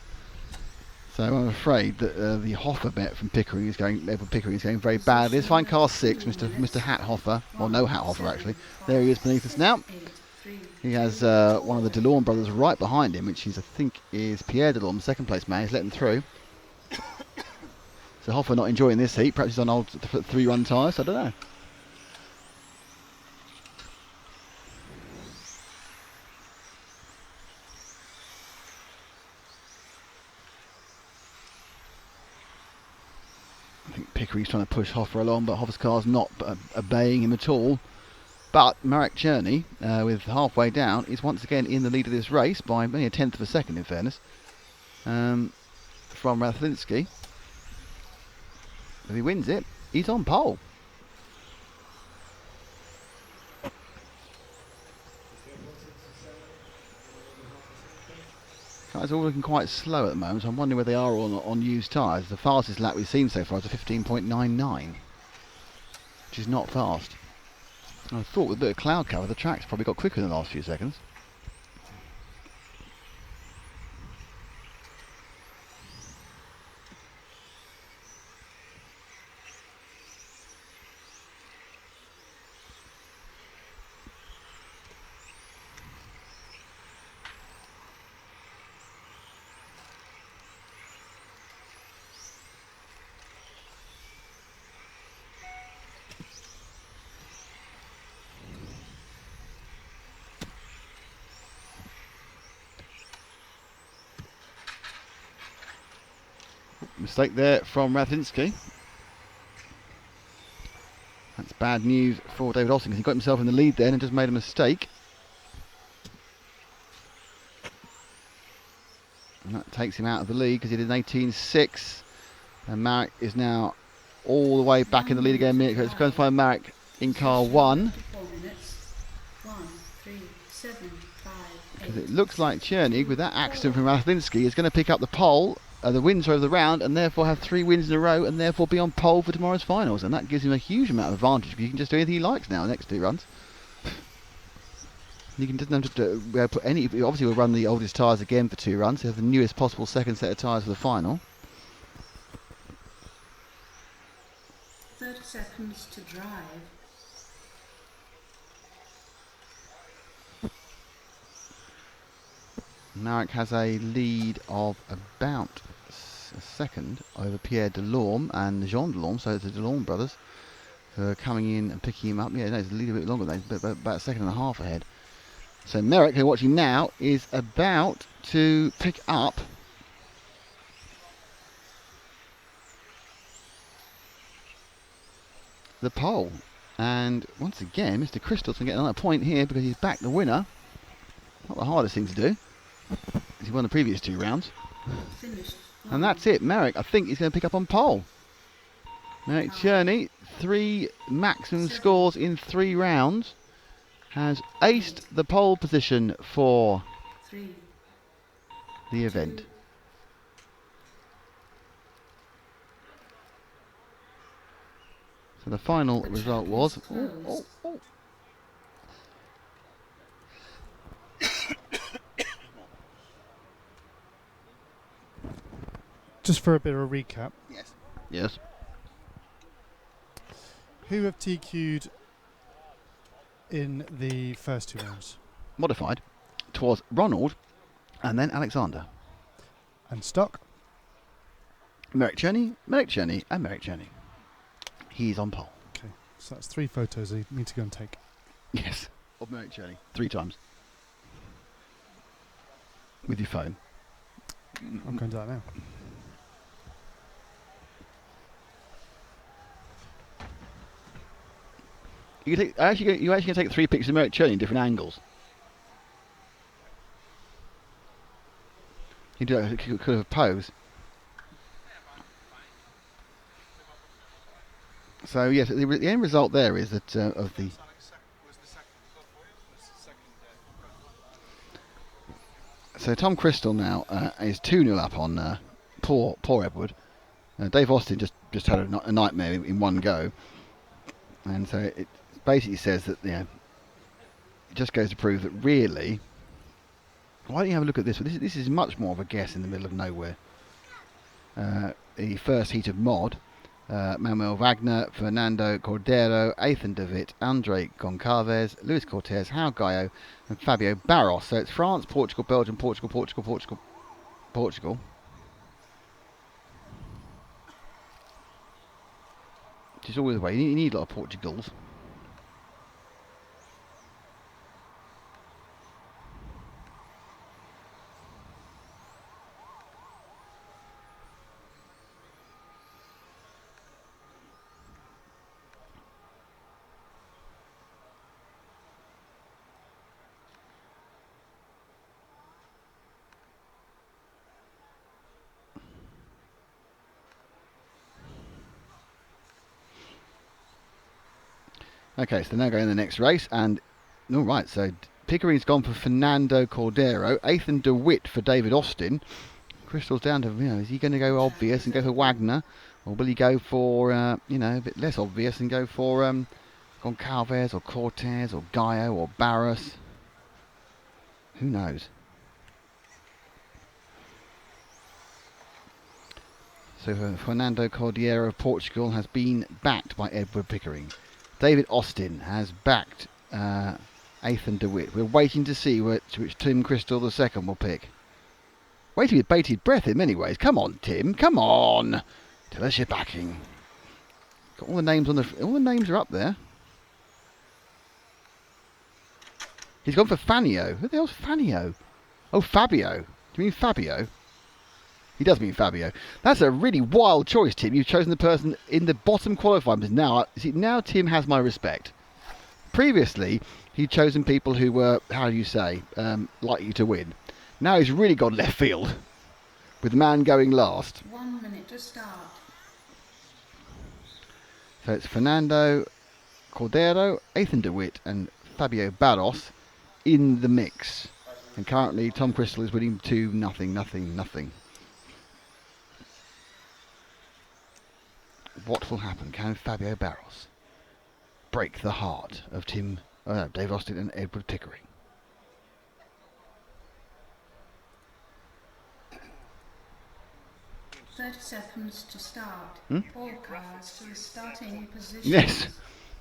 So I'm afraid that the Hoffer bet from Pickering is going very badly. Let's find car 6, Mr. Hat Hoffer, or no Hat Hoffer actually. There he is beneath us now. He has one of the Delorme brothers right behind him, which I think is Pierre Delorme, 2nd place man. He's let him through. So Hoffer not enjoying this heat. Perhaps he's on old 3-run tyres. I don't know. I think Pickering's trying to push Hoffer along, but Hoffer's car's not obeying him at all. But Marek Czerny, with halfway down, is once again in the lead of this race by only a 1/10 of a second, in fairness, from Raftinsky. If he wins it, he's on pole. Guys are all looking quite slow at the moment, so I'm wondering whether they are on used tyres. The fastest lap we've seen so far is a 15.99, which is not fast. I thought with a bit of cloud cover, the track's probably got quicker in the last few seconds. Mistake there from Raftinsky. That's bad news for David Austin because he got himself in the lead then and just made a mistake. And that takes him out of the lead because he did an 18.6. And Marek is now all the way back in the lead again. Let's go and find Marek in car 1. Because it looks like Czerny, with that accident from Raftinsky, is going to pick up the pole, the wins over the round, and therefore have 3 wins in a row, and therefore be on pole for tomorrow's finals. And that gives him a huge amount of advantage because he can just do anything he likes now the next 2 runs. He doesn't have to put any. Obviously, we'll run the oldest tyres again for 2 runs. He'll have the newest possible 2nd set of tyres for the final. 30 seconds to drive. Marek has a lead of about a second over Pierre Delorme and Jean Delorme, so it's the Delorme brothers who are coming in and picking him up. Yeah, no, it's a lead a bit longer than that, but about a second and a half ahead. So Merrick, who you're watching now, is about to pick up the pole. And once again, Mr. Crystal's going to get another point here because he's back the winner. Not the hardest thing to do, as he won the previous 2 rounds. Finished. And that's it. Merrick, I think he's going to pick up on pole. Merrick Cherney, 3 maximum scores in 3 rounds, has aced the pole position for 3, the event. 2. So the final The result track was... is closed. Just for a bit of a recap, Yes. who have TQ'd in the first 2 rounds? Modified. 'Twas Ronald and then Alexander. And Stock? Merrick Cherney, and Merrick Cherney. He's on pole. Okay, so that's 3 photos you need to go and take. Yes. Of Merrick Cherney. 3 times. With your phone. I'm going to that now. You actually going to take 3 pictures of Merrick Cherney in different angles. You do that, could have a pose. So yes, the end result there is that of the. So Tom Crystal now is 2-0 up on poor Edward. Dave Austin just had a nightmare in one go, and so it basically says that it just goes to prove that really. Why don't you have a look at this? This is much more of a guess in the middle of nowhere. The first heat of mod. Manuel Wagner, Fernando Cordero, Ethan de Witt, Andre Goncalves, Luis Cortez, João Gaio and Fabio Barros. So it's France, Portugal, Belgium, Portugal. Which is always the way. You need a lot of Portugals. Okay, so now going to the next race, and all right, so Pickering's gone for Fernando Cordero, Ethan de Witt for David Austin. Crystal's down to, is he going to go obvious and go for Wagner, or will he go for, a bit less obvious and go for Goncalves or Cortez or Gaio or Barros? Who knows? So Fernando Cordero of Portugal has been backed by Edward Pickering. David Austin has backed Ethan de Witt. We're waiting to see which Tim Crystal II will pick. Waiting with bated breath in many ways. Come on, Tim. Come on. Tell us you're backing. Got all the names all the names are up there. He's gone for Fanio. Who the hell's Fanio? Oh, Fabio. Do you mean Fabio? He does mean Fabio. That's a really wild choice, Tim. You've chosen the person in the bottom qualifying. But now Tim has my respect. Previously, he'd chosen people who were, how do you say, likely to win. Now he's really gone left field, with the man going last. 1 minute to start. So it's Fernando Cordero, Ethan de Witt and Fabio Barros in the mix. And currently Tom Crystal is winning 2-0. What will happen? Can Fabio Barros break the heart of Dave Austin and Edward Pickering? "30 seconds to start. All cars to the starting position." Yes.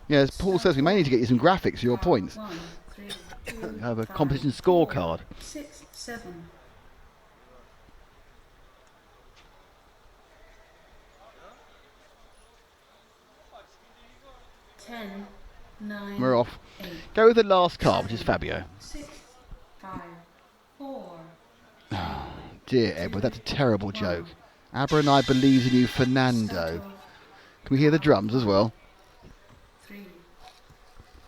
Yeah, as Paul says, we may need to get you some graphics for your points. 1, 3, 2, Have a 5, competition 4, scorecard. 6, 7. 10, 9. We're off. 8, Go with the last car, which is Fabio. 6, 5, 4. Dear Edward, that's a terrible joke. Abra and I believe in you, Fernando. Can we hear the drums as well? 3,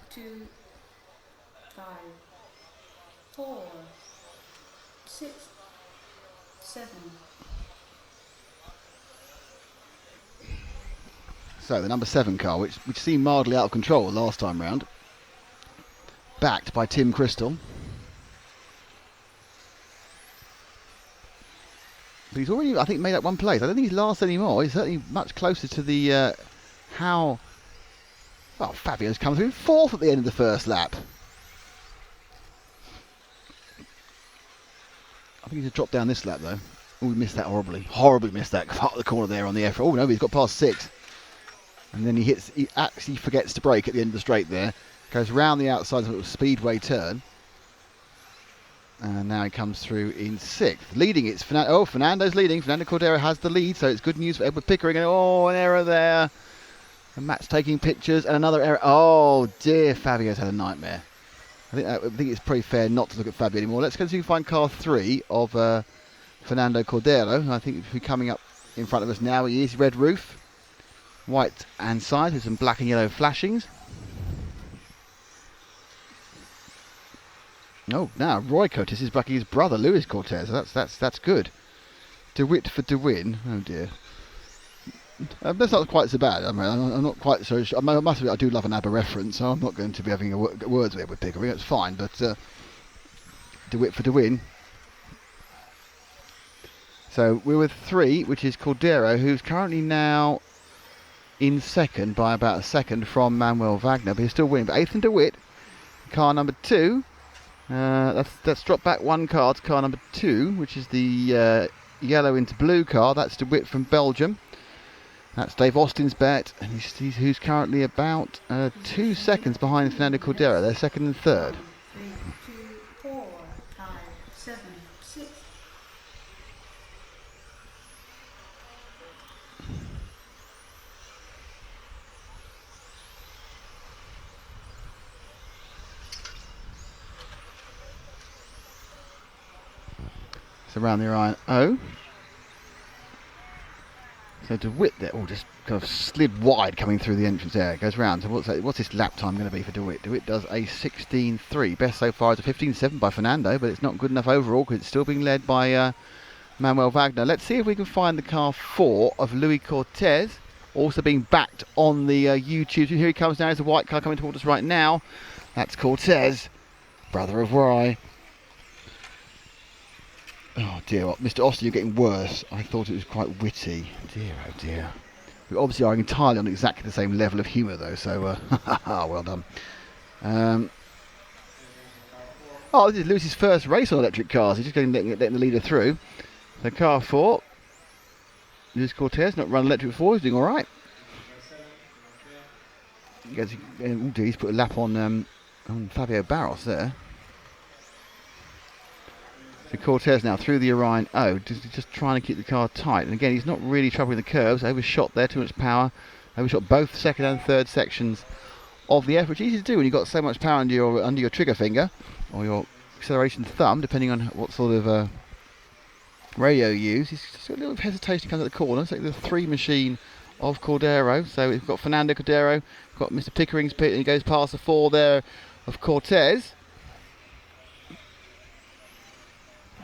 2, 5, 4, 6, 7. So the number 7 car, which seemed mildly out of control last time round, backed by Tim Crystal. But he's already, I think, made up one place. I don't think he's last anymore. He's certainly much closer to the how. Well, Fabio's come through 4th at the end of the first lap. I think he's dropped down this lap though. Oh, we missed that horribly missed that part of the corner there on the EFRA. Oh no, he's got past 6. And then he actually forgets to brake at the end of the straight there. Goes round the outside of a little speedway turn. And now he comes through in 6th. Leading it's Fernando's leading. Fernando Cordero has the lead, so it's good news for Edward Pickering. And an error there. And Matt's taking pictures and another error. Oh dear, Fabio's had a nightmare. I think it's pretty fair not to look at Fabio anymore. Let's go see if we can find car 3 of Fernando Cordero. I think he's coming up in front of us now. He is red roof. White and side with some black and yellow flashings. Oh, now Roy Cortes is backing his brother Luis Cortes. That's good. DeWitt for De Win. Oh dear. That's not quite so bad. I mean, I'm not quite so sure. I must admit, I do love an ABBA reference, so I'm not going to be having words with Pickering. It's fine, but DeWitt for De Win. So we're with 3, which is Cordero, who's currently now in 2nd by about a second from Manuel Wagner, but he's still winning. But 8th and DeWitt, car number 2. Let's drop back 1 car to car number 2, which is the yellow into blue car. That's DeWitt from Belgium. That's Dave Austin's bet, and who's currently about 2 seconds behind Fernando Cordero. They're 2nd and 3rd. 3, 2, 4, 5, 7, 6. So around the Orion O. So DeWitt there, just kind of slid wide coming through the entrance there. It goes round. So what's this lap time going to be for DeWitt? DeWitt does a 16.3. Best so far is a 15.7 by Fernando, but it's not good enough overall because it's still being led by Manuel Wagner. Let's see if we can find the car 4 of Luis Cortes, also being backed on the YouTube. Here he comes now. There's a white car coming towards us right now. That's Cortes, brother of Rye. Oh dear, Mr. Austin, you're getting worse. I thought it was quite witty. Dear, oh dear. We obviously are entirely on exactly the same level of humour though, so well done. This is Lewis's first race on electric cars. He's just letting the leader through. So car 4, Luis Cortes, not run electric before, he's doing alright. He's put a lap on Fabio Barros there. So Cortes now through the Orion O, just trying to keep the car tight. And again, he's not really troubling the curves. Overshot there, too much power. Overshot both 2nd and 3rd sections of the EFRA, which is easy to do when you've got so much power under your trigger finger or your acceleration thumb, depending on what sort of radio you use. He's just got a little bit of hesitation coming at the corner. It's like the 3 machine of Cordero. So we've got Fernando Cordero, we've got Mr. Pickering's pit, and he goes past the 4 there of Cortes.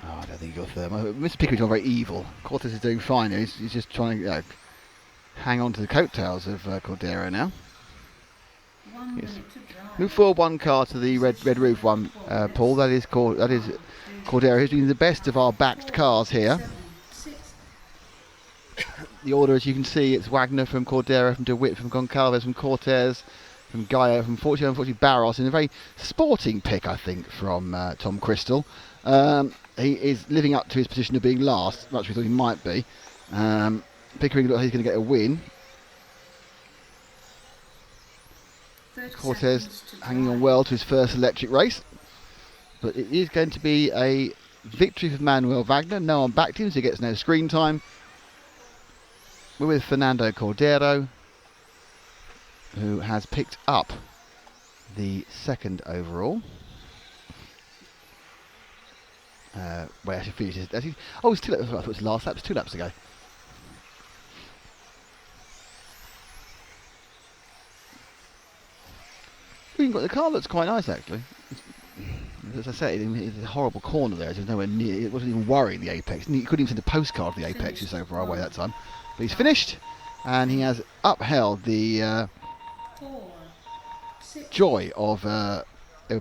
Oh, I don't think he got third. Mr. Pickering's not very evil. Cortes is doing fine. He's just trying to hang on to the coattails of Cordero now. Move forward 1 car to the red roof one, Paul. That is Cordero, who's doing the best of our backed cars here. The order, as you can see, it's Wagner from Cordero, from DeWitt, from Goncalves, from Cortes, from Gaia, from unfortunately Barros, in a very sporting pick, I think, from Tom Crystal. He is living up to his position of being last, much as we thought he might be. Pickering looks like he's going to get a win. Cortes hanging on well to his first electric race. But it is going to be a victory for Manuel Wagner. No one backed him, so he gets no screen time. We're with Fernando Cordero, who has picked up the 2nd overall. Where actually finishes. He's still I thought it was last lap, it's 2 laps ago. The car looks quite nice actually. As I said, it's a horrible corner there. There's nowhere near. It wasn't even worrying the apex. He couldn't even send a postcard of the apex. He's so far away that time. But he's finished, and he has upheld the 4, 6, joy of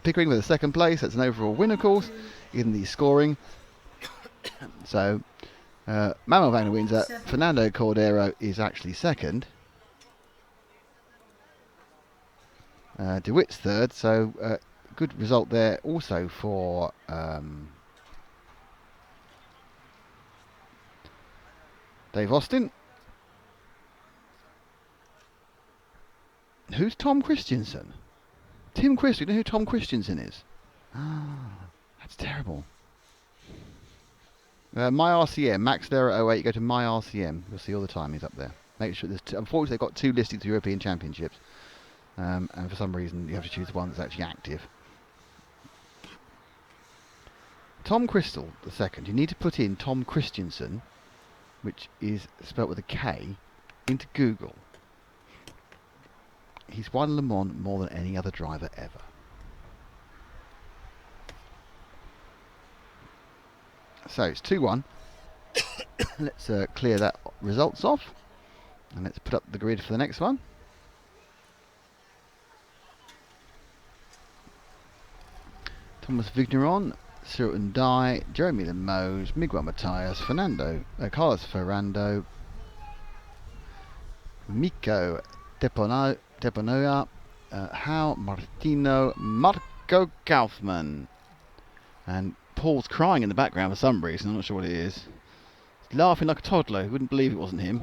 Pickering with a second place. That's an overall win, of course, in the scoring. So Manuel Wagner wins that. Fernando Cordero is actually second. DeWitt's third, so good result there also for Dave Austin. Who's Tom Christensen? Tim Christensen. You know who Tom Christensen is? That's terrible. My RCM, Max Lera 08, go to My RCM. You'll see all the time he's up there. Make sure there's unfortunately they've got 2 listed to European Championships. And for some reason you have to choose one that's actually active. Tom Crystal, the second. You need to put in Tom Christensen, which is spelt with a K, into Google. He's won Le Mans more than any other driver ever. So it's 2-1. Let's clear that results off. And let's put up the grid for the next one. Thomas Vigneron, Cyril Ndai, Jeremy Lemos, Miguel Matias, Carlos Ferrando, Mico Deponoia, Hal Martino, Marco Kaufmann. And Paul's crying in the background for some reason, I'm not sure what it is. He's laughing like a toddler, who wouldn't believe it wasn't him.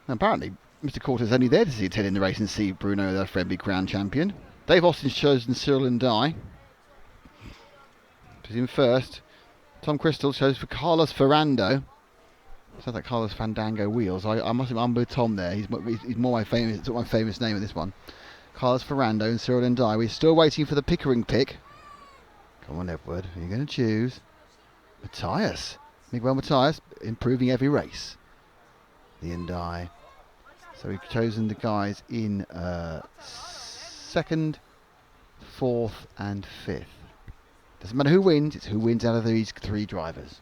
Now, apparently, Mr. Courter's only there to see Ted in the race and see Bruno, their friendly crown champion. Dave Austin's chosen Cyril Ndai. He's in first. Tom Crystal chose for Carlos Ferrando. Sounds like Carlos Fandango Wheels. I must admit, I'm with Tom there. He's more my famous. It's my famous name in this one. Carlos Ferrando and Cyril Ndai. We're still waiting for the Pickering pick. Come on, Edward. Who are you going to choose? Matthias. Miguel Matias improving every race. The Ndai. So we've chosen the guys in second, fourth, and fifth. Doesn't matter who wins, it's who wins out of these 3 drivers.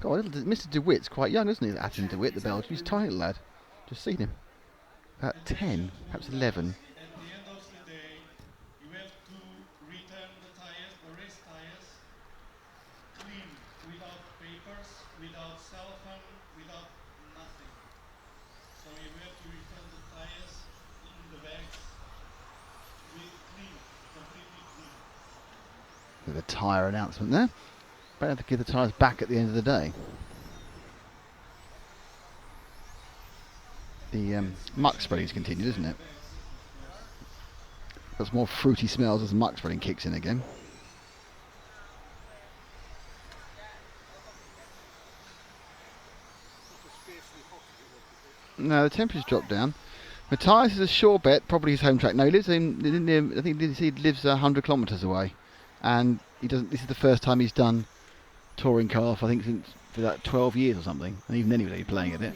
God, Mr. DeWitt's quite young, isn't he? Atten DeWitt, the Belgian. He's a tiny little lad. Just seen him. About 10, perhaps 11. At the end of the day, you have to return the tires, the race tires, clean, without papers, without cell phone, without nothing. So you have to return the tires in the bags with clean, completely clean. With a tyre announcement there. Better have to give the tyres back at the end of the day. The muck spreading's continued, isn't it? Got some more fruity smells as the muck spreading kicks in again. No, the temperature's dropped down. Matthias is a sure bet, probably his home track. No, he lives in I think he lives 100 kilometres away, and he doesn't. This is the first time he's done touring car for, I think, since for like 12 years or something, and even then he was only playing at it.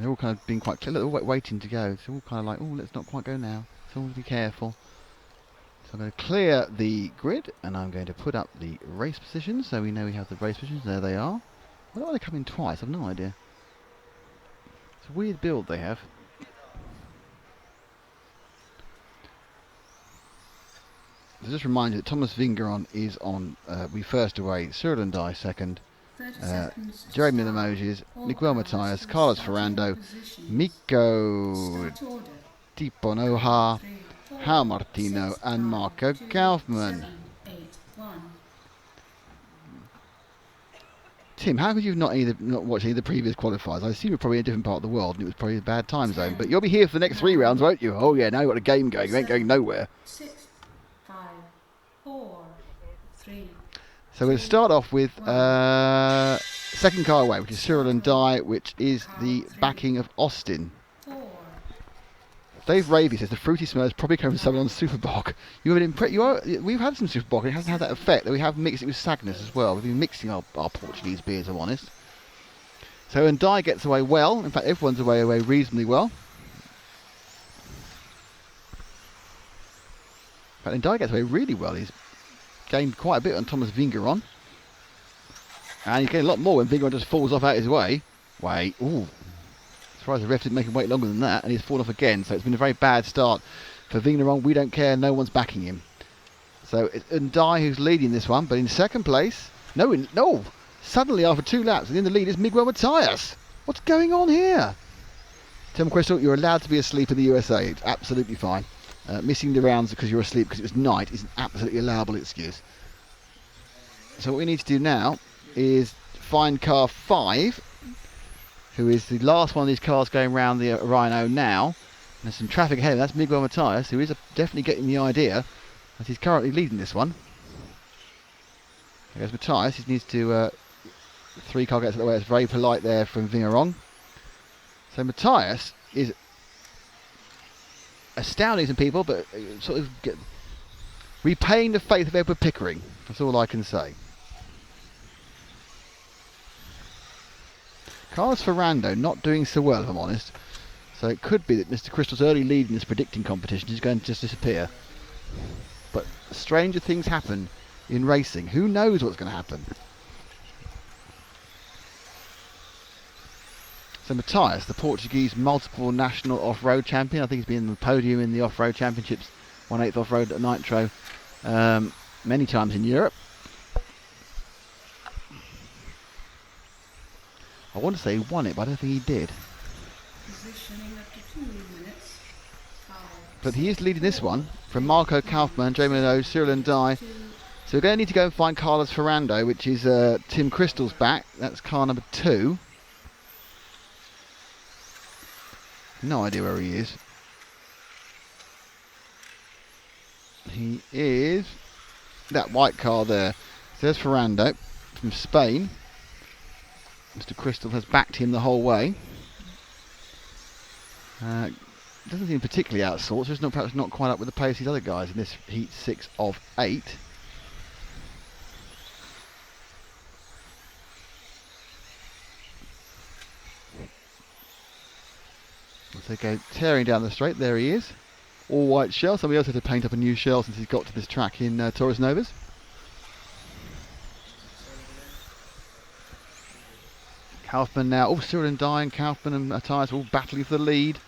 They're all kind of being quite clear, they're all waiting to go. They're all kind of like, oh, let's not quite go now. So we'll be careful. So I'm going to clear the grid, and I'm going to put up the race positions, so we know we have the race positions. There they are. Why do they come in twice? I've no idea. It's a weird build they have. So just remind you that Thomas Vingeron is on, we first away, Cyril Ndai second, Jeremy Limoges, Miguel Matias, Carlos Ferrando, Mico Tiponoha, Hal Martino, and Marco Kaufmann. Tim, how could you not watch any of the previous qualifiers? I assume you're probably in a different part of the world and it was probably a bad time zone, but you'll be here for the next 3 rounds, won't you? Oh yeah, now you've got a game going, you ain't going nowhere. 6, 5, 4, 3. So we'll start off with second car away, which is Cyril Ndai, which is the backing of Austin. Dave Ravy says the fruity smell is probably coming from someone on Superbog. We've had some Superbog, and it hasn't had that effect. We have mixed it with Sagnas as well. We've been mixing our Portuguese beers, I'm honest. So Ndai gets away well. In fact, everyone's away reasonably well. In fact, Ndai gets away really well. He's gained quite a bit on Thomas Vingeron. And he's getting a lot more when Vingeron just falls off out his way. Wait, ooh. Surprised the ref didn't make him wait longer than that, and he's fallen off again. So it's been a very bad start for Vingeron. We don't care, no one's backing him. So it's Ndai who's leading this one, but in second place, no, suddenly after 2 laps, and in the lead is Miguel Matias. What's going on here? Tim Crystal, you're allowed to be asleep in the USA. It's absolutely fine. Missing the rounds because you're asleep because it was night is an absolutely allowable excuse. So what we need to do now is find car 5, who is the last one of these cars going round the Rhino now. And there's some traffic ahead, and that's Miguel Matias, who is definitely getting the idea, as he's currently leading this one. There goes Matias. He needs to 3 car gets out of the way. It's very polite there from Vingeron. So Matias is astounding some people, but sort of repaying the faith of Edward Pickering. That's all I can say. Carlos Ferrando not doing so well, if I'm honest. So it could be that Mr. Crystal's early lead in this predicting competition is going to just disappear. But stranger things happen in racing. Who knows what's going to happen? So Matias, the Portuguese multiple national off-road champion. I think he's been on the podium in the off-road championships, 1/8 off-road at Nitro, many times in Europe. I want to say he won it, but I don't think he did. Positioning up to 2 minutes. But he is leading this one from Marco Kaufmann, Jamie Leno, Cyril Ndai. So we're going to need to go and find Carlos Ferrando, which is Tim Crystal's back. That's car number 2. No idea where he is. He is that white car there. So there's Ferrando from Spain. Mr. Crystal has backed him the whole way. Doesn't seem particularly out of sorts. Just perhaps not quite up with the pace these other guys in this heat 6 of 8. As they go tearing down the straight, there he is. All white shell. Somebody else had to paint up a new shell since he's got to this track in Torres Novas. Kaufmann now. Oh, Cyril Ndai and Kaufmann and Matias all battling for the lead.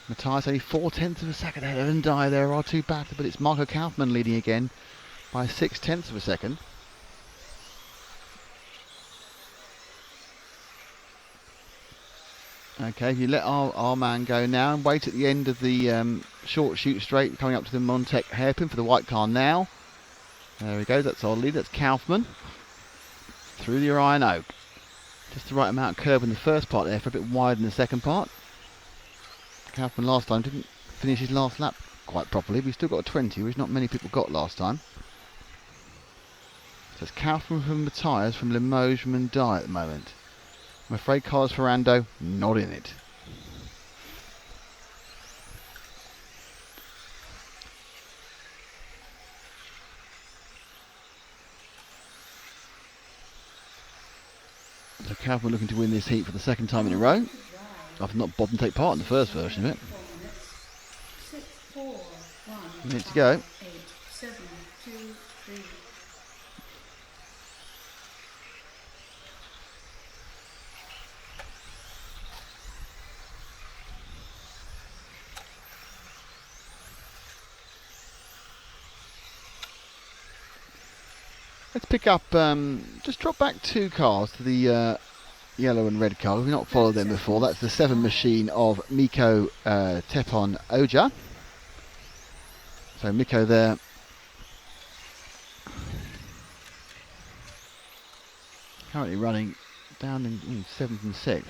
Matias only 0.4 of a second ahead of Ndai. There are 2 battles, but it's Marco Kaufmann leading again by 0.6 of a second. Okay, if you let our man go now and wait at the end of the short shoot straight coming up to the Montec hairpin for the white car now. There he goes, that's our lead, that's Kaufmann. Through the Rhino. Just the right amount of curb in the first part there for a bit wide in the second part. Kaufmann last time didn't finish his last lap quite properly, but he's still got a 20, which not many people got last time. So it's Kaufmann from Matias, from Limoges, from Ndai at the moment. I'm afraid Carlos Ferrando not in it. So Kaufmann looking to win this heat for the 2nd time in a row. I've not bothered to take part in the first version of it. 6, 4, 1, Minute to go. 8, 7, 2, 3. Let's pick up, just drop back 2 cars to the yellow and red car. We've not followed them before. That's the 7 machine of Miko Tepon Oja. So Miko there. Currently running down in 7th and 6th.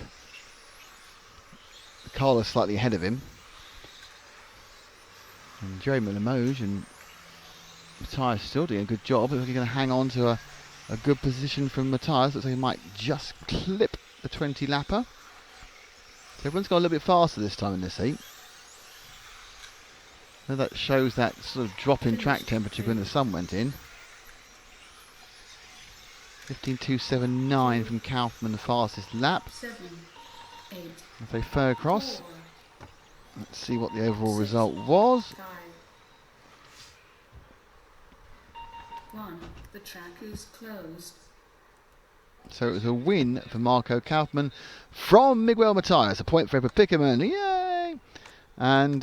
Carlos slightly ahead of him. And Jeremy Limoges and Matias still doing a good job. Looks like he's going to hang on to a good position from Matias. Looks like he might just clip the 20 lapper. So everyone's gone a little bit faster this time in this heat. So that shows that sort of drop in track temperature when the sun went in. 15.279 from Kaufman, the fastest lap. 7, 8, If they fur across, 4, let's see what the overall 6, result was. 5, 1. The track is closed. So it was a win for Marco Kaufmann from Miguel Matias. A point for Edward Pickerman. Yay! And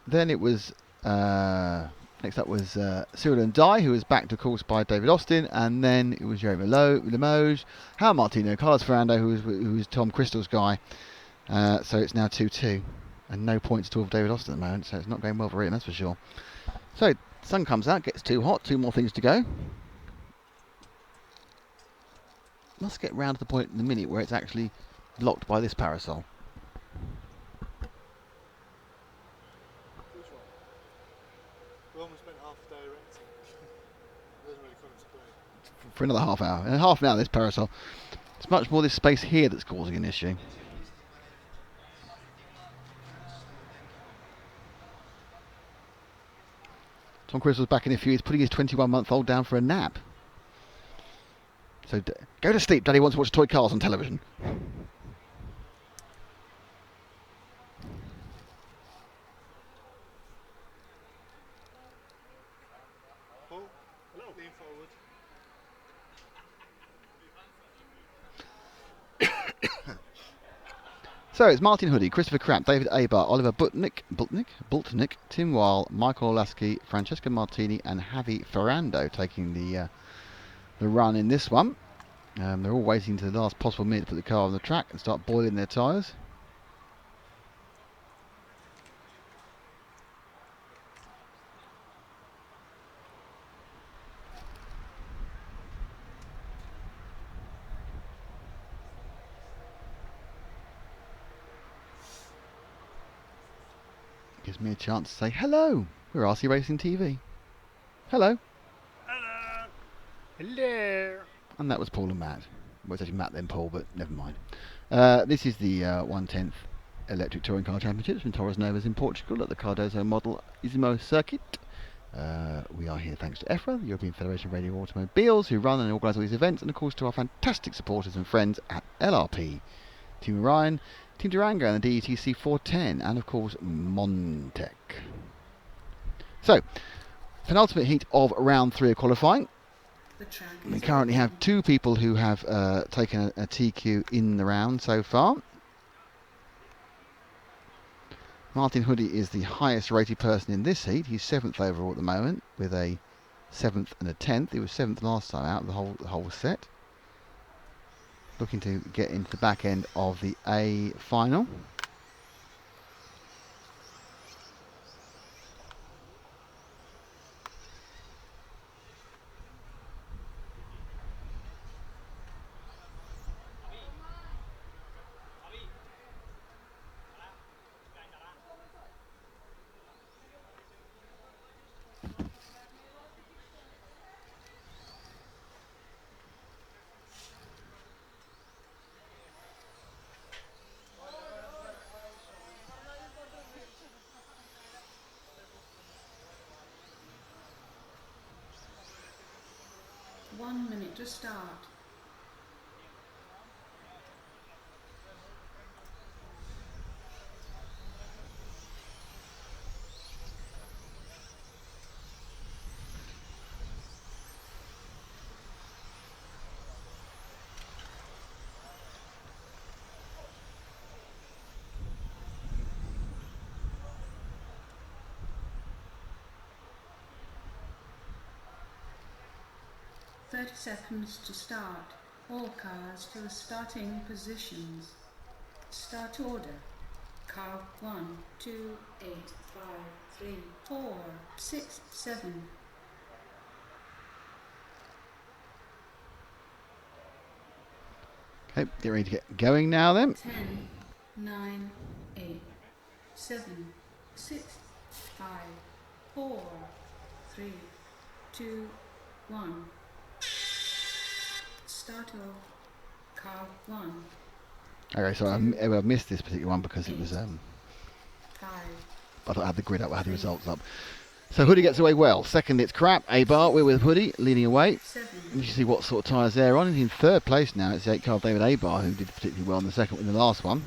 then it was next up was Cyril Ndai, who was backed, of course, by David Austin, and then it was Jeremy Limoges, Hal Martino, Carlos Ferrando, who was Tom Crystal's guy. So it's now 2-2, and no points at all for David Austin at the moment. So it's not going well for him, that's for sure. So sun comes out, gets too hot, 2 more things to go. Must get round to the point in a minute where it's actually blocked by this parasol. We almost spent half a day erecting. It doesn't really come into play. For another half hour. In half an hour, this parasol. It's much more this space here that's causing an issue. Tom Crystal's back in a few. He's putting his 21-month-old down for a nap. So go to sleep. Daddy wants to watch toy cars on television. Paul, lean forward. So it's Martin Hoodie, Christopher Krapp, David Abar, Oliver Bultnick, Tim Weil, Michael Olaski, Francesco Martini, and Javi Ferrando taking the run in this one. They're all waiting to the last possible minute to put the car on the track and start boiling their tyres. Gives me a chance to say hello. We're RC Racing TV. Hello. Hello. Hello. And that was Paul and Matt. Well, it's actually Matt then Paul, but never mind. This is the 1/10th Electric Touring Car Championships from Torres Novas in Portugal at the Cardozo Model Isimo circuit. We are here thanks to EFRA, the European Federation of Radio Automobiles, who run and organise all these events, and of course to our fantastic supporters and friends at LRP, Team Orion, Team Durango and the DETC 410, and of course Montec. So, penultimate heat of round 3 of qualifying. We currently have 2 people who have taken a TQ in the round so far. Martin Hoodie is the highest rated person in this heat. He's 7th overall at the moment with a 7th and a 10th. He was 7th last time out of the whole set. Looking to get into the back end of the A final. One minute to start. "30 seconds to start. All cars to the starting positions. Start order. Car 1, 2, 8, 5, 3, 4, 6, 7. Okay, get ready to get going now then. 10, 9, 8, 7, 6, 5, 4, 3, 2, 1. Start off. Car 1. Okay, so I missed this particular one because it was 5. I thought I had the grid up, I had the results up. So Hoodie gets away well. Second, it's Crap. A-Bar, we're with Hoodie, leading away. 7. You can see what sort of tyres they're on. He's in third place now. It's the 8 car David A-Bar who did particularly well in the second, in the last one.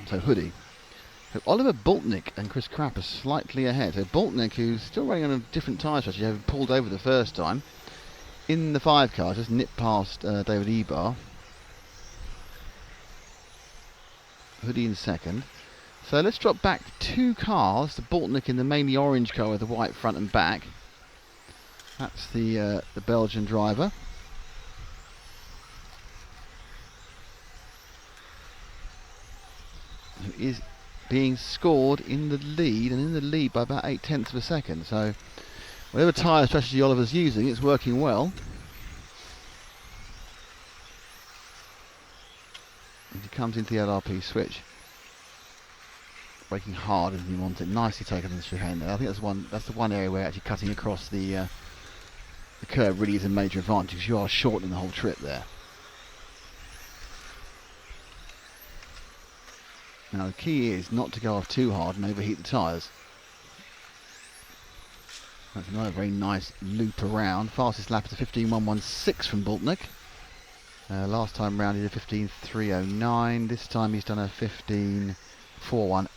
So Hoodie. So Oliver Boltnick and Chris Krapp are slightly ahead. So Boltnick, who's still running on a different tyre strategy, having pulled over the first time, in the 5 car, just nipped past David Ebar. Hoodie in second. So let's drop back 2 cars to Boltnick in the mainly orange car with the white front and back. That's the Belgian driver. Who is being scored in the lead, and in the lead by about 0.8 of a second. So whatever tyre strategy Oliver's using, it's working well. As he comes into the LRP switch, braking hard as he wants it, nicely taken on the chicane there. I think that's the one area where actually cutting across the curve really is a major advantage, because you are shortening the whole trip there. Now the key is not to go off too hard and overheat the tyres. That's another very nice loop around. Fastest lap is a 15.116 from Boltnick. Last time round he did a 15.309. This time he's done a 15.418.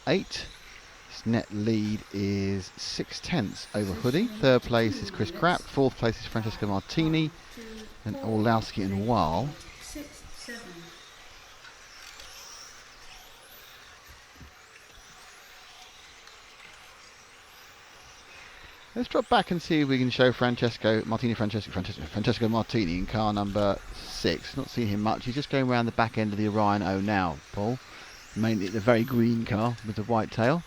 His net lead is 0.6 over Hoodie. Third place is Chris Krapp. Fourth place is Francesco Martini. And Orlowski and Weil. 6, 7. Let's drop back and see if we can show Francesco Martini in car number 6. Not seeing him much. He's just going around the back end of the Orion O now, Paul. Mainly the very green car with the white tail.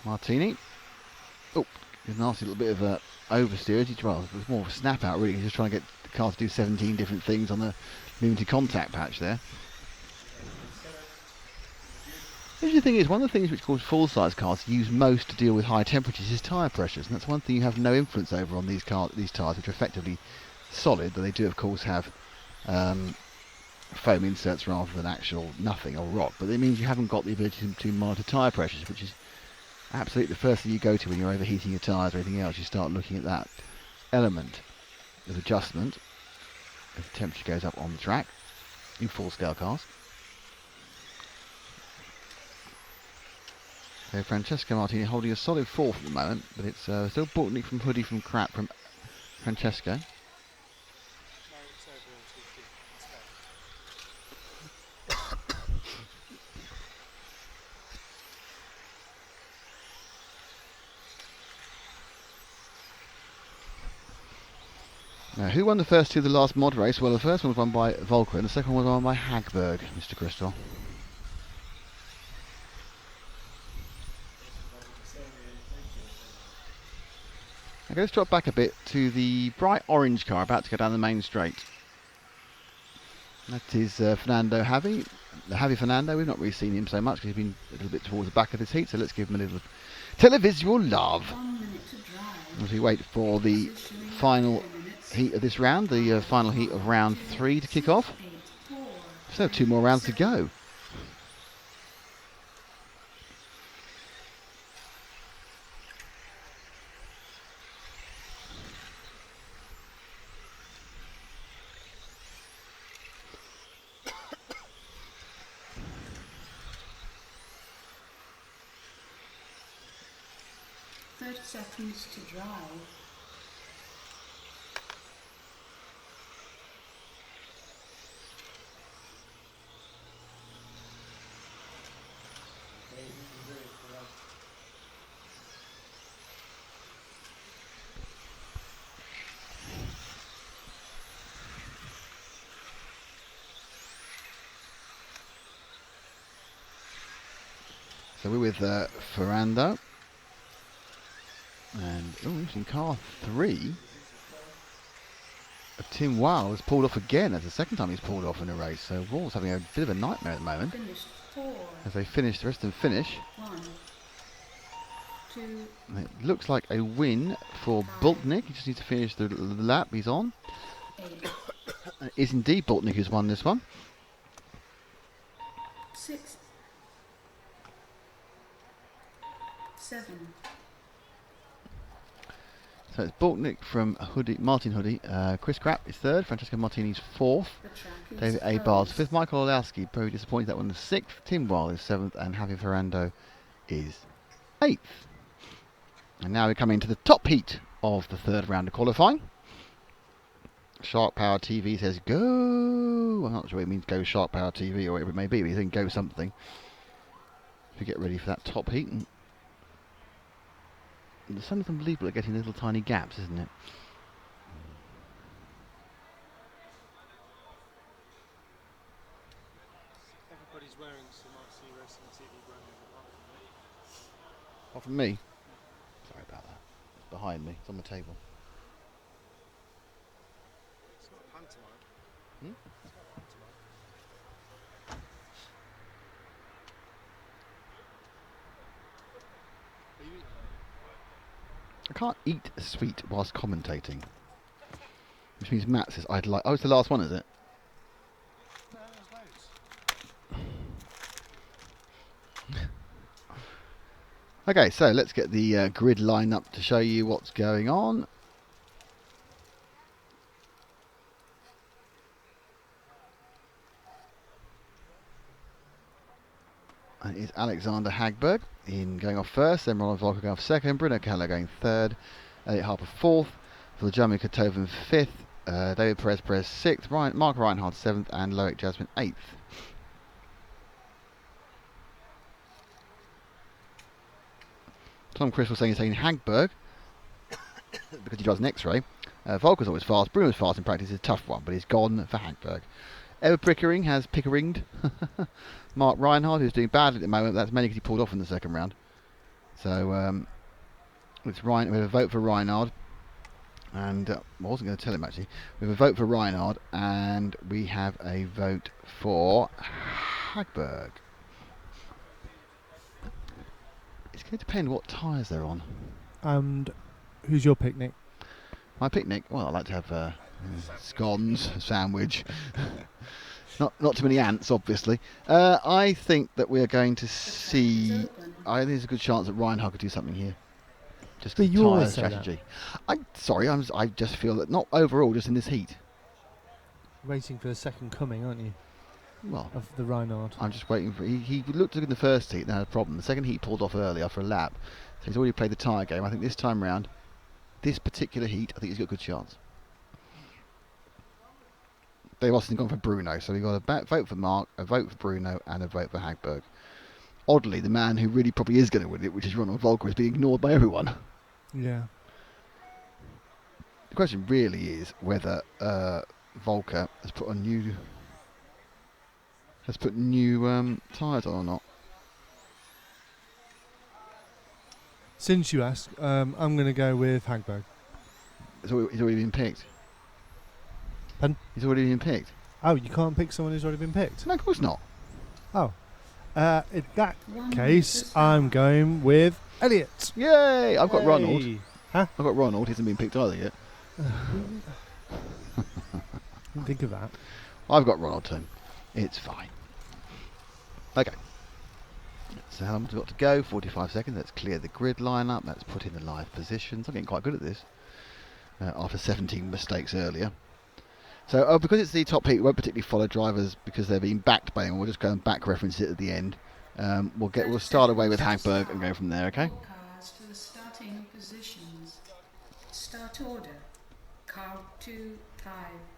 Martini. Oh, a nasty little bit of oversteer. Well, it was more of a snap out really. He's just trying to get the car to do 17 different things on the limited contact patch there. The interesting thing is, one of the things which cause full-size cars use most to deal with high temperatures is tyre pressures, and that's one thing you have no influence over on these tyres, which are effectively solid, but they do of course have foam inserts rather than actual nothing or rock. But it means you haven't got the ability to monitor tyre pressures, which is absolutely the first thing you go to when you're overheating your tyres or anything else. You start looking at that element of adjustment as the temperature goes up on the track in full-scale cars. So Francesco Martini holding a solid 4th at the moment, but it's still Boltnick from Hoodie from Krapp from Francesco. Now, who won the first 2 of the last mod race? Well, the first one was won by Volker, and the second one was won by Hagberg, Mr. Crystal. Okay, let's drop back a bit to the bright orange car about to go down the main straight. That is Fernando Javi. Javi Fernando, we've not really seen him so much because he's been a little bit towards the back of this heat, so let's give him a little televisual love. 1 minute to drive. As we wait for the final heat of this round, the final heat of round 3 to kick off. 8, 4. Still have 2 more rounds to go. Seconds to drive. So we're with Ferrando. And, oh, in car 3. Tim Wow has pulled off again. That's the second time he's pulled off in a race. So Wall's having a bit of a nightmare at the moment. Finished 4. As they finish, the rest of them finish. 1, 2, And it looks like a win for Bultnick. He just needs to finish the lap he's on. 8, It is indeed Bultnick who's won this one. 6, 7, So it's Bultnick from Martin Hoodie. Chris Krapp is third. Francesco Martini's fourth. the track is David A. Bars closed. fifth. Michael Olowski, very disappointed that one is sixth. Tim Weil is seventh. And Javier Ferrando is eighth. And now we come into the top heat of the third round of qualifying. Shark Power TV says go. I'm not sure it means go Shark Power TV or whatever it may be, but he's saying go something. We get ready for that top heat. And the sun is unbelievable at getting little tiny gaps, isn't it? Everybody's wearing some RC Racing TV branding Apart from me. Sorry about that. It's behind me. It's on the table. It's not a pantomime. Hmm? It's not a pantomime. Are you eating? I can't eat sweet whilst commentating. Which means Matt says I'd like... Oh, it's the last one, is it? No, there's loads. Okay, so let's get the grid line up to show you what's going on. And it's Alexander Hagberg going off first, then Ronald Volker going off second, Bruno Keller going third, Elliot Harper fourth, Vladimir Kotovan fifth, David Perez sixth, Mark Reinhardt seventh, and Loic Jasmine eighth. Tom Chris was saying he's taking Hagberg because he drives an X-ray. Volker's always fast, Bruno's fast in practice, is a tough one, but he's gone for Hagberg. Ever Pickering has Pickeringed Mark Reinhardt, who's doing badly at the moment. That's mainly because he pulled off in the second round. So it's we have a vote for Reinhardt, and I wasn't going to tell him actually. We have a vote for Reinhardt, and we have a vote for Hagberg. It's going to depend what tyres they're on. And who's your picnic? My picnic? Well, I like to have scones, a sandwich. Not too many ants, obviously. I think that we are going to see... I think there's a good chance that Reinhardt could do something here. Just But you tyre always say that. strategy. I'm sorry, I just feel that not overall, just in this heat. Racing for the second coming, aren't you? Well, Of the Reinhardt. I'm just waiting for... He looked good in the first heat, and had a problem. The second heat pulled off early after a lap. So he's already played the tyre game. I think this time round, this particular heat, I think he's got a good chance. Dave Austin gone for Bruno, so we've got a vote for Mark, a vote for Bruno, and a vote for Hagberg. Oddly, the man who really probably is going to win it, which is Ronald Volker, is being ignored by everyone. Yeah. The question really is whether Volker has put on new tyres on or not. Since you ask, I'm going to go with Hagberg. He's already been picked. Pardon? He's already been picked. Oh, you can't pick someone who's already been picked? No, of course not. Oh. In that case, I'm going with Elliot. Yay! I've got Yay. Ronald. Huh? I've got Ronald. He hasn't been picked either yet. Didn't think of that. I've got Ronald too. It's fine. Okay. So how long have we got to go? 45 seconds. Let's clear the grid line up. Let's put in the live positions. I'm getting quite good at this. After 17 mistakes earlier. So because it's the top heat, we won't particularly follow drivers because they're being backed by anyone. We'll just go and back reference it at the end. We'll start away with Hagberg and go from there, okay? All cars to the starting positions. Start order. Car 2, 5,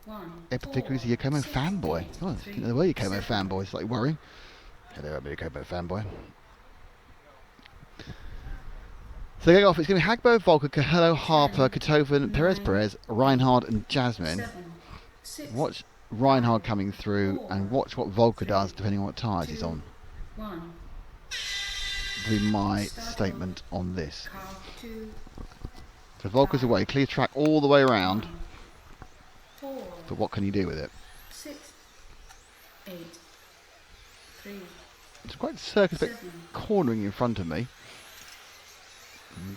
1. Epic is a Yokomo fanboy. Oh, I didn't know there were Yokomo fanboys. It's like worrying. Hello, I'm a Yokomo fanboy. So going off, it's going to be Hagberg, Volker, Cahello, Harper, Kotovan, Perez, Reinhardt and Jasmine. 7, 6, Watch Reinhardt coming through and watch what Volker does depending on what tyres he's on. 1. Be my statement on this. Car 2, So Volker's away, clear track all the way around. 4, but what can you do with it? 6, 8, 3, It's quite a circus bit 7. cornering in front of me.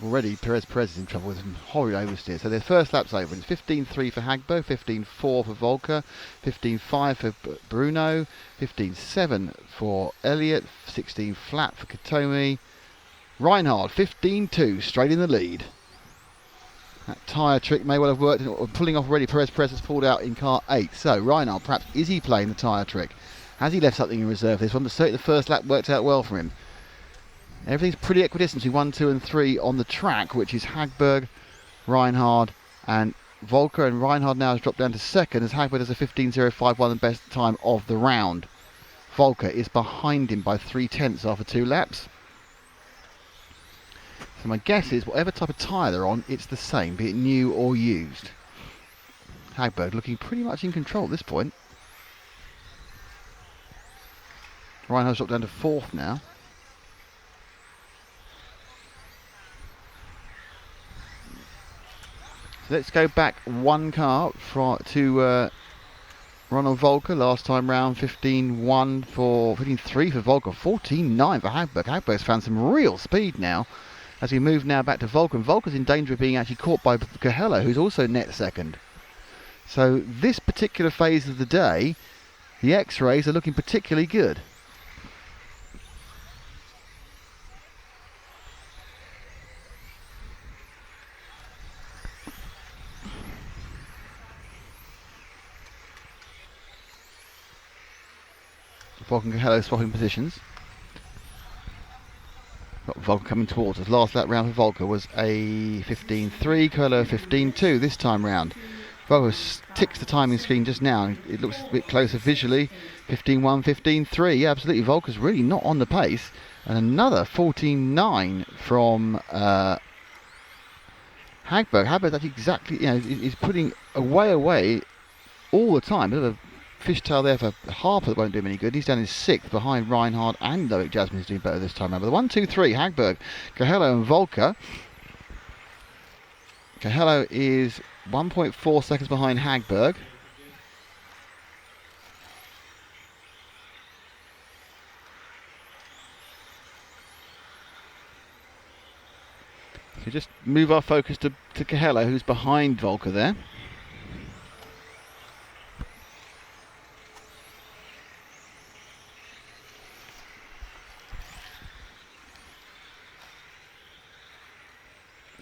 Already Perez is in trouble with some horrid oversteer. So their first lap's over. It's 15.3 for Hagberg, 15.4 for Volker, 15.5 for Bruno, 15.7 for Elliott, 16 flat for Katomi. Reinhard, 15.2, straight in the lead. That tyre trick may well have worked. Pulling off already, Perez has pulled out in car 8. So Reinhard, perhaps, is he playing the tyre trick? Has he left something in reserve for this one? But certainly the first lap worked out well for him. Everything's pretty equidistant between 1, 2 and 3 on the track, which is Hagberg, Reinhard and Volker. And Reinhard now has dropped down to second as Hagberg has a 15.051, the best time of the round. Volker is behind him by 3/10 after 2 laps. So my guess is whatever type of tyre they're on, it's the same, be it new or used. Hagberg looking pretty much in control at this point. Reinhard's dropped down to 4th now. So let's go back one car to Ronald Volker. Last time round, 15.1 for 15.3 for Volker, 14.9 for Hagberg. Hagberg's found some real speed now. As we move now back to Volker, and Volker's in danger of being actually caught by Cahello, who's also net second. So this particular phase of the day, the X-rays are looking particularly good. Volker and Cahello swapping positions. Got Volker coming towards us. Last lap round for Volker was a 15.3, Cahello 15.2 this time round. Volker ticks the timing screen just now, and it looks a bit closer visually. 15.1, 15.3. Yeah, absolutely. Volker's really not on the pace. And another 14.9 from Hagberg. Hagberg's actually exactly, he's putting away all the time. Bit of a fishtail there for Harper that won't do him any good. He's down in 6th behind Reinhard, and Loic Jasmin is doing better this time around. But the 1, 2, 3, Hagberg, Cahello and Volker. Cahello is 1.4 seconds behind Hagberg. So just move our focus to Cahello, who's behind Volker there.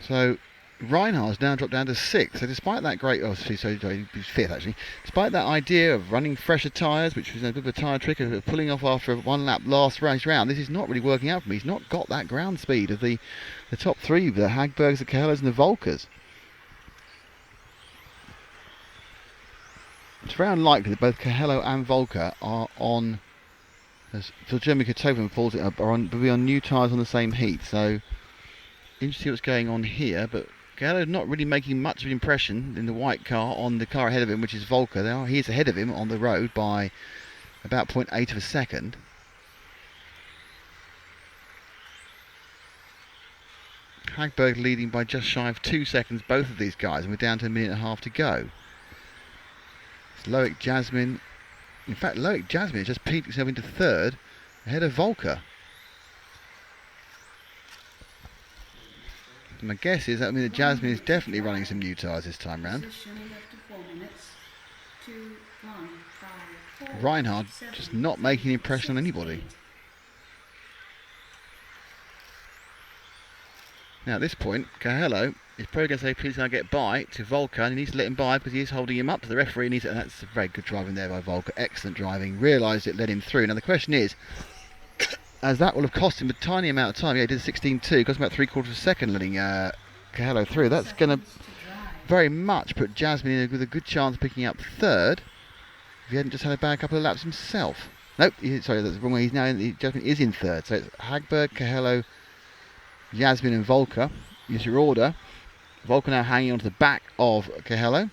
So Reinhard's now dropped down to 6th. So despite that great, he's 5th actually. Despite that idea of running fresher tyres, which was a bit of a tyre trick of pulling off after 1 lap last race round, this is not really working out for me. He's not got that ground speed of the top 3, the Hagbergs, the Cahellos and the Volkers. It's very unlikely that both Cahello and Volker are on, as Jeremy Kotovan pulls it up, will be on new tyres on the same heat. So interesting to see what's going on here, but Cahello not really making much of an impression in the white car on the car ahead of him, which is Volker. He is ahead of him on the road by about 0.8 of a second. Hagberg leading by just shy of 2 seconds, both of these guys, and we're down to a minute and a half to go. It's Loic Jasmin. In fact, Loic Jasmin has just peaked himself into 3rd, ahead of Volker. My guess is that that Jasmin is definitely running some new tyres this time round. Reinhard just not making an impression on anybody. Now at this point, Cahello is probably going to say, please can I get by to Volker, and he needs to let him by because he is holding him up to the referee. And that's very good driving there by Volker. Excellent driving. Realised it, led him through. Now the question is, as that will have cost him a tiny amount of time. Yeah, he did 16.2, cost him about 3/4 of a second letting Cahello through. That's going to very much put Jasmin in with a good chance of picking up 3rd if he hadn't just had a bad couple of laps himself. Nope, sorry, that's the wrong way. He's now Jasmin is in 3rd. So it's Hagberg, Cahello, Jasmin and Volker is your order. Volker now hanging on to the back of Cahello.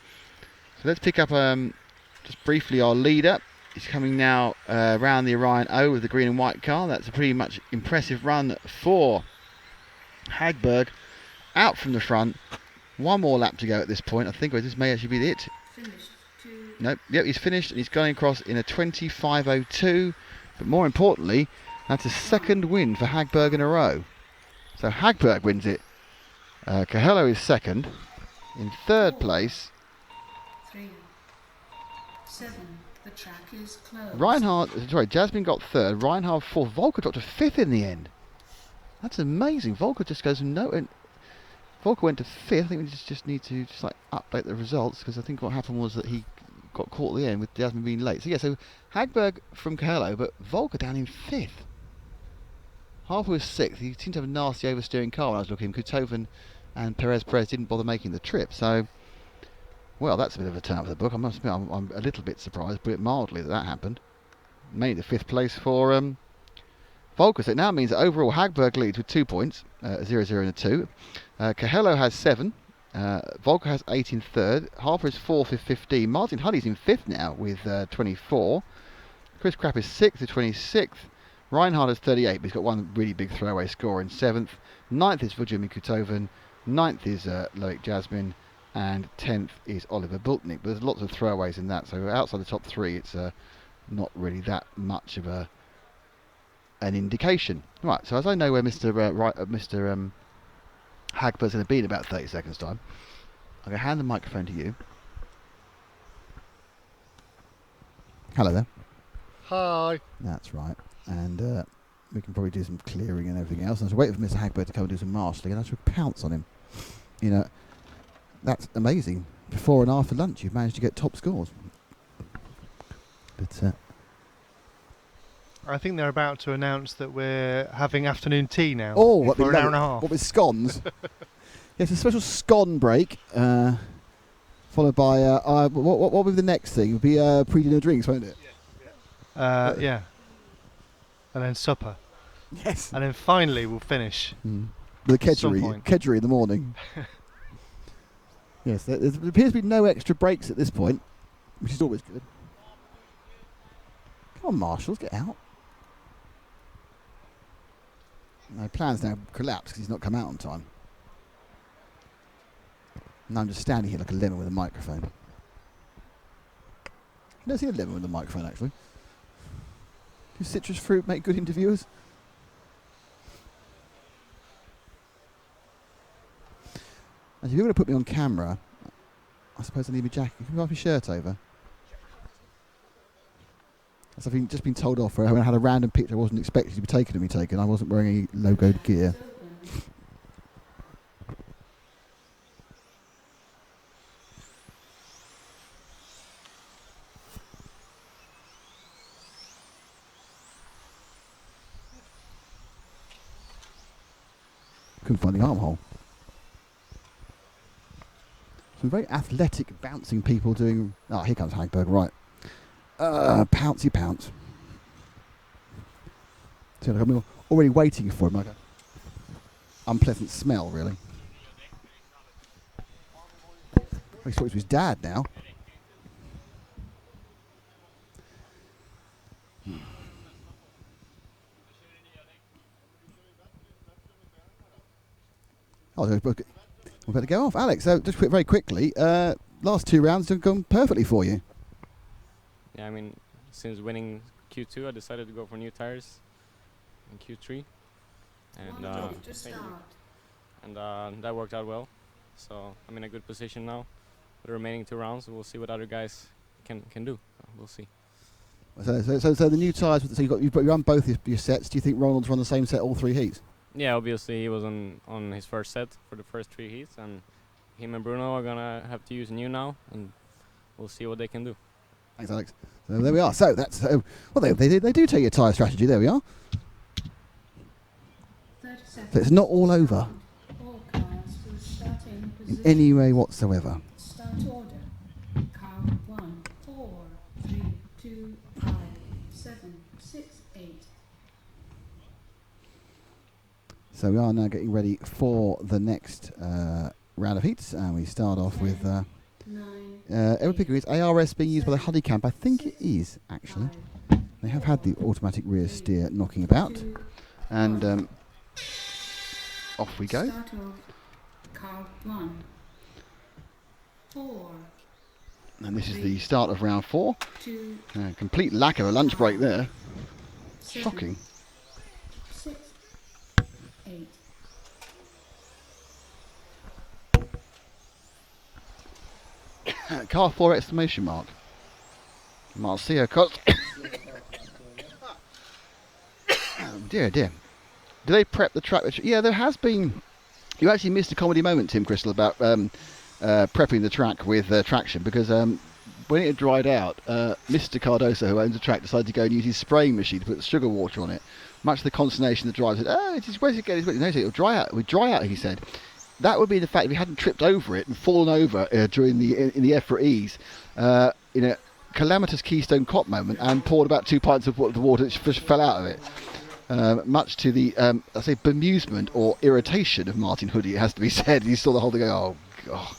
So let's pick up just briefly our leader. He's coming now around the Orion O with the green and white car. That's a pretty much impressive run for Hagberg. Out from the front. 1 more lap to go at this point. I think this may actually be it. Nope. Yep, he's finished and he's going across in a 25.02. But more importantly, that's a second win for Hagberg in a row. So Hagberg wins it. Coelho is second. In third place, 3, 7. The track is closed. Jasmine got third. Reinhard fourth. Volker dropped to fifth in the end. That's amazing. Volker just goes and Volker went to fifth. I think we just need to update the results, because I think what happened was that he got caught at the end with Jasmine being late. So yeah, so Hagberg from Coelho, but Volker down in fifth. Harper was sixth. He seemed to have a nasty oversteering car when I was looking. Kutoven and Perez didn't bother making the trip. So, well, that's a bit of a turn up for the book. I must admit, I'm a little bit surprised, but mildly, that happened. Mainly the fifth place for Volker. So it now means that overall Hagberg leads with 2 points, 0, 0 and a 2. Coelho has 7. Volker has 8 in third. Harper is fourth with 15. Martin Huddy's in fifth now with 24. Chris Krapp is sixth with 26th. Reinhard has 38, but he's got one really big throwaway score in 7th. 9th is Vujimi Kutoven. 9th is Loic Jasmine. And 10th is Oliver Bultnick. But there's lots of throwaways in that, so outside the top 3, it's not really that much of an indication. Right, so as I know where Mr. Hagberg's going to be in about 30 seconds' time, I'm going to hand the microphone to you. Hello there. Hi. That's right. And we can probably do some clearing and everything else. And I was waiting for Mr. Hagberg to come and do some marshalling, and I should pounce on him. You know, that's amazing. Before and after lunch, you've managed to get top scores. But I think they're about to announce that we're having afternoon tea now. oh, what for an hour and a half. What with scones? Yes, a special scone break, followed by what would be the next thing? It would be pre-dinner drinks, won't it? Yeah. And then supper. Yes. And then finally we'll finish. With a At some point. kedgeree in the morning. Yes, there appears to be no extra breaks at this point, which is always good. Come on, Marshals, get out. My plan's now collapsed because he's not come out on time. And I'm just standing here like a lemon with a microphone. You never seen a lemon with a microphone, actually. Does citrus fruit make good interviewers? And if you're going to put me on camera, I suppose I need my jacket. Can you wipe my shirt over? As I've just been told off for, I had a random picture I wasn't expected to be taken of me taken. I wasn't wearing any logoed gear. Couldn't find the armhole. Some very athletic, bouncing people doing... Oh, here comes Hagberg, right. Pouncy pounce. So like I'm already waiting for him, like an unpleasant smell, really. I thought it was his dad now. Oh, we're about to go off. Alex, just very quickly, last 2 rounds have gone perfectly for you. Yeah, I mean, since winning Q2, I decided to go for new tires in Q3, and that worked out well. So I'm in a good position now. For the remaining 2 rounds, we'll see what other guys can do. We'll see. So the new tyres. So you run both your sets. Do you think Ronald's run the same set all 3 heats? Yeah, obviously he was on his first set for the first 3 heats, and him and Bruno are gonna have to use new now, and we'll see what they can do. Thanks, Alex. So there we are. So that's well, they do take your tyre strategy. There we are. So it's not all over in any way whatsoever. Start order. Car 1, 4, 3, 2, 5, 7, 6, 8. So we are now getting ready for the next round of heats, and we start off with every picker is ARS being used by the Huddy camp. I think it is, actually. They have had the automatic rear steer knocking about, and off we go. Start off. Car 1, 4, And this is the start of round 4. 2, Complete lack of a lunch break there. 7, Shocking. 6, 8. Car 4 exclamation mark. Marcia Cost. Dear, dear. Do they prep the track? Yeah, there has been. You actually missed a comedy moment, Tim Crystal, about prepping the track with traction, because when it had dried out, Mr. Cardoso, who owns the track, decided to go and use his spraying machine to put sugar water on it. Much to the consternation of the driver, said, "Oh, where's it going? No, it'll dry out. It would dry out," he said. That would be the fact if he hadn't tripped over it and fallen over during in the EFRA E's in a calamitous Keystone Cop moment and poured about 2 pints of the water which fell out of it. Much to the, I say, bemusement or irritation of Martin Hoodie, it has to be said. He saw the whole thing go, oh, God.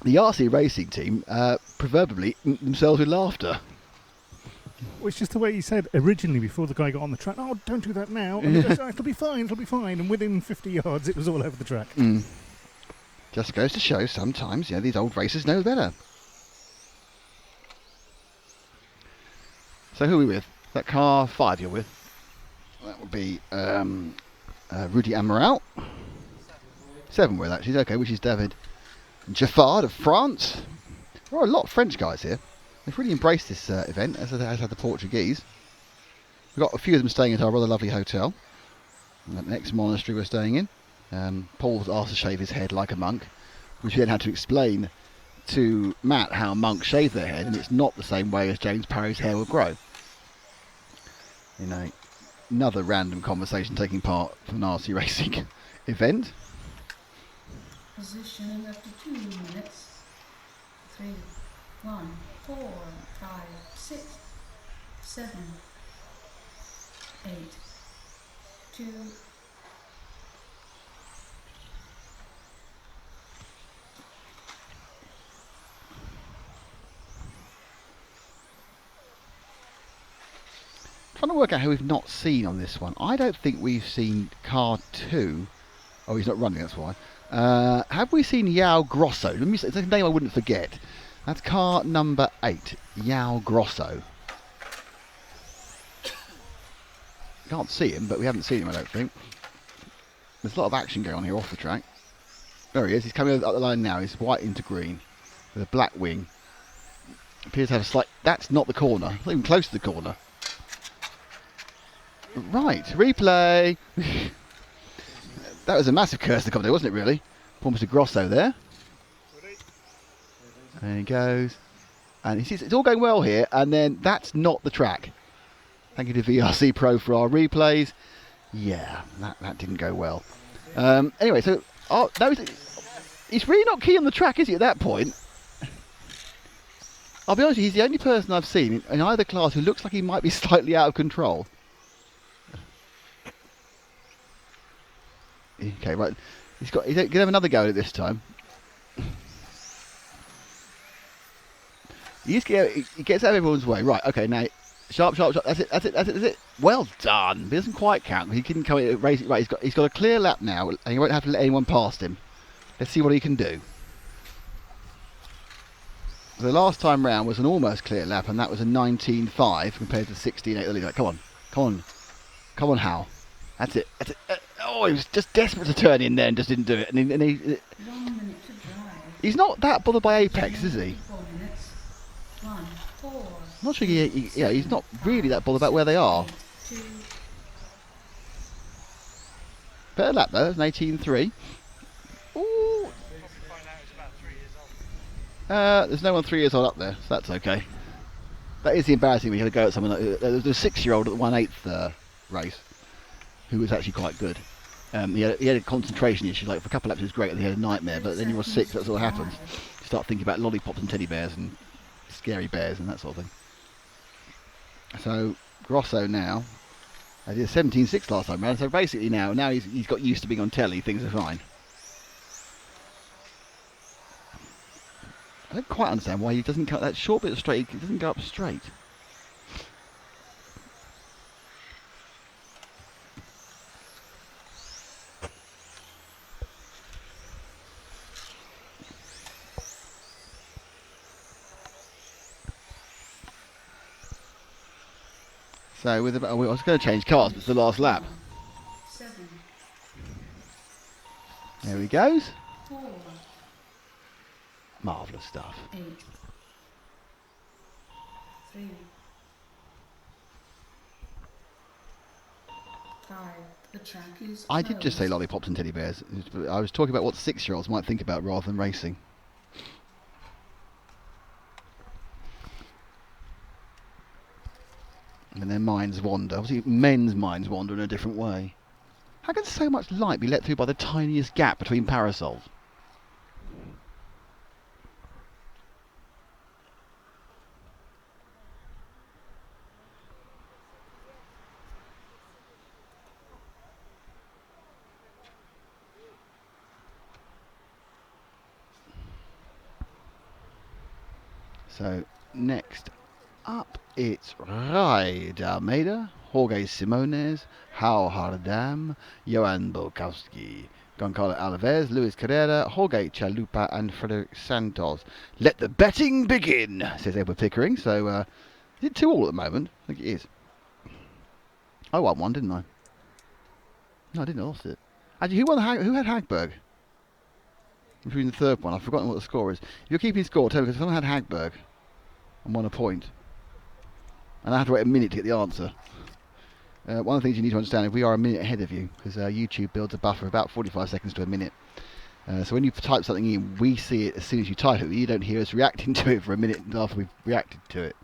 The RC racing team proverbially themselves with laughter. Well, it's just the way he said originally before the guy got on the track, "Oh, don't do that now." And he goes, "Oh, it'll be fine, it'll be fine." And within 50 yards, it was all over the track. Just goes to show sometimes, these old racers know better. So who are we with? That car 5 you're with? That would be Rudy Amaral. 7 with actually, okay, which is David Jaffard of France. There are a lot of French guys here. They've really embraced this event, as have the Portuguese. We've got a few of them staying at our rather lovely hotel. The next monastery we're staying in. Paul was asked to shave his head like a monk, which we then had to explain to Matt how monks shave their head, and it's not the same way as James Parry's hair will grow. Another random conversation taking part from an RC racing event. Position after 2 minutes. 3, 1, 4, 5, 6, 7, 8, 2. Trying to work out who we've not seen on this one. I don't think we've seen car 2. Oh, he's not running, that's why. Have we seen Yao Grosso? It's a name I wouldn't forget. That's car number 8, Yao Grosso. Can't see him, but we haven't seen him, I don't think. There's a lot of action going on here off the track. There he is. He's coming up the line now. He's white into green with a black wing. Appears to have a slight... That's not the corner. Not even close to the corner. Right, replay. That was a massive curse to come there, wasn't it, really? Poor Mr. Grosso there. There he goes. And he sees it's all going well here, and then that's not the track. Thank you to VRC Pro for our replays. Yeah, that didn't go well. Anyway, so no, he's really not key on the track, is he, at that point? I'll be honest with you, he's the only person I've seen in either class who looks like he might be slightly out of control. Okay, right. He's going to have another go at it this time. He gets out of everyone's way. Right, okay, now, sharp. That's it. Well done. But it doesn't quite count. He can come in race. Right, he's got a clear lap now, and he won't have to let anyone past him. Let's see what he can do. The last time round was an almost clear lap, and that was a 19.5 compared to 16.8 earlier. Come on, Hal. That's it. Oh, he was just desperate to turn in there and just didn't do it. And he's not that bothered by Apex, is he? 4 minutes. 1, 4. I'm not sure he's not really that bothered about where they are. 2. Better lap though, that's an 18.3. Ooh. There's no one 3 years old up there, so that's okay. That is the embarrassing when you have to go at someone like there was a 6-year-old at the 1/8 race who was actually quite good. He had a concentration issue, like for a couple of laps it was great and he had a nightmare, but then you were 6, that's what happens. You start thinking about lollipops and teddy bears and scary bears and that sort of thing. So Grosso now, I did 17.6 last time round, so basically now he's got used to being on telly, things are fine. I don't quite understand why he doesn't cut that short bit of straight, he doesn't go up straight. So with about, I was going to change cars, but it's the last lap. 7, There he goes. 4, Marvellous stuff. 8, 3, 5. The track is I did just say closed. lollipops and teddy bears. I was talking about what 6-year-olds might think about rather than racing. And their minds wander. Obviously, men's minds wander in a different way. How can so much light be let through by the tiniest gap between parasols? So, next up, it's Rai Almeida, Jorge Simones, Hal Hardam, Johan Bolkowski, Goncalo Alves, Luis Carrera, Jorge Chalupa, and Frederic Santos. Let the betting begin, says Edward Pickering. So, is it 2-2 at the moment? I think it is. I won one, didn't I? No, I didn't. I lost it. Actually, who had Hagberg? Between the third one, I've forgotten what the score is. If you're keeping score, tell me, because someone had Hagberg and won a point. And I have to wait a minute to get the answer. One of the things you need to understand is we are a minute ahead of you, because YouTube builds a buffer of about 45 seconds to a minute. So when you type something in, we see it as soon as you type it, but you don't hear us reacting to it for a minute after we've reacted to it.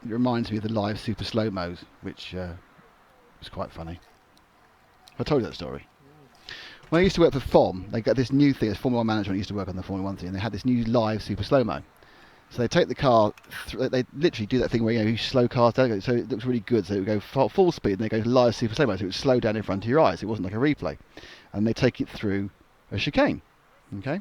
It reminds me of the live super slow-mos, which was quite funny. I told you that story. When I used to work for FOM, they got this new thing, as Formula 1 management used to work on the Formula 1 thing, and they had this new live super slow-mo. So they take the car, they literally do that thing where you slow cars down, so it looks really good. So it would go full speed, and they go live super slow-mo, so it would slow down in front of your eyes. It wasn't like a replay. And they take it through a chicane. Okay?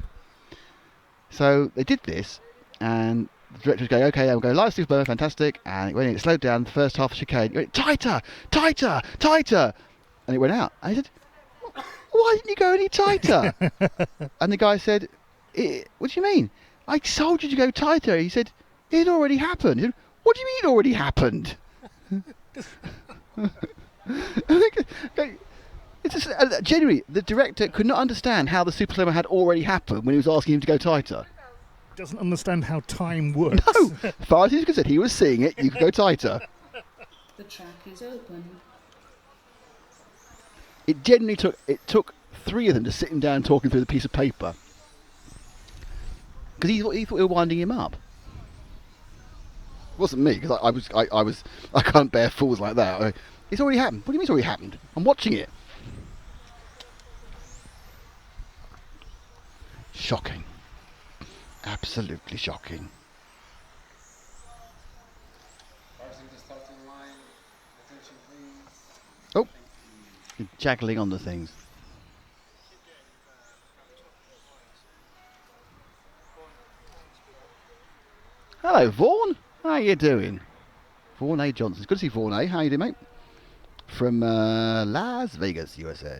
So they did this, and the director was going, okay, I'll go live super slow-mo, fantastic. And when it slowed down, the first half of the chicane, it went, tighter, tighter, tighter. And it went out. And he said, why didn't you go any tighter? And the guy said, what do you mean? I told you to go tighter. He said, it already happened. He said, what do you mean it already happened? It's just, genuinely, the director could not understand how the super slow-mo had already happened when he was asking him to go tighter. Doesn't understand how time works. No! As far as he was concerned, he was seeing it, you could go tighter. The track is open. It genuinely took 3 of them to sit him down talking through the piece of paper. Because he thought we were winding him up. It wasn't me, because I can't bear fools like that. It's already happened. What do you mean it's already happened? I'm watching it. Shocking. Absolutely shocking. Oh, you're jaggling on the things. Hello, Vaughan. How you doing? Vaughan A. Johnson. It's good to see Vaughan A. How you doing, mate? From Las Vegas, USA. I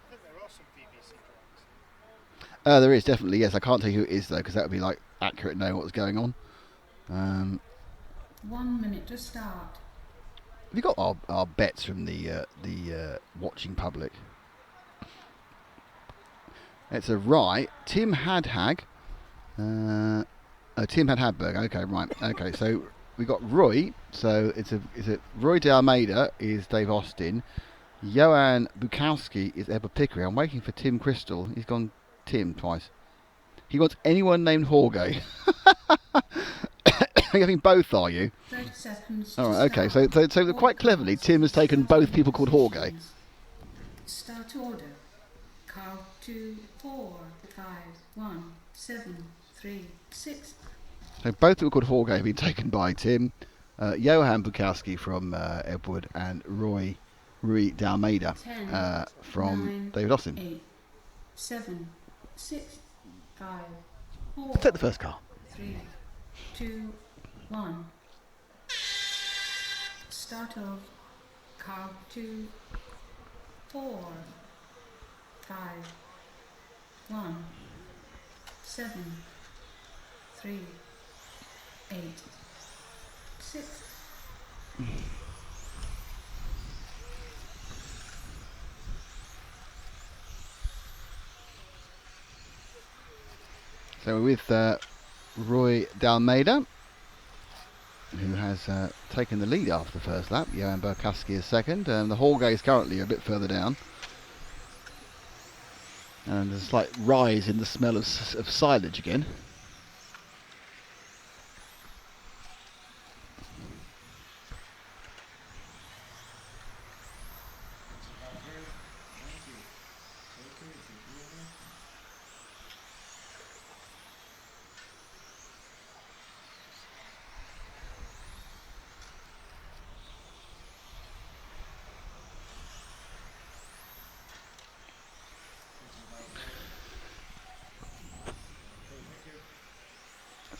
think there are some BBC drivers. There is, definitely, yes. I can't tell you who it is, though, because that would be, like, accurate knowing what's going on. 1 minute to start. Have you got our bets from the watching public? It's a right. Tim Hadhag. Tim had Hadberg. Okay, right. Okay, so we got Roy. So it's a Roy de Almeida is Dave Austin. Johan Bukowski is Edward Pickering. I'm waiting for Tim Crystal. He's gone Tim twice. He wants anyone named Jorge. You're having both, are you? 30 seconds. All right. Okay. So quite cleverly, Tim has taken both people called Jorge. Start order. Car 2, 4, 5, 1, 7, 3, 6. So both people called Jorge have been taken by Tim. Johan Bukowski from Edward and Rui de Almeida 10, from 9, David Austin. 8, 7, 6, 5, 4. Take the first car. 3, 2, 1. Start of car 2, 4, 5, 1, 7, 3, 8, 6. So we're with Roy Dalmeida, who has taken the lead after the first lap. Johan Burkowski is second. The Hallgate is currently a bit further down. And there's a slight rise in the smell of silage again.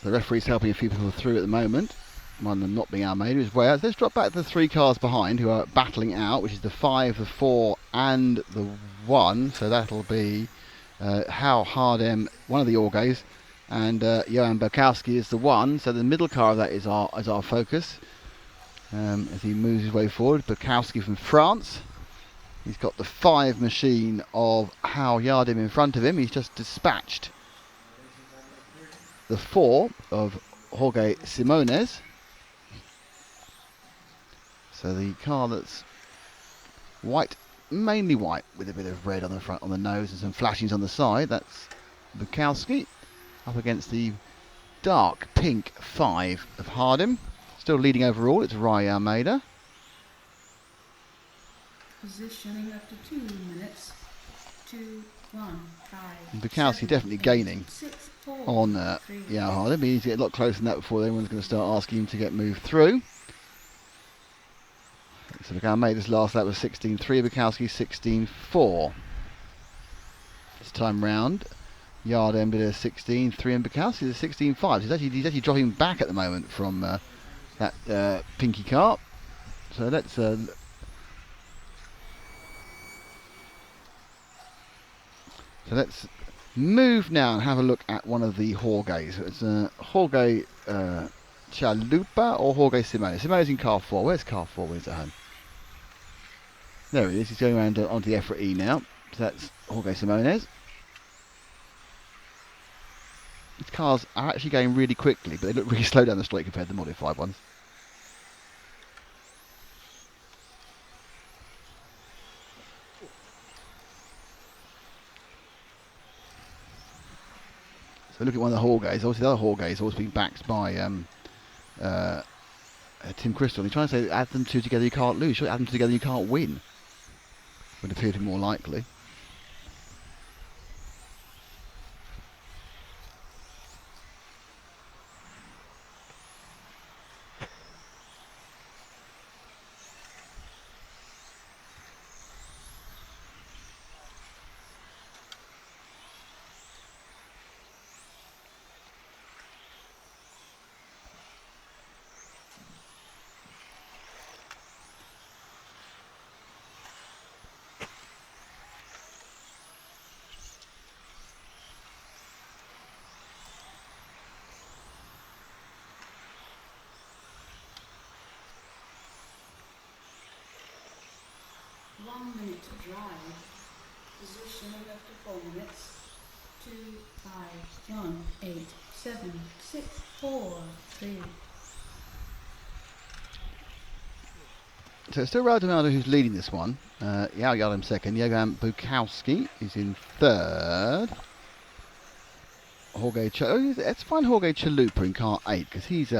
The referee's helping a few people through at the moment. One of them not being Almeida is way out. Let's drop back to the 3 cars behind who are battling out, which is the 5, the 4 and the 1. So that'll be Hal Hardem, one of the Orgays, and Johan Burkowski is the 1. So the middle car of that is our focus as he moves his way forward. Burkowski from France. He's got the 5 machine of Hal Yardim in front of him. He's just dispatched the 4 of Jorge Simones. So the car that's white, mainly white, with a bit of red on the front, on the nose, and some flashings on the side. That's Bukowski up against the dark pink 5 of Hardem. Still leading overall, it's Rai Almeida. Positioning after 2 minutes. 2, 1, 5. And Bukowski definitely gaining 6, 4, on Hardem. He needs to get a lot closer than that before anyone's going to start asking him to get moved through. So Almeida's last lap was 16.3, Bukowski 16.4. This time round, Yardim did a 16.3 and Bukowski did a 16.5. He's actually dropping back at the moment from that pinky car. So let's move now and have a look at one of the Jorges. It's Jorge Chalupa or Jorge Simone. Simone's in car 4. Where's car 4 when he's at home? There he is. He's going around onto the EFRA E now. So that's Jorge Simones. These cars are actually going really quickly, but they look really slow down the straight compared to the modified ones. So look at one of the Jorges. Obviously the other Jorge is always being backed by Tim Crystal. He's trying to say add them two together you can't lose. Sure, add them together you can't win. Would appear to be more likely. Minute to drive. Positioning after 4 minutes. 2, 5, 1, 8, 7, 6, 4, 3. So it's still Rodamado who's leading this one. Yao Yardim second. Johan Bukowski is in third. Let's find Jorge Chalupa in car 8 because he's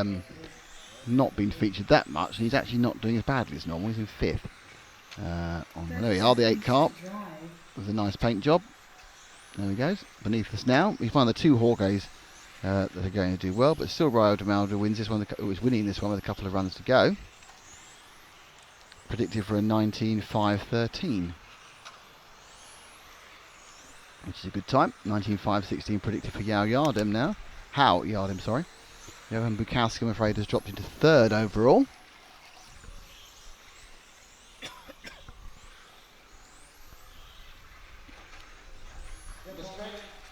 not been featured that much and he's actually not doing as badly as normal. He's in 5th. There we are, the 8 car with a nice paint job. There he goes, beneath us now. He's one of the 2 Jorges that are going to do well, but still Rio Demaldo wins this one, who is winning this one with a couple of runs to go. Predicted for a 19.5.13, which is a good time. 19.5.16 predicted for Hal Yardim, sorry. Johan Bukowski, I'm afraid, has dropped into 3rd overall.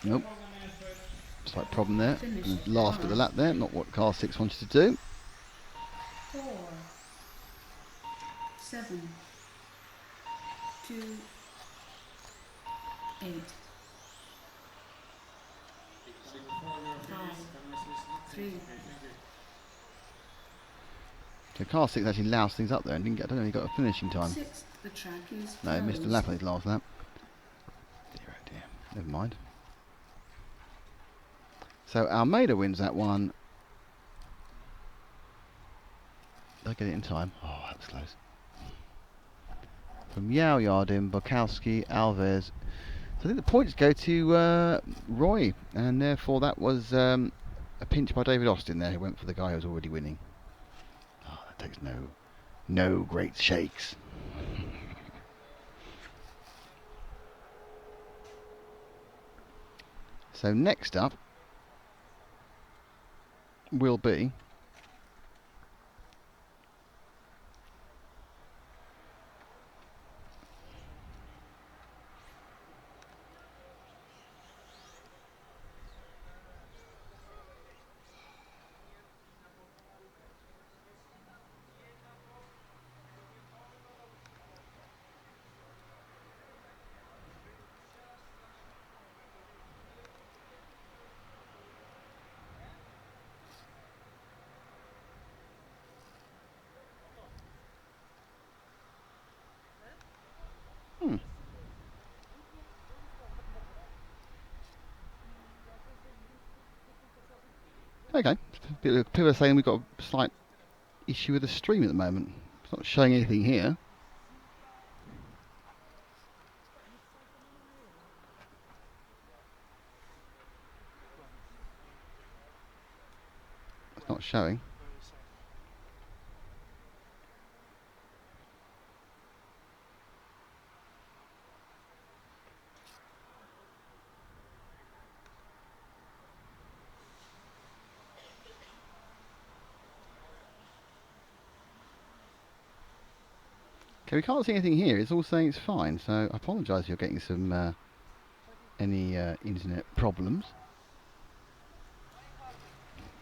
Nope. Slight problem there. Finish. And last bit of the lap there, not what car 6 wanted to do. 4, 7, 2, 8, 5, 3. So car 6 actually loused things up there and didn't get, I don't know, he got a finishing time. 6, the track is No, he missed a closed. lap on his last lap. Dear oh dear. Never mind. So Almeida wins that one. Did I get it in time? Oh, that was close. From Yao Yardim, Bukowski, Alves. So I think the points go to Roy, and therefore that was a pinch by David Austin there, who went for the guy who was already winning. Oh, that takes no great shakes. So next up will be okay. People are saying we've got a slight issue with the stream at the moment. It's not showing anything here. It's not showing. Okay, we can't see anything here. It's all saying it's fine, so I apologise if you're getting some any internet problems.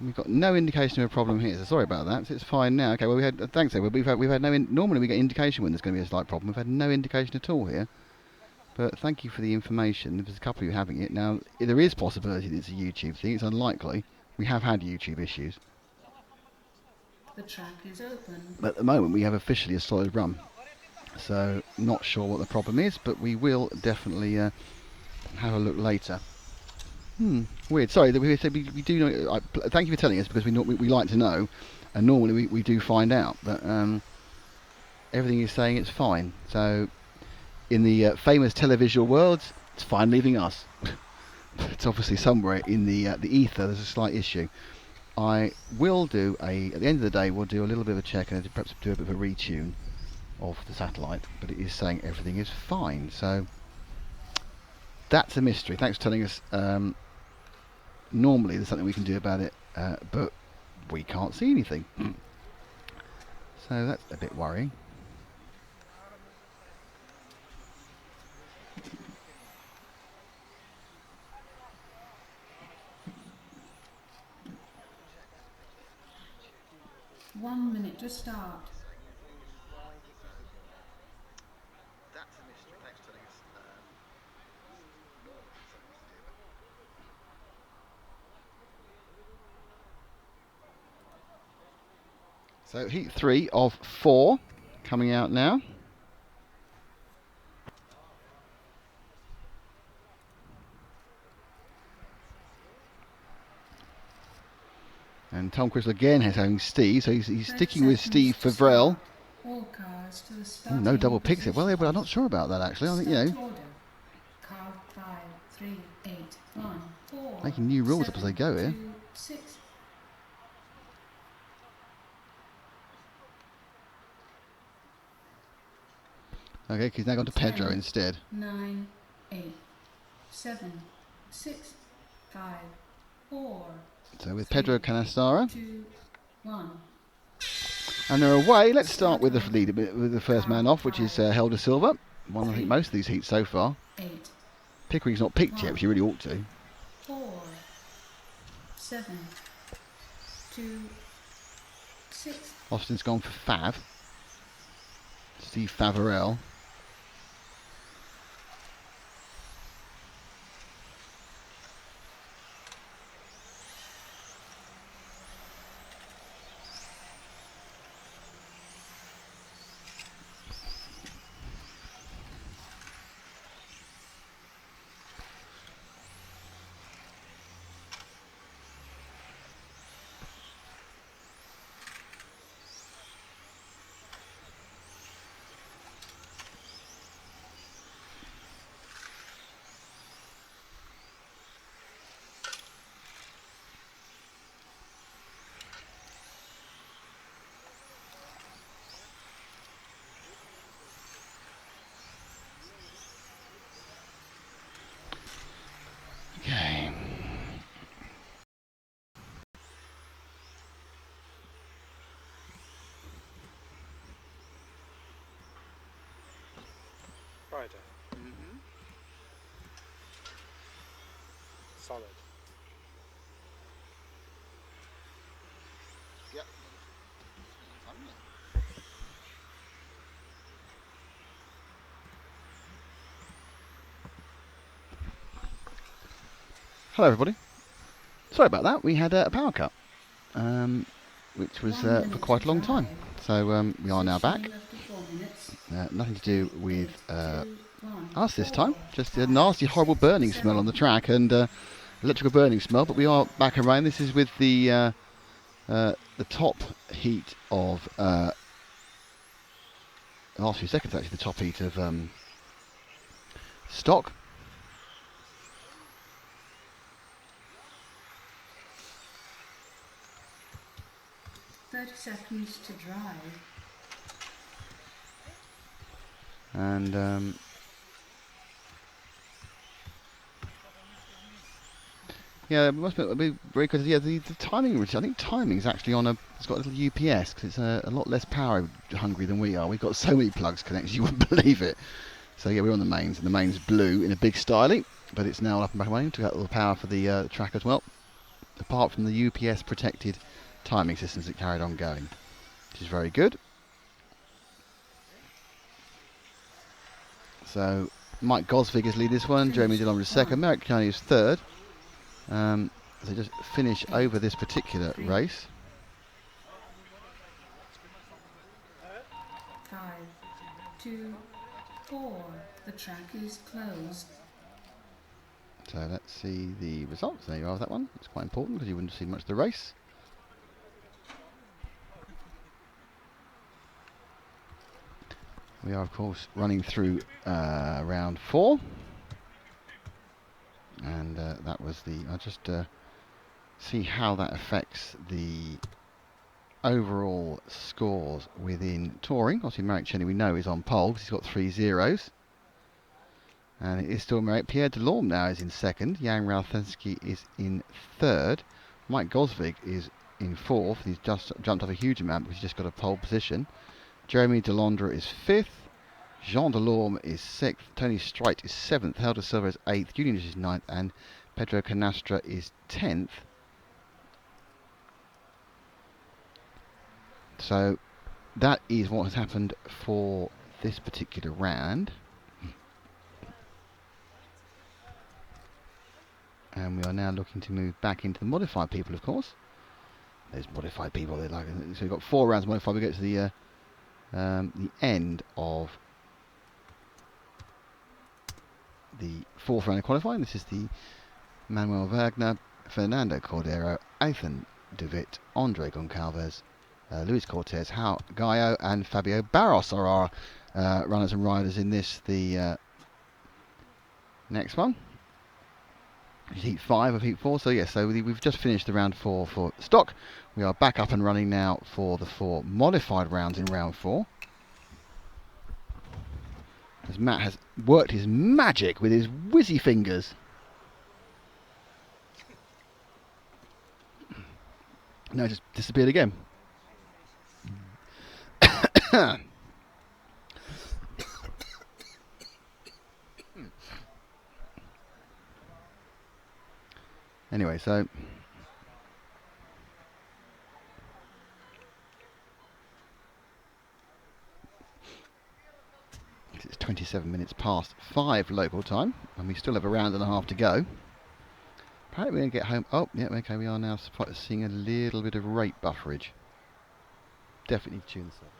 We've got no indication of a problem here, so sorry about that. So it's fine now. Okay, well we had thanks. We've had no. Normally we get indication when there's going to be a slight problem. We've had no indication at all here. But thank you for the information. There's a couple of you having it now. There is possibility that it's a YouTube thing. It's unlikely. We have had YouTube issues. The track is open. But at the moment we have officially a solid run. So not sure what the problem is, but we will definitely have a look later. Weird. Sorry, we do know. Thank you for telling us, because we like to know, and normally we do find out. But everything is saying it's fine. So in the famous televisual world, it's fine leaving us. It's obviously somewhere in the ether there's a slight issue. I will do at the end of the day we'll do a little bit of a check and perhaps do a bit of a retune of the satellite, but it is saying everything is fine. So that's a mystery. Thanks for telling us. Normally there's something we can do about it, but we can't see anything. So that's a bit worrying. One minute to start. That's a mystery. Thanks for telling us. So heat 3 of 4 coming out now. And Tom Crystal again has having Steve, so he's sticking with Steve Favrel. All cars to the Ooh, starting no double picks it. Well, position. but I'm not sure about that actually. I think, you Start know, order. Car 5, 3, 8, 1, 4. making new rules up as they go here. 2, 6. Okay, he's now gone to Pedro 10, instead. 9, 8, 7, 6, 5, 4. So with Pedro Canastara. 2, 1. And they're away. Let's start with the leader, with the first man off, which is Helder Silva. Won, I think, most of these heats so far. 8, Pickering's not picked yet, which he really ought to. 4, 7, 2, 6. Austin's gone for Fav. Steve Favarel. Okay. Friday. Solid. Yep. Hello everybody. Sorry about that, we had a power cut, which was for quite a long time. So we are now back. Nothing to do with us this time, just a nasty horrible burning smell on the track and electrical burning smell, but we are back and running. This is with the top heat of, the last few seconds actually, the top heat of stock. 30 seconds to drive. And yeah, we must be very good. Yeah, the timing, which I think timing is actually on it's got a little UPS because it's a lot less power hungry than we are. We've got so many plugs connected, you wouldn't believe it. So yeah, we're on the mains, and the mains blue in a big styling, but it's now up and back and running to get all the power for the track as well. Apart from the UPS protected timing systems that carried on going, which is very good. So Mike Gosvig is lead this one, Jeremy Delon is second, Merrick Kearney is third. As they just finish over this particular race. 5, 2, 4. The track is closed. So let's see the results. There you are with that one. It's quite important because you wouldn't see much of the race. We are, of course, running through round 4. And that was the... I'll just see how that affects the overall scores within touring. Obviously, Marek Cheney, we know, is on pole because he's got 3 zeros. And it is still Marek. Pierre Delorme now is in second. Jan Ralfensky is in third. Mike Gosvig is in fourth. He's just jumped up a huge amount because he's just got a pole position. Jeremy Delandre is fifth. Jean Delorme is sixth. Tony Streit is seventh. Helder Silva is eighth. Julian is ninth. And Pedro Canastra is 10th. So that is what has happened for this particular round. And we are now looking to move back into the modified people, of course. There's modified people. They like. So we've got 4 rounds modified. We get to the end of the 4th round of qualifying. This is the Manuel Wagner, Fernando Cordero, Ethan De Witt, Andre Goncalves, Luis Cortez, Hao Gallo, and Fabio Barros are our runners and riders in this. The next one. Heat 5 of Heat 4, so yes, so we've just finished the round 4 for stock. We are back up and running now for the 4 modified rounds in round 4. As Matt has worked his magic with his whizzy fingers. No, just disappeared again. Anyway, so 27 minutes past 5 local time, and we still have a round and a half to go. Apparently we're going to get home. Oh, yeah, okay, we are now seeing a little bit of rate bufferage. Definitely tune this up.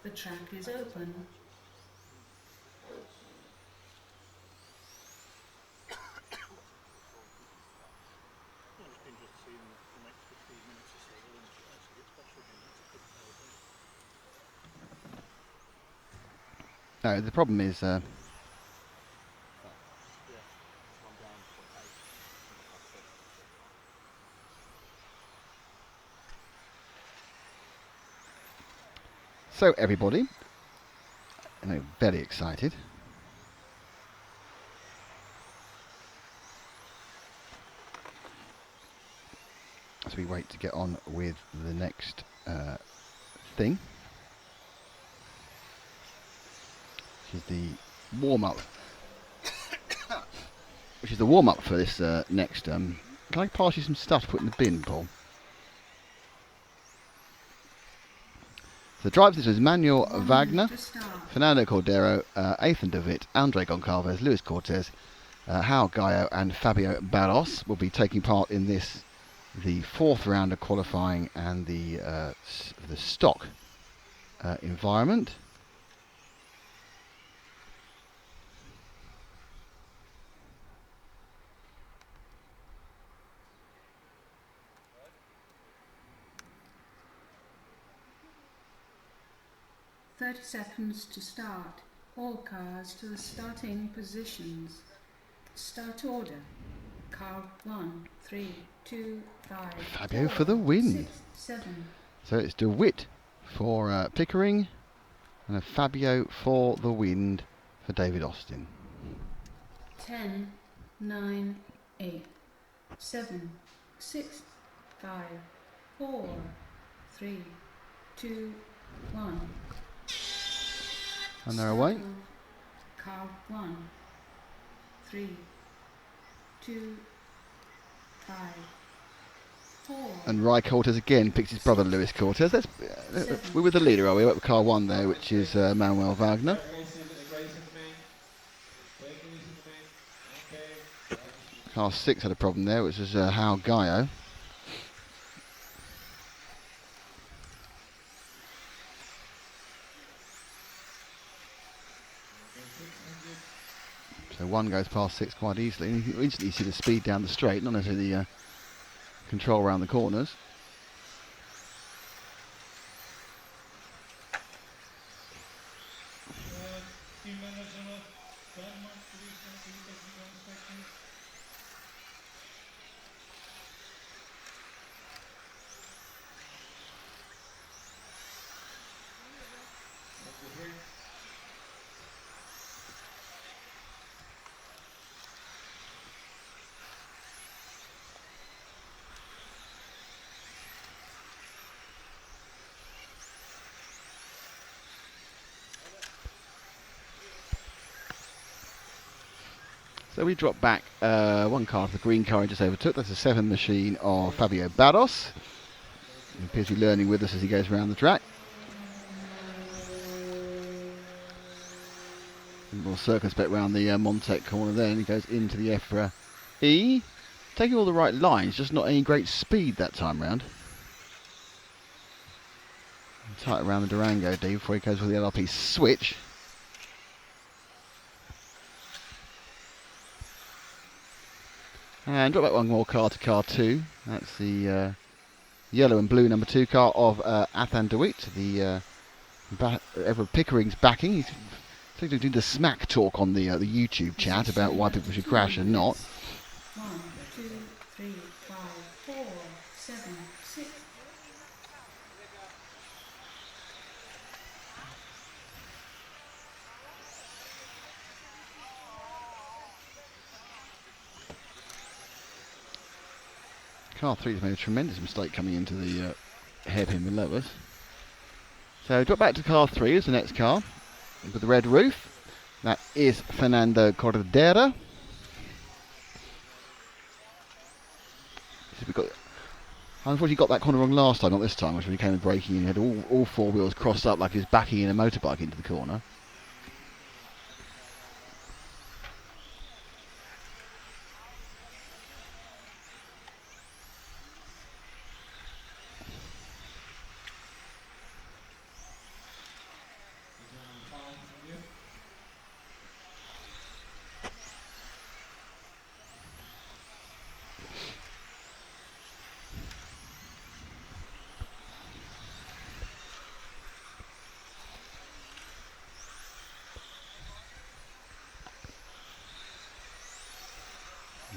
The track is open. No, the problem is so everybody, I know, very excited. As we wait to get on with the next thing, which is the warm-up. Which is the warm-up for this next. Can I pass you some stuff to put in the bin, Paul? The drivers this was Manuel Wagner, Fernando Cordero, Ethan De Witt, Andre Goncalves, Luis Cortez, João Gaio and Fabio Barros will be taking part in this, the fourth round of qualifying and the stock environment. Seconds to start. All cars to the starting positions. Start order. Car 1, 3, 2, 5. Fabio for the win. 6, 7. So it's De Witt for Pickering and a Fabio for the win for David Austin. 10, 9, 8, 7, 6, 5, 4, 3, 2, 1. And they're away. Car 1, 3, 2, 5, 4. And Rai Cortez again picks his brother Luis Cortez. We're with the leader, are we? We're up with car 1 there, which is Manuel Wagner. Car 6 had a problem there, which was João Gaio. So 1 goes past 6 quite easily. And you instantly see the speed down the straight, not necessarily the control around the corners. So we drop back 1 car to the green car he just overtook. That's a 7 machine of Fabio Barros. He appears to be learning with us as he goes around the track. More circumspect round the Montec corner there, and he goes into the EFRA E. Taking all the right lines, just not any great speed that time round. Tight around the Durango D before he goes with the LRP switch. And drop back 1 more car to car 2. That's the yellow and blue number 2 car of Ethan De Witt, the Everett Pickering's backing. He's doing the smack talk on the YouTube chat about why people should crash and not. 1, 2, 3, 5, 4, 7, 6. Car 3's made a tremendous mistake coming into the hairpin below us. So drop back to car 3 is the next car with the red roof. That is Fernando Cordero. Unfortunately, he got that corner wrong last time, not this time, which when he came in braking, he had all four wheels crossed up like he was backing in a motorbike into the corner.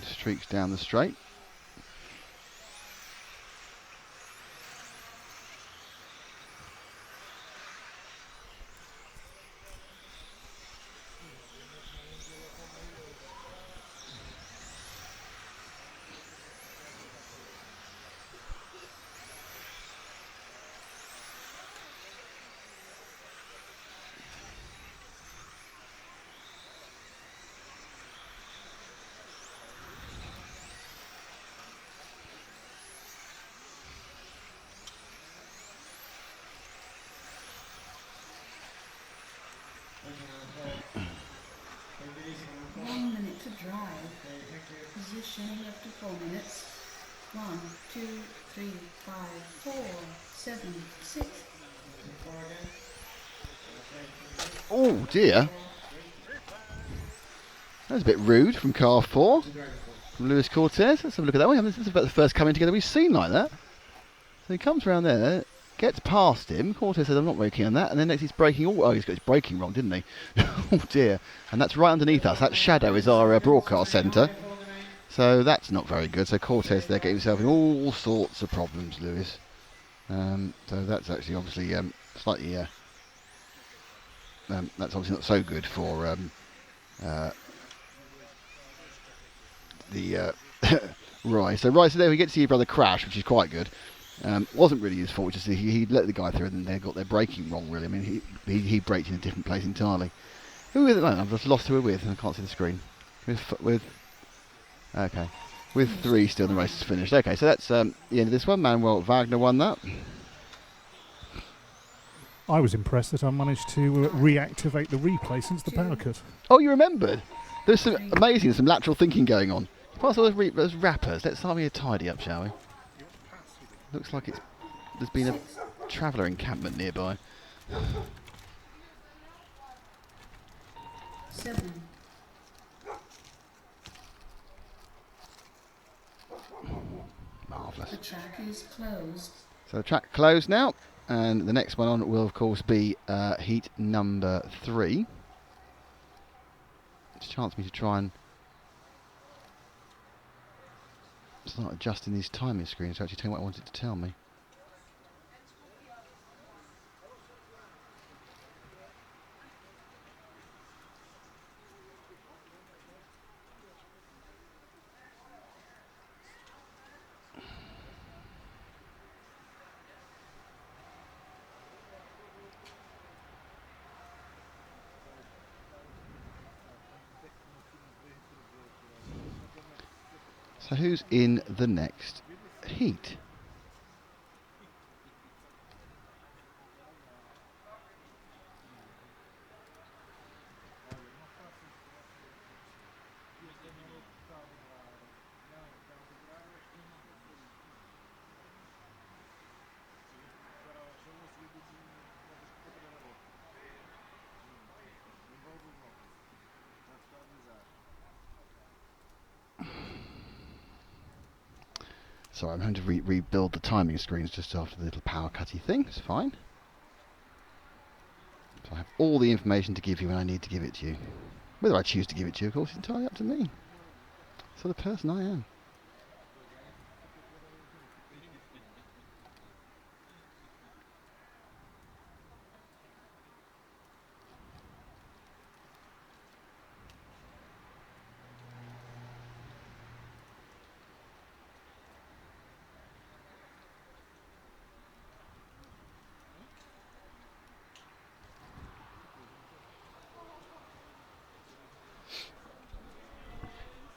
Streaks down the straight. To drive. Position up to 4 minutes. 1, 2, 3, 5, 4, 7, 6. Oh dear. That was a bit rude from car 4. From Luis Cortez. Let's have a look at that one. This is about the first coming together we've seen like that. So he comes around there, gets past him. Cortez says, I'm not very keen on that. And then next he's braking. Oh, he's got his braking wrong, didn't he? Oh dear. And that's right underneath us. That shadow is our broadcast centre. So that's not very good. So Cortez there getting himself in all sorts of problems, Lewis. So that's actually obviously slightly... that's obviously not so good for the Roy. So right, so there we get to see your brother crash, which is quite good. Wasn't really his fault, just he let the guy through and they got their braking wrong really. I mean he braked in a different place entirely. Who are we with at the moment? I've just lost who we're with and I can't see the screen. With 3 still, the race is finished. Okay, so that's the end of this one. Manuel Wagner won that. I was impressed that I managed to reactivate the replay since the power cut. Oh, you remembered? There's some amazing, some lateral thinking going on. Pass all those wrappers. Let's start with a tidy up, shall we? Looks like there's been a traveller encampment nearby. 7. Marvellous. The track is closed. So the track closed now, and the next one on will of course be heat number 3. It's a chance for me to try and start adjusting these timing screens to actually tell me what I wanted to tell me. So who's in the next heat? Sorry, I'm going to rebuild the timing screens just after the little power cutty thing. It's fine. So I have all the information to give you when I need to give it to you. Whether I choose to give it to you, of course, is entirely up to me. So the person I am.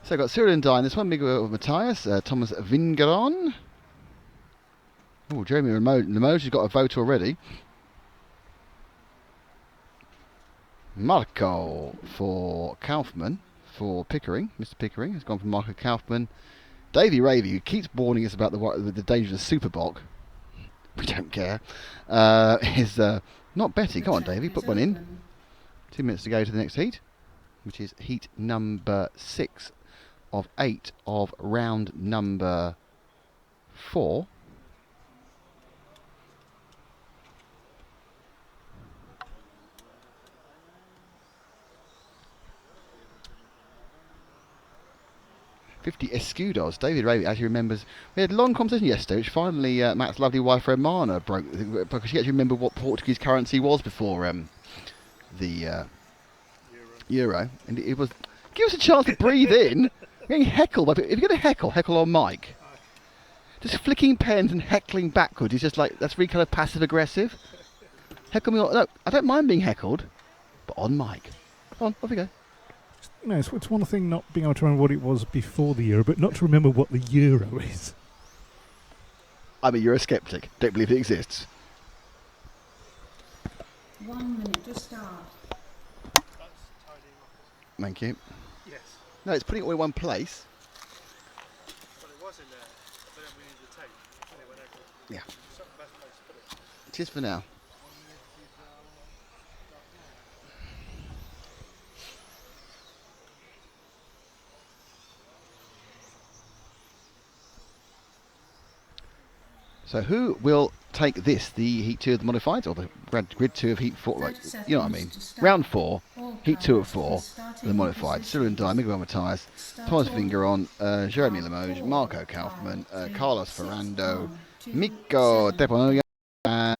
So I've got Cyril and Dine. This one, Miguel Matthias, Thomas Vingeron. Oh, Jeremy Limoges has got a vote already. Marco for Kaufman, for Pickering. Mr. Pickering has gone for Marco Kaufman. Davey Ravy, who keeps warning us about the danger of the Superbock. We don't care. Is not Betty. Come on, Davey, put one in. 2 minutes to go to the next heat, which is heat number 6 of 8 of round number 4. $50 escudos. David Ravy actually remembers. We had a long conversation yesterday, which finally Matt's lovely wife Romana broke, because she actually remembered what Portuguese currency was before the Euro. And it was. Give us a chance to breathe in. We're getting heckled. If you're going to heckle on mic. Just flicking pens and heckling backwards is just like, that's really kind of passive aggressive. Heckle me on. No, I don't mind being heckled, but on mic. Come on, off we go. You know, it's one thing not being able to remember what it was before the Euro, but not to remember what the Euro is. I'm a Eurosceptic. Don't believe it exists. 1 minute to start. Thank you. Yes. No, it's putting it all in one place. Well, it was in there, but then we needed the tape. And it went over. Yeah. So that's the place to put it. Cheers for now. So who will take this, the Heat 2 of the Modifieds, or the Grid 2 of Heat 4? Right, you know what I mean. Round 4, Heat 2 of 4, the Modified. Cyril Dye, Miguel Matthias, Thomas Vingeron, Jeremy Limoges, Marco Kaufman, Carlos Ferrando, Mikko Deponoga, and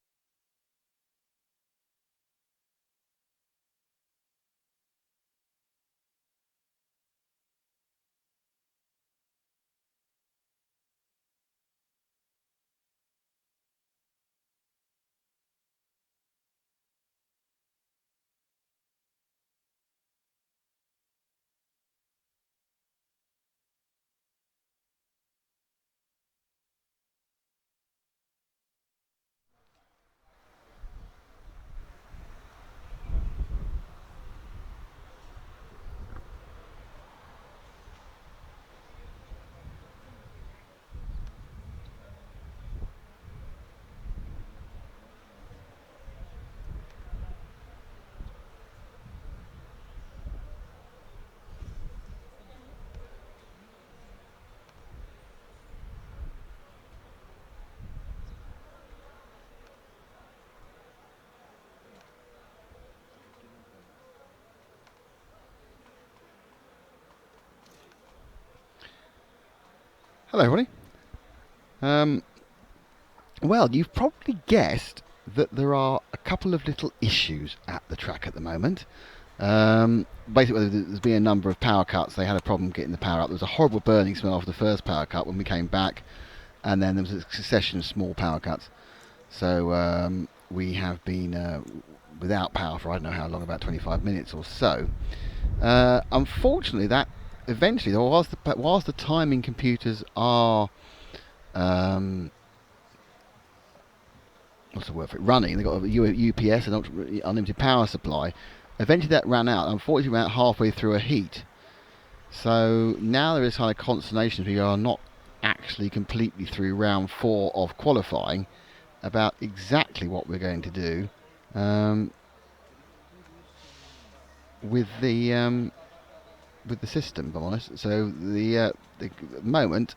hello, everybody. Well, you've probably guessed that there are a couple of little issues at the track at the moment. Basically, there's been a number of power cuts. They had a problem getting the power up. There was a horrible burning smell after the first power cut when we came back, and then there was a succession of small power cuts. So we have been without power for I don't know how long, about 25 minutes or so. Unfortunately, that eventually, whilst the timing computers are what's the word for it? Running. They've got a UPS, an unlimited power supply. Eventually, that ran out. Unfortunately, we ran out halfway through a heat. So now there is kind of consternation. We are not actually completely through round 4 of qualifying about exactly what we're going to do with the system, if I'm honest. So the moment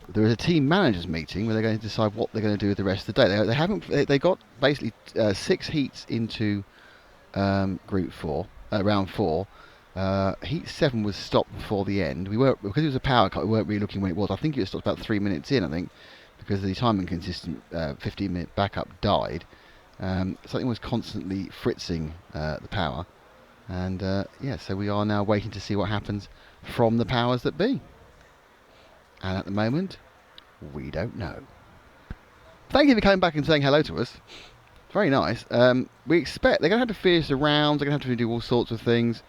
there is a team managers meeting where they're going to decide what they're going to do with the rest of the day. They got basically 6 heats into Group 4, round 4. Heat 7 was stopped before the end. Because it was a power cut. We weren't really looking when it was. I think it was stopped about 3 minutes in. I think because the timing consistent 15-minute backup died. Something was constantly fritzing the power. And yeah, so we are now waiting to see what happens from the powers that be. And at the moment, we don't know. Thank you for coming back and saying hello to us. Very nice. We expect they're going to have to finish the rounds. They're going to have to do all sorts of things.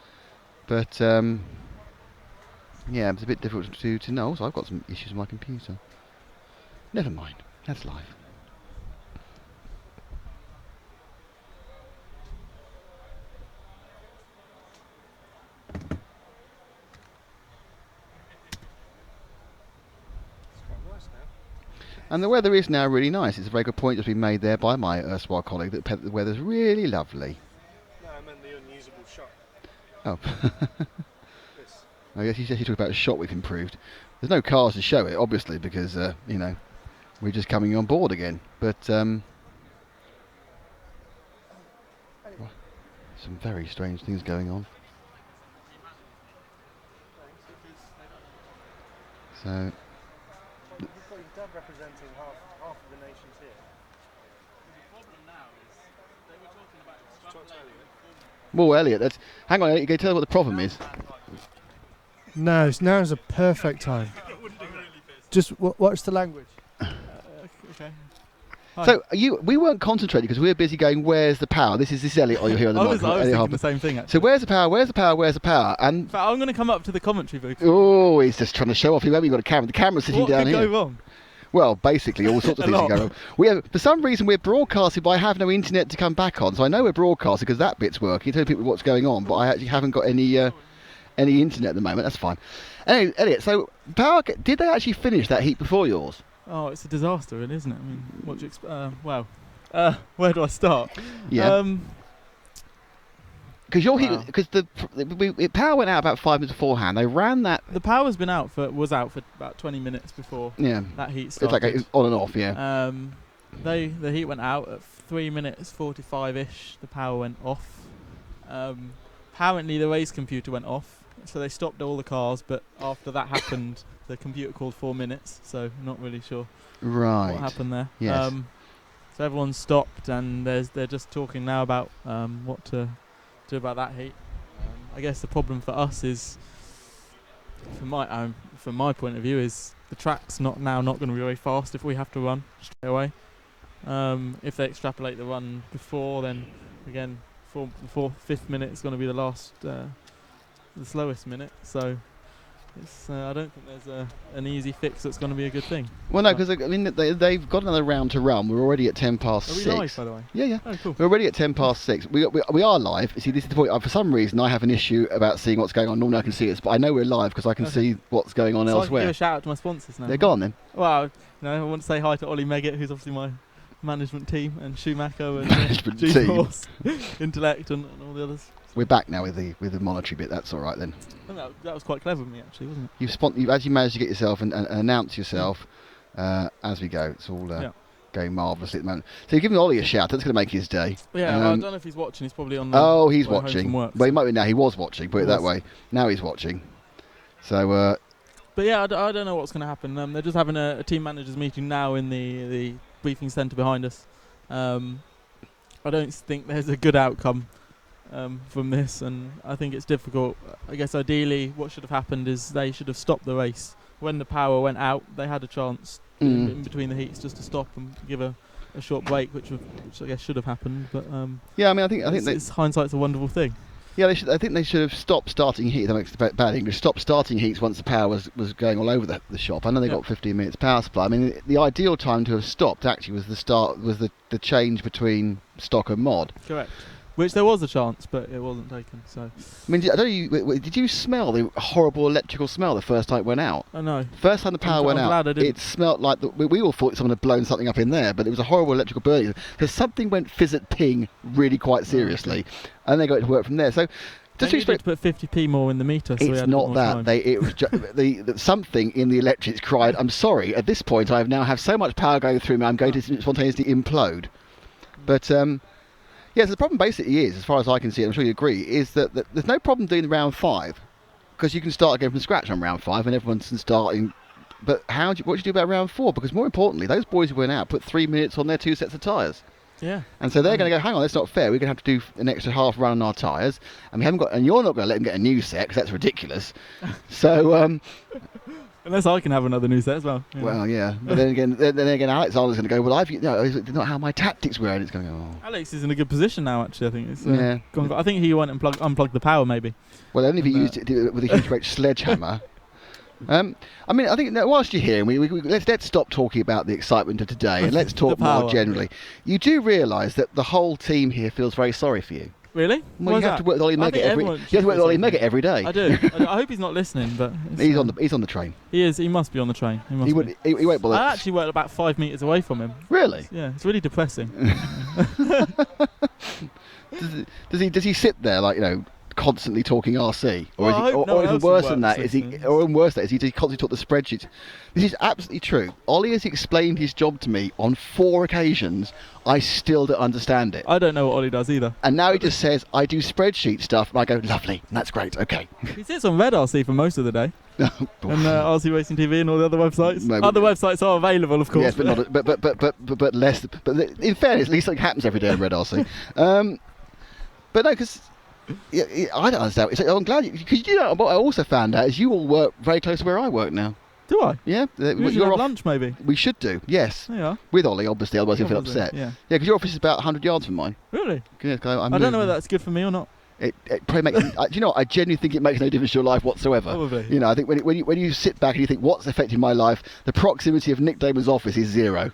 But yeah, it's a bit difficult to know. So I've got some issues with my computer. Never mind. That's life. And the weather is now really nice. It's a very good point that's been made there by my erstwhile colleague that the weather's really lovely. No, I meant the unusable shot. Oh. This. I guess you talk about a shot we've improved. There's no cars to show it, obviously, because, you know, we're just coming on board again. But, some very strange things going on. So... You've got your dad representing half of the nations here. The problem now is they were talking about extrapolating. Well, Elliot, hang on, Elliot, you can tell what the problem is. Now's a perfect time. Just watch the language. Okay. So we weren't concentrating because we were busy going, where's the power? This is Elliot, you're here on the I was microphone. thinking the same thing, actually. So where's the power, where's the power, where's the power? And In fact, I'm going to come up to the commentary booth. oh, he's just trying to show off. You haven't got a camera. The camera's sitting What down could here. go wrong? Well, basically, all sorts of A things can lot. go wrong. We have, for some reason, we're broadcasting, but I have no internet to come back on. So I know we're broadcasting because that bit's working. Tell people what's going on, but I actually haven't got any internet at the moment. That's fine. Anyway, Elliot, so power, did they actually finish that heat before yours? Oh, it's a disaster, really, isn't it? I mean, what do you well, where do I start? Yeah. Because your heat, Wow. because the power went out about 5 minutes beforehand. They ran that. The power's been out was out for about 20 minutes before Yeah. that heat It's started. like on and off, yeah. The heat went out at 3 minutes 45-ish. The power went off. Apparently the race computer went off, so they stopped all the cars. But after that happened, the computer called 4 minutes. So not really sure Right. what happened there. Yes. So everyone stopped, and they're just talking now about what to do about that heat. I guess the problem for us is, from my point of view, is the track's not going to be very fast if we have to run straight away. If they extrapolate the run before, then again, fifth minute is going to be the slowest minute. So it's, I don't think there's an easy fix that's going to be a good thing. Well, no, because I mean they've got another round to run. We're already at 10 past Are we 6. live, by the way? Yeah, yeah. Oh, cool. We're already at 10 past 6. We are live. See, this is the point. For some reason, I have an issue about seeing what's going on. Normally, I can see it, but I know we're live because I can Okay. see what's going on So I can elsewhere. give a shout out to my sponsors now. They're gone then. Well, I want to say hi to Ollie Meggett, who's obviously my management team, and Schumacher and Management team. G-Force, Intellect, and all the others. We're back now with the monetary bit. That's all right then. I think that was quite clever of me, actually, wasn't it? You've actually managed to get yourself and announce yourself as we go. It's all going marvellously at the moment. So you're giving Ollie a shout. That's going to make his day. Yeah, well, I don't know if he's watching. He's probably on. Oh, he's way home watching. from work, Well, he so- might be now. He was watching. Put it that was. way. Now he's watching. So. But yeah, I don't know what's going to happen. They're just having a team managers meeting now in the briefing centre behind us. I don't think there's a good outcome from this, and I think it's difficult. I guess ideally what should have happened is they should have stopped the race. When the power went out, they had a chance in between the heats just to stop and give a short break, which I guess should have happened. But yeah, I mean, I think it's hindsight's a wonderful thing. Yeah, I think they should have stopped starting heats. That makes bad English. Stopped starting heats once the power was going all over the shop. I know they got 15 minutes power supply. I mean, the ideal time to have stopped actually was the change between stock and mod. Correct. Which there was a chance, but it wasn't taken. So. I mean, did you smell the horrible electrical smell the first time it went out? I know. First time the power went I'm out, glad I didn't. it smelled like we all thought someone had blown something up in there, but it was a horrible electrical burning because something went fizz at ping really quite seriously, and they got it to work from there. So. Just to put 50p more in the meter. So we it's had not more that. time. It was something in the electrics cried, I'm sorry, at this point I now have so much power going through me, I'm going to spontaneously implode. But, yes, the problem basically is, as far as I can see, I'm sure you agree, is that there's no problem doing round 5, because you can start again from scratch on round 5 and everyone's starting. But what do you do about round 4? Because more importantly, those boys who went out put 3 minutes on their 2 sets of tyres. Yeah. And so they're going to go, hang on, that's not fair. We're going to have to do an extra half run on our tyres, and you're not going to let them get a new set because that's ridiculous. So, unless I can have another new set as well. Yeah. Well, yeah. But then again, Alex Arnold's going to go, well, it's not how my tactics were, and it's going to go. Oh. Alex is in a good position now. Actually, I think it's. Yeah. I think he went and unplugged the power maybe. Well, only if he used it with a huge great sledgehammer. I mean, I think that whilst you're here, let's stop talking about the excitement of today and let's talk more generally. You do realise that the whole team here feels very sorry for you. Really? Well, you have to work with Ollie Meggett every day. I do. I hope he's not listening, but he's on the train. He is. He must be on the train. He won't bother. I actually work about 5 meters away from him. Really? Yeah, it's really depressing. Does he sit there like, constantly talking RC, or even worse than that? Is he constantly talk the spreadsheets? This is absolutely true. Ollie has explained his job to me on 4 occasions. I still don't understand it. I don't know what Ollie does either. And now he just says, I do spreadsheet stuff, and I go, lovely, that's great, okay. He sits on Red RC for most of the day. And RC Racing TV and all the other websites. No, other websites are available, of course. Yes, but less. But in fairness, at least something happens every day on Red RC. But no, because I don't understand. I'm glad because what I also found out is you all work very close to where I work now. Do I? Yeah. You're off lunch, maybe. We should do. Yes. Yeah. With Ollie, obviously, otherwise he'll feel upset. Yeah. Yeah, because your office is about 100 yards from mine. Really? Yeah, I don't know whether that's good for me or not. It probably makes. Do you know what? I genuinely think it makes no difference to your life whatsoever. Probably. I think when you sit back and you think what's affecting my life, the proximity of Nick Damon's office is 0.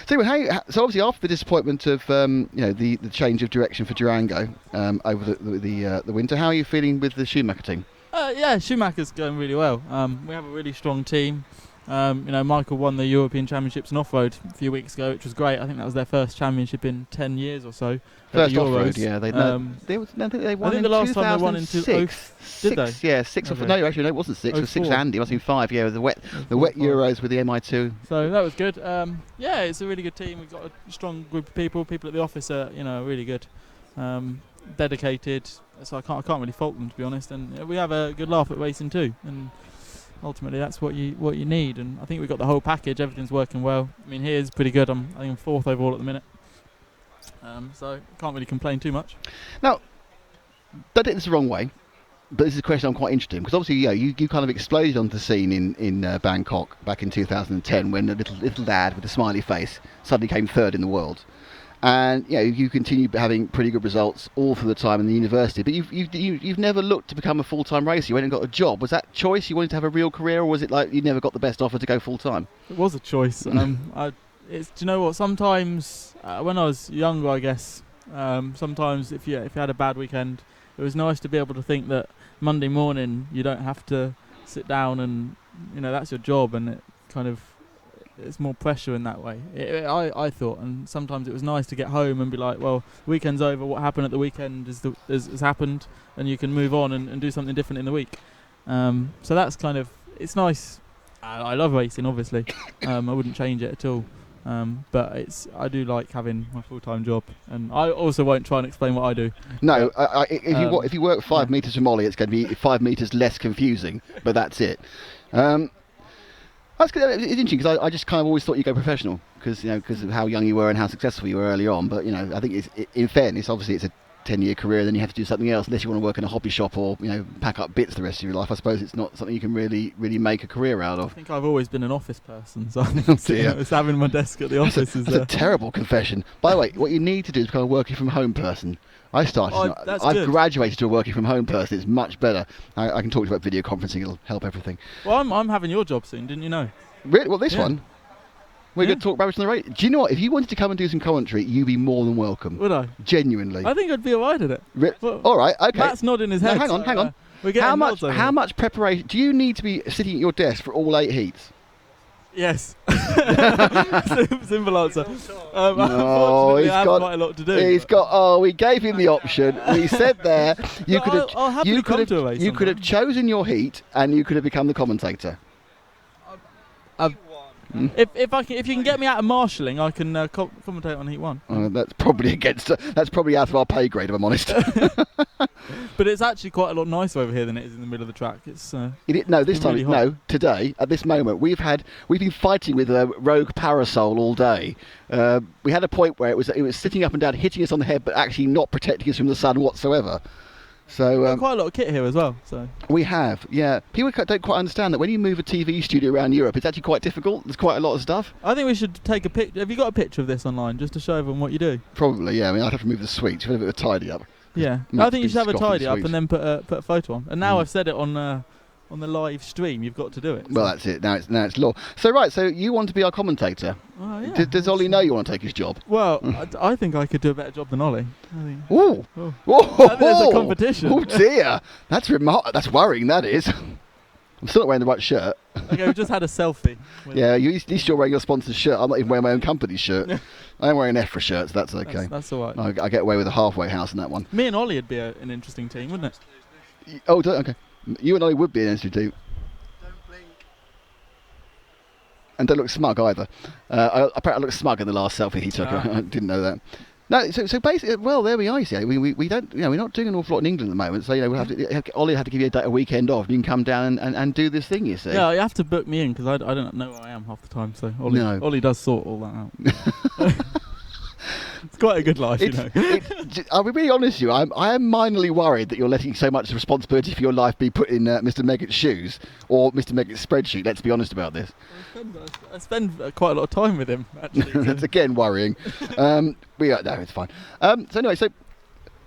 So obviously after the disappointment of the change of direction for Durango over the winter, how are you feeling with the Schumacher team? Yeah, Schumacher's going really well. We have a really strong team. Michael won the European Championships in off-road a few weeks ago, which was great. I think that was their first championship in 10 years or so. First off-road, yeah. They won I think the last time they won in 2006. Did they? Yeah, 6. No, actually, no, it wasn't 6. It was 6 Andy. It must have been 5. Yeah, the wet Euros with the MI2. So that was good. Yeah, it's a really good team. We've got a strong group of people. People at the office are, really good, dedicated. So I can't really fault them, to be honest. And we have a good laugh at racing too. And ultimately, that's what you need. And I think we've got the whole package. Everything's working well. I mean, here's pretty good. I think I'm 4th overall at the minute. So can't really complain too much. Now, don't take this the wrong way, but this is a question I'm quite interested in because obviously, you kind of exploded onto the scene in Bangkok back in 2010 when a little lad with a smiley face suddenly came 3rd in the world. And you continue having pretty good results all through the time in the university, but you've never looked to become a full-time racer. You went and got a job. Was that choice? You wanted to have a real career, or was it like you never got the best offer to go full-time? It was a choice. Do you know what? Sometimes when I was younger, I guess sometimes if you had a bad weekend, it was nice to be able to think that Monday morning you don't have to sit down and that's your job, and it kind of. It's more pressure in that way. I thought, and sometimes it was nice to get home and be like, well, weekend's over. What happened at the weekend has happened, and you can move on and do something different in the week. So that's kind of it's nice. I love racing, obviously. I wouldn't change it at all. But I do like having my full-time job, and I also won't try and explain what I do. No, if you work 5 meters from Ollie, it's going to be 5 meters less confusing. But that's it. That's good. It's interesting because I just kind of always thought you'd go professional because of how young you were and how successful you were early on. But I think in fairness, obviously it's a 10-year career. Then you have to do something else unless you want to work in a hobby shop or pack up bits the rest of your life. I suppose it's not something you can really make a career out of. I think I've always been an office person, so it's having my desk at the office is a terrible confession. By the way, what you need to do is become a working from home person. I've graduated to a working from home person. It's much better. I can talk to you about video conferencing. It'll help everything. Well, I'm having your job soon, didn't you know? Really? Well, this one? We're going to talk about it on the radio. Do you know what? If you wanted to come and do some commentary, you'd be more than welcome. Would I? Genuinely. I think I'd be alright at it. All right, okay. Matt's nodding his head. No, hang on. We're getting how much preparation do you need to be sitting at your desk for all 8 heats? Yes. Simple answer. No, he's got quite a lot to do. We gave him the option. We said there you could have chosen your heat and you could have become the commentator. If you can get me out of marshalling, I can commentate on Heat 1. That's probably out of our pay grade, if I'm honest. But it's actually quite a lot nicer over here than it is in the middle of the track. Today, at this moment, we've been fighting with a rogue parasol all day. We had a point where it was sitting up and down, hitting us on the head, but actually not protecting us from the sun whatsoever. So we've got quite a lot of kit here as well. So we have, yeah. People don't quite understand that when you move a TV studio around Europe, it's actually quite difficult. There's quite a lot of stuff. I think we should take a picture. Have you got a picture of this online just to show everyone what you do? Probably, yeah. I mean, I'd have to move the suite. You've got a bit of a tidy up. Yeah, I think you should have a tidy up and then put a photo on. And now I've said it on on the live stream, you've got to do it. Well, that's it. Now it's law. So right, so you want to be our commentator? Oh, yeah. Does Ollie know you want to take his job? Well, I think I could do a better job than Ollie. Ooh. Oh. Oh. There's a competition. Oh dear, that's That's worrying. That is. I'm still not wearing the right shirt. Okay, we just had a selfie. Yeah, at least you're wearing your sponsor's shirt. I'm not even wearing my own company's shirt. I am wearing an EFRA shirt, so that's okay. That's all right. I get away with a halfway house in that one. Me and Ollie would be an interesting team, wouldn't it? Oh, okay. You and I would be an interesting team. Don't blink. And don't look smug either. Apparently I looked smug in the last selfie he took. I didn't know that. No, so basically, well, there we are. You see, we don't, we're not doing an awful lot in England at the moment. So we'll have to. Ollie will have to give you a weekend off. And you can come down and do this thing. You see. Yeah, you have to book me in because I don't know where I am half the time. So Ollie does sort all that out. It's quite a good life, you know. I'll be really honest with you. I am minorly worried that you're letting so much responsibility for your life be put in Mr. Meggett's shoes or Mr. Meggett's spreadsheet. Let's be honest about this. I spend quite a lot of time with him, actually. That's again worrying. No, it's fine. So anyway, so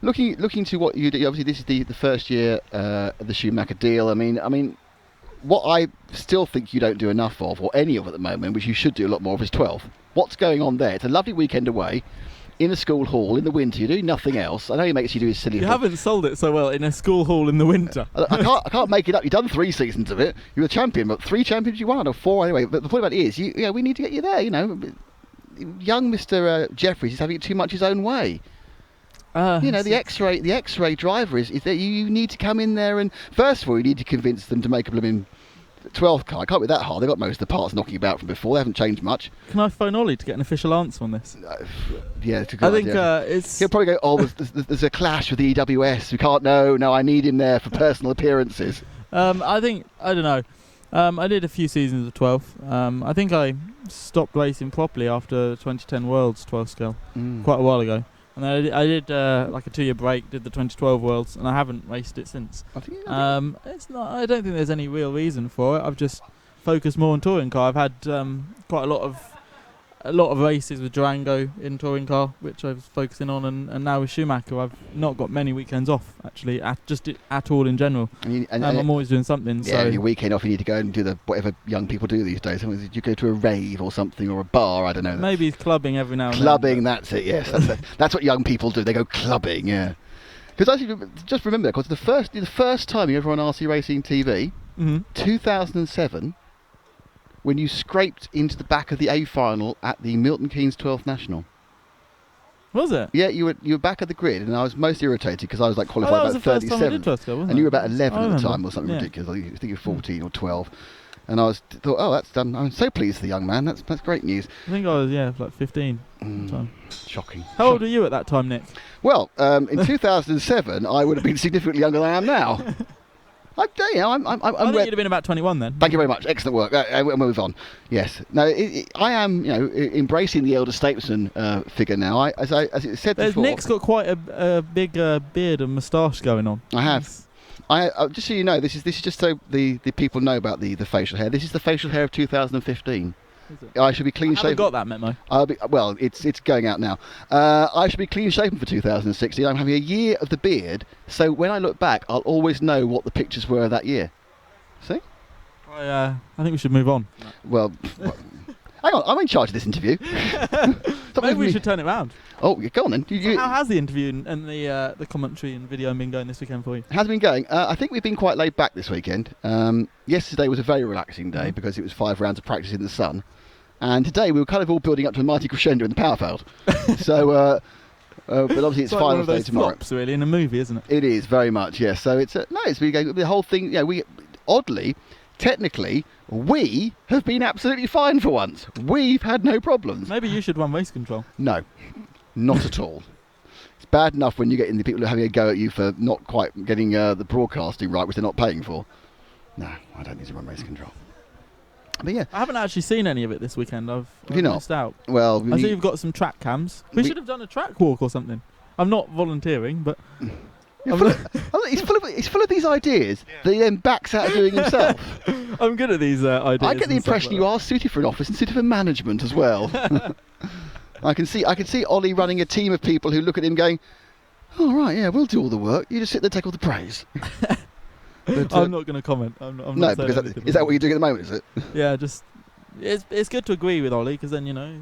looking to what you do. Obviously, this is the first year of the Schumacher deal. I mean, what I still think you don't do enough of, or any of at the moment, which you should do a lot more of, is 12. What's going on there? It's a lovely weekend away, in a school hall, in the winter. You do nothing else. I know he makes you do his silly... You haven't sold it so well, in a school hall in the winter. I can't make it up. You've done 3 seasons of it. You're a champion, but 3 champions you won, or 4 anyway. But the point about it is, we need to get you there, you know. Young Mr. Jeffries is having it too much his own way. The X-ray driver is that you need to come in there and, first of all, you need to convince them to make a blooming 12th car. It can't be that hard. They've got most of the parts knocking about from before. They haven't changed much. Can I phone Ollie to get an official answer on this? Yeah, it's a good idea. It's... He'll probably go, there's a clash with the EWS. We can't know. No, I need him there for personal appearances. I don't know. I did a few seasons of 12. I think I stopped racing properly after 2010 Worlds 12 scale quite a while ago. And then I did like a 2-year break, did the 2012 Worlds, and I haven't raced it since. It's not. I don't think there's any real reason for it. I've just focused more on touring car. I've had quite a lot of races with Durango in touring car, which I was focusing on, and now with Schumacher, I've not got many weekends off actually, at all in general. I'm always doing something. Yeah, so your weekend off, you need to go and do whatever young people do these days. Did you go to a rave or something, or a bar? I don't know. Maybe clubbing every now and then. Clubbing, that's it. Yes, that's what young people do. They go clubbing. Yeah. Because actually, just remember that, because the first time you ever on RC Racing TV, 2007. When you scraped into the back of the A final at the Milton Keynes 12th National. Was it? Yeah, you were back at the grid, and I was most irritated because I was like qualified about 37, and you were about 11 at the time or something ridiculous. I think you were 14 or 12, and I thought, oh, that's done. I'm so pleased for the young man. That's great news. I think I was like 15 at the time. Shocking. How old were you at that time, Nick? Well, in 2007, I would have been significantly younger than I am now. I think you'd have been about 21 then. Thank you very much. Excellent work. We'll move on. Yes. No, I am, embracing the elder statesman figure now. As it said before. Nick's got quite a big beard and moustache going on. I have. Just so you know, this is just so the people know about the facial hair. This is the facial hair of 2015. I should be clean shaven. I haven't got that memo. Well, it's going out now. I should be clean shaven for 2016. I'm having a year of the beard, so when I look back, I'll always know what the pictures were that year. See? I think we should move on. Well, hang on, I'm in charge of this interview. Maybe we should turn it round. Oh, go on then. How has the interview and the commentary and video been going this weekend for you? Has it been going? I think we've been quite laid back this weekend. Yesterday was a very relaxing day because it was 5 rounds of practice in the sun. And today we were kind of all building up to a mighty crescendo in the power field. So, but obviously it's like final day tomorrow. Flops, really, in a movie, isn't it? It is very much, yes. So it's the whole thing. We oddly, technically, we have been absolutely fine for once. We've had no problems. Maybe you should run race control. No, not at all. It's bad enough when you get in the people who are having a go at you for not quite getting the broadcasting right, which they're not paying for. No, I don't need to run race control. But yeah, I haven't actually seen any of it this weekend. I've missed out. Well, I see you've got some track cams. We should have done a track walk or something. I'm not volunteering, but he's full of these ideas that he then backs out of doing himself. I'm good at these ideas. I get the impression you are suited for an office and suited for management as well. I can see Ollie running a team of people who look at him going, "Oh right, yeah, we'll do all the work. You just sit there and take all the praise." But, I'm not going to comment. I'm no, not saying because anything is that about what you're doing at the moment? Is it? Yeah, just it's good to agree with Ollie because then you know.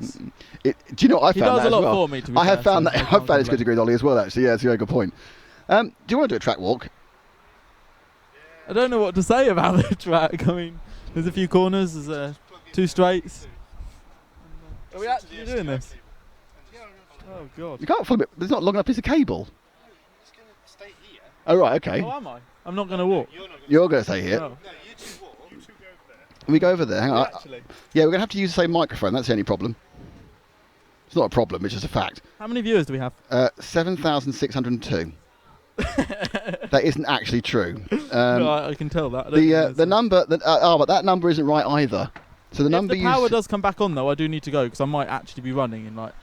Do you know what I He found does that a lot as well? for me. To be I have fair, found so that. I I've can't found it's good to complain. agree with Ollie as well. Actually, yeah, it's a very good point. Do you want to do a track walk? I don't know what to say about the track. I mean, there's a few corners. There's 2 straights. Are we actually doing this? Oh god. You can't follow it. There's not long enough piece of cable. Just going to stay here. Oh right, okay. Oh, am I? I'm not going to walk. You're going to stay here. No. No, you two walk. You two go over there. We go over there. Hang on. Actually. Yeah, we're going to have to use the same microphone. That's the only problem. It's not a problem. It's just a fact. How many viewers do we have? 7,602. That isn't actually true. No, I can tell that. I don't think The number. But that number isn't right either. So the number if the you power does come back on though, I do need to go because I might actually be running in like.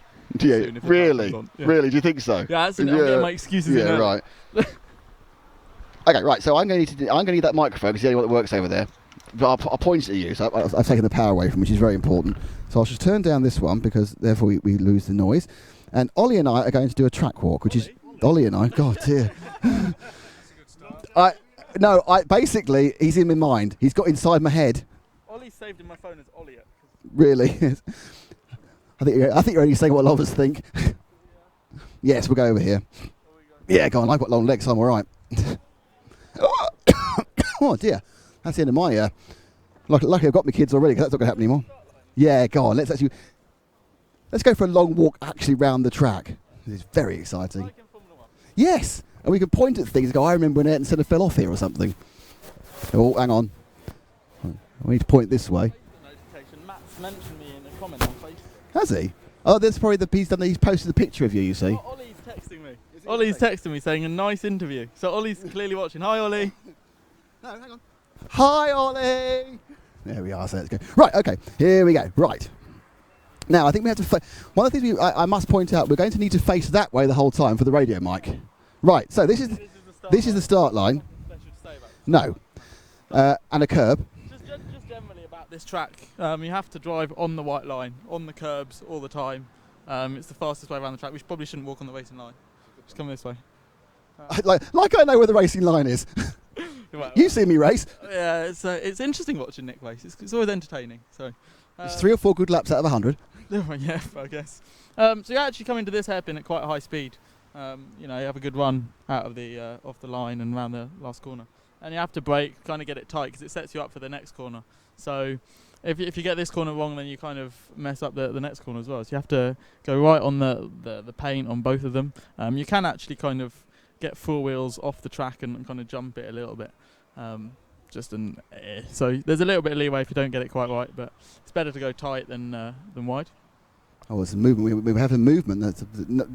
Yeah, soon if the really, power comes on. Yeah. really. Do you think so? Yeah, I'm getting my excuses in Yeah, early. right. Okay, right. So I'm going to need that microphone because it's the only one that works over there. But I'll point it at you. So I've taken the power away from, which is very important. So I'll just turn down this one because therefore we lose the noise. And Ollie and I are going to do a track walk, which is Ollie and I. God dear. Basically he's in my mind. He's got inside my head. Ollie's saved in my phone as Olliot. Really. I think you're only saying what a lot of us think. Yes, we'll go over here. Yeah, go on. I've got long legs, so I'm all right. Oh dear, that's the end of my. Luckily, I've got my kids already, because that's not going to happen anymore. Yeah, go on. Let's go for a long walk actually round the track. This is very exciting. Yes, and we can point at things and go, I remember when Ayrton Senna fell off here or something. Oh, hang on. We need to point this way. Matt's mentioned me in a comment on Facebook. Has he? Oh, that's probably he's posted a picture of you, you see. Oh, Ollie's texting me. Ollie's texting me saying a nice interview. So Ollie's clearly watching. Hi, Ollie. No, hang on. Hi, Ollie. There we are. So let's go. Right. Okay. Here we go. Right. Now I think we have to. One of the things I must point out, we're going to need to face that way the whole time for the radio mic. Right. So this is the start line. No. And a curb. Just generally about this track, you have to drive on the white line, on the curbs all the time. It's the fastest way around the track. We probably shouldn't walk on the racing line. Just come this way. Like I know where the racing line is. You see me race. Yeah, it's interesting watching Nick race. It's always entertaining. So it's 3 or 4 good laps out of 100. Yeah, I guess. So you actually come into this hairpin at quite a high speed. You have a good run out of the off the line and around the last corner, and you have to brake, kind of get it tight because it sets you up for the next corner. So if you get this corner wrong, then you kind of mess up the next corner as well. So you have to go right on the paint on both of them. You can actually kind of get 4 wheels off the track and kind of jump it a little bit. So there's a little bit of leeway if you don't get it quite right, but it's better to go tight than wide. Oh, it's a movement. We have a movement,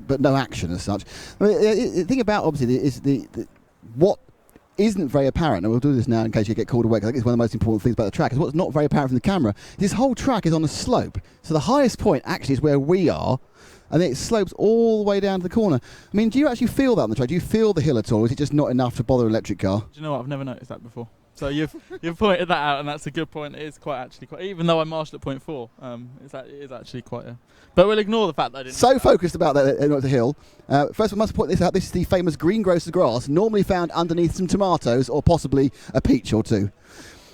but no action as such. I mean, the thing about obviously is what isn't very apparent, and we'll do this now in case you get called away, because I think it's one of the most important things about the track, is what's not very apparent from the camera. This whole track is on a slope, so the highest point actually is where we are, and then it slopes all the way down to the corner. I mean, do you actually feel that on the track? Do you feel the hill at all, or is it just not enough to bother an electric car? Do you know what? I've never noticed that before. So you've pointed that out, and that's a good point. It is quite, even though I marshaled at 0.4, it is actually quite a... But we'll ignore the fact that I didn't... So focused about that the hill. First, we must point this out. This is the famous greengrocer's grass, normally found underneath some tomatoes or possibly a peach or two.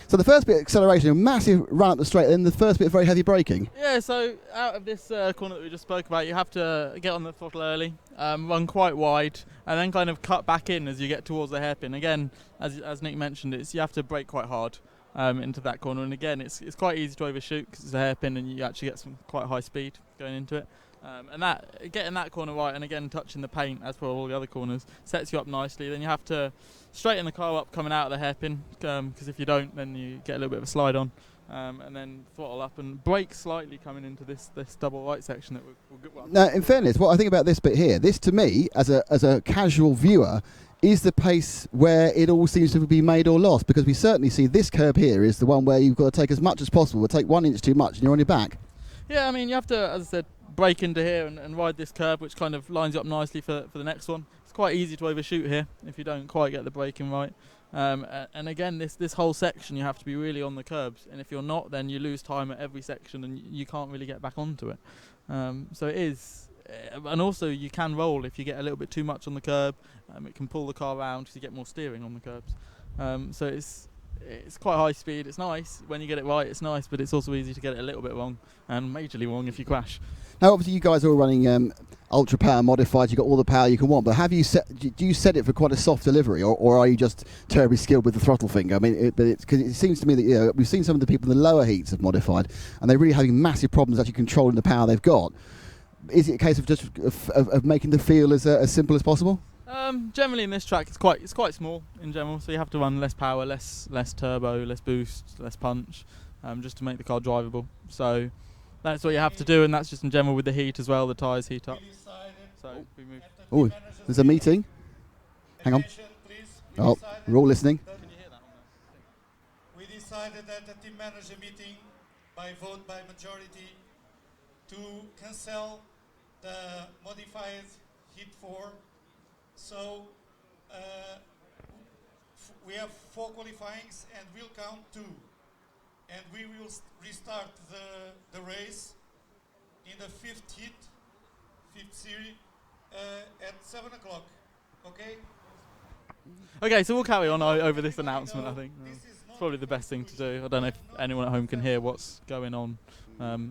So the first bit of acceleration, a massive run up the straight, then the first bit of very heavy braking. Yeah, so out of this corner that we just spoke about, you have to get on the throttle early, run quite wide, and then kind of cut back in as you get towards the hairpin. Again, as Nick mentioned, you have to brake quite hard into that corner, and again, it's quite easy to overshoot because it's a hairpin and you actually get some quite high speed going into it. And getting that corner right, and again touching the paint as per all the other corners, sets you up nicely. Then you have to straighten the car up coming out of the hairpin, because if you don't, then you get a little bit of a slide on, and then throttle up and brake slightly coming into this double right section that we'll get well. Now, in fairness, what I think about this bit here, this to me, as a casual viewer, is the pace where it all seems to be made or lost, because we certainly see this curb here is the one where you've got to take as much as possible. We'll take 1 inch too much and you're on your back. Yeah, I mean, you have to, as I said, brake into here and ride this curb, which kind of lines you up nicely for the next one. It's quite easy to overshoot here if you don't quite get the braking right. And again, this whole section, you have to be really on the curbs, and if you're not, then you lose time at every section and you can't really get back onto it. So it is, and also you can roll if you get a little bit too much on the curb. It can pull the car around because you get more steering on the curbs. So it's quite high speed. It's nice when you get it right. It's nice, but it's also easy to get it a little bit wrong and majorly wrong if you crash. Now, obviously, you guys are all running ultra power modified. You've got all the power you can want. But do you set it for quite a soft delivery, or are you just terribly skilled with the throttle finger? I mean, because it seems to me that we've seen some of the people in the lower heats have modified, and they're really having massive problems actually controlling the power they've got. Is it a case of just of making the feel as simple as possible? Generally, in this track, it's quite small in general, so you have to run less power, less turbo, less boost, less punch, just to make the car drivable. So that's what you have to do, and that's just in general with the heat as well. The tyres heat up. So we move. Oh, there's a meeting. Hang on. Oh, we're all listening. We decided at the team manager meeting, by vote by majority, to cancel the modified Heat 4. So we have 4 qualifyings and we'll count 2. And we will restart the race in the 5th heat, 5th series, at 7 o'clock. Okay? Okay, so we'll carry on over this announcement, I think. It's probably the best thing to do. I don't know if anyone at home can hear what's going on.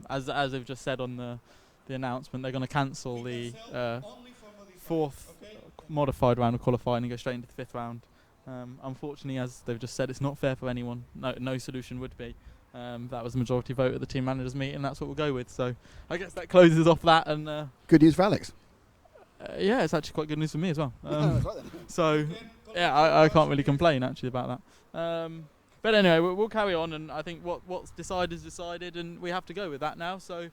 As they've just said on the announcement, they're going to cancel the 4th modified round of qualifying and go straight into the 5th round. Unfortunately, as they've just said, it's not fair for anyone. No solution would be. That was the majority vote at the team managers meeting. That's what we'll go with. So I guess that closes off that. And good news for Alex. Yeah, it's actually quite good news for me as well. So yeah, I can't really complain actually about that. But anyway, we'll carry on, and I think what's decided is decided, and we have to go with that now. So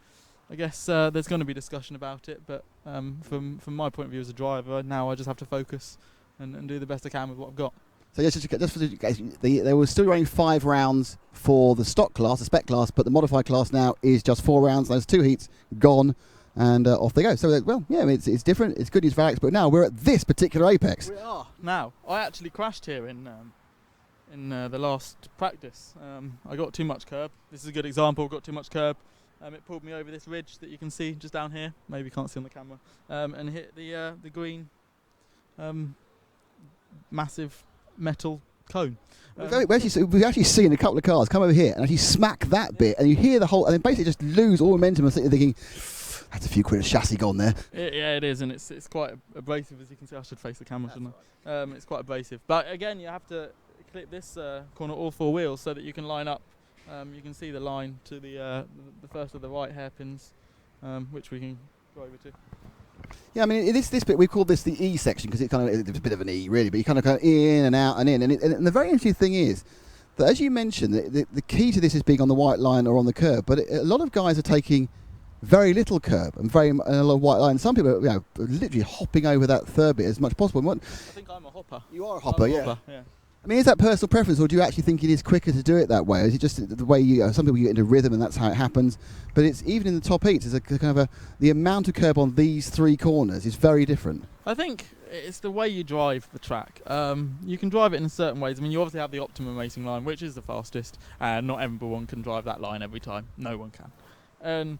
I guess there's going to be discussion about it, but from my point of view as a driver, now I just have to focus and do the best I can with what I've got. So just for the case, they were still running 5 rounds for the stock class, the spec class, but the modified class now is just 4 rounds. Those 2 heats gone, and off they go. So well, yeah, I mean, it's different. It's good news for Alex, but now we're at this particular apex. We are now. I actually crashed here in the last practice. I got too much curb. This is a good example. Got too much curb. It pulled me over this ridge that you can see just down here. Maybe you can't see on the camera. And hit the green massive metal cone. We've actually seen a couple of cars come over here and actually smack that bit, and you hear the whole, and then basically just lose all momentum and thinking, that's a few quid of chassis gone there. Yeah, it is, and it's quite abrasive, as you can see. I should face the camera, shouldn't I? It's quite abrasive. But again, you have to clip this corner all 4 wheels so that you can line up. You can see the line to the first of the right hairpins, which we can go over to. Yeah, I mean, this bit, we call this the E section because it's a bit of an E, really, but you kind of go in and out and in. And the very interesting thing is that, as you mentioned, the key to this is being on the white line or on the curb, but a lot of guys are taking very little curb and a lot of white line. Some people are literally hopping over that third bit as much as possible. I think I'm a hopper. You are a hopper, yeah. I mean, is that personal preference, or do you actually think it is quicker to do it that way? Or is it just the way some people get into rhythm and that's how it happens? But it's even in the top heats, there's a kind of the amount of curb on these 3 corners is very different. I think it's the way you drive the track. You can drive it in certain ways. I mean, you obviously have the optimum racing line, which is the fastest, and not everyone can drive that line every time. No one can. And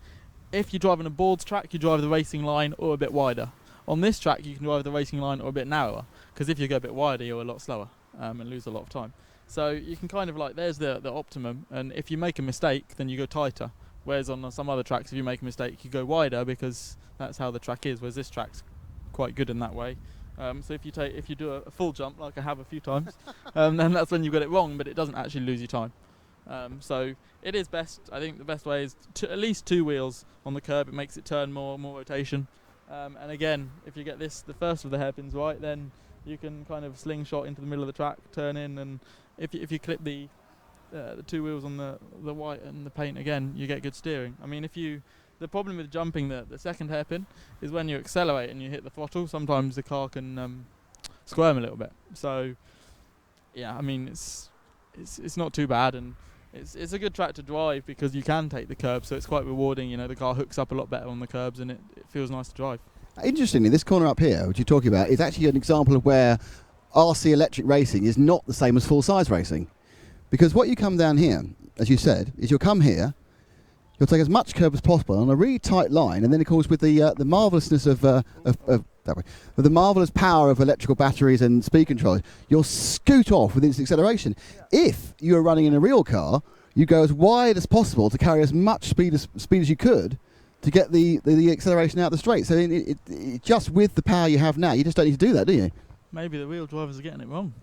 if you drive on a boards track, you drive the racing line or a bit wider. On this track, you can drive the racing line or a bit narrower, because if you go a bit wider, you're a lot slower. And lose a lot of time. So you can kind of there's the optimum, and if you make a mistake, then you go tighter. Whereas on some other tracks, if you make a mistake, you go wider because that's how the track is. Whereas this track's quite good in that way. So if you do a full jump like I have a few times, then that's when you get it wrong, but it doesn't actually lose you time. So it is best. I think the best way is at least 2 wheels on the curb. It makes it turn more rotation. And again, if you get the first of the hairpins right, then you can kind of slingshot into the middle of the track, turn in, and if you clip the 2 wheels on the white and the paint again, you get good steering. I mean, the problem with jumping the second hairpin is when you accelerate and you hit the throttle, sometimes the car can squirm a little bit. So yeah, I mean, it's not too bad, and it's a good track to drive because you can take the curbs, so it's quite rewarding. You know, the car hooks up a lot better on the curbs, and it feels nice to drive. Interestingly, this corner up here, which you're talking about, is actually an example of where RC electric racing is not the same as full-size racing. Because what you come down here, as you said, is you'll come here, you'll take as much curb as possible on a really tight line, and then of course with the marvellousness of with the marvellous power of electrical batteries and speed controllers, you'll scoot off with instant acceleration. If you are running in a real car, you go as wide as possible to carry as much speed as you could to get the acceleration out the straight. So just with the power you have now, you just don't need to do that, do you? Maybe the wheel drivers are getting it wrong.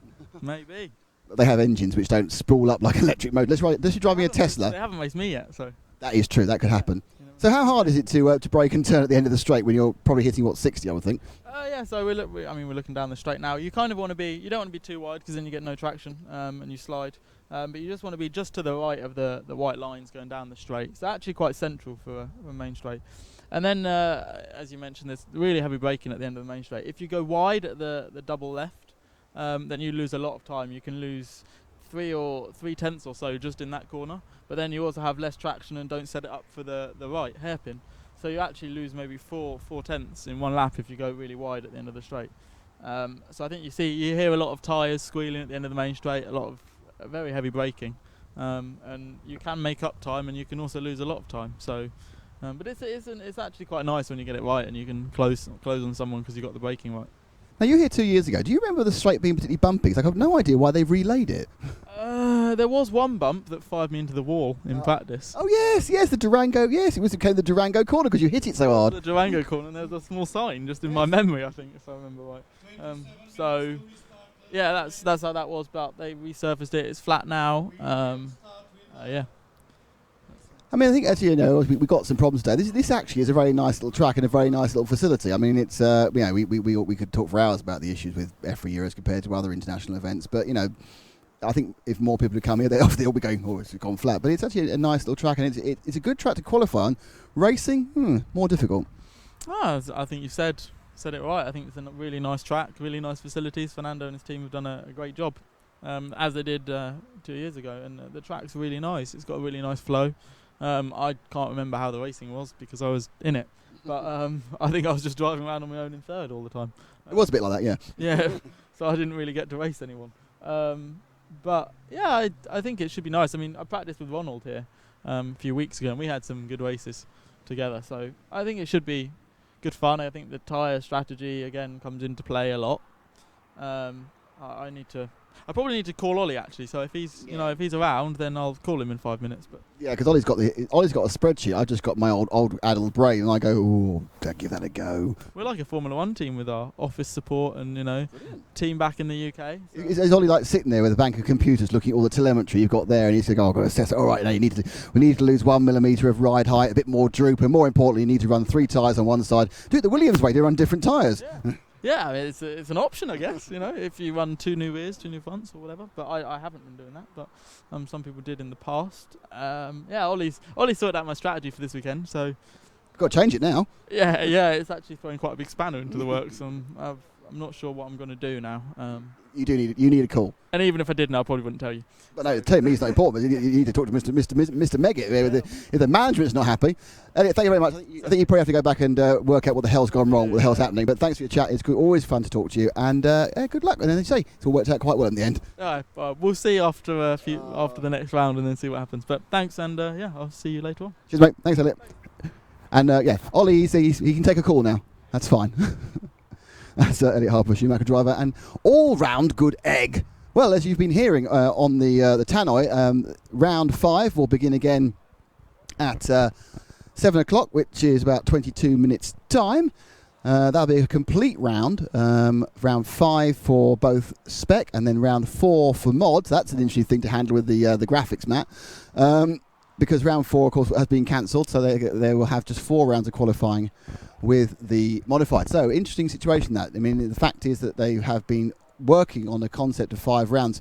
Maybe. They have engines which don't sprawl up like electric motors. Unless you're driving a Tesla. They haven't raced me yet, so. That is true. That could happen. So how hard is it to brake and turn at the end of the straight when you're probably hitting, what, 60, I would think? Yeah, so we're looking down the straight now. You kind of want to be, you don't want to be too wide because then you get no traction and you slide. But you just want to be just to the right of the white lines going down the straight. It's actually quite central for a main straight. And then, as you mentioned, there's really heavy braking at the end of the main straight. If you go wide at the double left, then you lose a lot of time. You can lose 3/10 or so just in that corner. But then you also have less traction and don't set it up for the right hairpin. So you actually lose maybe 4/10 in one lap if you go really wide at the end of the straight. So I think you hear a lot of tyres squealing at the end of the main straight, a lot of very heavy braking, and you can make up time and you can also lose a lot of time. So, but it's actually quite nice when you get it right and you can close on someone because you got the braking right. Now you were here 2 years ago. Do you remember the straight being particularly bumpy? 'Cause I have no idea why they've relayed it. There was one bump that fired me into the wall in practice. Oh yes, the Durango. Yes, it became the Durango corner because you hit it so hard. The Durango corner, and there was a small sign just in my memory, I think, if I remember right. So, yeah, that's how that was. But they resurfaced it. It's flat now. Yeah. I mean, I think, as you know, we've got some problems today. This actually is a very nice little track and a very nice little facility. I mean, it's we could talk for hours about the issues with EFRA Euros compared to other international events, but I think if more people would come here, they'll be going, oh, it's gone flat. But it's actually a nice little track, and it's a good track to qualify on. Racing, more difficult. I think you said it right. I think it's a really nice track, really nice facilities. Fernando and his team have done a great job, as they did 2 years ago. And the track's really nice. It's got a really nice flow. I can't remember how the racing was because I was in it. But I think I was just driving around on my own in third all the time. It was a bit like that, yeah. Yeah, so I didn't really get to race anyone. But yeah, I think it should be nice. I mean, I practiced with Ronald here a few weeks ago and we had some good races together. So I think it should be good fun. I think the tyre strategy, again, comes into play a lot. I probably need to call Ollie actually. So if he's if he's around, then I'll call him in 5 minutes. But yeah, because Ollie's got a spreadsheet. I've just got my old addled brain, and I go, oh, don't give that a go. We're like a Formula One team with our office support and team back in the UK. So. Is Ollie like sitting there with a bank of computers looking at all the telemetry you've got there, and he's saying, oh, I've got to assess it. All right, now we need to lose 1 millimetre of ride height, a bit more droop, and more importantly, you need to run 3 tyres on one side. Do it the Williams way. They run different tyres. Yeah. Yeah, I mean, it's an option, I guess, if you run 2 new rears, 2 new fronts or whatever. But I haven't been doing that, but some people did in the past. Ollie sorted out my strategy for this weekend, so... Got to change it now. Yeah, it's actually throwing quite a big spanner into the works. I'm not sure what I'm going to do now. You need a call. And even if I didn't, I probably wouldn't tell you. But no, tell me it's not important. You need to talk to Mr. Megget. If the management's not happy. Elliot, thank you very much. I think you probably have to go back and work out what the hell's gone wrong, what the hell's happening. But thanks for your chat. It's always fun to talk to you. And good luck. And then they say it's all worked out quite well in the end. We'll see after the next round and then see what happens. But thanks, and I'll see you later on. Cheers, mate. Thanks, Elliot. And Ollie, he can take a call now. That's fine. That's Elliot Harper, Schumacher driver, and all-round good egg. Well, as you've been hearing on the tannoy, round 5 will begin again at 7 o'clock, which is about 22 minutes' time. That'll be a complete round. Round 5 for both spec, and then round 4 for mods. That's an interesting thing to handle with the graphics, Matt. Because round 4, of course, has been cancelled, so they will have just 4 rounds of qualifying with the modified. So, interesting situation that. I mean, the fact is that they have been working on the concept of 5 rounds.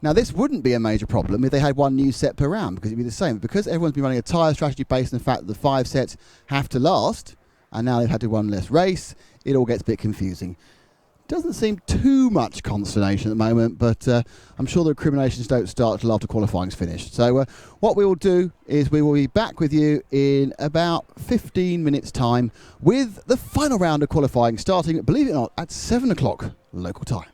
Now, this wouldn't be a major problem if they had 1 new set per round, because it'd be the same. Because everyone's been running a tyre strategy based on the fact that the 5 sets have to last, and now they've had to run less race, it all gets a bit confusing. Doesn't seem too much consternation at the moment, but I'm sure the recriminations don't start till after qualifying's finished. So what we will do is we will be back with you in about 15 minutes' time with the final round of qualifying starting, believe it or not, at 7 o'clock local time.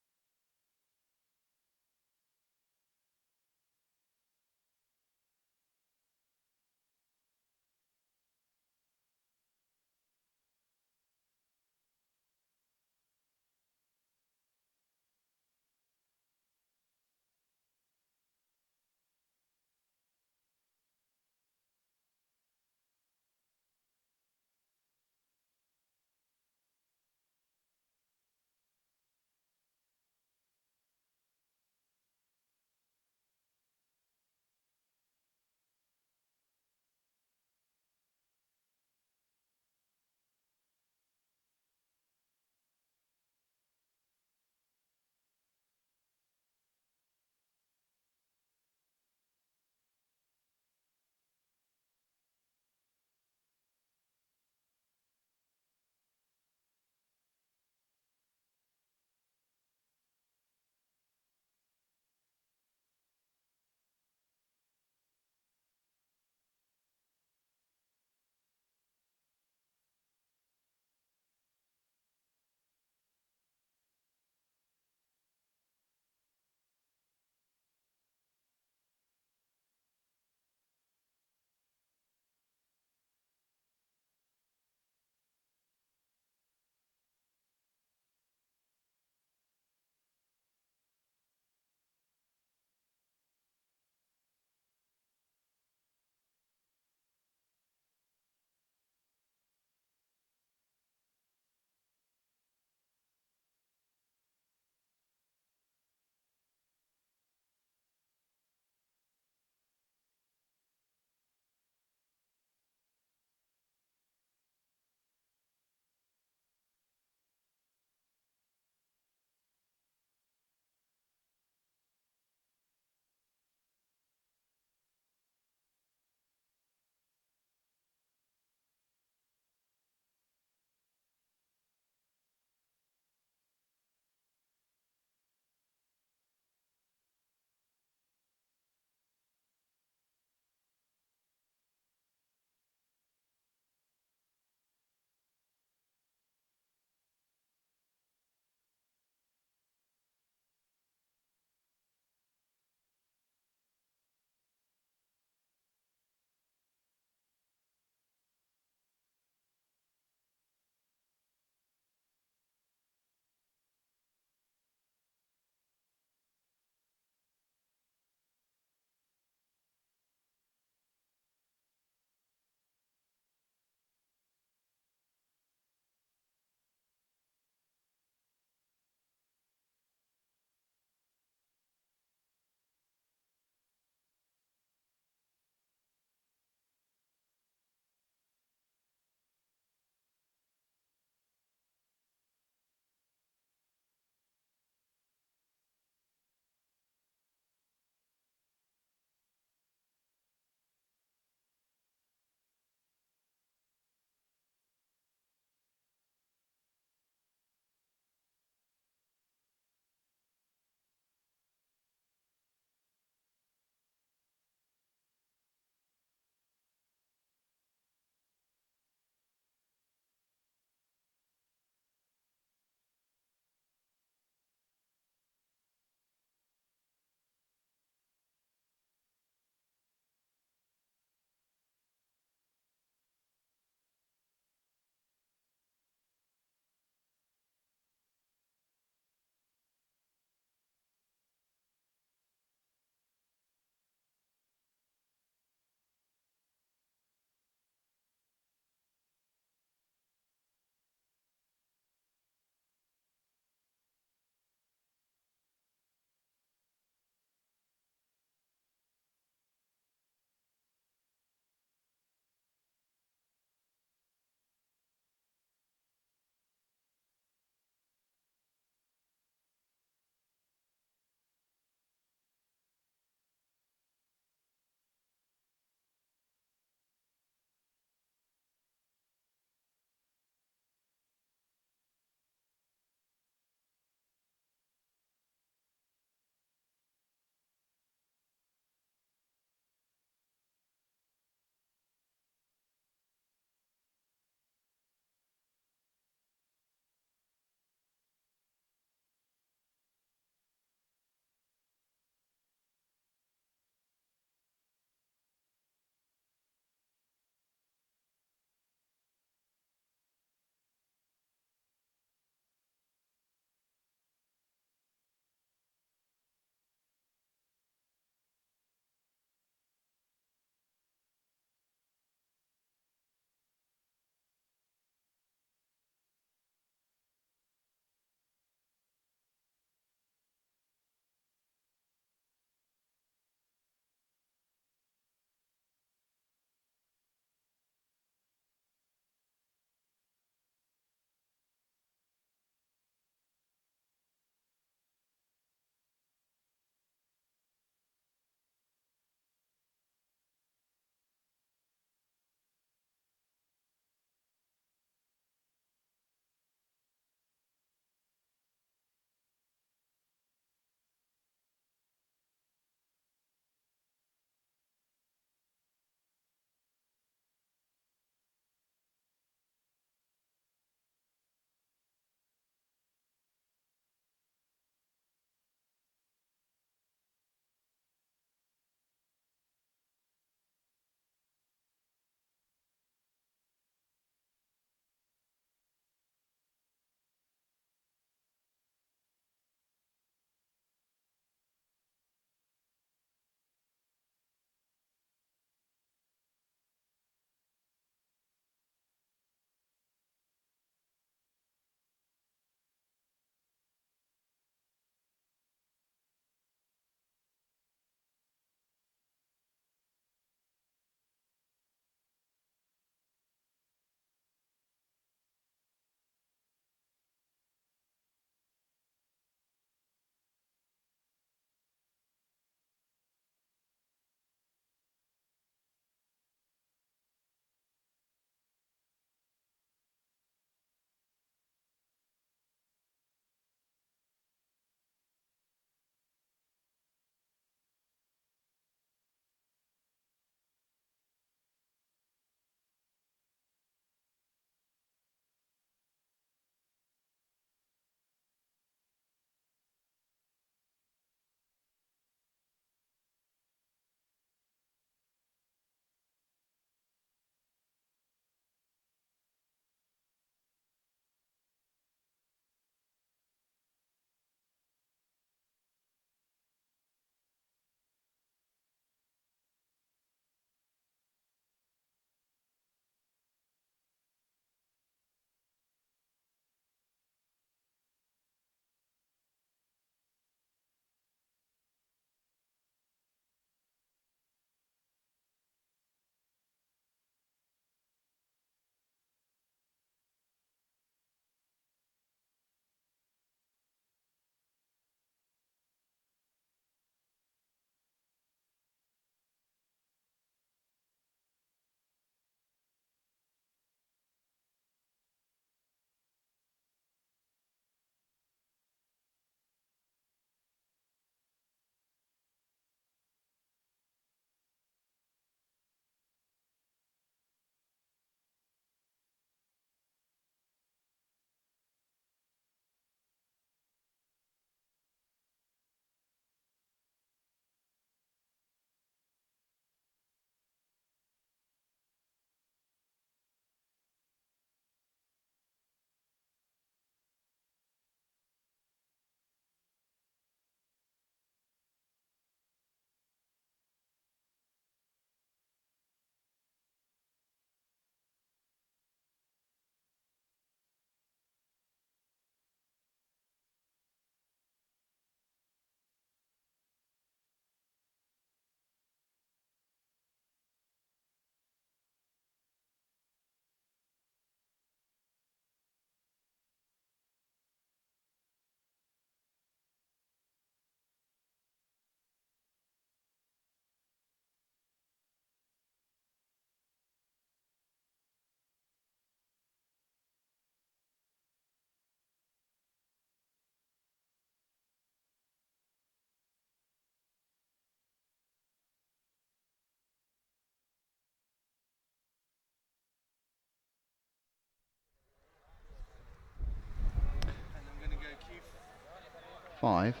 5. Q5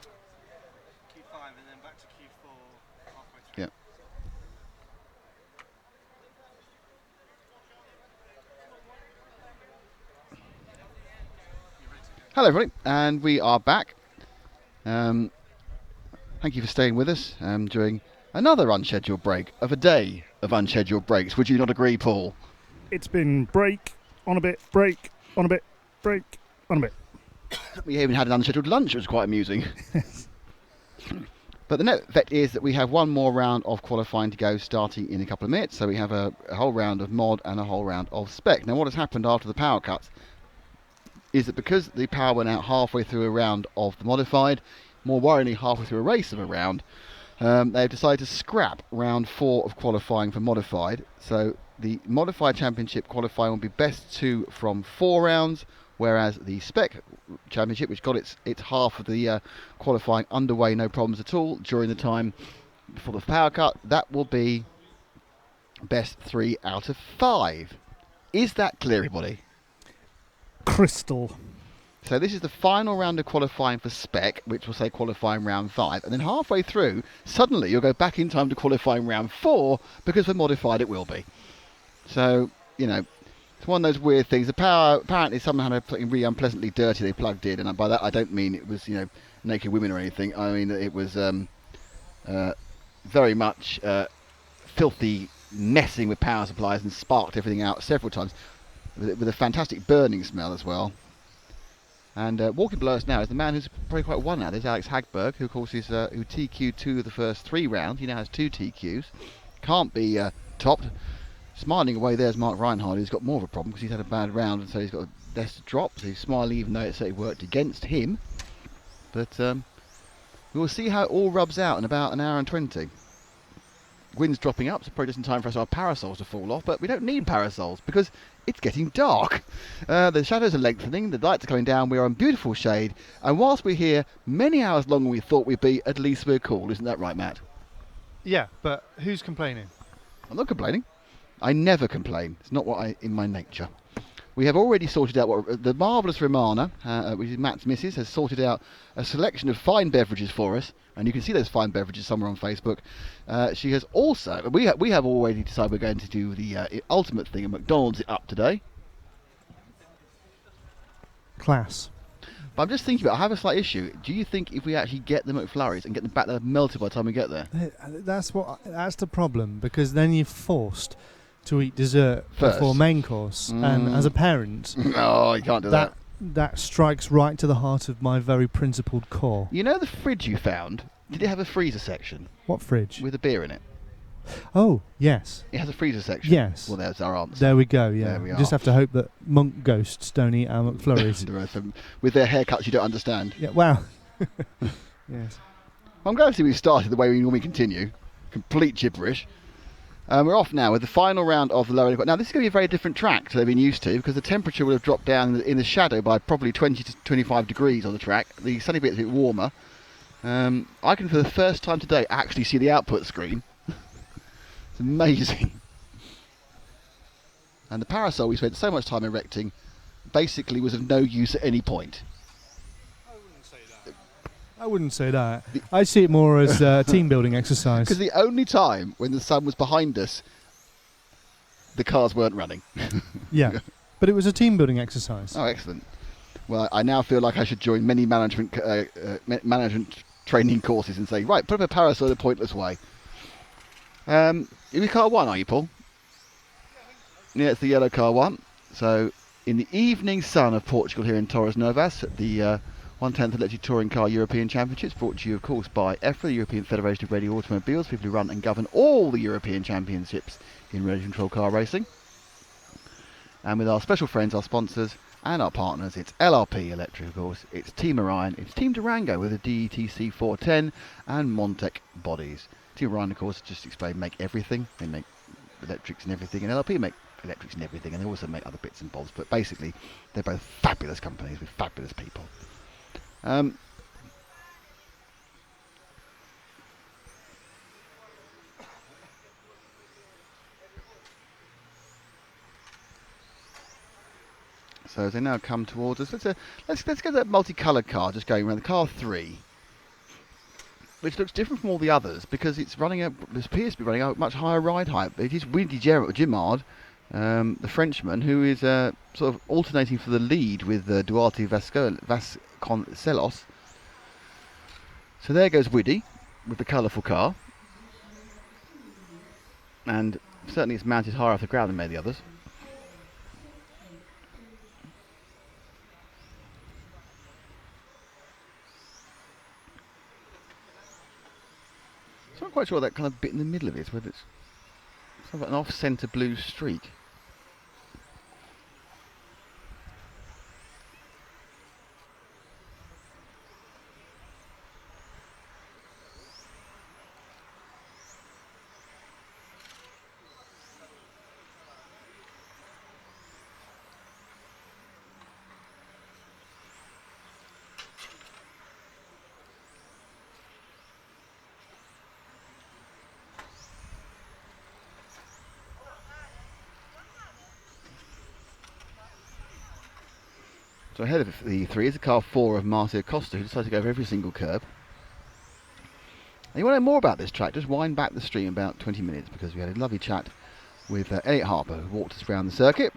and then back to Q4 halfway through. Yeah. Hello everybody, and we are back. Thank you for staying with us during another unscheduled break of a day of unscheduled breaks. Would you not agree, Paul? It's been break, on a bit, break, on a bit, break, on a bit. We even had an unscheduled lunch, which was quite amusing. But the net effect is that we have one more round of qualifying to go starting in a couple of minutes. So we have a whole round of mod and a whole round of spec. Now what has happened after the power cuts is that because the power went out halfway through a round of the modified, more worryingly halfway through a race of a round, they've decided to scrap round 4 of qualifying for modified. So the modified championship qualifying will be best 2 from 4 rounds, whereas the spec championship, which got its half of the qualifying underway no problems at all during the time before the power cut, that will be best 3 out of 5. Is that clear, everybody? Crystal. So this is the final round of qualifying for spec, which will say qualifying round 5, and then halfway through, suddenly you'll go back in time to qualifying round 4, because for modified it will be. So, you know, it's one of those weird things. The power, apparently somehow had something really unpleasantly dirty they plugged in, and by that I don't mean it was, you know, naked women or anything. I mean it was very much filthy messing with power supplies and sparked everything out several times, with a fantastic burning smell as well. And walking below us now is the man who's probably quite won now. There's Alex Hagberg, who of course is who TQ'd 2 of the first 3 rounds. He now has 2 TQs. Can't be topped. Smiling away there's Mark Reinhardt, who's got more of a problem because he's had a bad round and so he's got less to drop. So he's smiling even though it certainly worked against him. But we will see how it all rubs out in about an hour and 20. Wind's dropping up, so probably just in time for us our parasols to fall off, but we don't need parasols because it's getting dark. The shadows are lengthening, the lights are coming down, we are in beautiful shade, and whilst we're here many hours longer than we thought we'd be, at least we're cool. Isn't that right, Matt? Yeah, but who's complaining? I'm not complaining. I never complain. It's not in my nature. We have already sorted out what the marvellous Romana, which is Matt's missus, has sorted out a selection of fine beverages for us, and you can see those fine beverages somewhere on Facebook. She has also, we have already decided we're going to do the ultimate thing at McDonald's it up today. Class. But I'm just thinking about, I have a slight issue. Do you think if we actually get the McFlurries and get them back there melted by the time we get there? That's the problem, because then you're forced to eat dessert First. before main course, and as a parent, oh, you can't do that. That strikes right to the heart of my very principled core. You know the fridge you found? Did it have a freezer section? What fridge? With a beer in it. Oh, yes. It has a freezer section. Yes. Well, there's our answer. There we go. Yeah. There we are. Just have to hope that monk ghosts don't eat our McFlurries. With their haircuts, you don't understand. Yeah. Wow. Yes. I'm glad to see we started the way we normally continue. Complete gibberish. We're off now with the final round of the lower. Now this is going to be a very different track to they've been used to, because the temperature will have dropped down in the shadow by probably 20 to 25 degrees on the track. The sunny bit's a bit warmer. I can, for the first time today, actually see the output screen. It's amazing. And the parasol we spent so much time erecting basically was of no use at any point. I wouldn't say that. I see it more as a team building exercise. Because the only time when the sun was behind us, the cars weren't running. Yeah, but it was a team building exercise. Oh, excellent. Well, I now feel like I should join many management training courses and say, right, put up a parasol in a pointless way. You're in car 1, are you, Paul? Yeah, it's the yellow car 1. So, in the evening sun of Portugal here in Torres Novas, at the 1/10th Electric Touring Car European Championships, brought to you, of course, by EFRA, the European Federation of Radio Automobiles, people who run and govern all the European Championships in radio control car racing. And with our special friends, our sponsors, and our partners, it's LRP Electric, of course, it's Team Orion, it's Team Durango with a DETC 410, and Montec Bodies. Team Orion, of course, just explain, make everything. They make electrics and everything, and LRP make electrics and everything, and they also make other bits and bobs. But basically, they're both fabulous companies with fabulous people. So as they now come towards us, let's get that multicoloured car just going around. The car 3 which looks different from all the others because it appears to be running a much higher ride height. It is Windy Gimard, the Frenchman, who is sort of alternating for the lead with Duarte Vasconcelos. So there goes Widdy with the colourful car. And certainly it's mounted higher off the ground than many of the others. So I'm not quite sure what that kind of bit in the middle of it is, whether it's sort of an off-centre blue streak. So ahead of the three is the car 4 of Marcia Costa, who decided to go over every single curb. And you want to know more about this track, just wind back the stream about 20 minutes, because we had a lovely chat with Elliot Harper, who walked us around the circuit.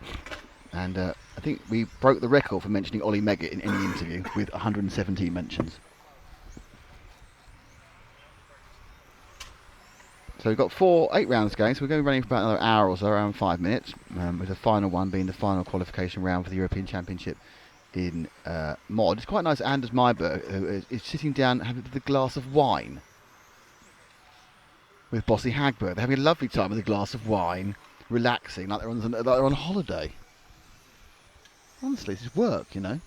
And I think we broke the record for mentioning Ollie Meggett in any interview, with 117 mentions. So we've got 8 rounds going, so we're going to be running for about another hour or so, around 5 minutes, with the final one being the final qualification round for the European Championship in Mod. It's quite nice. Anders Meyberg is sitting down having a glass of wine with Bossy Hagberg. They're having a lovely time with a glass of wine, relaxing, like they're on holiday. Honestly, this is work, you know.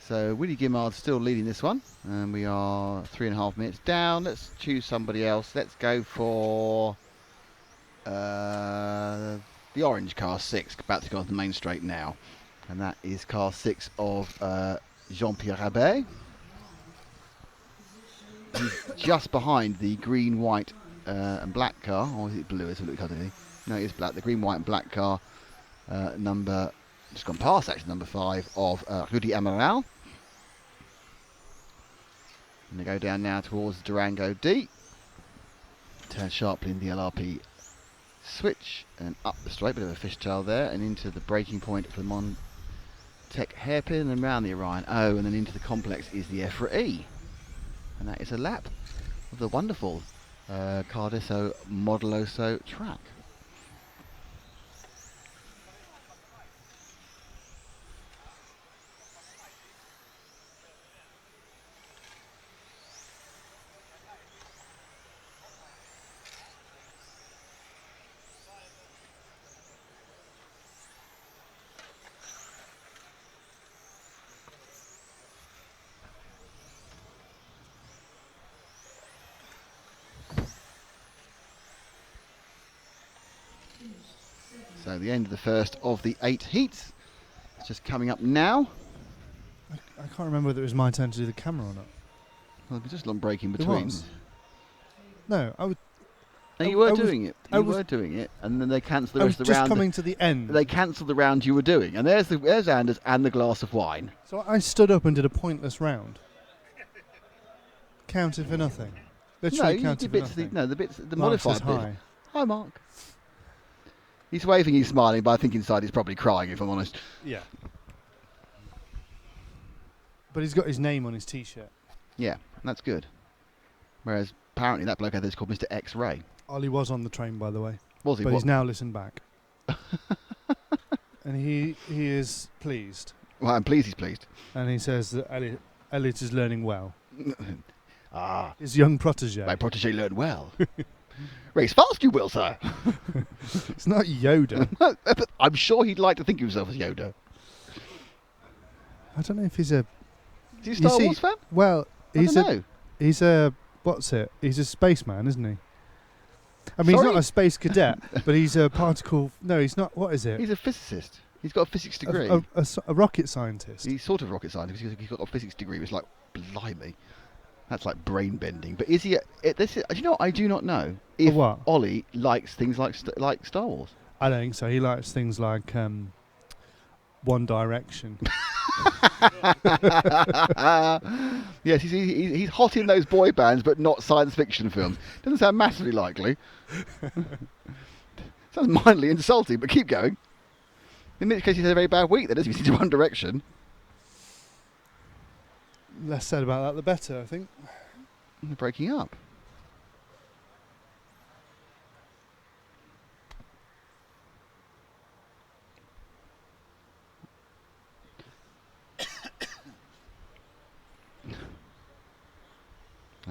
So Willie Gimmard's still leading this one, and we are 3.5 minutes down. Let's choose somebody else. Let's go for the orange car 6, about to go on the main straight now, and that is car 6 of Jean-Pierre Rabet. He's just behind the green, white and black car, or is it blue? It's a look, no, it is black. The green, white and black car, just gone past actually, number 5 of Rudy Amaral. And they go down now towards Durango D. Turn sharply in the LRP switch and up the straight, bit of a fishtail there, and into the braking point for the Montec hairpin, and round the Orion O, and then into the complex is the EFRA E. And that is a lap of the wonderful Cardoso Modeloso track. So the end of the first of the 8 heats. It's just coming up now. I can't remember whether it was my turn to do the camera or not. Well, there's just a long break in There between. was. No, I would. No, you were doing it. You were doing it, and then they cancelled the rest of the round. I was just coming to the end. They cancelled the round you were doing, and there's Anders and the glass of wine. So I stood up and did a pointless round. Counted for nothing. Literally counted for nothing. The bits, the Mark modified says bit. hi. Hi, Mark. He's waving, he's smiling, but I think inside he's probably crying, if I'm honest. Yeah. But he's got his name on his T-shirt. Yeah, that's good. Whereas apparently that bloke out there is called Mr. X-Ray. Ollie was on the train, by the way. Was he? But he's now listened back. And he is pleased. Well, I'm pleased he's pleased. And he says that Elliot is learning well. Ah. His young protege. My protege learned well. Race fast, you will, sir. It's not Yoda. But I'm sure he'd like to think of himself as Yoda. I don't know if he's a... Is he a Star Wars fan? Well, he's he's a... What's it? He's a spaceman, isn't he? I mean, Sorry? he's not a space cadet, but he's a particle... No, he's not... What is it? He's a physicist. He's got a physics degree. A rocket scientist. He's sort of a rocket scientist. He's got a physics degree. It's like, blimey. That's like brain bending. But is he? Do you know what? I do not know if what? Ollie likes things like Star Wars. I don't think so. He likes things like One Direction Yes, he's hot in those boy bands, but not science fiction films. Doesn't sound massively likely. Sounds mildly insulting, but keep going. In which case, he's had a very bad week. Then, doesn't he? He's in one direction. Less said about that, the better, I think. They're breaking up.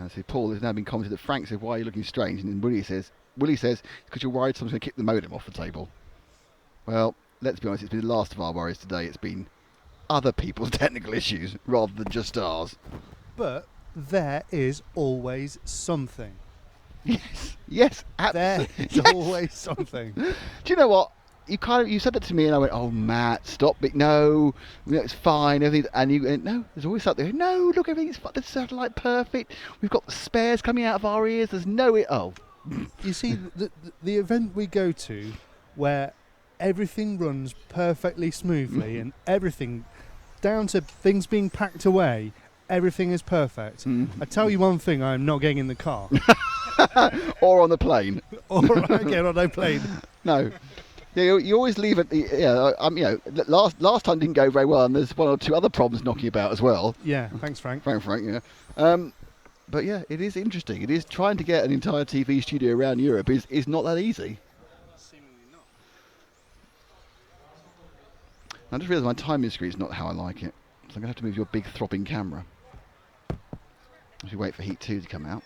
See, Paul has now been commented that Frank said, "Why are you looking strange?" And then Willie says, "It's because you're worried someone's going to kick the modem off the table." Well, let's be honest, it's been the last of our worries today. It's been other people's technical issues rather than just ours. But there is always something. Yes, absolutely. There is always something. Do you know what? You said that to me, and I went, "Oh, Matt, stop it! No, it's fine, everything." And you went, "No, there's always something." No, look, everything's the satellite perfect. We've got the spares coming out of our ears. There's no it. Oh, you see, the event we go to, where everything runs perfectly smoothly and everything, down to things being packed away, everything is perfect. I tell you one thing: I'm not getting in the car, or on the plane, or again on a plane. No. Yeah, you always leave it. Last time didn't go very well, and there's one or two other problems knocking about as well. Yeah, thanks, Frank. Frank, yeah. But yeah, it is interesting. It is trying to get an entire TV studio around Europe is not that easy. Seemingly not. I just realised my timing screen is not how I like it, so I'm gonna have to move your big throbbing camera as we wait for Heat 2 to come out.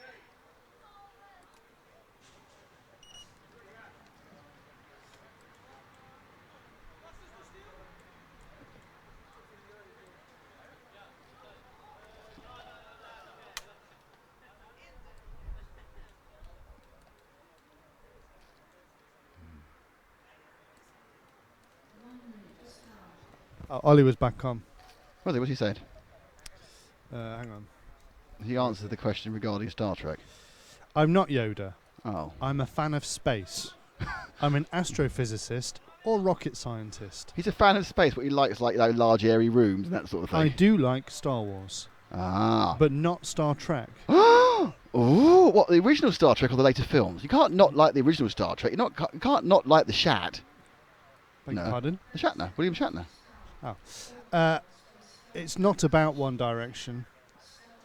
Ollie was back on. What's he said? Hang on. He answered the question regarding Star Trek. I'm not Yoda. Oh. I'm a fan of space. I'm an astrophysicist or rocket scientist. He's a fan of space, but he likes large airy rooms and that sort of thing. I do like Star Wars. Ah. But not Star Trek. Oh, what, the original Star Trek or the later films? You can't not like the original Star Trek. You can't not like the Shat. Beg your pardon? The Shatner, William Shatner. Oh. It's not about One Direction.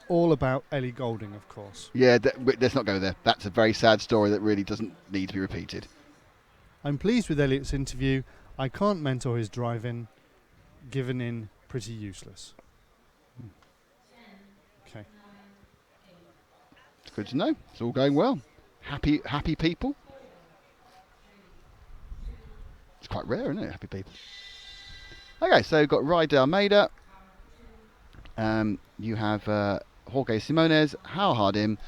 All about Ellie Goulding, of course. Yeah, let's not go there. That's a very sad story that really doesn't need to be repeated. I'm pleased with Elliot's interview. I can't mentor his driving. Given in, pretty useless. Okay. It's good to know. It's all going well. Happy people. It's quite rare, isn't it? Happy people. Okay, so we've got Ride Almeida. You have Jorge Simones, Hal Hardim,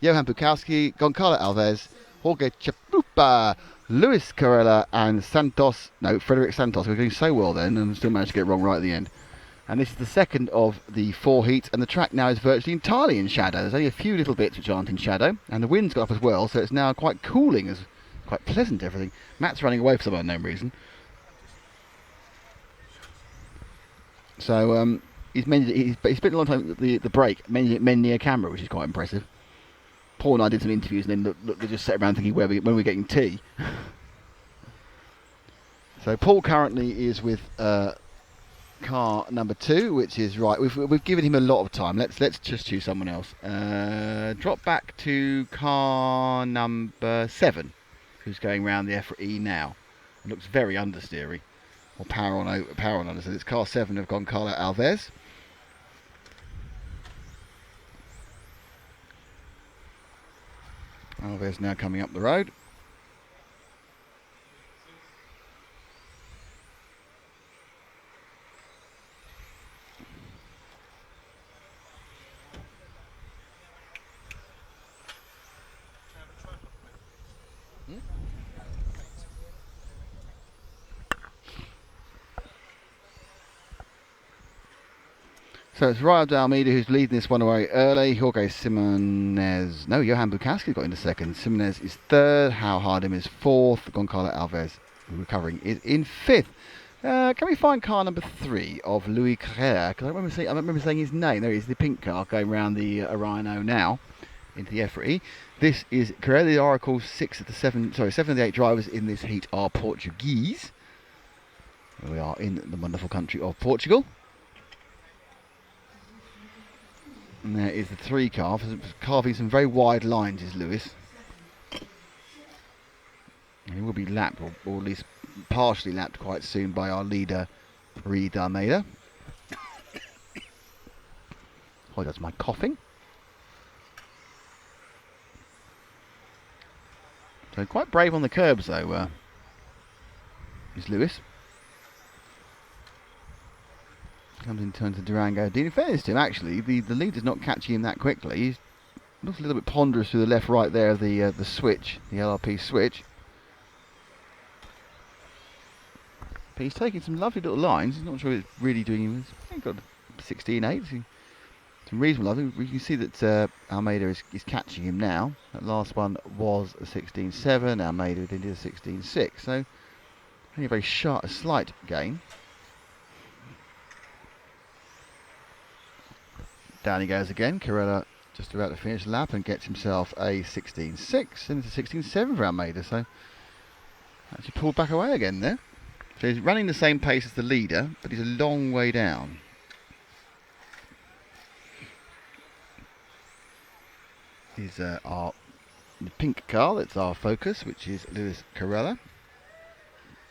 Johan Bukowski, Goncalo Alves, Jorge Chapupa, Luis Carrera, and Frederic Santos. We're doing so well then, and still managed to get it wrong right at the end. And this is the second of the 4 heats, and the track now is virtually entirely in shadow. There's only a few little bits which aren't in shadow, and the wind's got up as well, so it's now quite cooling, quite pleasant, everything. Matt's running away for some unknown reason. So he's spent a long time at the break mending a camera, which is quite impressive. Paul and I did some interviews, and then they just sat around thinking when we're getting tea. So Paul currently is with car number 2, which is right. We've given him a lot of time. Let's just choose someone else. Drop back to car number 7, who's going round the EFRA E now. It looks very understeery. Or power on under. So it's car 7 of Goncalo Alves. Alves now coming up the road. So it's Ryan Almeida who's leading this one away early. Jorge Simones. No, Johan Bukowski got into second. Simones is third. Hal Hardim is fourth. Goncalo Alves, recovering, is in fifth. Can we find car number 3 of Louis Carrera? Because I remember saying his name. There he is, the pink car going around the Rhino now into the EFRA. This is Carrera. The Oracle 7 of the 8 drivers in this heat are Portuguese. We are in the wonderful country of Portugal. And there is the 3 car, carving some very wide lines is Lewis. And he will be lapped, or at least partially lapped quite soon by our leader, Reid Almeida. Oh, that's my coughing. So quite brave on the curbs though, is Lewis. Comes in turn to Durango. In fairness to him, actually, the leader's not catching him that quickly. He looks a little bit ponderous to the left-right there of the switch, the LRP switch. But he's taking some lovely little lines. He's not sure it's really doing him. He's got 16.8. Some reasonable. I think we can see that Almeida is catching him now. That last one was a 16.7. Almeida did a 16.6. So only a very a slight gain. Down he goes again. Carrera just about to finish the lap and gets himself a 16.6 and it's a 16.7 for Almeida. So actually pulled back away again there. So he's running the same pace as the leader, but he's a long way down. Here's the pink car, that's our Focus, which is Luis Carrera.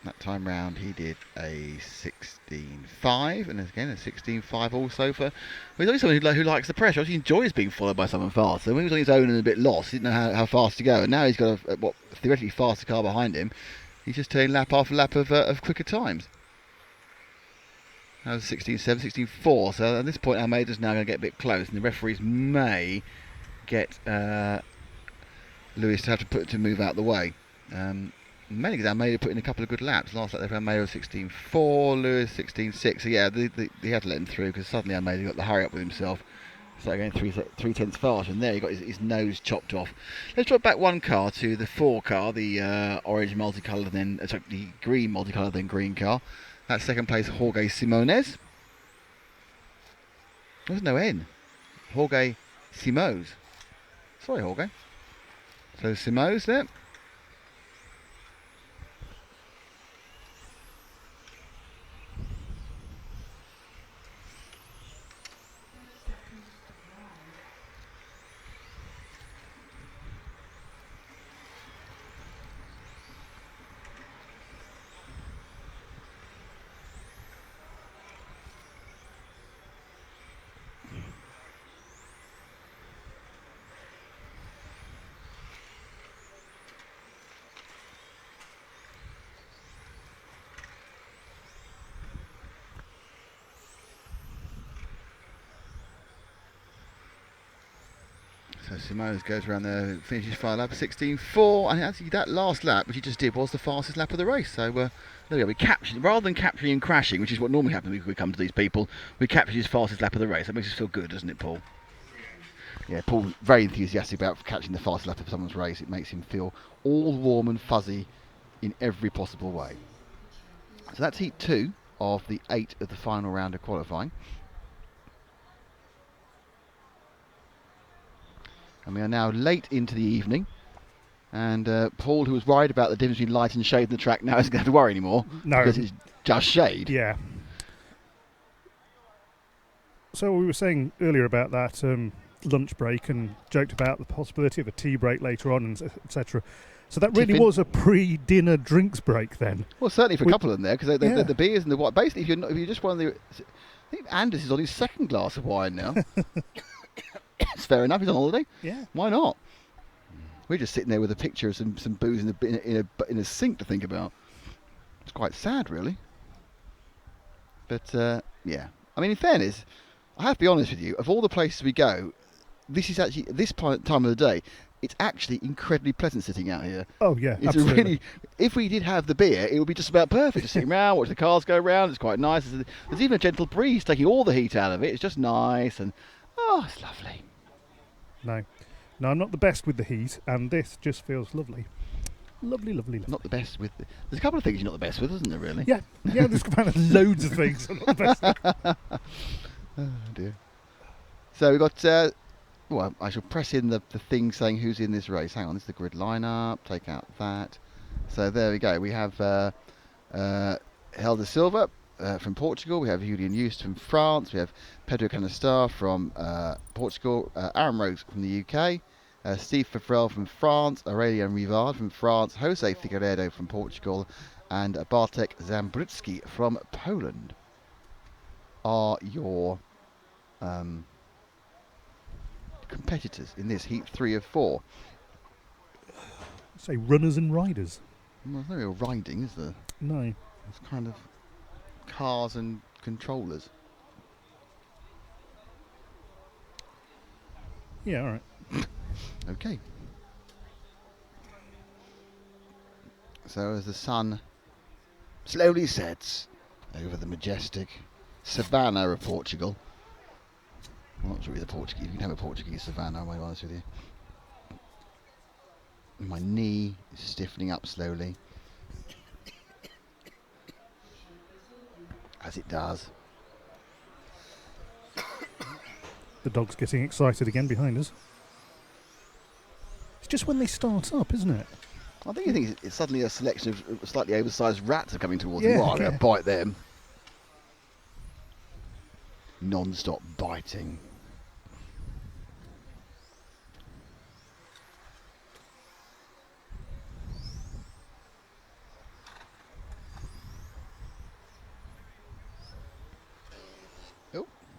That time round he did a 16.5 and again a 16.5 also for... Well, he's only someone who likes the pressure. He enjoys being followed by someone fast. So when he was on his own and a bit lost, he didn't know how fast to go. And now he's got a what theoretically faster car behind him. He's just turning lap after lap of quicker times. That was 16.7, 16.4. So at this point Almeida's now going to get a bit close and the referees may get Lewis to have to move out the way. Mainly because Almeida put in a couple of good laps. Last lap they found Almeida was 16.4, Lewis 16.6. So yeah, he had to let him through because suddenly Almeida got the hurry up with himself. Started going 3/10 faster, and there he got his nose chopped off. Let's drop back one car to the 4 car, the orange multicoloured, then the green multicoloured, then green car. That's second place, Jorge Simones. There's no N. Jorge Simoes. Sorry, Jorge. So Simoes there. So Simoes goes around there, finishes final lap 16.4, and actually that last lap, which he just did, was the fastest lap of the race. So there we go. We captured, rather than capturing and crashing, which is what normally happens when we come to these people, we captured his fastest lap of the race. That makes us feel good, doesn't it, Paul? Yeah, Paul's very enthusiastic about catching the fastest lap of someone's race. It makes him feel all warm and fuzzy in every possible way. So that's heat 2 of the 8 of the final round of qualifying. And we are now late into the evening. And Paul, who was worried about the difference between light and shade in the track, now isn't going to have to worry anymore. No. Because it's just shade. Yeah. So we were saying earlier about that lunch break and joked about the possibility of a tea break later on, and etc. So that really was a pre-dinner drinks break then. Well, certainly for a couple of them there, because the beers and the wine. Basically, if you're just one of the... I think Anders is on his second glass of wine now. It's fair enough, he's on holiday. Yeah. Why not? We're just sitting there with a picture of some booze in a sink to think about. It's quite sad, really. But, yeah. I mean, in fairness, I have to be honest with you, of all the places we go, this is actually, this time of the day, it's actually incredibly pleasant sitting out here. Oh, yeah, it's absolutely. Really, if we did have the beer, it would be just about perfect. Just sitting around, watch the cars go around, it's quite nice. There's even a gentle breeze taking all the heat out of it. It's just nice, and, oh, it's lovely. No, I'm not the best with the heat, and this just feels lovely. Lovely, lovely, lovely. Not the best with. There's a couple of things you're not the best with, isn't there? Really? Yeah, there's kind of loads of things I'm not the best with. Oh dear. So we've got. Well, I shall press in the thing saying who's in this race. Hang on, this is the grid lineup. Take out that. So there we go. We have Helder Silva from Portugal. We have Julian Just from France. We have Pedro Canastar from Portugal. Aaron Rose from the UK. Steve Favrel from France. Aurélien Rivard from France. Jose Figueiredo from Portugal. And Bartek Zambrudzki from Poland are your competitors in this heat 3 of 4. Say runners and riders. Well, there's no real riding, is there? No. It's kind of cars and controllers. Yeah, all right. Okay. So as the sun slowly sets over the majestic savannah of Portugal. I'm not sure the Portuguese. You can have a Portuguese savannah, I'll be honest with you. My knee is stiffening up slowly. As it does. The dog's getting excited again behind us. It's just when they start up, isn't it? I think it's suddenly a selection of slightly oversized rats are coming towards Yeah, them. Oh, I'm going yeah. to bite them. Non-stop biting.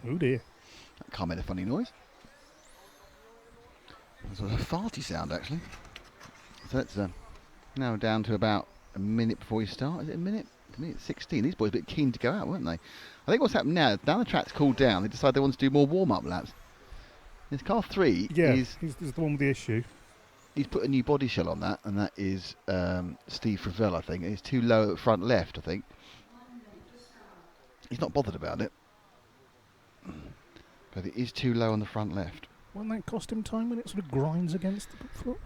Oh dear. That car made a funny noise. It was a farty sound, actually. So it's now down to about a minute before you start. Is it a minute? A minute 16. These boys are a bit keen to go out, weren't they? I think what's happened now the track's cooled down, they decide they want to do more warm-up laps. This car 3 he's the one with the issue. He's put a new body shell on that, and that is Steve Favrel, I think. It's too low at front left, I think. He's not bothered about it. But it is too low on the front left. Won't that cost him time when it sort of grinds against the floor?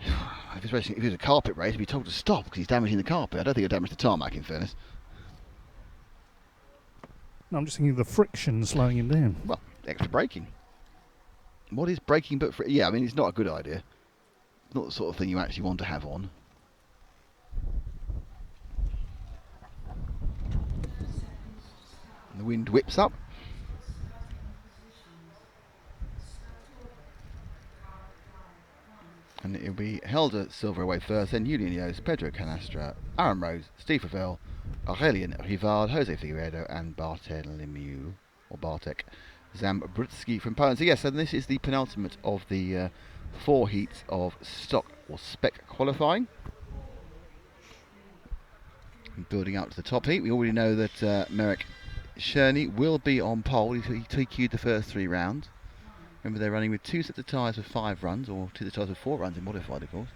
If it was a carpet race, he'd be told to stop because he's damaging the carpet. I don't think he'll damage the tarmac, in fairness. No, I'm just thinking of the friction slowing him down. Well, extra braking. What is braking but for... Yeah, I mean, it's not a good idea. It's not the sort of thing you actually want to have on. And the wind whips up. And it'll be Helder Silva away first, then Julian Just, Pedro Canastra, Aaron Rose, Steve Favrel, Aurélien Rivard, Jose Figueiredo, and Bartek Zambrudzki from Poland. So yes, and this is the penultimate of the 4 heats of stock or spec qualifying. And building up to the top heat, we already know that Merrick Sherney will be on pole. He TQ'd the first 3 rounds. Remember, they're running with 2 sets of tyres with 5 runs, or 2 sets of tyres with 4 runs in modified, of course.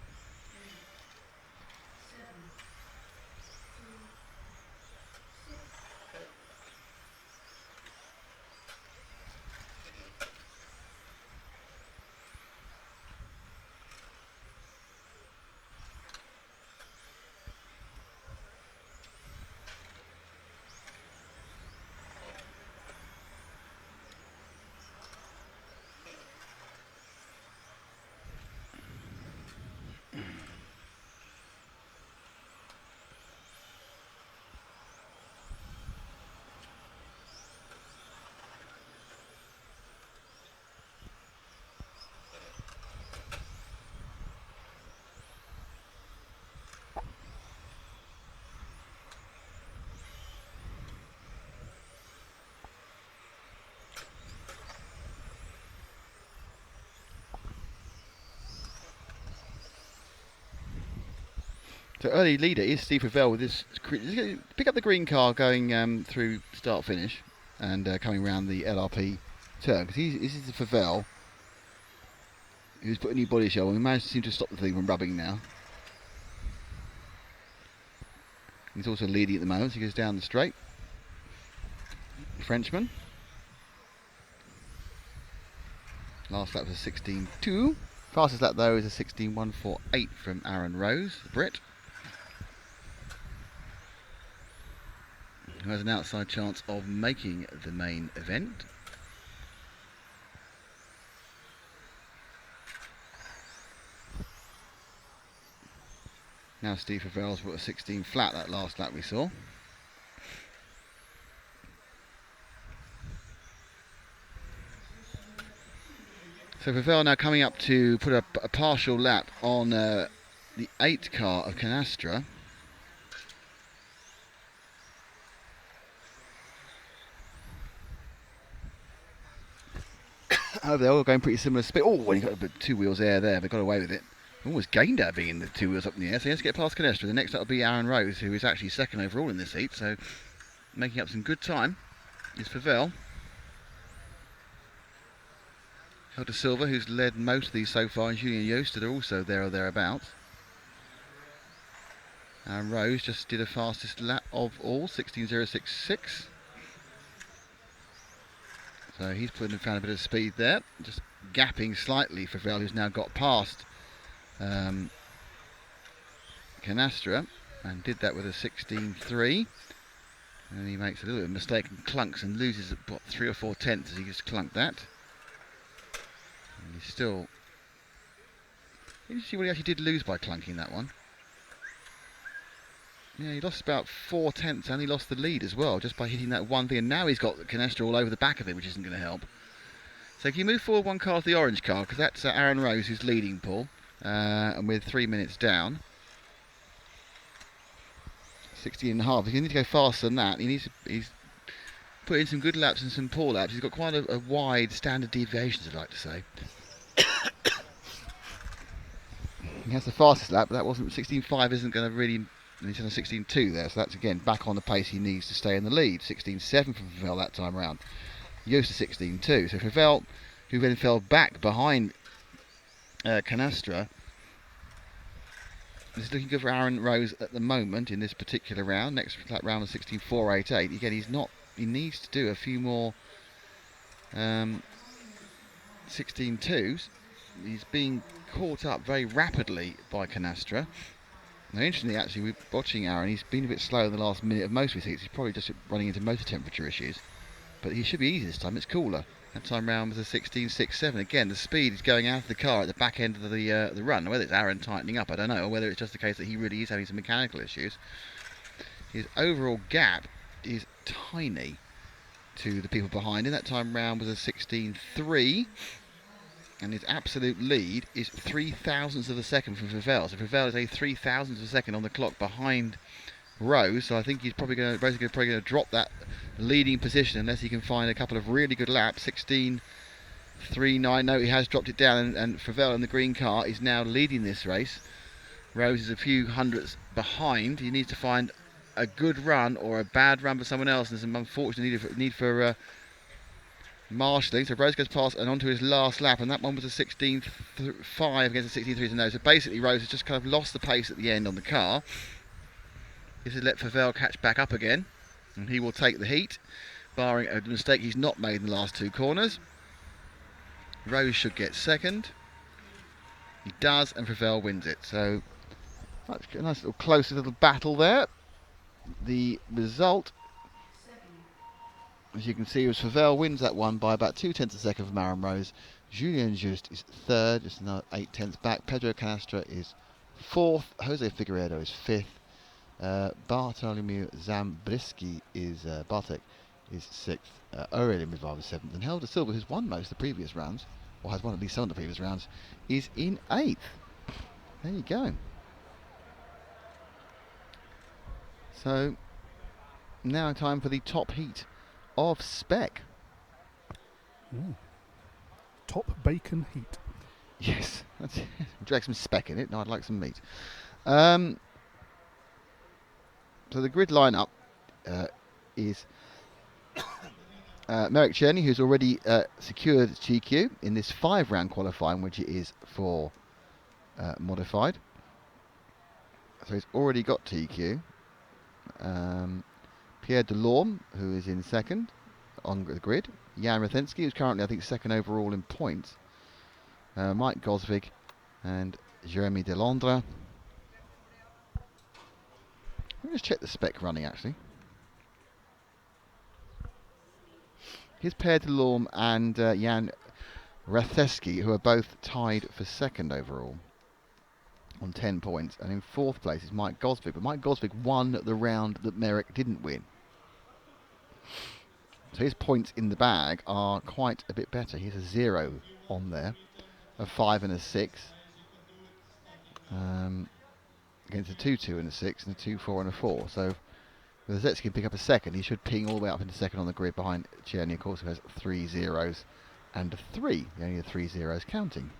So early leader is Steve Favrel with this. Pick up the green car going through start finish and coming around the LRP turn, because this is the Favrel who's put a new body shell, and we managed to seem to stop the thing from rubbing now. He's also leading at the moment, so he goes down the straight. Frenchman. Last lap was a 16.2. Fastest lap though is a 16.148 from Aaron Rose, the Brit. who has an outside chance of making the main event. Now Steve Favel's put a 16 flat that last lap we saw. So Favel now coming up to put a partial lap on the 8 car of Canastra. Oh, they're all going pretty similar speed. Oh, when he got a 2 wheels air there, they got away with it. Almost gained out being in the 2 wheels up in the air, so he has to get past Canastra. The next up will be Aaron Rose, who is actually second overall in this heat, so making up some good time is Favel. Helder Silva, who's led most of these so far, and Julian Joost are also there or thereabouts. Aaron Rose just did a fastest lap of all, 16.066. So he's found a bit of speed there, just gapping slightly for Favel, who's now got past Canastra, and did that with a 16.3. And he makes a little bit of a mistake and clunks and loses what, 3 or 4 tenths as he just clunked that. And he's still... You see what he actually did lose by clunking that one. Yeah, he lost about 4 tenths and he lost the lead as well, just by hitting that one thing. And now he's got the Canastra all over the back of it, which isn't going to help. So can you move forward one car to the orange car, because that's Aaron Rose who's leading, Paul, and with 3 minutes down. 16.5. If you need to go faster than that, he's put in some good laps and some poor laps. He's got quite a wide standard deviations, I'd like to say. He has the fastest lap, but that wasn't 16.5. Isn't going to really. He's on a 16.2 there, so that's again back on the pace he needs to stay in the lead. 16.7 for Favel that time round. Used to 16.2. So Favel, who then fell back behind Canastra, is looking good for Aaron Rose at the moment in this particular round. Next round of 16.488. Again, he needs to do a few more 16.2s. He's being caught up very rapidly by Canastra. Now, interestingly, actually, we're watching Aaron. He's been a bit slow in the last minute of most of his heats. He's probably just running into motor temperature issues. But he should be easy this time. It's cooler. That time round was a 16.67. Again, the speed is going out of the car at the back end of the run. Whether it's Aaron tightening up, I don't know, or whether it's just the case that he really is having some mechanical issues. His overall gap is tiny to the people behind him. That time round was a 16.3. And his absolute lead is 0.003 of a second from Favel. So Favel is a 0.003 of a second on the clock behind Rose. So I think he's probably going to drop that leading position unless he can find a couple of really good laps. 16.39. No, he has dropped it down, and Favel in the green car is now leading this race. Rose is a few hundredths behind. He needs to find a good run or a bad run for someone else. There's some unfortunate need for marshalling. So Rose goes past and onto his last lap, and that one was a 16.5 against a 16.3. So no, so basically Rose has just kind of lost the pace at the end on the car. This has let Favel catch back up again, and he will take the heat, barring a mistake he's not made in the last 2 corners. Rose should get second. He does, and Favel wins it. So that's a nice little close little battle there. The result, as you can see, was Favel wins that one by about 0.2 of a second from Aaron Rose. Julian Joost is third, just another 0.8 tenths back. Pedro Canastra is fourth. Jose Figueiredo is fifth. Bartolomeu Zambriski is Bartek is sixth. Aurelien Rivar is seventh. And Helder Silva, who's won most of the previous rounds, or has won at least some of the previous rounds, is in eighth. There you go. So now time for the top heat of spec. Ooh. Top bacon heat. Yes, that's it. Drag some spec in it. No, I'd like some meat. So the grid lineup is Merrick Cherney, who's already secured TQ in this 5-round qualifying, which it is for modified. So he's already got TQ. Pierre Delorme, who is in second on the grid. Jan Rathensky, who's currently, I think, second overall in points. Mike Gosvig and Jeremy Delandre. Let me just check the spec running, actually. Here's Per Delorme and Jan Ratheski, who are both tied for second overall on 10 points. And in fourth place is Mike Gosvig. But Mike Gosvig won the round that Merrick didn't win. So his points in the bag are quite a bit better. He's a 0 on there, a 5 and a 6. Against a 2-2 and a 6 and a 2-4 and a 4. So if Ratheski can pick up a second, he should ping all the way up into second on the grid behind Czerny, of course, who has 3 zeros and a 3. Only the 3 zeros counting.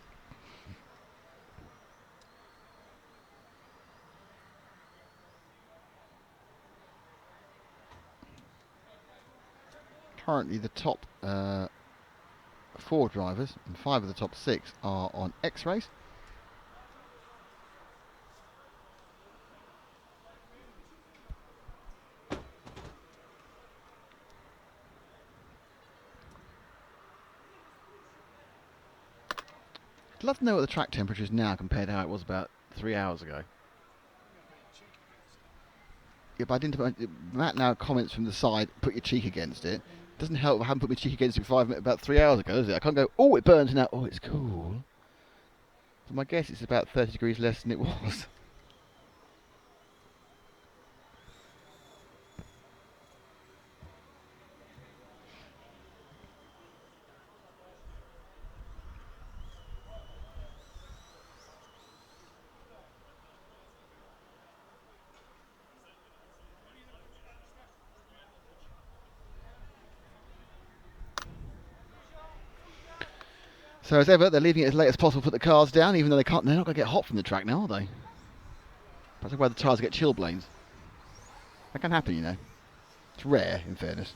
Currently the top 4 drivers and 5 of the top 6 are on X-Race. I'd love to know what the track temperature is now compared to how it was about 3 hours ago. Yeah, but I didn't. Matt now comments from the side, put your cheek against it. Doesn't help if I haven't put my cheek against it about 3 hours ago, does it? I can't go, oh, it burns now. Oh, it's cool. So my guess it's about 30 degrees less than it was. So as ever, they're leaving it as late as possible to put the cars down, even though they're not going to get hot from the track now, are they? That's why the tyres get chilblains. That can happen, you know. It's rare, in fairness.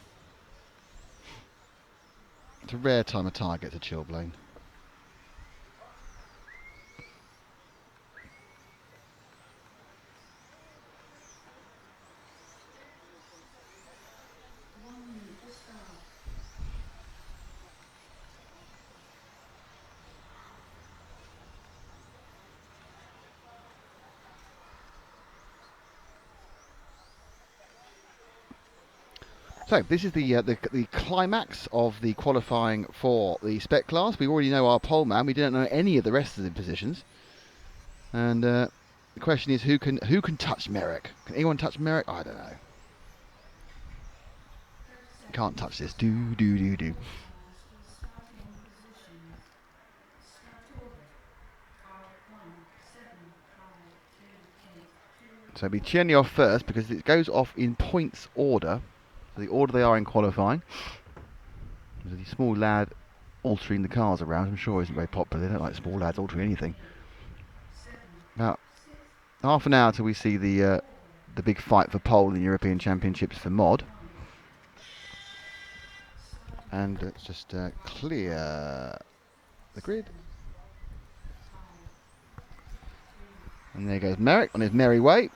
It's a rare time a tyre gets a chilblain. So this is the climax of the qualifying for the spec class. We already know our pole man. We don't know any of the rest of the positions. And the question is, who can touch Merrick? Can anyone touch Merrick? I don't know. Can't touch this. Do. So it'll be Czerny off first because it goes off in points order. The order they are in qualifying. There's a small lad altering the cars around. I'm sure isn't very popular. They don't like small lads altering anything. About half an hour till we see the big fight for pole in the European Championships for mod. And let's just clear the grid. And there goes Merrick on his merry way.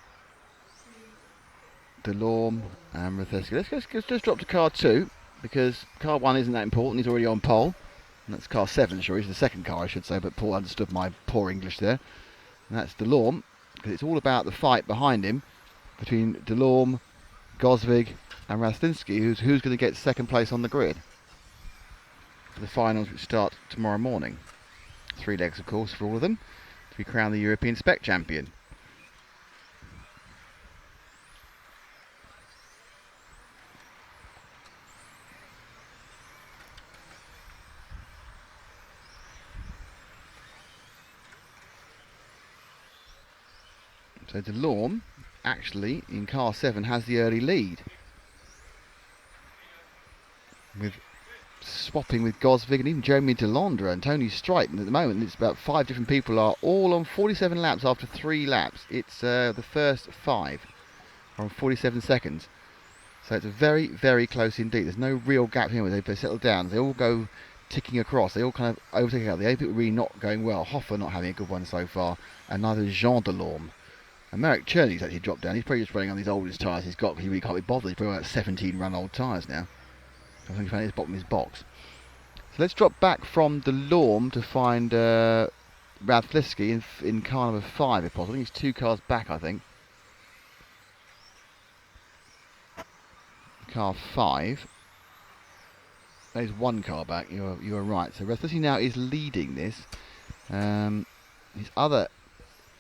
Delorme and Ratheski. Let's just drop to car 2 because car 1 isn't that important. He's already on pole. And that's car 7, sure. He's the second car, I should say, but Paul understood my poor English there. And that's Delorme because it's all about the fight behind him between Delorme, Gosvig and Rastinsky, who's going to get second place on the grid for the finals, which start tomorrow morning. 3 legs, of course, for all of them to be crowned the European Spec Champion. So Delorme, actually, in car 7, has the early lead. With swapping with Gosvig and even Jeremy Delandre and Tony Strite. And at the moment, it's about 5 different people are all on 47 laps after 3 laps. It's the first 5 are on 47 seconds. So it's a very, very close indeed. There's no real gap here where they settle down. They all go ticking across. They all kind of overtake out. The only people really not going well. Hoffer not having a good one so far. And neither is Jean Delorme. And Merrick Czerny's actually dropped down. He's probably just running on these oldest tyres he's got. He really can't be bothered. He's probably about 17 run old tyres now. I think he found his bottom of his box. So let's drop back from Delorme to find Radflisky in car number 5 if possible. I think he's 2 cars back, I think. Car 5. There's one car back. You are right. So Rastowski now is leading this. His other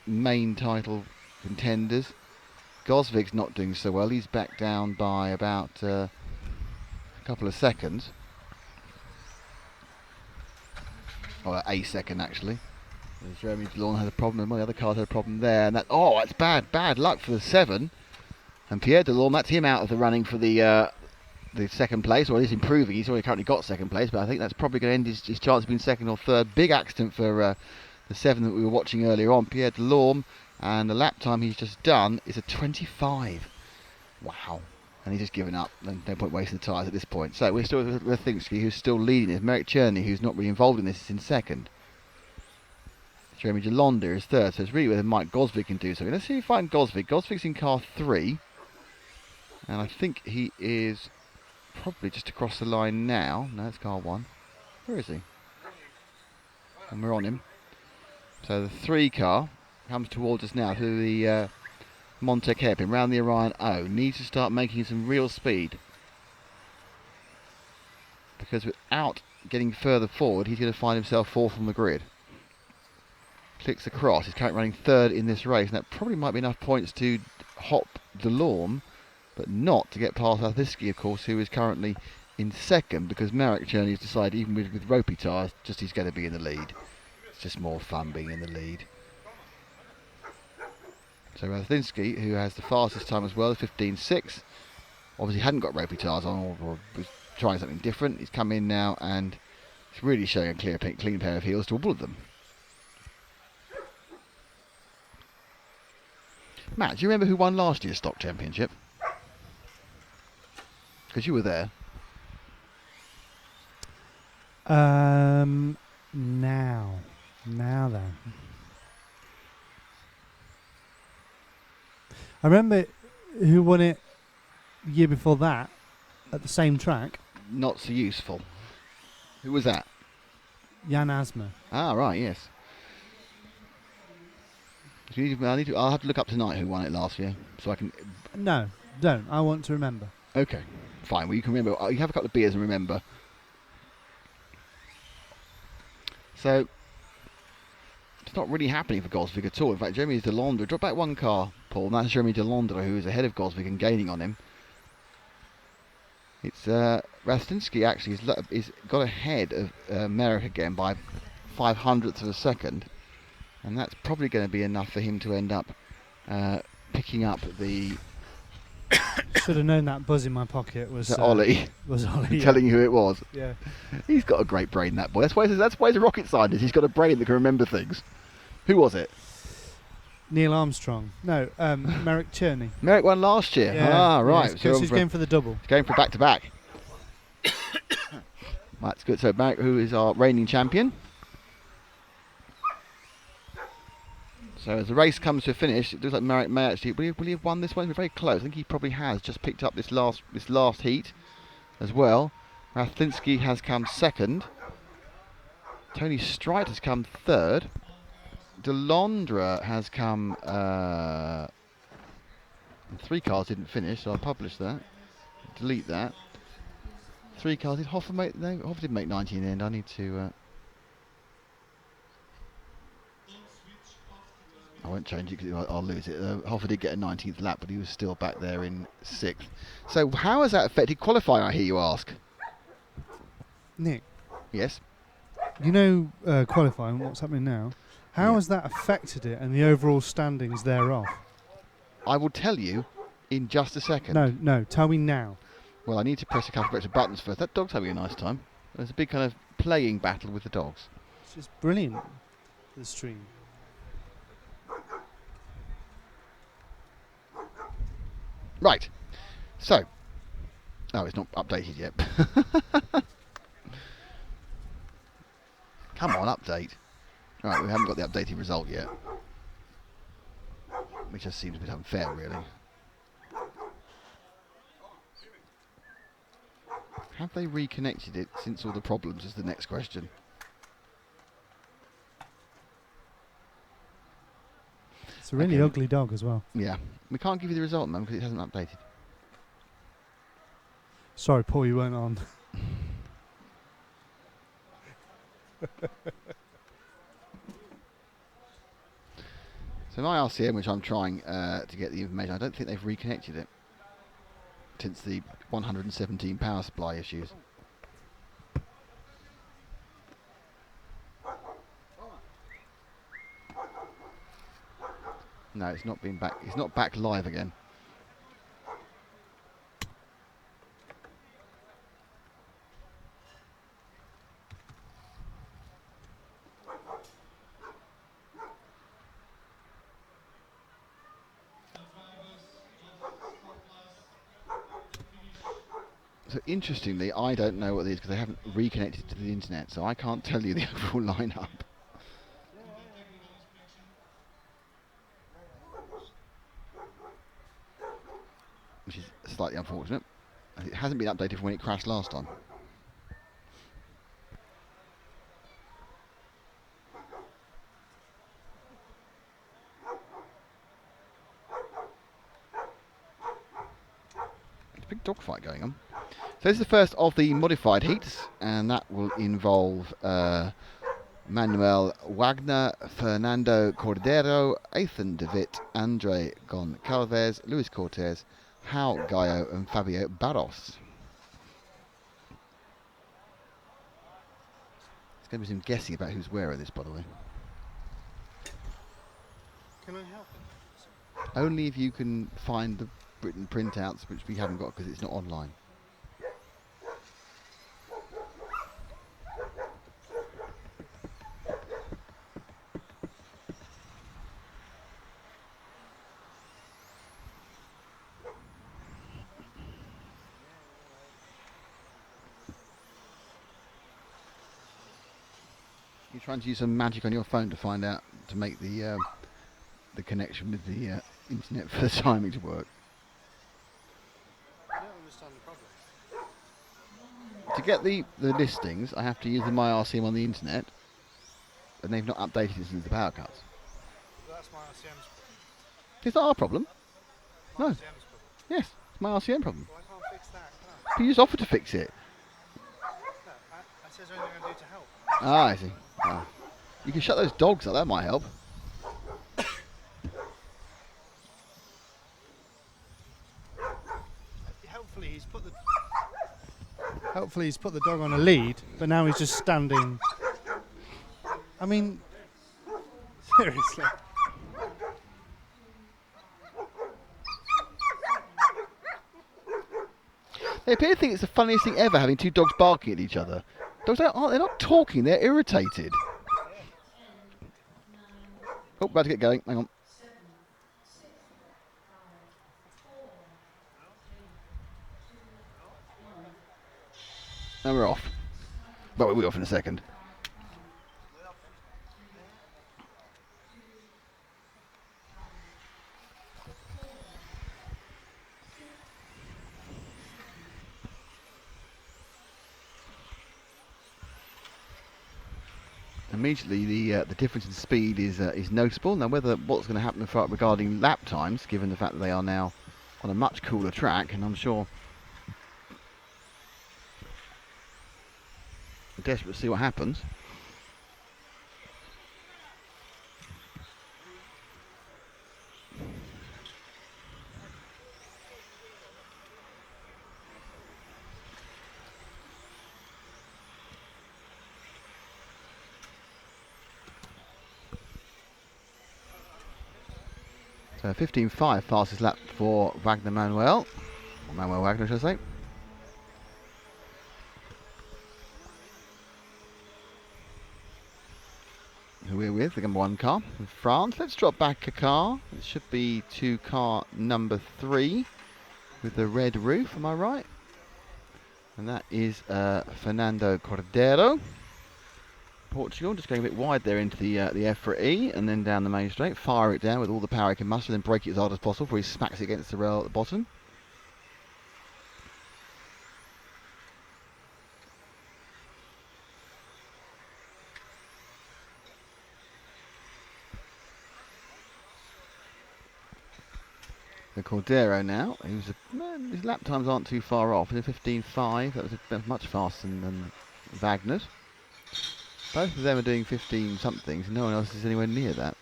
main title contenders, Gosvig's not doing so well. He's back down by about a couple of seconds. Or a second actually. Jeremy Delorme had a problem, and one of the other cars had a problem there, and that's bad luck for the 7. And Pierre Delorme, that's him out of the running for the second place, or he's improving. He's already currently got second place, but I think that's probably going to end his chance of being second or third. Big accident for the 7 that we were watching earlier on, Pierre Delorme, and the lap time he's just done is a 25. Wow. And he's just given up. No point wasting the tyres at this point. So we're still with Rathinsky, who's still leading it. Merrick Cherney, who's not really involved in this, is in second. Jeremy Jalonda is third, so it's really whether Mike Gosvig can do something. Let's see if I find Gosvig. Gosvig's in car 3, and I think he is probably just across the line now. No, it's car 1. Where is he? And we're on him. So the 3 car comes towards us now through the Montec hairpin, round the Orion O. Needs to start making some real speed, because without getting further forward, he's going to find himself 4th on the grid. Clicks across. He's currently running 3rd in this race, and that probably might be enough points to hop Delorme, but not to get past Rathinsky, of course, who is currently in 2nd, because Marek Cherney has decided, even with ropey tyres, just he's going to be in the lead. It's just more fun being in the lead. So Rathinsky, who has the fastest time as well, 15.6, obviously hadn't got ropey tyres on, or was trying something different. He's come in now and it's really showing a clean pair of heels to all of them. Matt, do you remember who won last year's stock championship? Because you were there. Now then. I remember who won it the year before that at the same track. Not so useful. Who was that? Jan Asma. Ah, right, yes. I'll have to look up tonight who won it last year, so I can. No, don't. I want to remember. Okay, fine. Well, you can remember. You have a couple of beers and remember. So it's not really happening for Gosvig at all. In fact, Jeremy Delondra dropped back 1 car, Paul, and that's Jeremy Delondra, who is ahead of Gosvig and gaining on him. It's Rastinsky actually is got ahead of Merrick again by 0.05 of a second. And that's probably going to be enough for him to end up picking up the... Should have known that buzz in my pocket was Ollie. Was Ollie, telling you who it was. Yeah. He's got a great brain, that boy. That's why he's a rocket scientist. He's got a brain that can remember things. Who was it? Neil Armstrong. No, Merrick Cherney. Merrick won last year. Yeah. Ah, right. Yes, so he's going for the double. He's going for back-to-back. That's good. So Merrick, who is our reigning champion. So as the race comes to a finish, it looks like Merrick may actually... Will he have won this one? We're very close. I think he probably has just picked up this last heat as well. Rathinsky has come 2nd. Tony Strite has come 3rd. Delondra has come... 3 cars didn't finish, so I'll publish that. Delete that. 3 cars. Did Hoffa make... No, Hoffa didn't make 90 in the end. I need to... I won't change it because I'll lose it. Hoffa did get a 19th lap, but he was still back there in 6th. So how has that affected qualifying, I hear you ask? Nick? Yes? You know qualifying, what's happening now? How has that affected it and the overall standings thereof? I will tell you in just a second. No, tell me now. Well, I need to press a couple of extra buttons first. That dog's having a nice time. There's a big kind of playing battle with the dogs. It's just brilliant, the stream. Right. So. Oh, it's not updated yet. Come on, update. Right, we haven't got the updated result yet. Which just seems a bit unfair, really. Have they reconnected it since all the problems is the next question. It's a really ugly dog as well. Yeah. We can't give you the result, man, because it hasn't updated. Sorry, Paul, you weren't on. So my RCM, which I'm trying to get the information, I don't think they've reconnected it since the 117 power supply issues. No, it's not been back. It's not back live again. So interestingly, I don't know what it is because they haven't reconnected to the internet, so I can't tell you the overall lineup. Which is slightly unfortunate. It hasn't been updated from when it crashed last time. There's a big dogfight going on. So this is the first of the modified heats, and that will involve Manuel Wagner, Fernando Cordero, Ethan De Witt, Andre Goncalves, Luis Cortez, Hal Gallo and Fabio Barros. There's going to be some guessing about who's where at this, by the way. Can I help? Only if you can find the written printouts, which we haven't got because it's not online. You're trying to use some magic on your phone to find out, to make the connection with the internet for the timing to work. I don't understand the problem. To get the listings, I have to use the MyRCM on the internet, and they've not updated it since the power cuts. That's my RCM's problem. Is that our problem? My No. RCM's problem. Yes, it's my RCM problem. Well, I can't fix that, can I? But you just offered to fix it. No, I said anything I can do to help. Ah, I see. Ah. You can shut those dogs up, that might help. Hopefully he's put the dog on a lead, but now he's just standing. I mean, seriously. They appear to think it's the funniest thing ever, having two dogs barking at each other. Dogs aren't, they're not talking, they're irritated. Oh, about to get going, hang on. And we're off. But we'll be off in a second. Immediately, the difference in speed is noticeable. Now, whether what's going to happen regarding lap times, given the fact that they are now on a much cooler track, and I'm sure I'm desperate to see what happens. So 15.5 fastest lap for Manuel Wagner, should I say. Who we're with, the number one car in France. Let's drop back a car. It should be to car number 3 with the red roof, am I right? And that is Fernando Cordero. Portugal, just going a bit wide there into the EFRA E and then down the main straight. Fire it down with all the power he can muster, then brake it as hard as possible before he smacks it against the rail at the bottom. The Cordero now, his lap times aren't too far off. In 15.5, that was much faster than Wagner's. Both of them are doing 15 somethings. No one else is anywhere near that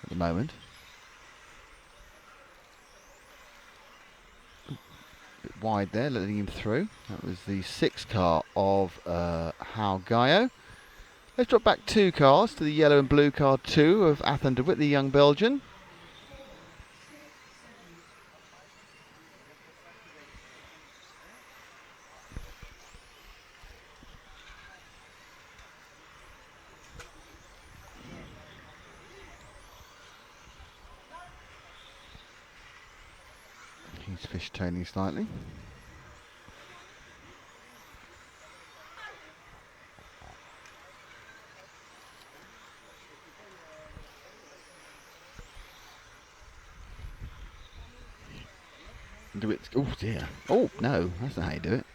at the moment. Bit wide there, letting him through. That was the 6th car of Hao Gaio. Let's drop back 2 cars to the yellow and blue car 2 of Athan de Witt, the young Belgian. He's fishtailing slightly. Do it. Oh dear. Oh no, that's not how you do it.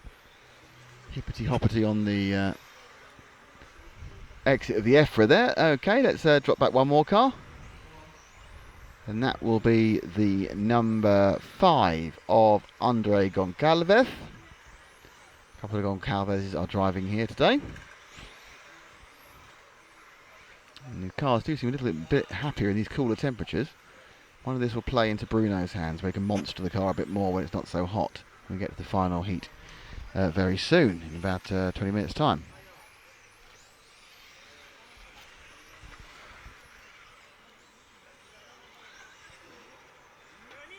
Hippity hoppity on the exit of the EFRA there. Okay, let's drop back one more car. And that will be the number 5 of Andre Goncalves. A couple of Goncalveses are driving here today. And the cars do seem a little bit happier in these cooler temperatures. One of this will play into Bruno's hands, where he can monster the car a bit more when it's not so hot. When we get to the final heat very soon, in about 20 minutes' time.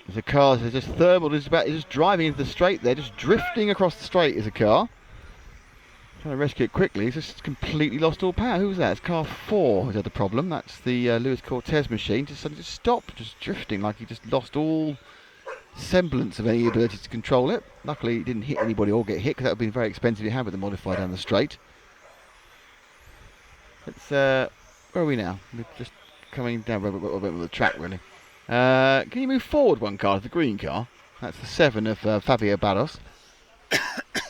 The cars are just thermal, just driving into the straight there, just drifting across the straight is a car. Trying to rescue it quickly, he's just completely lost all power. Who's that? It's car 4 who's had the problem. That's the Lewis Cortez machine. Just suddenly just stopped, just drifting like he just lost all semblance of any ability to control it. Luckily he didn't hit anybody or get hit, because that would have been very expensive to have with the modifier down the straight. It's, where are we now? We're just coming down a bit of the track really. Can you move forward one car, the green car? That's the 7 of Fabio Barros.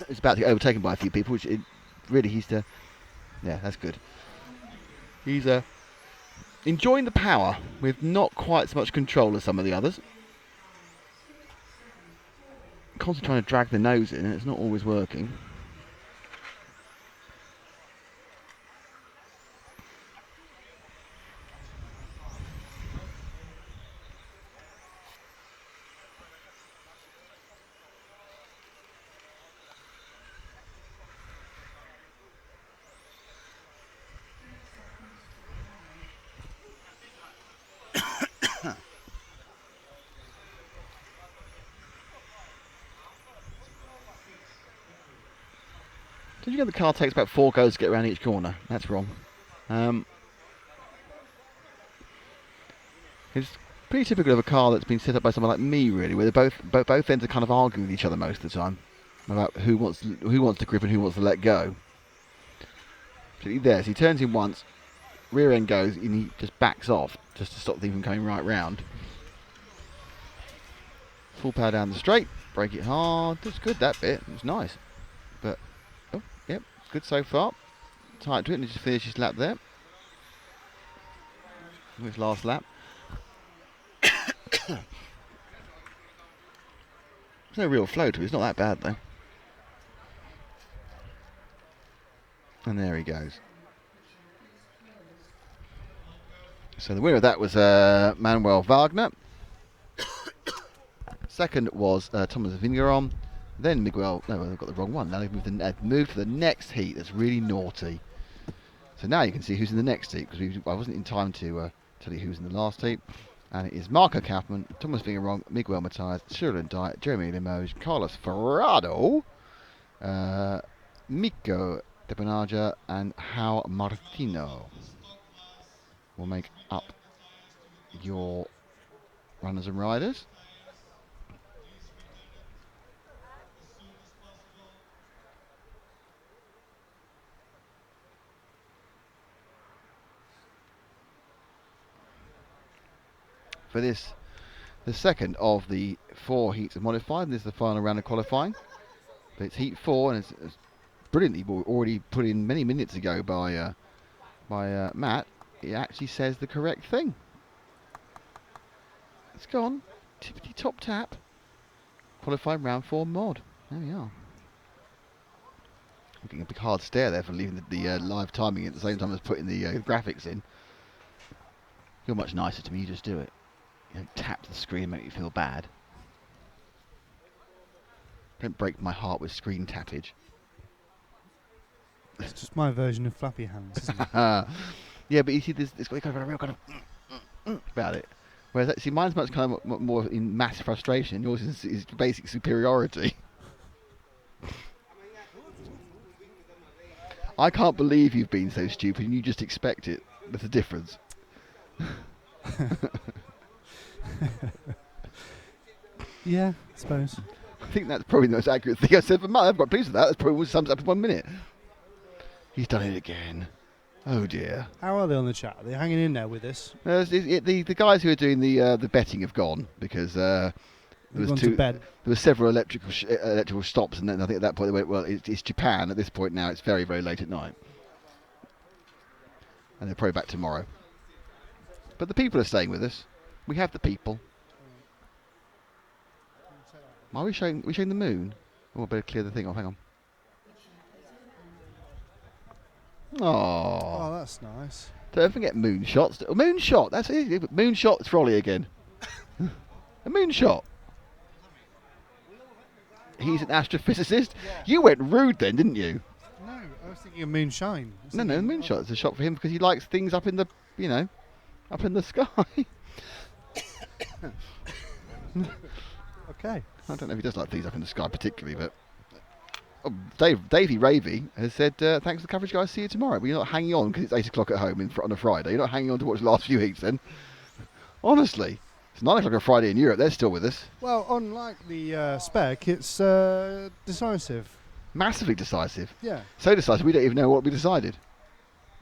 It's about to get overtaken by a few people, which really he's the... Yeah, that's good. He's enjoying the power with not quite so much control as some of the others. Constantly trying to drag the nose in, and it's not always working. Did you get the car takes about 4 goes to get around each corner? That's wrong. It's pretty typical of a car that's been set up by someone like me, really, where both ends are kind of arguing with each other most of the time about who wants to grip and who wants to let go. Particularly there, so he turns in once, rear end goes, and he just backs off just to stop the thing from coming right round. Full power down the straight, brake it hard. That's good, that bit. It was nice. But, oh, yep, good so far. Tight to it, and he just finished his lap there. His last lap. There's no real flow to it. It's not that bad, though. And there he goes. So the winner of that was Manuel Wagner. Second was Thomas Vingegaard. Then Miguel. No, I've got the wrong one. Now they've moved to the next heat. That's really naughty. So now you can see who's in the next heat, because I wasn't in time to tell you who's in the last heat. And it is Marco Kaufmann, Thomas Vingegaard, Miguel Matias, Cyril Dye, Jeremy Limoges, Carlos Ferrado, Mico De Benaja, and Hal Martino will make up your runners and riders. For this, the second of the 4 heats of modified, and this is the final round of qualifying. But it's heat 4, and it's brilliantly already put in many minutes ago by Matt. It actually says the correct thing. It's gone. Tippity top tap. Qualifying round 4 mod. There we are. I'm getting a big hard stare there for leaving the live timing at the same time as putting the graphics in. You're much nicer to me, you just do it. You don't tap the screen and make me feel bad. Don't break my heart with screen tappage. It's just my version of flappy hands, isn't it? Yeah, but you see, it's got a real kind of about it. Whereas, see, mine's much kind of more in mass frustration. Yours is basic superiority. I can't believe you've been so stupid and you just expect it. There's a difference. Yeah, I suppose. I think that's probably the most accurate thing I said for months. I've got pleased with that. That's probably what sums up in 1 minute. He's done it again. Oh dear. How are they on the chat? Are they hanging in there with us? The guys who are doing the betting have gone because there were several electrical stops, and then I think at that point they went, well, it's Japan. At this point now, it's very, very late at night, and they're probably back tomorrow. But the people are staying with us. We have the people. Are we showing the moon? Oh, I better clear the thing off. Hang on. Oh, that's nice. Don't forget moonshots. Moonshot. That's it. Moonshot trolley again. A moonshot. He's an astrophysicist. You went rude then, didn't you? No, I was thinking of moonshine. No, moonshot is a shot for him because he likes things up in the, up in the sky. Okay. I don't know if he does like things up in the sky particularly, but Davey Ravy has said, thanks for the coverage, guys. See you tomorrow. But you're not hanging on because it's 8 o'clock at home on a Friday. You're not hanging on to watch the last few heats then. Honestly. It's 9 o'clock on Friday in Europe. They're still with us. Well, unlike the spec, it's decisive. Massively decisive. Yeah. So decisive we don't even know what we decided.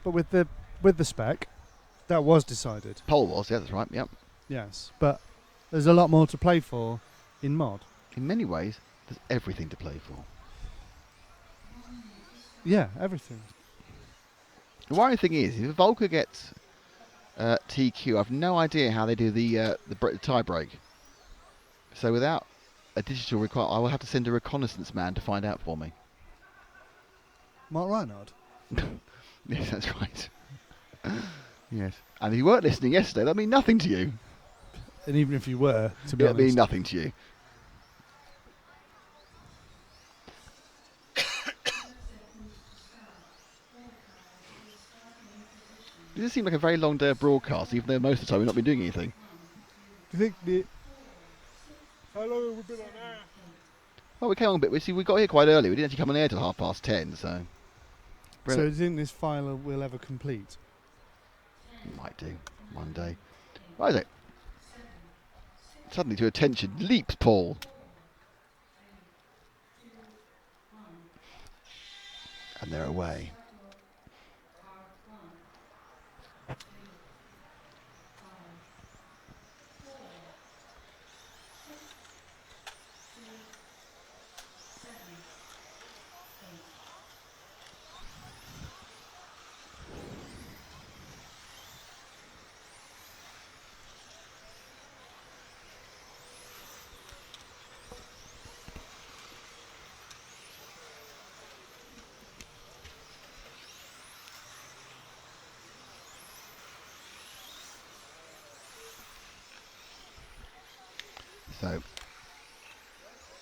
But with the spec, that was decided. Poll was, yeah, that's right. Yep. Yes, but there's a lot more to play for in mod. In many ways, there's everything to play for. Yeah, everything. The worrying thing is, if Volker gets TQ, I've no idea how they do the tie break. So without a digital requirement, I will have to send a reconnaissance man to find out for me. Mark Reinhardt? Yes, that's right. Yes. And if you weren't listening yesterday, that'd mean nothing to you. And even if you were, to be honest. It'd mean nothing to you. It does seem like a very long day of broadcast, even though most of the time we've not been doing anything. Do you think How long have we been on air? Well, we came on a bit. We got here quite early. We didn't actually come on air till 10:30, so... So do you think this file will ever complete? Might do, one day. Why is it? Suddenly to attention leaps Paul. And they're away. So,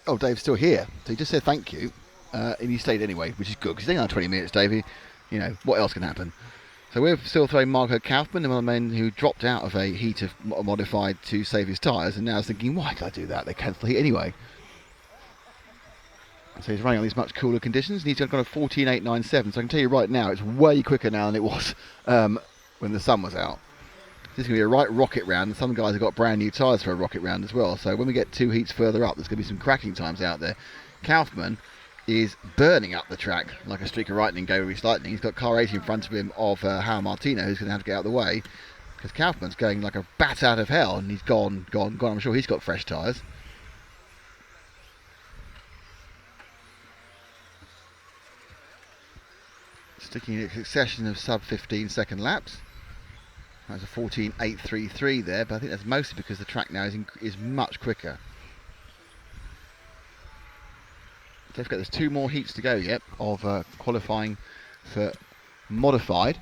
oh, Dave's still here. So he just said thank you, and he stayed anyway, which is good because he's only on 20 minutes, Davey. You know what else can happen? So we're still throwing Marco Kaufmann, one of the men who dropped out of a heat of modified to save his tyres, and now is thinking, why did I do that? They cancelled the heat anyway. So he's running on these much cooler conditions, and he's got a 14.897. So I can tell you right now, it's way quicker now than it was when the sun was out. This is going to be a right rocket round. Some guys have got brand new tyres for a rocket round as well. So when we get 2 heats further up, there's going to be some cracking times out there. Kaufmann is burning up the track like a streak of lightning, go Reese Lightning. He's got car 80 in front of him of Hal Martino, who's going to have to get out of the way because Kaufmann's going like a bat out of hell, and he's gone. I'm sure he's got fresh tyres. Sticking in a succession of sub 15-second laps. That's a 14.833 there, but I think that's mostly because the track now is much quicker. Don't forget there's 2 more heats to go yet of qualifying for modified.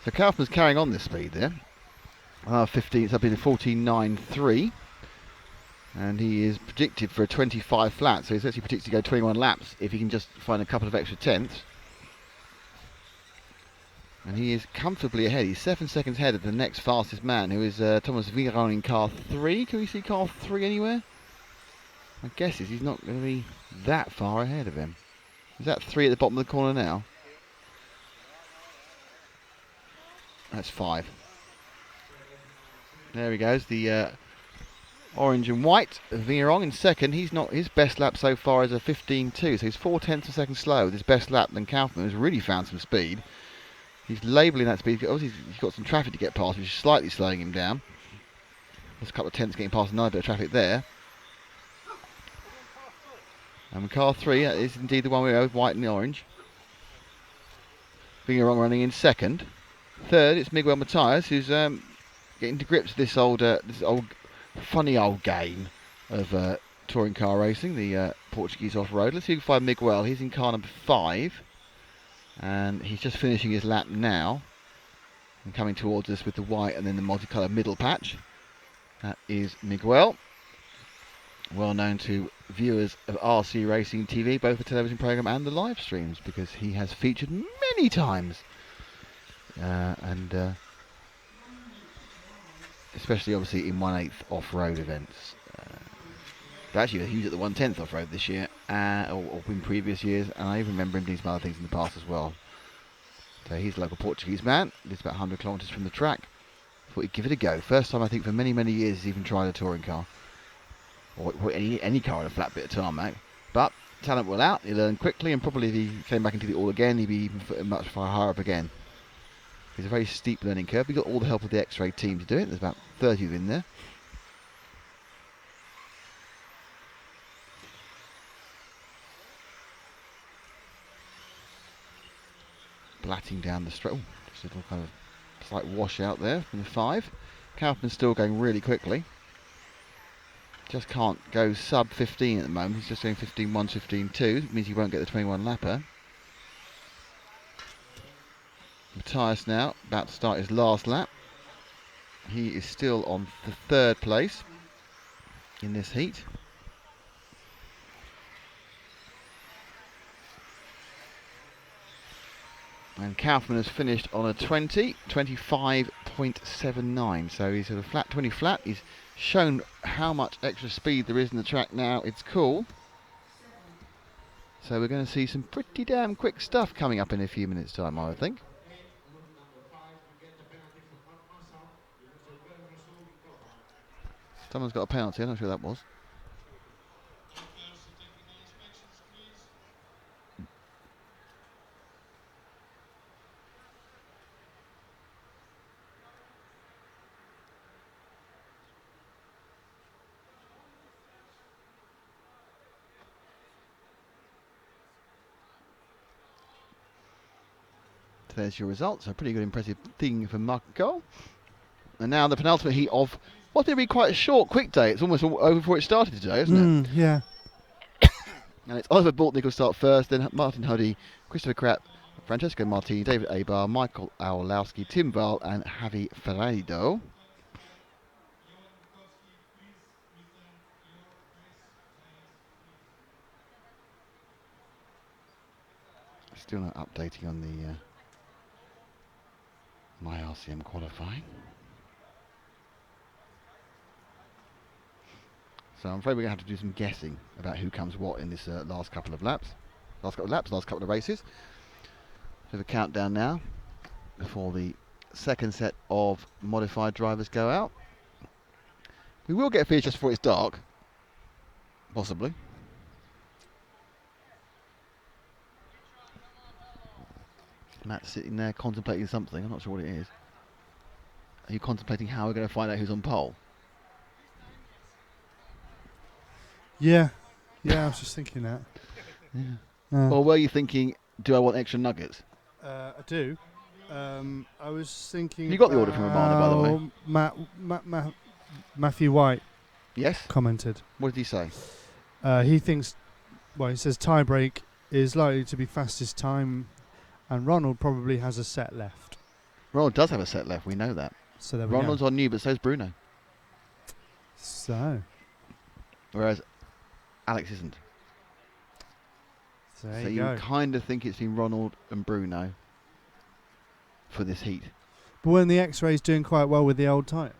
So Kaufmann's carrying on this speed there. 15, it's up in 14.93. And he is predicted for a 25 flat, so he's actually predicted to go 21 laps if he can just find a couple of extra tenths. And he is comfortably ahead. He's 7 seconds ahead of the next fastest man, who is Thomas Viron in car 3. Can we see car 3 anywhere? My guess is he's not going to be that far ahead of him. Is that 3 at the bottom of the corner now? That's 5. There he goes, the orange and white. Viron in second. He's not, his best lap so far is a 15.2, so he's 0.4 of a second slower with his best lap than Kaufmann, who's really found some speed. He's labelling that speed. Obviously, he's got some traffic to get past, which is slightly slowing him down. There's a couple of tenths getting past another bit of traffic there. And car 3 is indeed the one we have, white and the orange. Viron running in second. Third, it's Miguel Matias, who's getting to grips with this old funny old game of touring car racing, the Portuguese off-road. Let's see if we can find Miguel. He's in car number 5, and he's just finishing his lap now and coming towards us with the white and then the multicoloured middle patch. That is Miguel, well known to viewers of RC Racing TV, both the television programme and the live streams, because he has featured many times. Especially obviously in 1/8 off-road events. But actually he was at the 1/10 off-road this year, or in previous years, and I even remember him doing some other things in the past as well. So he's a local Portuguese man, lives about 100 kilometres from the track. Thought he'd give it a go. First time I think for many, many years he's even tried a touring car. Or any car on a flat bit of tarmac. But talent will out, he learned quickly, and probably if he came back into the all again, he'd be even much far higher up again. It's a very steep learning curve. We got all the help of the X-Ray team to do it. There's about 30 in there. Blatting down the straight. Just a little kind of slight washout there from the 5. Kaufmann's still going really quickly. Just can't go sub 15 at the moment. He's just going 15.1, 15.2. It means he won't get the 21 lapper. Matthias now about to start his last lap. He is still on the 3rd place in this heat. And Kaufmann has finished on a 25.79. So he's at a flat 20 flat. He's shown how much extra speed there is in the track now. It's cool. So we're going to see some pretty damn quick stuff coming up in a few minutes' time, I would think. Someone's got a penalty, I'm not sure that was. There's your results. A pretty good, impressive thing for Marco. And now the penultimate heat of what's going to be quite a short, quick day. It's almost over before it started today, isn't it? Yeah. And it's Oliver Bortnick will start first, then Martin Huddy, Christopher Krapp, Francesco Martini, David Abar, Michael Awlowski, Tim Val, and Javi Ferraido. Still not updating on the my RCM qualifying. So I'm afraid we're going to have to do some guessing about who comes what in this last couple of laps. last couple of laps, last couple of races. We have a countdown now before the second set of modified drivers go out. We will get a finish just before it's dark, possibly. Matt's sitting there contemplating something. I'm not sure what it is. Are you contemplating how we're going to find out who's on pole? Yeah, I was just thinking that. Yeah. Or were you thinking, do I want extra nuggets? I do. I was thinking. You got the order from Romano, by the way. Matthew White. Yes. Commented. What did he say? He thinks. Well, he says tiebreak is likely to be fastest time, and Ronald probably has a set left. Ronald does have a set left. We know that. So there we Ronald's go. on new, but so's Bruno. So. Whereas Alex isn't. So there you go. kind of think it's been Ronald and Bruno for this heat. But weren't the X-rays doing quite well with the old tyres?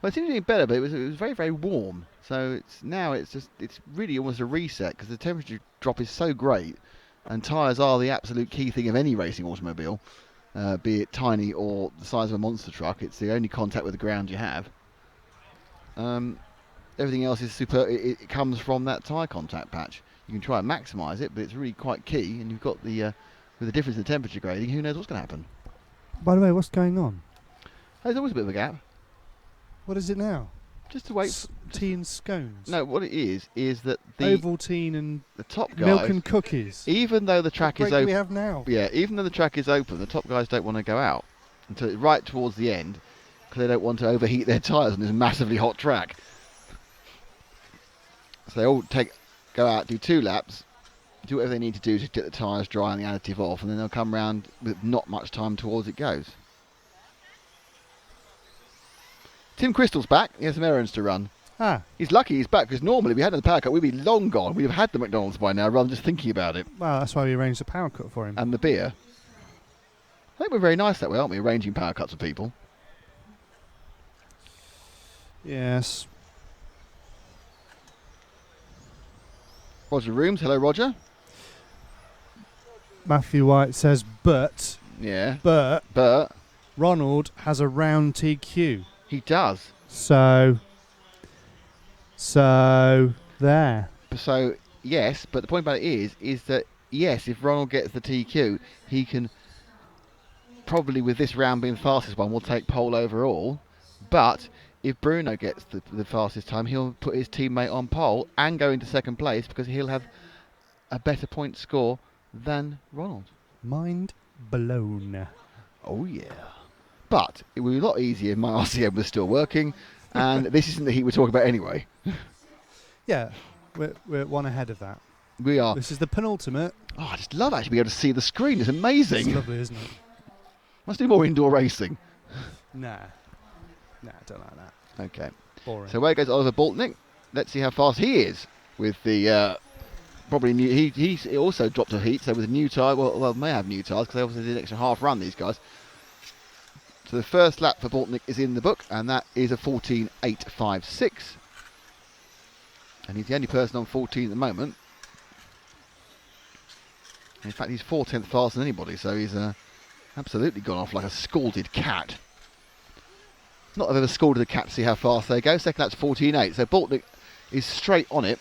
Well, it seems to be better, but it was very, very warm. So it's really almost a reset because the temperature drop is so great, and tyres are the absolute key thing of any racing automobile, be it tiny or the size of a monster truck. It's the only contact with the ground you have. Everything else is super. It comes from that tyre contact patch. You can try and maximise it, but it's really quite key. And you've got the with the difference in temperature grading, who knows what's going to happen? By the way, what's going on? There's always a bit of a gap. What is it now? Just to wait. Tea and scones. No, what it is that the Ovaltine and the top guys, milk and cookies. Even though the track is break open, we have now. Yeah, even though the track is open, the top guys don't want to go out until right towards the end because they don't want to overheat their tyres on this massively hot track. So they all go out, do 2 laps, do whatever they need to do to get the tyres dry and the additive off, and then they'll come round with not much time towards it goes. Tim Crystal's back. He has some errands to run. He's lucky he's back because normally we had the power cut, we'd be long gone. We'd have had the McDonald's by now rather than just thinking about it. Well, that's why we arranged the power cut for him. And the beer. I think we're very nice that way, aren't we? Arranging power cuts for people. Yes. Roger Rooms. Hello, Roger. Matthew White says, but. Yeah. But. But. Ronald has a round TQ. He does. So there. So yes, but the point about it is that yes, if Ronald gets the TQ, he can probably, with this round being the fastest one, will take pole overall. But if Bruno gets the fastest time, he'll put his teammate on pole and go into second place because he'll have a better point score than Ronald. Mind blown. Oh yeah. But it would be a lot easier if my RCM was still working, and this isn't the heat we're talking about anyway. Yeah, we're one ahead of that. We are. This is the penultimate. Oh, I just love actually being able to see the screen. It's amazing. It's lovely, isn't it? Must do more indoor racing. Nah, I don't like that. Okay. Boring. So where goes Oliver Boltnick? Let's see how fast he is with the probably new. He also dropped a heat, so with a new tyre. Well, may have new tyres because they obviously did an extra half run. These guys. So the first lap for Boltnick is in the book, and that is a 14.856. And he's the only person on 14 at the moment. In fact, he's 4/10 faster than anybody, so he's absolutely gone off like a scalded cat. Not that I've ever scalded a cat to see how fast they go. Second lap's 14.8, so Boltnick is straight on it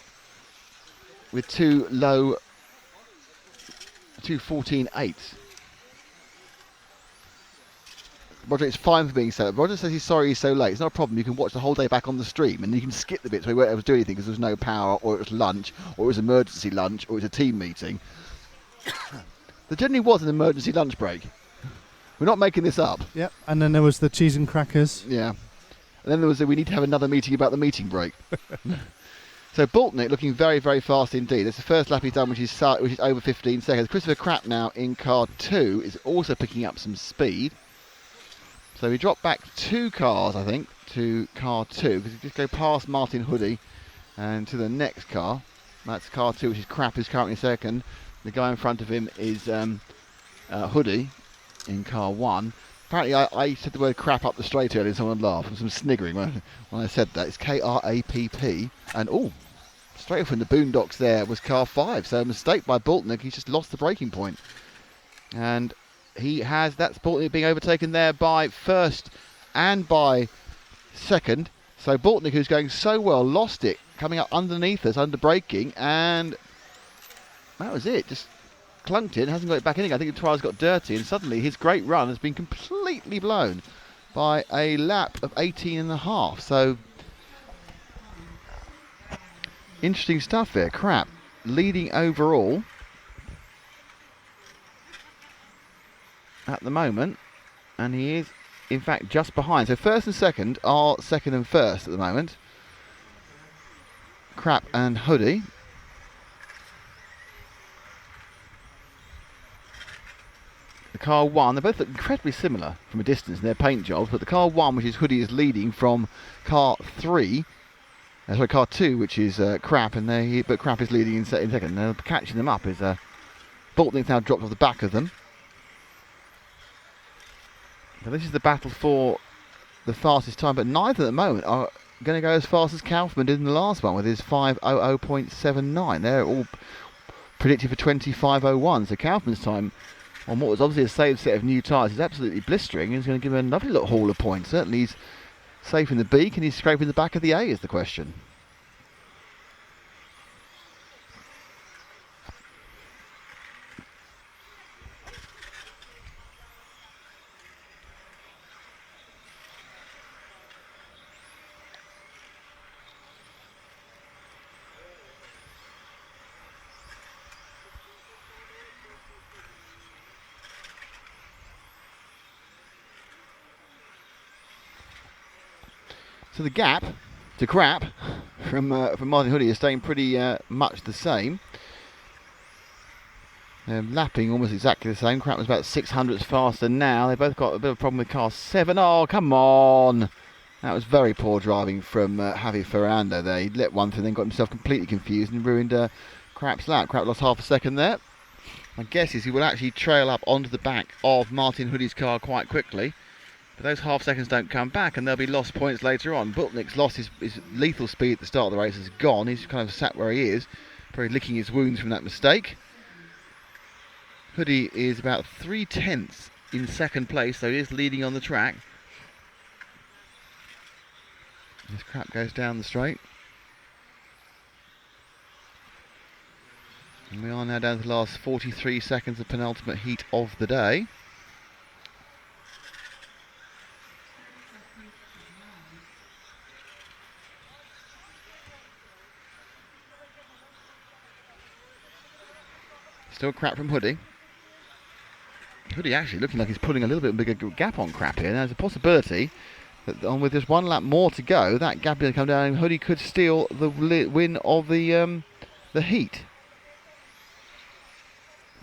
with 2 14.8s. Roger, it's fine for being so late. Roger says he's sorry he's so late. It's not a problem. You can watch the whole day back on the stream, and you can skip the bits where he won't able to do anything because there was no power, or it was lunch, or it was emergency lunch, or it was a team meeting. There generally was an emergency lunch break. We're not making this up. Yep. And then there was the cheese and crackers. Yeah. And then there was we need to have another meeting about the meeting break. So Boltnick looking very, very fast indeed. It's the first lap he's done, which is over 15 seconds. Christopher Krapp now in car 2 is also picking up some speed. So we drop back 2 cars, I think, to car 2, because we just go past Martin Hoodie and to the next car. That's car 2, which is Krapp, who's currently second. The guy in front of him is Hoodie in car 1. Apparently I said the word crap up the straight earlier and someone laughed. There was some sniggering when I said that. It's Krapp, and straight from the boondocks there was car 5. So a mistake by Boltnick. He's just lost the braking point. And that's Boltnick being overtaken there by first and by second. So Boltnick, who's going so well, lost it coming up underneath us, under braking, and that was it. Just clunked it, hasn't got it back in again. I think the tyres got dirty, and suddenly his great run has been completely blown by a lap of 18.5. So interesting stuff there. Crap, leading overall at the moment, and he is in fact just behind. So first and second are second and first at the moment. Crap and Hoodie. The car 1, they both look incredibly similar from a distance in their paint jobs, but the car 1, which is Hoodie, is leading from car 3. Sorry, car 2, which is Crap, but Crap is leading in second. Now catching them up is Boltnick's now dropped off the back of them. So this is the battle for the fastest time, but neither at the moment are going to go as fast as Kaufman did in the last one with his 5:00.79. They're all predicted for 25:01. So Kaufman's time on what was obviously a saved set of new tyres is absolutely blistering. He's going to give him a lovely little haul of points. Certainly he's safe in the B. Can he scrape in the back of the A is the question. So the gap to Crap from Martin Hoodie is staying pretty much the same. They're lapping almost exactly the same. Crap was about 600ths faster now. They've both got a bit of a problem with car 7. Oh, come on! That was very poor driving from Javi Ferrando there. He let one through, then got himself completely confused and ruined Crap's lap. Crap lost half a second there. My guess is he will actually trail up onto the back of Martin Hoodie's car quite quickly. But those half seconds don't come back, and there'll be lost points later on. Boltnick's lost his lethal speed at the start of the race is gone. He's kind of sat where he is, probably licking his wounds from that mistake. Hoodie is about 3/10 in second place, so he is leading on the track. This Crap goes down the straight. And we are now down to the last 43 seconds of penultimate heat of the day. Still Crap from Hoodie. Hoodie actually looking like he's pulling a little bit bigger gap on Crap here. There's a possibility that with just one lap more to go, that gap is going to come down and Hoodie could steal the win of the heat.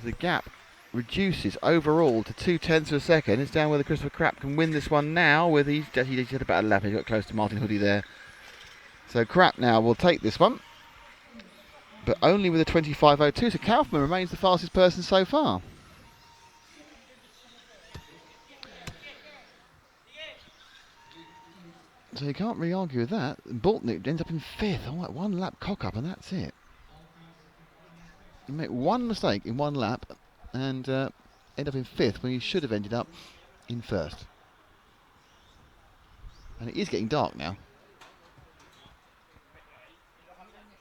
The gap reduces overall to 0.2 of a second. It's down whether Christopher Crap can win this one now. He's had about a lap. He got close to Martin Hoodie there. So Crap now will take this one, but only with a 25:02. So Kaufman remains the fastest person so far. So you can't really argue with that. Boltnick ends up in 5th. Oh, one lap cock up and that's it. You make one mistake in one lap and end up in 5th when you should have ended up in 1st. And it is getting dark now.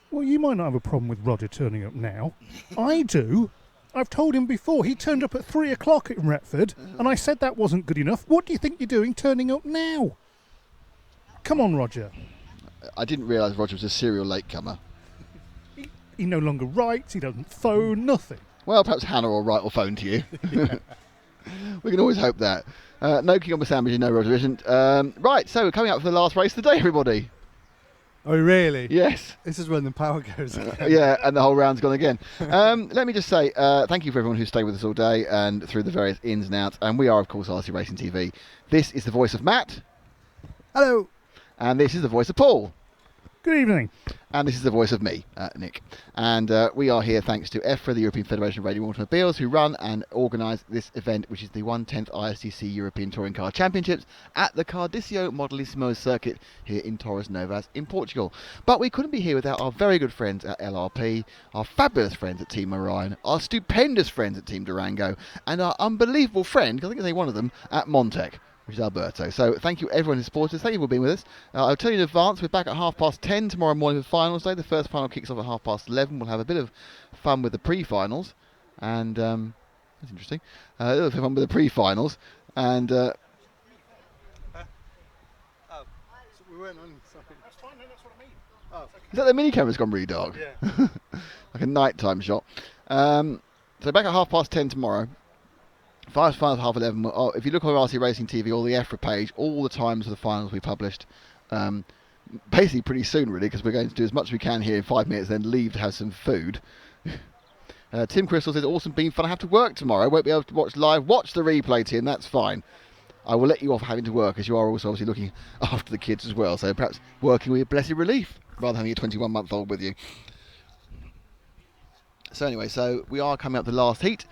Well, you might not have a problem with Roger turning up now. I do. I've told him before. He turned up at 3 o'clock in Retford, and I said that wasn't good enough. What do you think you're doing turning up now? Come on, Roger. I didn't realise Roger was a serial latecomer. He no longer writes, he doesn't phone, nothing. Well, perhaps Hannah will write or phone to you. We can always hope that. No king on the sandwich, no Roger isn't. Right, so we're coming up for the last race of the day, everybody. Oh, really? Yes. This is when the power goes again. Yeah, and the whole round's gone again. Let me just say thank you for everyone who stayed with us all day and through the various ins and outs. And we are, of course, RC Racing TV. This is the voice of Matt. Hello. And this is the voice of Paul. Good evening. And this is the voice of me, Nick. And we are here thanks to EFRA, the European Federation of Radio Automobiles, who run and organise this event, which is the 1/10th ISTC European Touring Car Championships at the Cardicio Modelissimo circuit here in Torres Novas in Portugal. But we couldn't be here without our very good friends at LRP, our fabulous friends at Team Orion, our stupendous friends at Team Durango, and our unbelievable friend, I think it's one of them, at Montec, which is Alberto. So thank you everyone who supported us. Thank you for being with us. I'll tell you in advance, we're back at 10:30 tomorrow morning for finals day. The first final kicks off at 11:30. We'll have a bit of fun with the pre-finals. And that's interesting. A little bit of fun with the pre-finals. And So we weren't on something. That's fine, that's what I mean. Oh. Is that the mini camera's gone really dark? Yeah. Like a nighttime shot. So back at 10:30 tomorrow. 5 finals, 11:30. Oh, if you look on RC Racing TV or the EFRA page, all the times of the finals we published. Basically pretty soon, really, because we're going to do as much as we can here in 5 minutes, then leave to have some food. Tim Crystal says, awesome, been fun. I have to work tomorrow. I won't be able to watch live. Watch the replay, Tim. That's fine. I will let you off having to work, as you are also obviously looking after the kids as well. So perhaps working will be a blessed relief rather than having a 21-month-old with you. So anyway, so we are coming up to the last heat.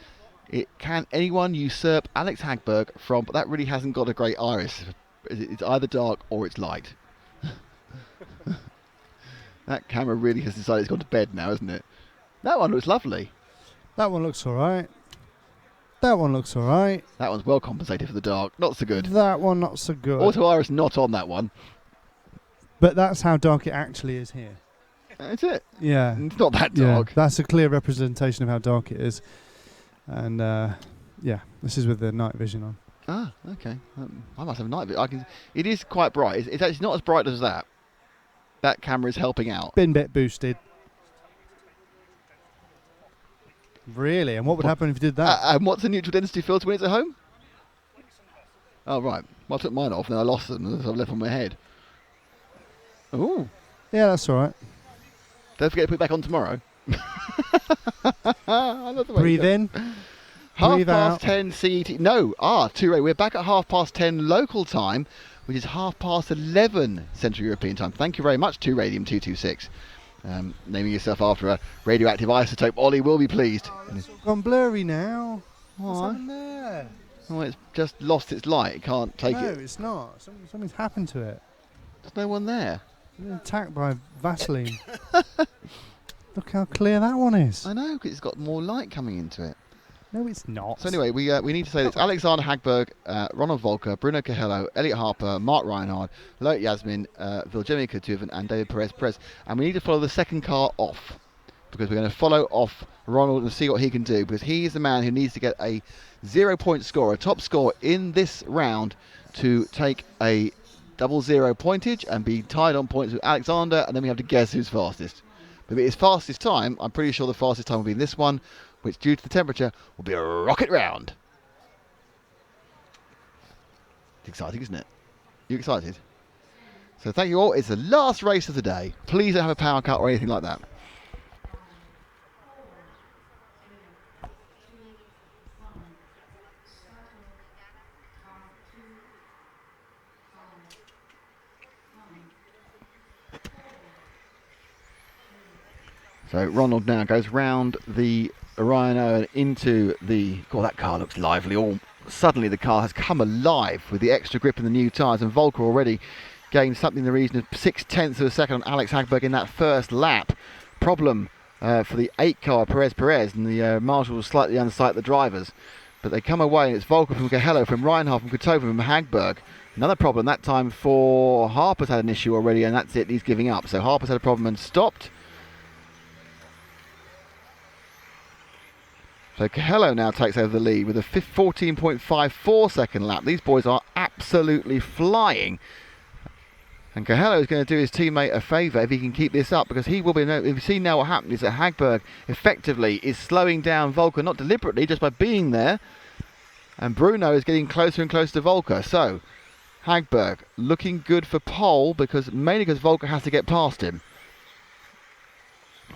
Can anyone usurp Alex Hagberg from... But that really hasn't got a great iris. It's either dark or it's light. That camera really has decided it's gone to bed now, isn't it? That one looks lovely. That one looks alright. That one looks alright. That one's well compensated for the dark. Not so good. That one not so good. Auto iris not on that one. But that's how dark it actually is here. That's it. Yeah. It's not that dark. Yeah, that's a clear representation of how dark it is. And yeah, this is with the night vision on. Ah, okay. I must have night vision. It is quite bright. It's actually not as bright as that. That camera is helping out. Been bit boosted. Really? And what would happen if you did that? And what's the neutral density filter when it's at home? Oh, right. Well, I took mine off and then I lost them, so I've left on my head. Ooh. Yeah, that's all right. Don't forget to put it back on tomorrow. Breathe in. Breathe out. 10 CET. No, 2 we're back at 10 local time, which is 11 Central European time. Thank you very much to Radium 226. Naming yourself after a radioactive isotope. Ollie will be pleased. It's all gone blurry now. What's Why? happened there? Oh, it's just lost its light. It can't take it. No, it's not. Something's happened to it. There's no one there. It's been attacked by Vaseline. Look how clear that one is. I know, because it's got more light coming into it. No, it's not. So anyway, we need to say that it's Alexander Hagberg, Ronald Volker, Bruno Cahello, Elliot Harper, Mark Reinhard, Loic Yasmin, Viljami Kutuvan and David Perez. And we need to follow the second car off, because we're going to follow off Ronald and see what he can do, because he is the man who needs to get a 0-point score, a top score in this round, to take a 00 pointage and be tied on points with Alexander, and then we have to guess who's fastest. But his fastest time, I'm pretty sure the fastest time will be in this one, which due to the temperature will be a rocket round. It's exciting, isn't it? You excited? So thank you all. It's the last race of the day. Please don't have a power cut or anything like that. So Ronald now goes round the Rhino and into the... God, that car looks lively. Suddenly the car has come alive with the extra grip and the new tyres, and Volker already gained something in the region of 0.6 of a second on Alex Hagberg in that first lap. Problem for the 8 car, Perez, and the marshals slightly undersight the drivers. But they come away, and it's Volker from Cahello, from Reinhardt, from Kutoven, from Hagberg. Another problem that time for Harper's had an issue already, and that's it, he's giving up. So Harper's had a problem and stopped. So Cahello now takes over the lead with a 14.54 second lap. These boys are absolutely flying. And Cahello is going to do his teammate a favour if he can keep this up, because he will be... If you see now what happened is that Hagberg effectively is slowing down Volker, not deliberately, just by being there. And Bruno is getting closer and closer to Volker. So Hagberg looking good for pole, mainly because Volker has to get past him.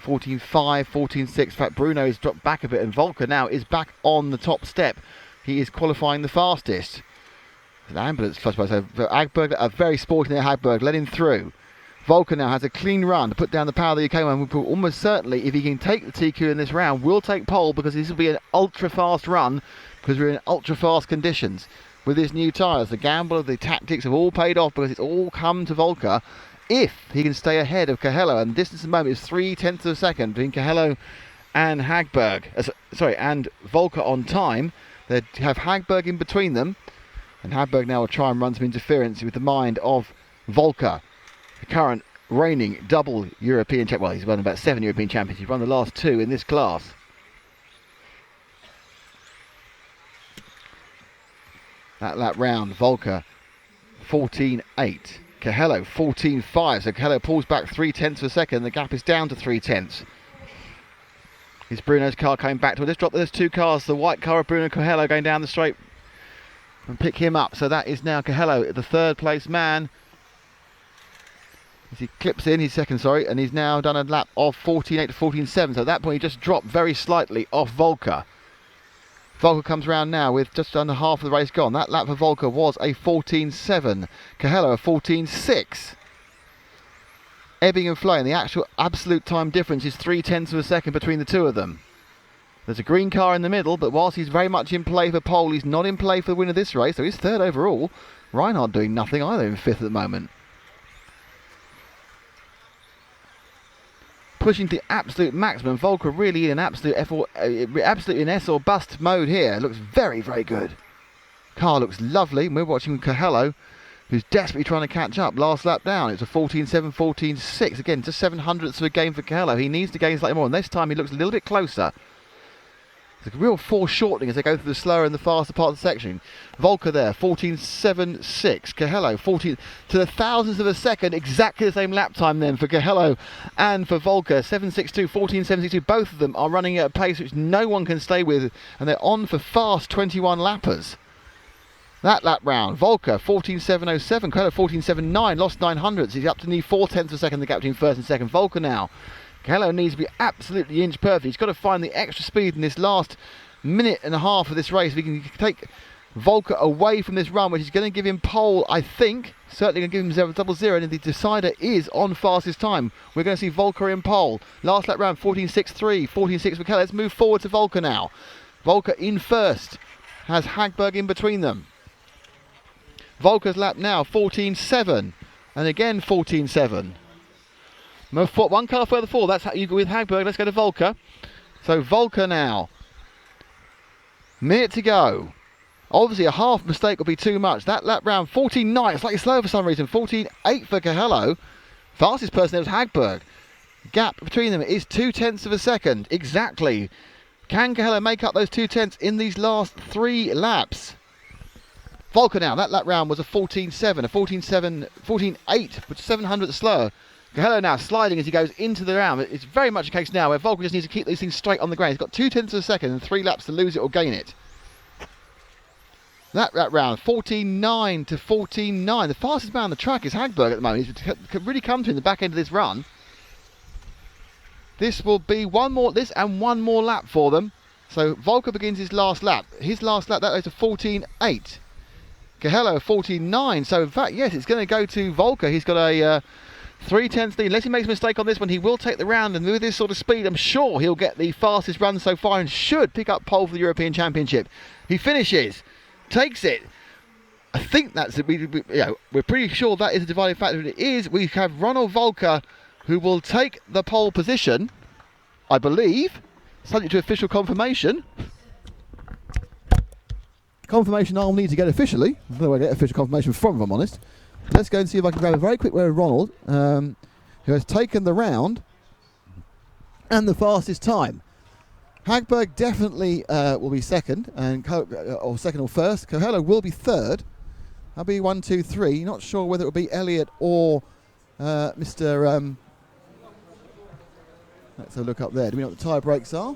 14.5, 14.6. In fact, Bruno has dropped back a bit, and Volker now is back on the top step. He is qualifying the fastest. The ambulance flushed by, so Hagberg, a very sporty there, Hagberg, let him through. Volker now has a clean run to put down the power of the UK one. Will almost certainly, if he can take the TQ in this round, will take pole, because this will be an ultra-fast run, because we're in ultra-fast conditions. With his new tyres, the gamble of the tactics have all paid off, because it's all come to Volker. If he can stay ahead of Coelho, and the distance at the moment is 0.3 of a second between Coelho and Hagberg, and Volker on time. They have Hagberg in between them, and Hagberg now will try and run some interference with the mind of Volker, the current reigning double European champion. Well, he's won about 7 European championships. He's won the last 2 in this class. That lap round, Volker 14.8. Coelho 14.5. So Coelho pulls back 0.3 of a second. The gap is down to 0.3. Is Bruno's car coming back to it? Let's drop those 2 cars. The white car of Bruno Coelho going down the straight and pick him up. So that is now Coelho, the 3rd place man. As he clips in, he's second, and he's now done a lap of 14.8 to 14.7. So at that point, he just dropped very slightly off Volker. Volker comes round now with just under half of the race gone. That lap for Volker was a 14.7. Coelho a 14.6. Ebbing and flowing. The actual absolute time difference is 0.3 of a second between the two of them. There's a green car in the middle, but whilst he's very much in play for pole, he's not in play for the win of this race, so he's 3rd overall. Reinhardt doing nothing either, in 5th at the moment. Pushing to the absolute maximum. Volker really in an absolutely in S or bust mode here. Looks very, very good. Car looks lovely. We're watching Coelho, who's desperately trying to catch up. Last lap down, it's a 14.7, 14.6. Again, just 700ths of a gain for Coelho. He needs to gain slightly more, and this time he looks a little bit closer. It's a real foreshortening as they go through the slower and the faster part of the section. Volker there, 14.76. Coelho, 14 to the thousandths of a second. Exactly the same lap time then for Coelho and for Volker. 7.62, 14.762. Both of them are running at a pace which no one can stay with, and they're on for fast 21 lappers. That lap round, Volker 14.707, Coelho 14.79, lost 900ths. He's up to nearly 0.4 of a second, the gap between 1st and 2nd. Volker now. Coelho needs to be absolutely inch perfect. He's got to find the extra speed in this last minute and a half of this race. If he can take Volker away from this run, which is going to give him pole, I think. Certainly going to give him 0.00, and the decider is on fastest time. We're going to see Volker in pole. Last lap round, 14.63, 14.6 for Coelho. Let's move forward to Volker now. Volker in 1st, has Hagberg in between them. Volker's lap now, 14.7, and again 14.7. One car further forward, that's how you go with Hagberg. Let's go to Volker. So Volker now. Minute to go. Obviously a half mistake will be too much. That lap round, 14.9, slightly slow for some reason. 14.8 for Coelho. Fastest person there was Hagberg. Gap between them is 0.2 of a second. Exactly. Can Coelho make up those 0.2 in these last 3 laps? Volker now, that lap round was a 14.7, a 14.7, 14.8, which is 700 slower. Coelho now sliding as he goes into the round. It's very much a case now where Volker just needs to keep these things straight on the ground. He's got 0.2 of a second and 3 laps to lose it or gain it. That round, 14.9 to 14.9. The fastest man on the track is Hagberg at the moment. He's really come to in the back end of this run. This will be one more lap for them. So Volker begins his last lap. His last lap, that is a 14.8. Coelho 14.9. So in fact, yes, it's going to go to Volker. He's got a 0.3 lead. Unless he makes a mistake on this one, he will take the round, and with this sort of speed, I'm sure he'll get the fastest run so far and should pick up pole for the European Championship. He finishes, takes it. I think that's it. We're pretty sure that is a dividing factor. It is. We have Ronald Volker, who will take the pole position, I believe, subject to official confirmation. Confirmation I'll need to get officially. I don't know where I get official confirmation from, if I'm honest. Let's go and see if I can grab a very quick word of Ronald, who has taken the round and the fastest time. Hagberg definitely will be second, and or second or first. Coelho will be 3rd. I'll be 1, 2, 3. Not sure whether it will be Elliot or Mr. Let's have a look up there. Do we know what the tyre brakes are?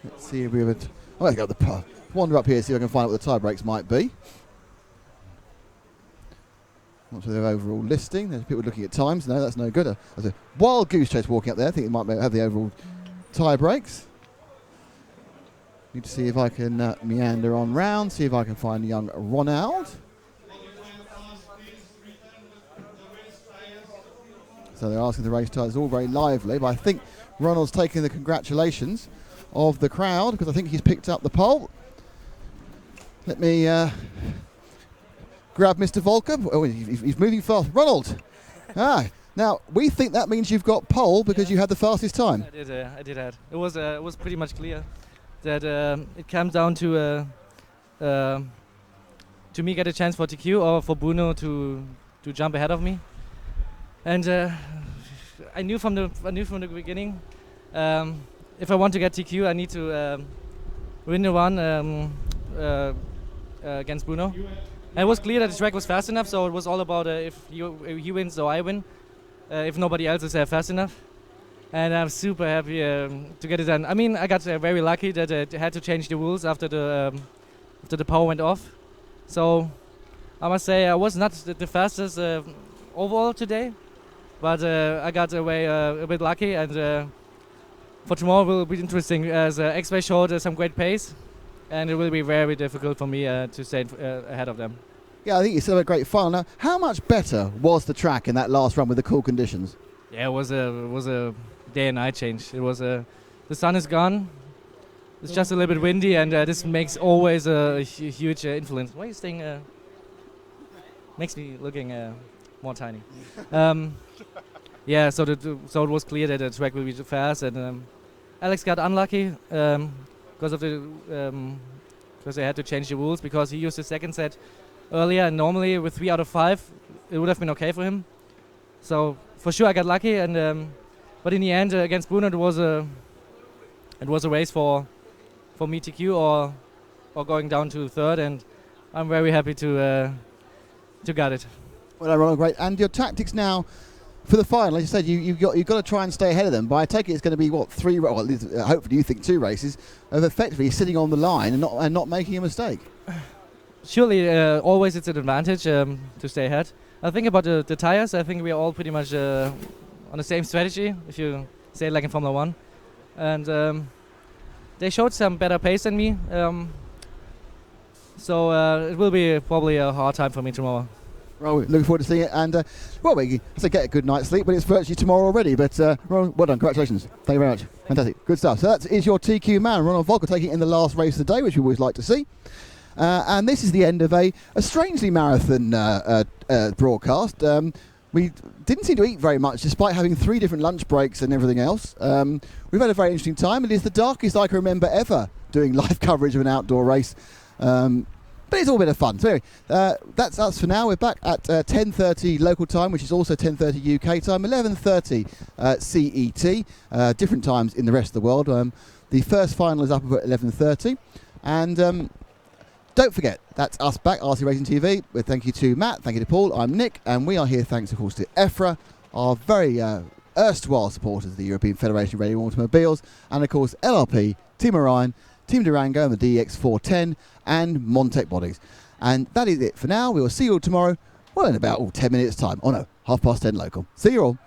Let's see if we have it. Oh, let's go the wander up here, see if I can find out what the tyre brakes might be. Not sure their overall listing. There's people looking at times. No, that's no good. There's a wild goose chase walking up there. I think it might have the overall tyre brakes. Need to see if I can meander on round, see if I can find young Ronald. So they're asking the race time. It's all very lively, but I think Ronald's taking the congratulations of the crowd because I think he's picked up the pole. Let me grab Mr. Volker. Oh, he's moving fast. Ronald! Now, we think that means you've got pole because you had the fastest time. I did that. It was pretty much clear that it comes down to me get a chance for TQ or for Bruno to jump ahead of me. And I knew from the beginning, if I want to get TQ, I need to win the run against Bruno. And it was clear that the track was fast enough, so it was all about if he wins or I win, if nobody else is fast enough. And I'm super happy to get it done. I mean, I got very lucky that I had to change the rules after the power went off. So I must say I was not the fastest overall today, but I got away a bit lucky. And for tomorrow will be interesting as X-Ray showed some great pace, and it will be very difficult for me to stay ahead of them. Yeah, I think you still had a great final. Now, how much better was the track in that last run with the cool conditions? Yeah, it was a day and night change. It was the sun is gone. It's just a little bit windy, and this makes always a huge influence. Why are you staying? Makes me looking more tiny. Yeah, so it was clear that the track will be too fast, and Alex got unlucky because of because they had to change the rules because he used the second set earlier, and normally with 3 out of 5 it would have been okay for him. So for sure I got lucky, and but in the end against Bruno it was a race for me TQ or going down to third, and I'm very happy to get it. Well, Ronald, great. And your tactics now for the final, as you said, you've got to try and stay ahead of them. But I take it it's going to be what, 3? Well, at least, hopefully you think 2 races of effectively sitting on the line and not making a mistake. Surely, always it's an advantage to stay ahead. I think about the tires. I think we are all pretty much on the same strategy, if you say it like in Formula 1. And they showed some better pace than me. So it will be probably a hard time for me tomorrow. Well, looking forward to seeing it. And, well, we say get a good night's sleep, but it's virtually tomorrow already. But, well done. Congratulations. Thank you very much. Fantastic. Good stuff. So that is your TQ man, Ronald Volker, taking it in the last race of the day, which we always like to see. And this is the end of a strangely marathon broadcast. We didn't seem to eat very much, despite having 3 different lunch breaks and everything else. We've had a very interesting time. It is the darkest I can remember ever doing live coverage of an outdoor race. But it's all a bit of fun. So anyway, that's us for now. We're back at 10:30 local time, which is also 10:30 UK time, 11:30 CET, different times in the rest of the world. The first final is up at 11:30. And don't forget, that's us back, RC Racing TV. With thank you to Matt, thank you to Paul. I'm Nick, and we are here thanks, of course, to EFRA, our very erstwhile supporters of the European Federation of Radio Automobiles, and, of course, LRP, Team Orion, Team Durango, and the DX410, and Montec Bodies. And that is it for now. We will see you all tomorrow, well, in about 10 minutes' time. Oh, no, 10:30 local. See you all.